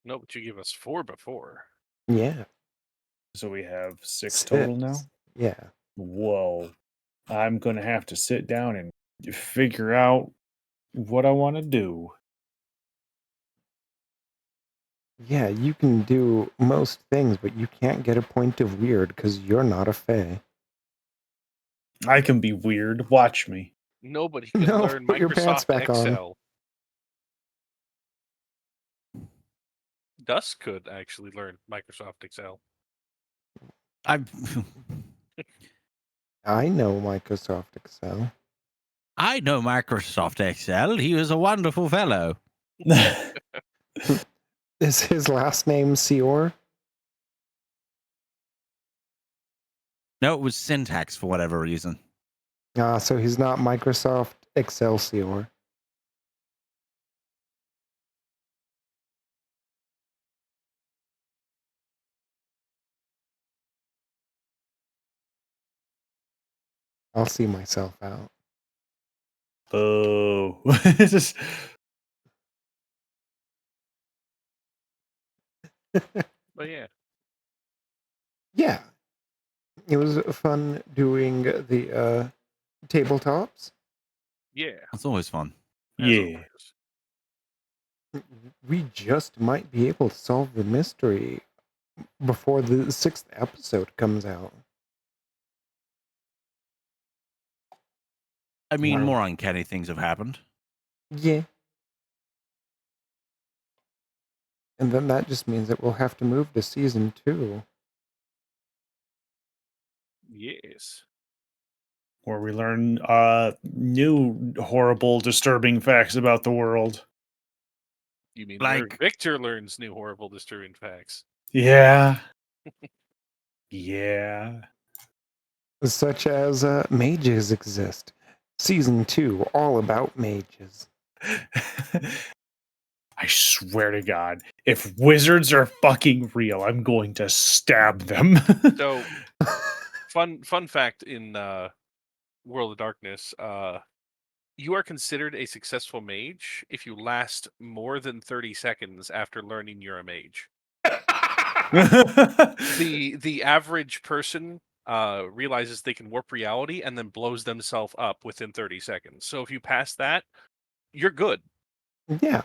No, but you gave us 4 before. Yeah. So we have 6 total now? Yeah. Whoa. I'm going to have to sit down and figure out what I want to do. Yeah, you can do most things, but you can't get a point of weird because you're not a fae. I can be weird. Watch me. Nobody can No, learn put your pants Microsoft back on. Excel. Dusk could actually learn Microsoft Excel. I I know Microsoft Excel. I know Microsoft Excel. He was a wonderful fellow. Is his last name Seor? No, it was syntax for whatever reason. So he's not Microsoft Excelsior. I'll see myself out. Oh. But yeah. Yeah. It was fun doing the tabletops. Yeah. It's always fun. as Yeah. always. We just might be able to solve the mystery before the 6th episode comes out. I mean, Wow. more uncanny things have happened. Yeah. And then that just means that we'll have to move to season 2. Yes. Where we learn new horrible, disturbing facts about the world. You mean Like- where Victor learns new horrible, disturbing facts? Yeah. Yeah. Such as mages exist. Season 2, all about mages. I swear to God, if wizards are fucking real, I'm going to stab them. So, fun fact in World of Darkness, you are considered a successful mage if you last more than 30 seconds after learning you're a mage. The average person realizes they can warp reality and then blows themselves up within 30 seconds. So if you pass that, you're good. Yeah.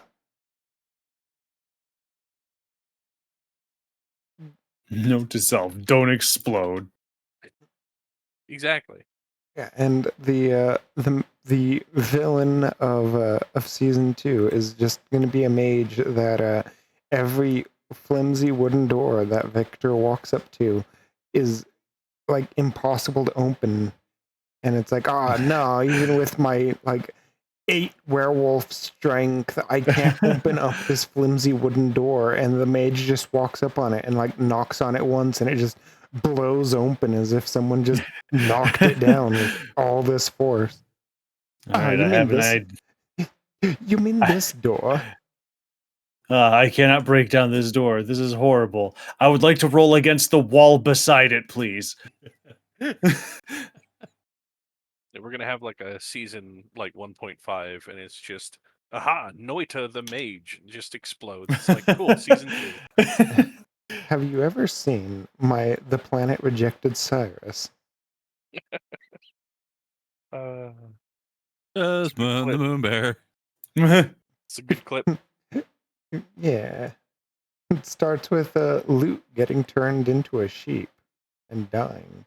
Note to self: don't explode. Exactly. Yeah, and the villain of season 2 is just going to be a mage that every flimsy wooden door that Victor walks up to is like impossible to open, and it's like, no, even with my like 8 werewolf strength, I can't open up this flimsy wooden door, and the mage just walks up on it and like knocks on it once, and it just blows open as if someone just knocked it down with all this force. All right, You I mean have an this? idea. You mean this door? I cannot break down this door. This is horrible. I would like to roll against the wall beside it, please. We're gonna have like a season like 1.5, and it's just aha, Noita the mage just explodes. It's like cool, season 2. Have you ever seen the planet rejected Cyrus? Desmond the Moon Bear. It's a good clip. Yeah. It starts with Luke getting turned into a sheep and dying.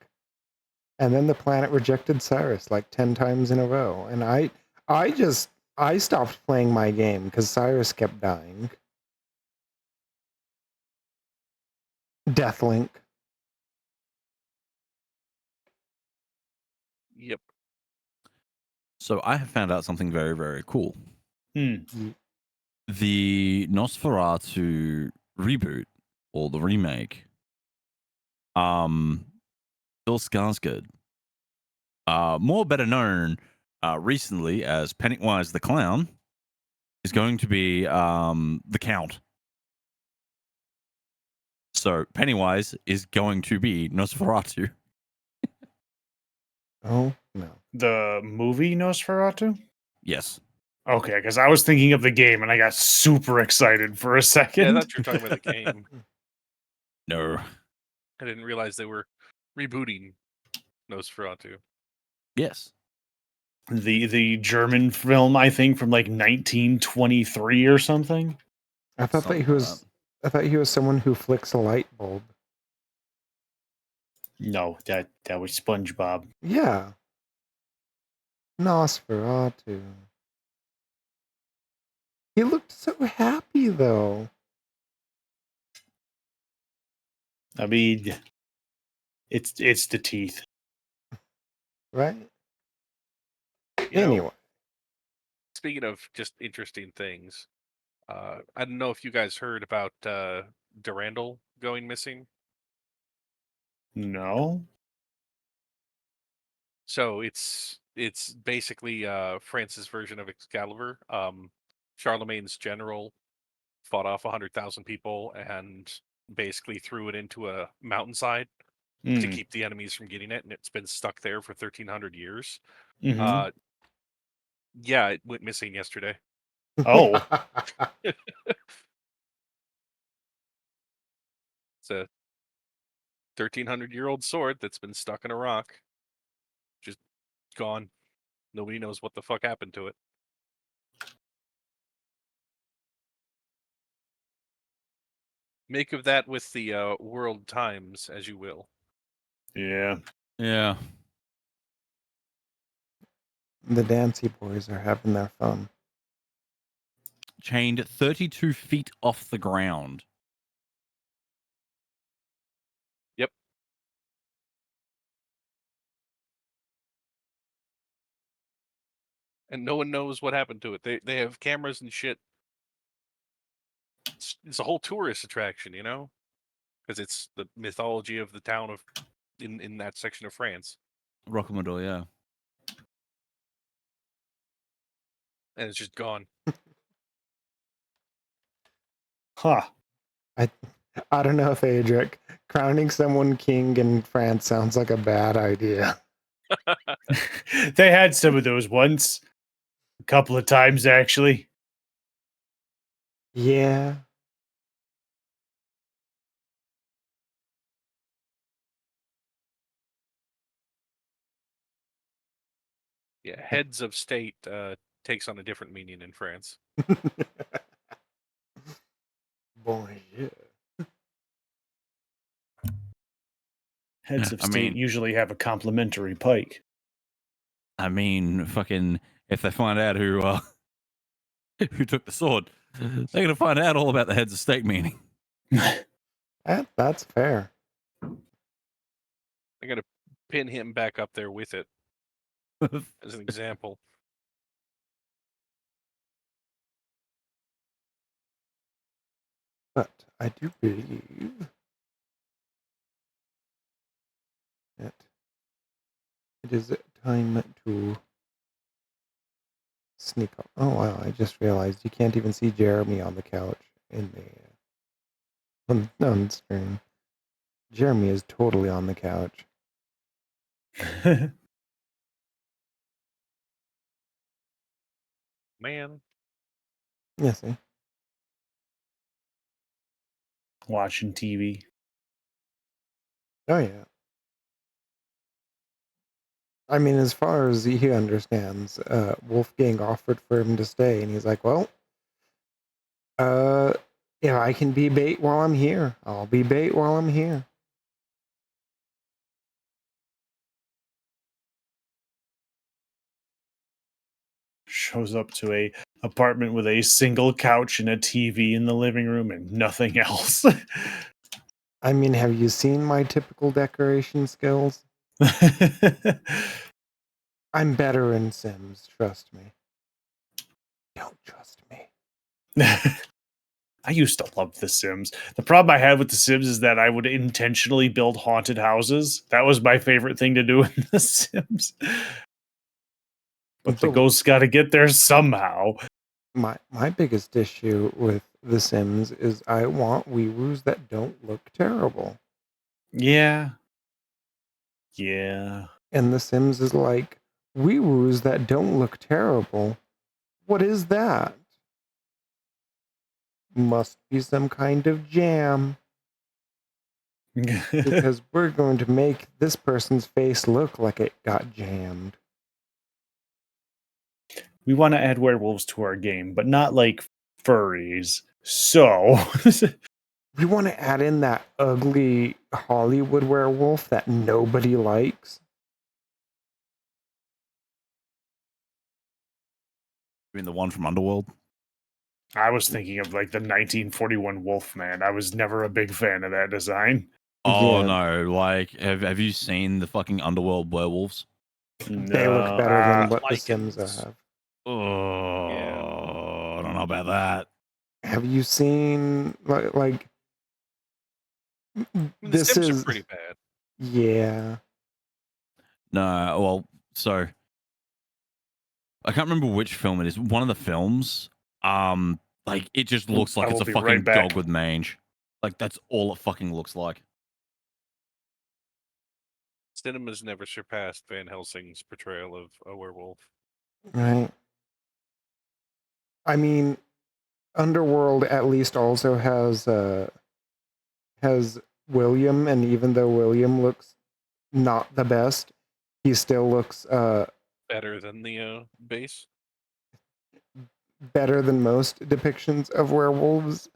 And then the planet rejected Cyrus like 10 times in a row. And I stopped playing my game because Cyrus kept dying. Deathlink. Yep. So I have found out something very, very cool. Hmm. The Nosferatu reboot or the remake, Bill Skarsgård, more better known recently as Pennywise the Clown, is going to be the Count. So Pennywise is going to be Nosferatu. Oh, no. The movie Nosferatu? Yes. Okay, because I was thinking of the game and I got super excited for a second. Yeah, I thought you were talking about the game. No. I didn't realize they were rebooting Nosferatu. Yes. The German film, I think, from like 1923 or something. I thought that he was someone who flicks a light bulb. No, that was SpongeBob. Yeah. Nosferatu. He looked so happy though. I mean, it's the teeth. Right? You know, Anyway. speaking of just interesting things, I don't know if you guys heard about Durandal going missing. No. So it's basically France's version of Excalibur. Charlemagne's general fought off 100,000 people and basically threw it into a mountainside to Mm. keep the enemies from getting it, and it's been stuck there for 1,300 years. Mhm. Yeah, it went missing yesterday. Oh. It's a 1,300-year-old sword that's been stuck in a rock, just gone. Nobody knows what the fuck happened to it. Make of that with the world times as you will. Yeah. Yeah. The Dancy Boys are having their fun. Chained 32 feet off the ground. Yep. And no one knows what happened to it. They have cameras and shit. It's a whole tourist attraction, you know, because it's the mythology of the town of in that section of France, Rocamadour, yeah. and it's just gone. Huh. I don't know if Adric, crowning someone king in France sounds like a bad idea. They had some of those once. A couple of times, actually. Yeah. Yeah, heads of state takes on a different meaning in France. Bonjour. Heads of I state mean- usually have a complimentary pike. I mean, fucking, if they find out who who took the sword, they're gonna find out all about the heads of state meaning. That's fair. I gotta pin him back up there with it as an example. But I do believe that it is time to sneak up. Oh wow, I just realized you can't even see Jeremy on the couch in the on screen. Jeremy is totally on the couch. Man, Yeah, see? Watching TV. Oh yeah. I mean, as far as he understands, Wolfgang offered for him to stay, and he's like, well, yeah, I can be bait while I'm here. I'll be bait while I'm here. Shows up to a apartment with a single couch and a TV in the living room and nothing else. I mean, have you seen my typical decoration skills? I'm better in Sims, trust me. Don't trust me. I used to love The Sims. The problem I had with The Sims is that I would intentionally build haunted houses. That was my favorite thing to do in The Sims. But the ghosts got to get there somehow. My biggest issue with The Sims is I want weewoos that don't look terrible. Yeah. Yeah. And The Sims is like, weewoos that don't look terrible? What is that? Must be some kind of jam. Because we're going to make this person's face look like it got jammed. We want to add werewolves to our game, but not like furries. So We want to add in that ugly Hollywood werewolf that nobody likes. You mean the one from Underworld? I was thinking of like the 1941 Wolfman. I was never a big fan of that design. Oh Yeah. no! Like, have you seen the fucking Underworld werewolves? They look better than what The Sims Lycans. have. Oh, Yeah. I don't know about that. Have you seen like The this Sims is are pretty bad. yeah. No, well, so I can't remember which film it is. One of the films, like it just looks like I it's will a be fucking right back. dog with mange. Like that's all it fucking looks like. Cinema's never surpassed Van Helsing's portrayal of a werewolf. Right. I mean, Underworld at least also has William, and even though William looks not the best, he still looks Better than the base. better than most depictions of werewolves.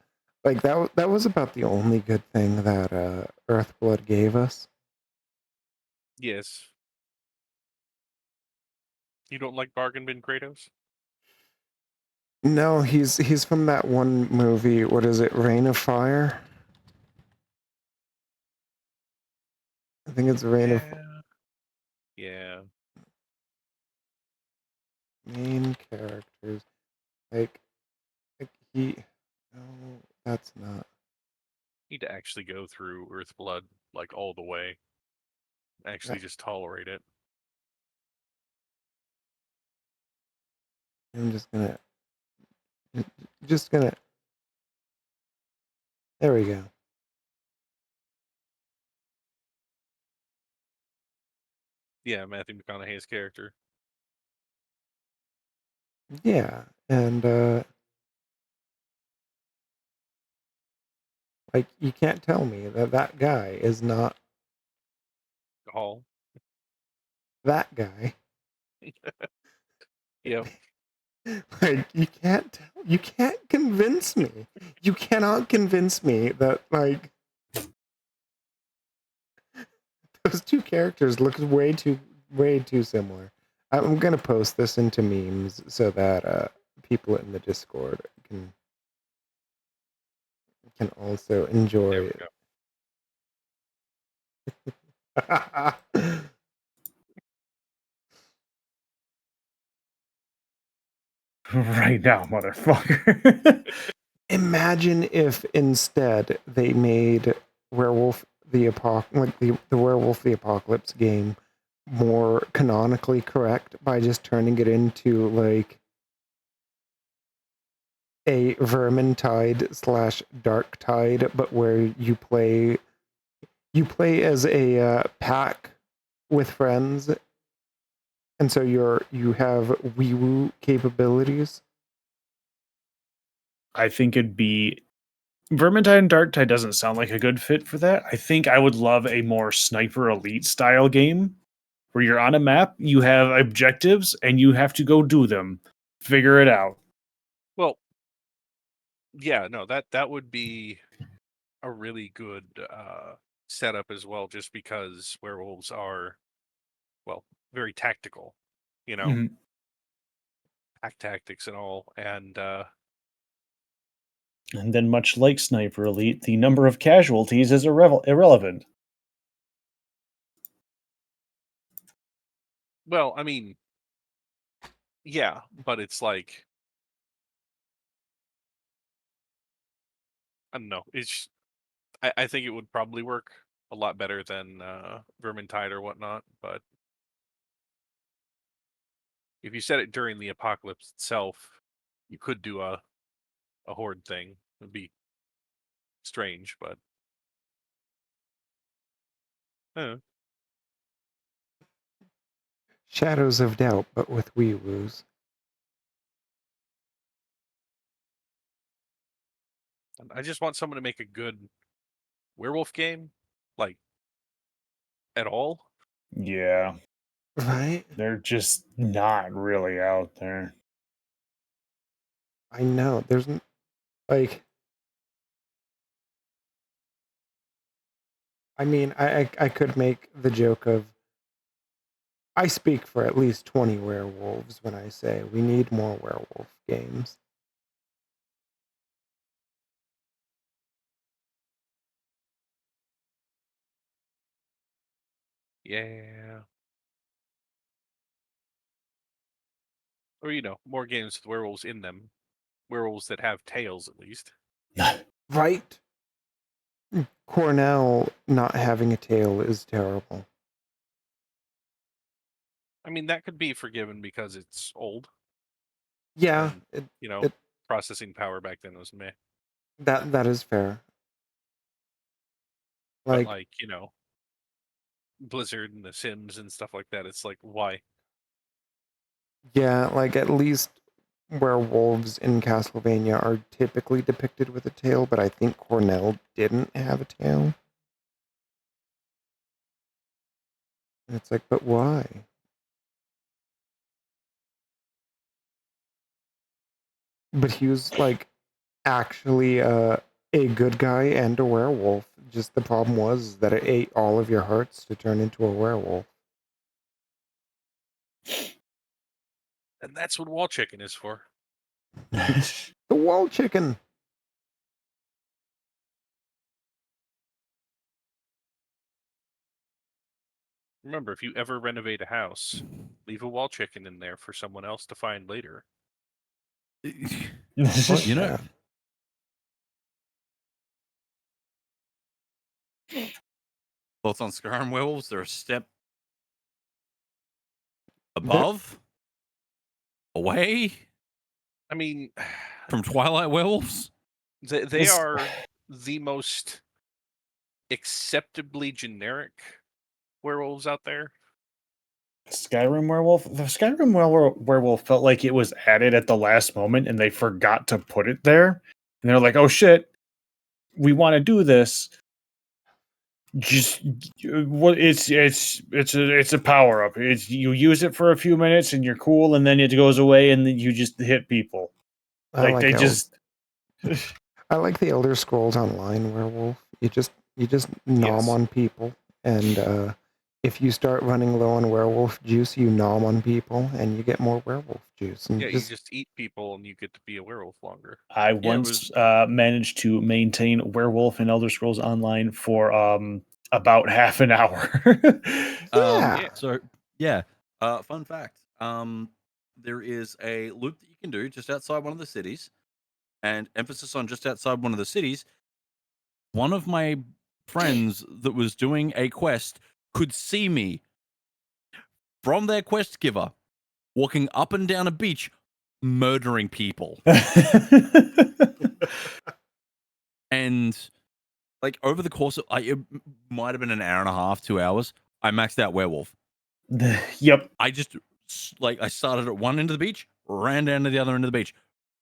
Like that was about the only good thing that Earthblood gave us. Yes. You don't like Bargain Bin Kratos? No, he's from that one movie. What is it? Reign of Fire? I think it's Reign of Yeah. Main characters. Like he. No, that's not. Need to actually go through Earthblood like all the way. Actually, just tolerate it. I'm just gonna. There we go. Yeah, Matthew McConaughey's character. Yeah, and like you can't tell me that guy is not Hall. that guy. Yep. Like you can't convince me. You cannot convince me that like those two characters look way too similar. I'm gonna post this into memes so that people in the Discord can also enjoy There we it. go. Right now, motherfucker. Imagine if instead they made Werewolf the Werewolf the Apocalypse game more canonically correct by just turning it into like a Vermintide / Darktide, but where you play as a pack with friends, and so you have wee-woo capabilities. I think it'd be Vermintide and Darktide doesn't sound like a good fit for that. I think I would love a more Sniper Elite style game where you're on a map, you have objectives, and you have to go do them. Figure it out. Well, yeah, no, that would be a really good setup as well, just because werewolves are, well, very tactical, you know, Mhm. pack tactics and all, and And then, much like Sniper Elite, the number of casualties is irrelevant. well, I mean, yeah, but it's like, I don't know, it's I think it would probably work a lot better than Vermintide or whatnot, but if you set it during the apocalypse itself, you could do a horde thing. It'd be strange, but Shadows of Doubt, but with wee-woos. I just want someone to make a good werewolf game, like, at all. Yeah. Right? They're just not really out there. I know. There's like, I mean, I could make the joke of, I speak for at least 20 werewolves when I say we need more werewolf games. Yeah. Or, more games with werewolves in them. Werewolves that have tails, at least. Right? Cornell not having a tail is terrible. I mean, that could be forgiven because it's old. Yeah, And, it- processing power back then was meh. that is fair. But, Like, Blizzard and The Sims and stuff like that, it's like, why? yeah, like at least werewolves in Castlevania are typically depicted with a tail, but I think Cornell didn't have a tail. And it's like, but why? But he was like actually a good guy and a werewolf. Just the problem was that it ate all of your hearts to turn into a werewolf. And that's what wall chicken is for. The wall chicken. Remember, if you ever renovate a house, leave a wall chicken in there for someone else to find later. What? You know, both on Skyrim werewolves, they're a step above, away I mean, from Twilight werewolves. they are the most acceptably generic werewolves out there. Skyrim werewolf. The Skyrim werewolf felt like it was added at the last moment, and they forgot to put it there. And they're like, "Oh shit, we want to do this." Just what it's a power up. It's you use it for a few minutes and you're cool, and then it goes away, and then you just hit people. I like They El- just I like the Elder Scrolls Online werewolf. You just nom Yes. on people, and if you start running low on werewolf juice, you nom on people, and you get more werewolf juice. And Yeah, you just eat people and you get to be a werewolf longer. I Yeah, it once managed to maintain Werewolf in Elder Scrolls Online for about half an hour. Yeah. So yeah. Fun fact. There is a loop that you can do just outside one of the cities, and emphasis on just outside one of the cities. One of my friends that was doing a quest could see me from their quest giver walking up and down a beach, murdering people, and like over the course of it might have been an hour and a half, 2 hours. I maxed out werewolf. Yep. I just I started at one end of the beach, ran down to the other end of the beach,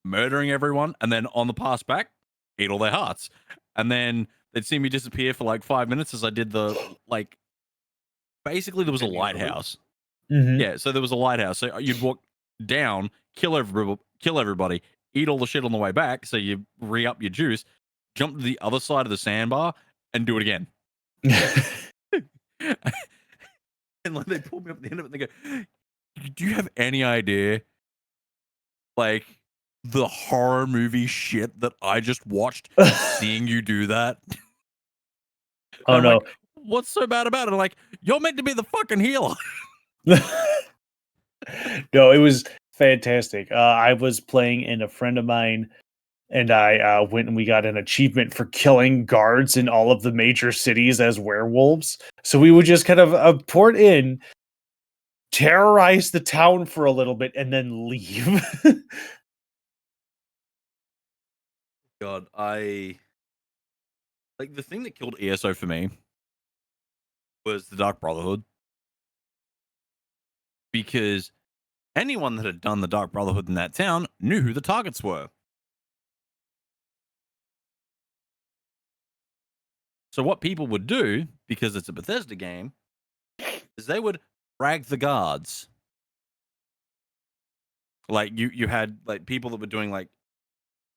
murdering everyone, and then on the pass back, ate all their hearts. And then they'd see me disappear for like 5 minutes as I did the basically there was a Continue the loop. lighthouse. Mhm. Yeah, so there was a lighthouse. So you'd walk down, kill everybody, eat all the shit on the way back, so you re-up your juice, jump to the other side of the sandbar, and do it again. And like they pulled me up at the end of it and they go, do you have any idea like the horror movie shit that I just watched seeing you do that? Oh I'm no. like, what's so bad about it? I'm like, you're meant to be the fucking healer. No, it was fantastic. I was playing and a friend of mine and I went and we got an achievement for killing guards in all of the major cities as werewolves. So we would just kind of port in, terrorize the town for a little bit, and then leave. God, I like the thing that killed ESO for me was the Dark Brotherhood. Because anyone that had done the Dark Brotherhood in that town knew who the targets were. So what people would do, because it's a Bethesda game, is they would frag the guards. Like you had like people that were doing like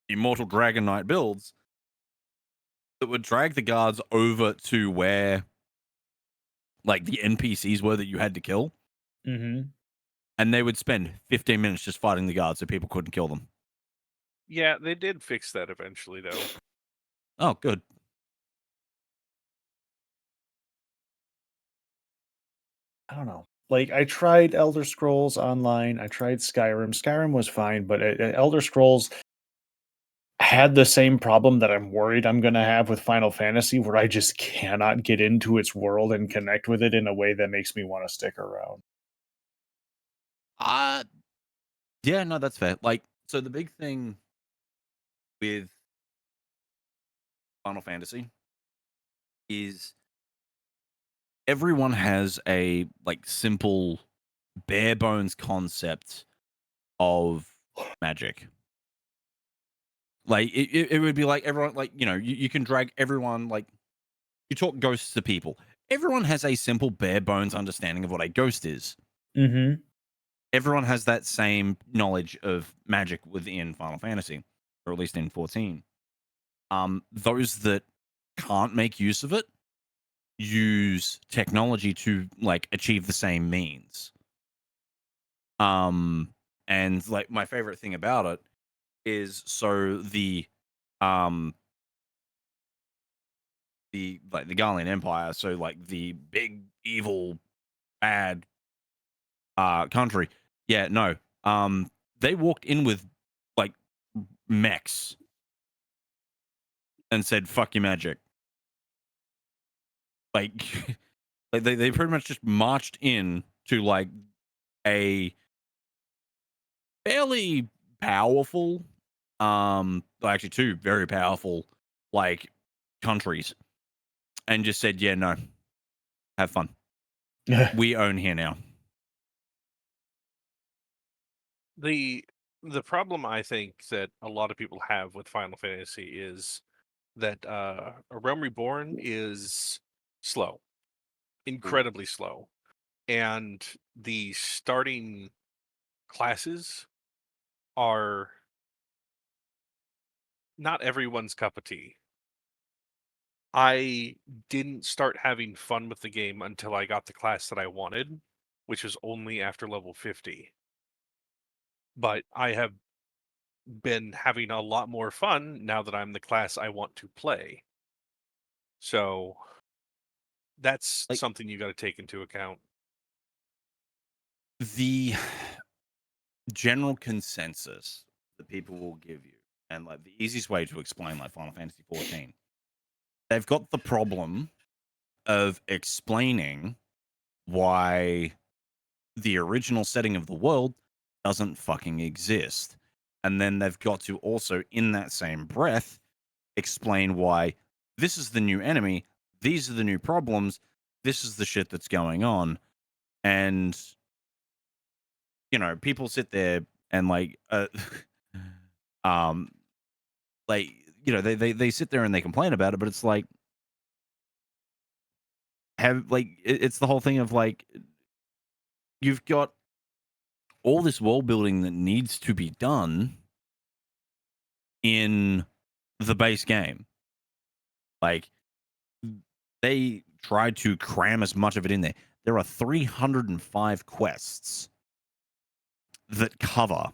Immortal Dragon Knight builds that would drag the guards over to where like the NPCs were that you had to kill. Mm-hmm. And they would spend 15 minutes just fighting the guards so people couldn't kill them. Yeah, they did fix that eventually, though. Oh, good. I don't know. Like I tried Elder Scrolls Online, I tried Skyrim. Skyrim was fine, but Elder Scrolls had the same problem that I'm worried I'm going to have with Final Fantasy, where I just cannot get into its world and connect with it in a way that makes me want to stick around. Yeah, no, that's fair. Like, so the big thing with Final Fantasy is everyone has a like simple bare bones concept of magic. Like it would be like everyone like you can drag everyone like you talk ghosts to people. Everyone has a simple bare bones understanding of what a ghost is. Mm-hmm. Everyone has that same knowledge of magic within Final Fantasy, or at least in 14. Those that can't make use of it use technology to like achieve the same means. And like my favorite thing about it is so the Garlean Empire, so like the big evil bad country. Yeah, no. They walked in with like mechs and said fuck your magic. Like like they pretty much just marched in to like a fairly powerful actually two very powerful like countries and just said yeah no have fun, we own here now. The problem I think that a lot of people have with Final Fantasy is that A Realm Reborn is slow, incredibly slow. And the starting classes are not everyone's cup of tea. I didn't start having fun with the game until I got the class that I wanted, which was only after level 50. But I have been having a lot more fun now that I'm the class I want to play. So that's Like- something you got to take into account. The general consensus that people will give you, and like the easiest way to explain like Final Fantasy 14, they've got the problem of explaining why the original setting of the world doesn't fucking exist. And then they've got to also, in that same breath, explain why this is the new enemy, these are the new problems, this is the shit that's going on. And, you know, people sit there and like, like, you know, they sit there and they complain about it, but it's like, it's the whole thing of like, you've got all this world building that needs to be done in the base game. Like, they tried to cram as much of it in there. There are 305 quests that cover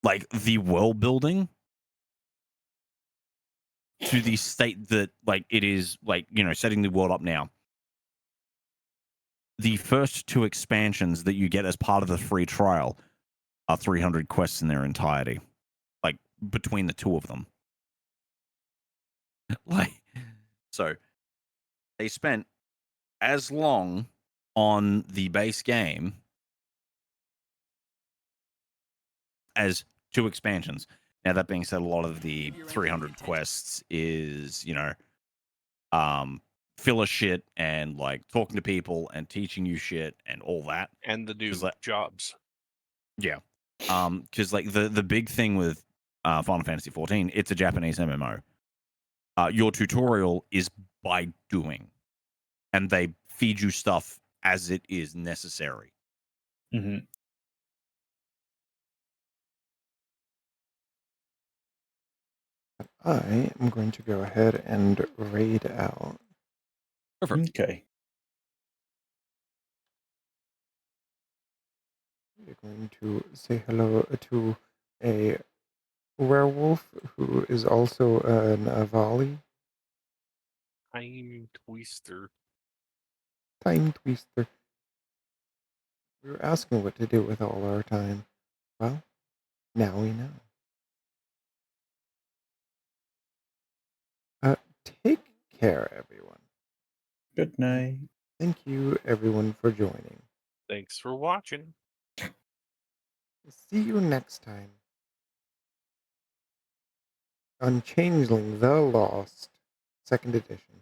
like the world building to the state that like it is, like, you know, setting the world up now. The first 2 expansions that you get as part of the free trial are 300 quests in their entirety, like between the 2 of them. Like, so they spent as long on the base game as 2 expansions. Now, that being said, a lot of the 300 quests is, you know, filler shit and like talking to people and teaching you shit and all that. And the new like, jobs. Yeah. Because like the big thing with Final Fantasy 14, it's a Japanese MMO. Your tutorial is by doing, and they feed you stuff as it is necessary. Mm-hmm. I am going to go ahead and raid out. Okay. We're going to say hello to a werewolf who is also an Avali. Time twister. Time twister. We were asking what to do with all our time. Well, now we know. Take care, everyone. Good night. Thank you, everyone, for joining. Thanks for watching. See you next time on Changeling the Lost, 2nd edition.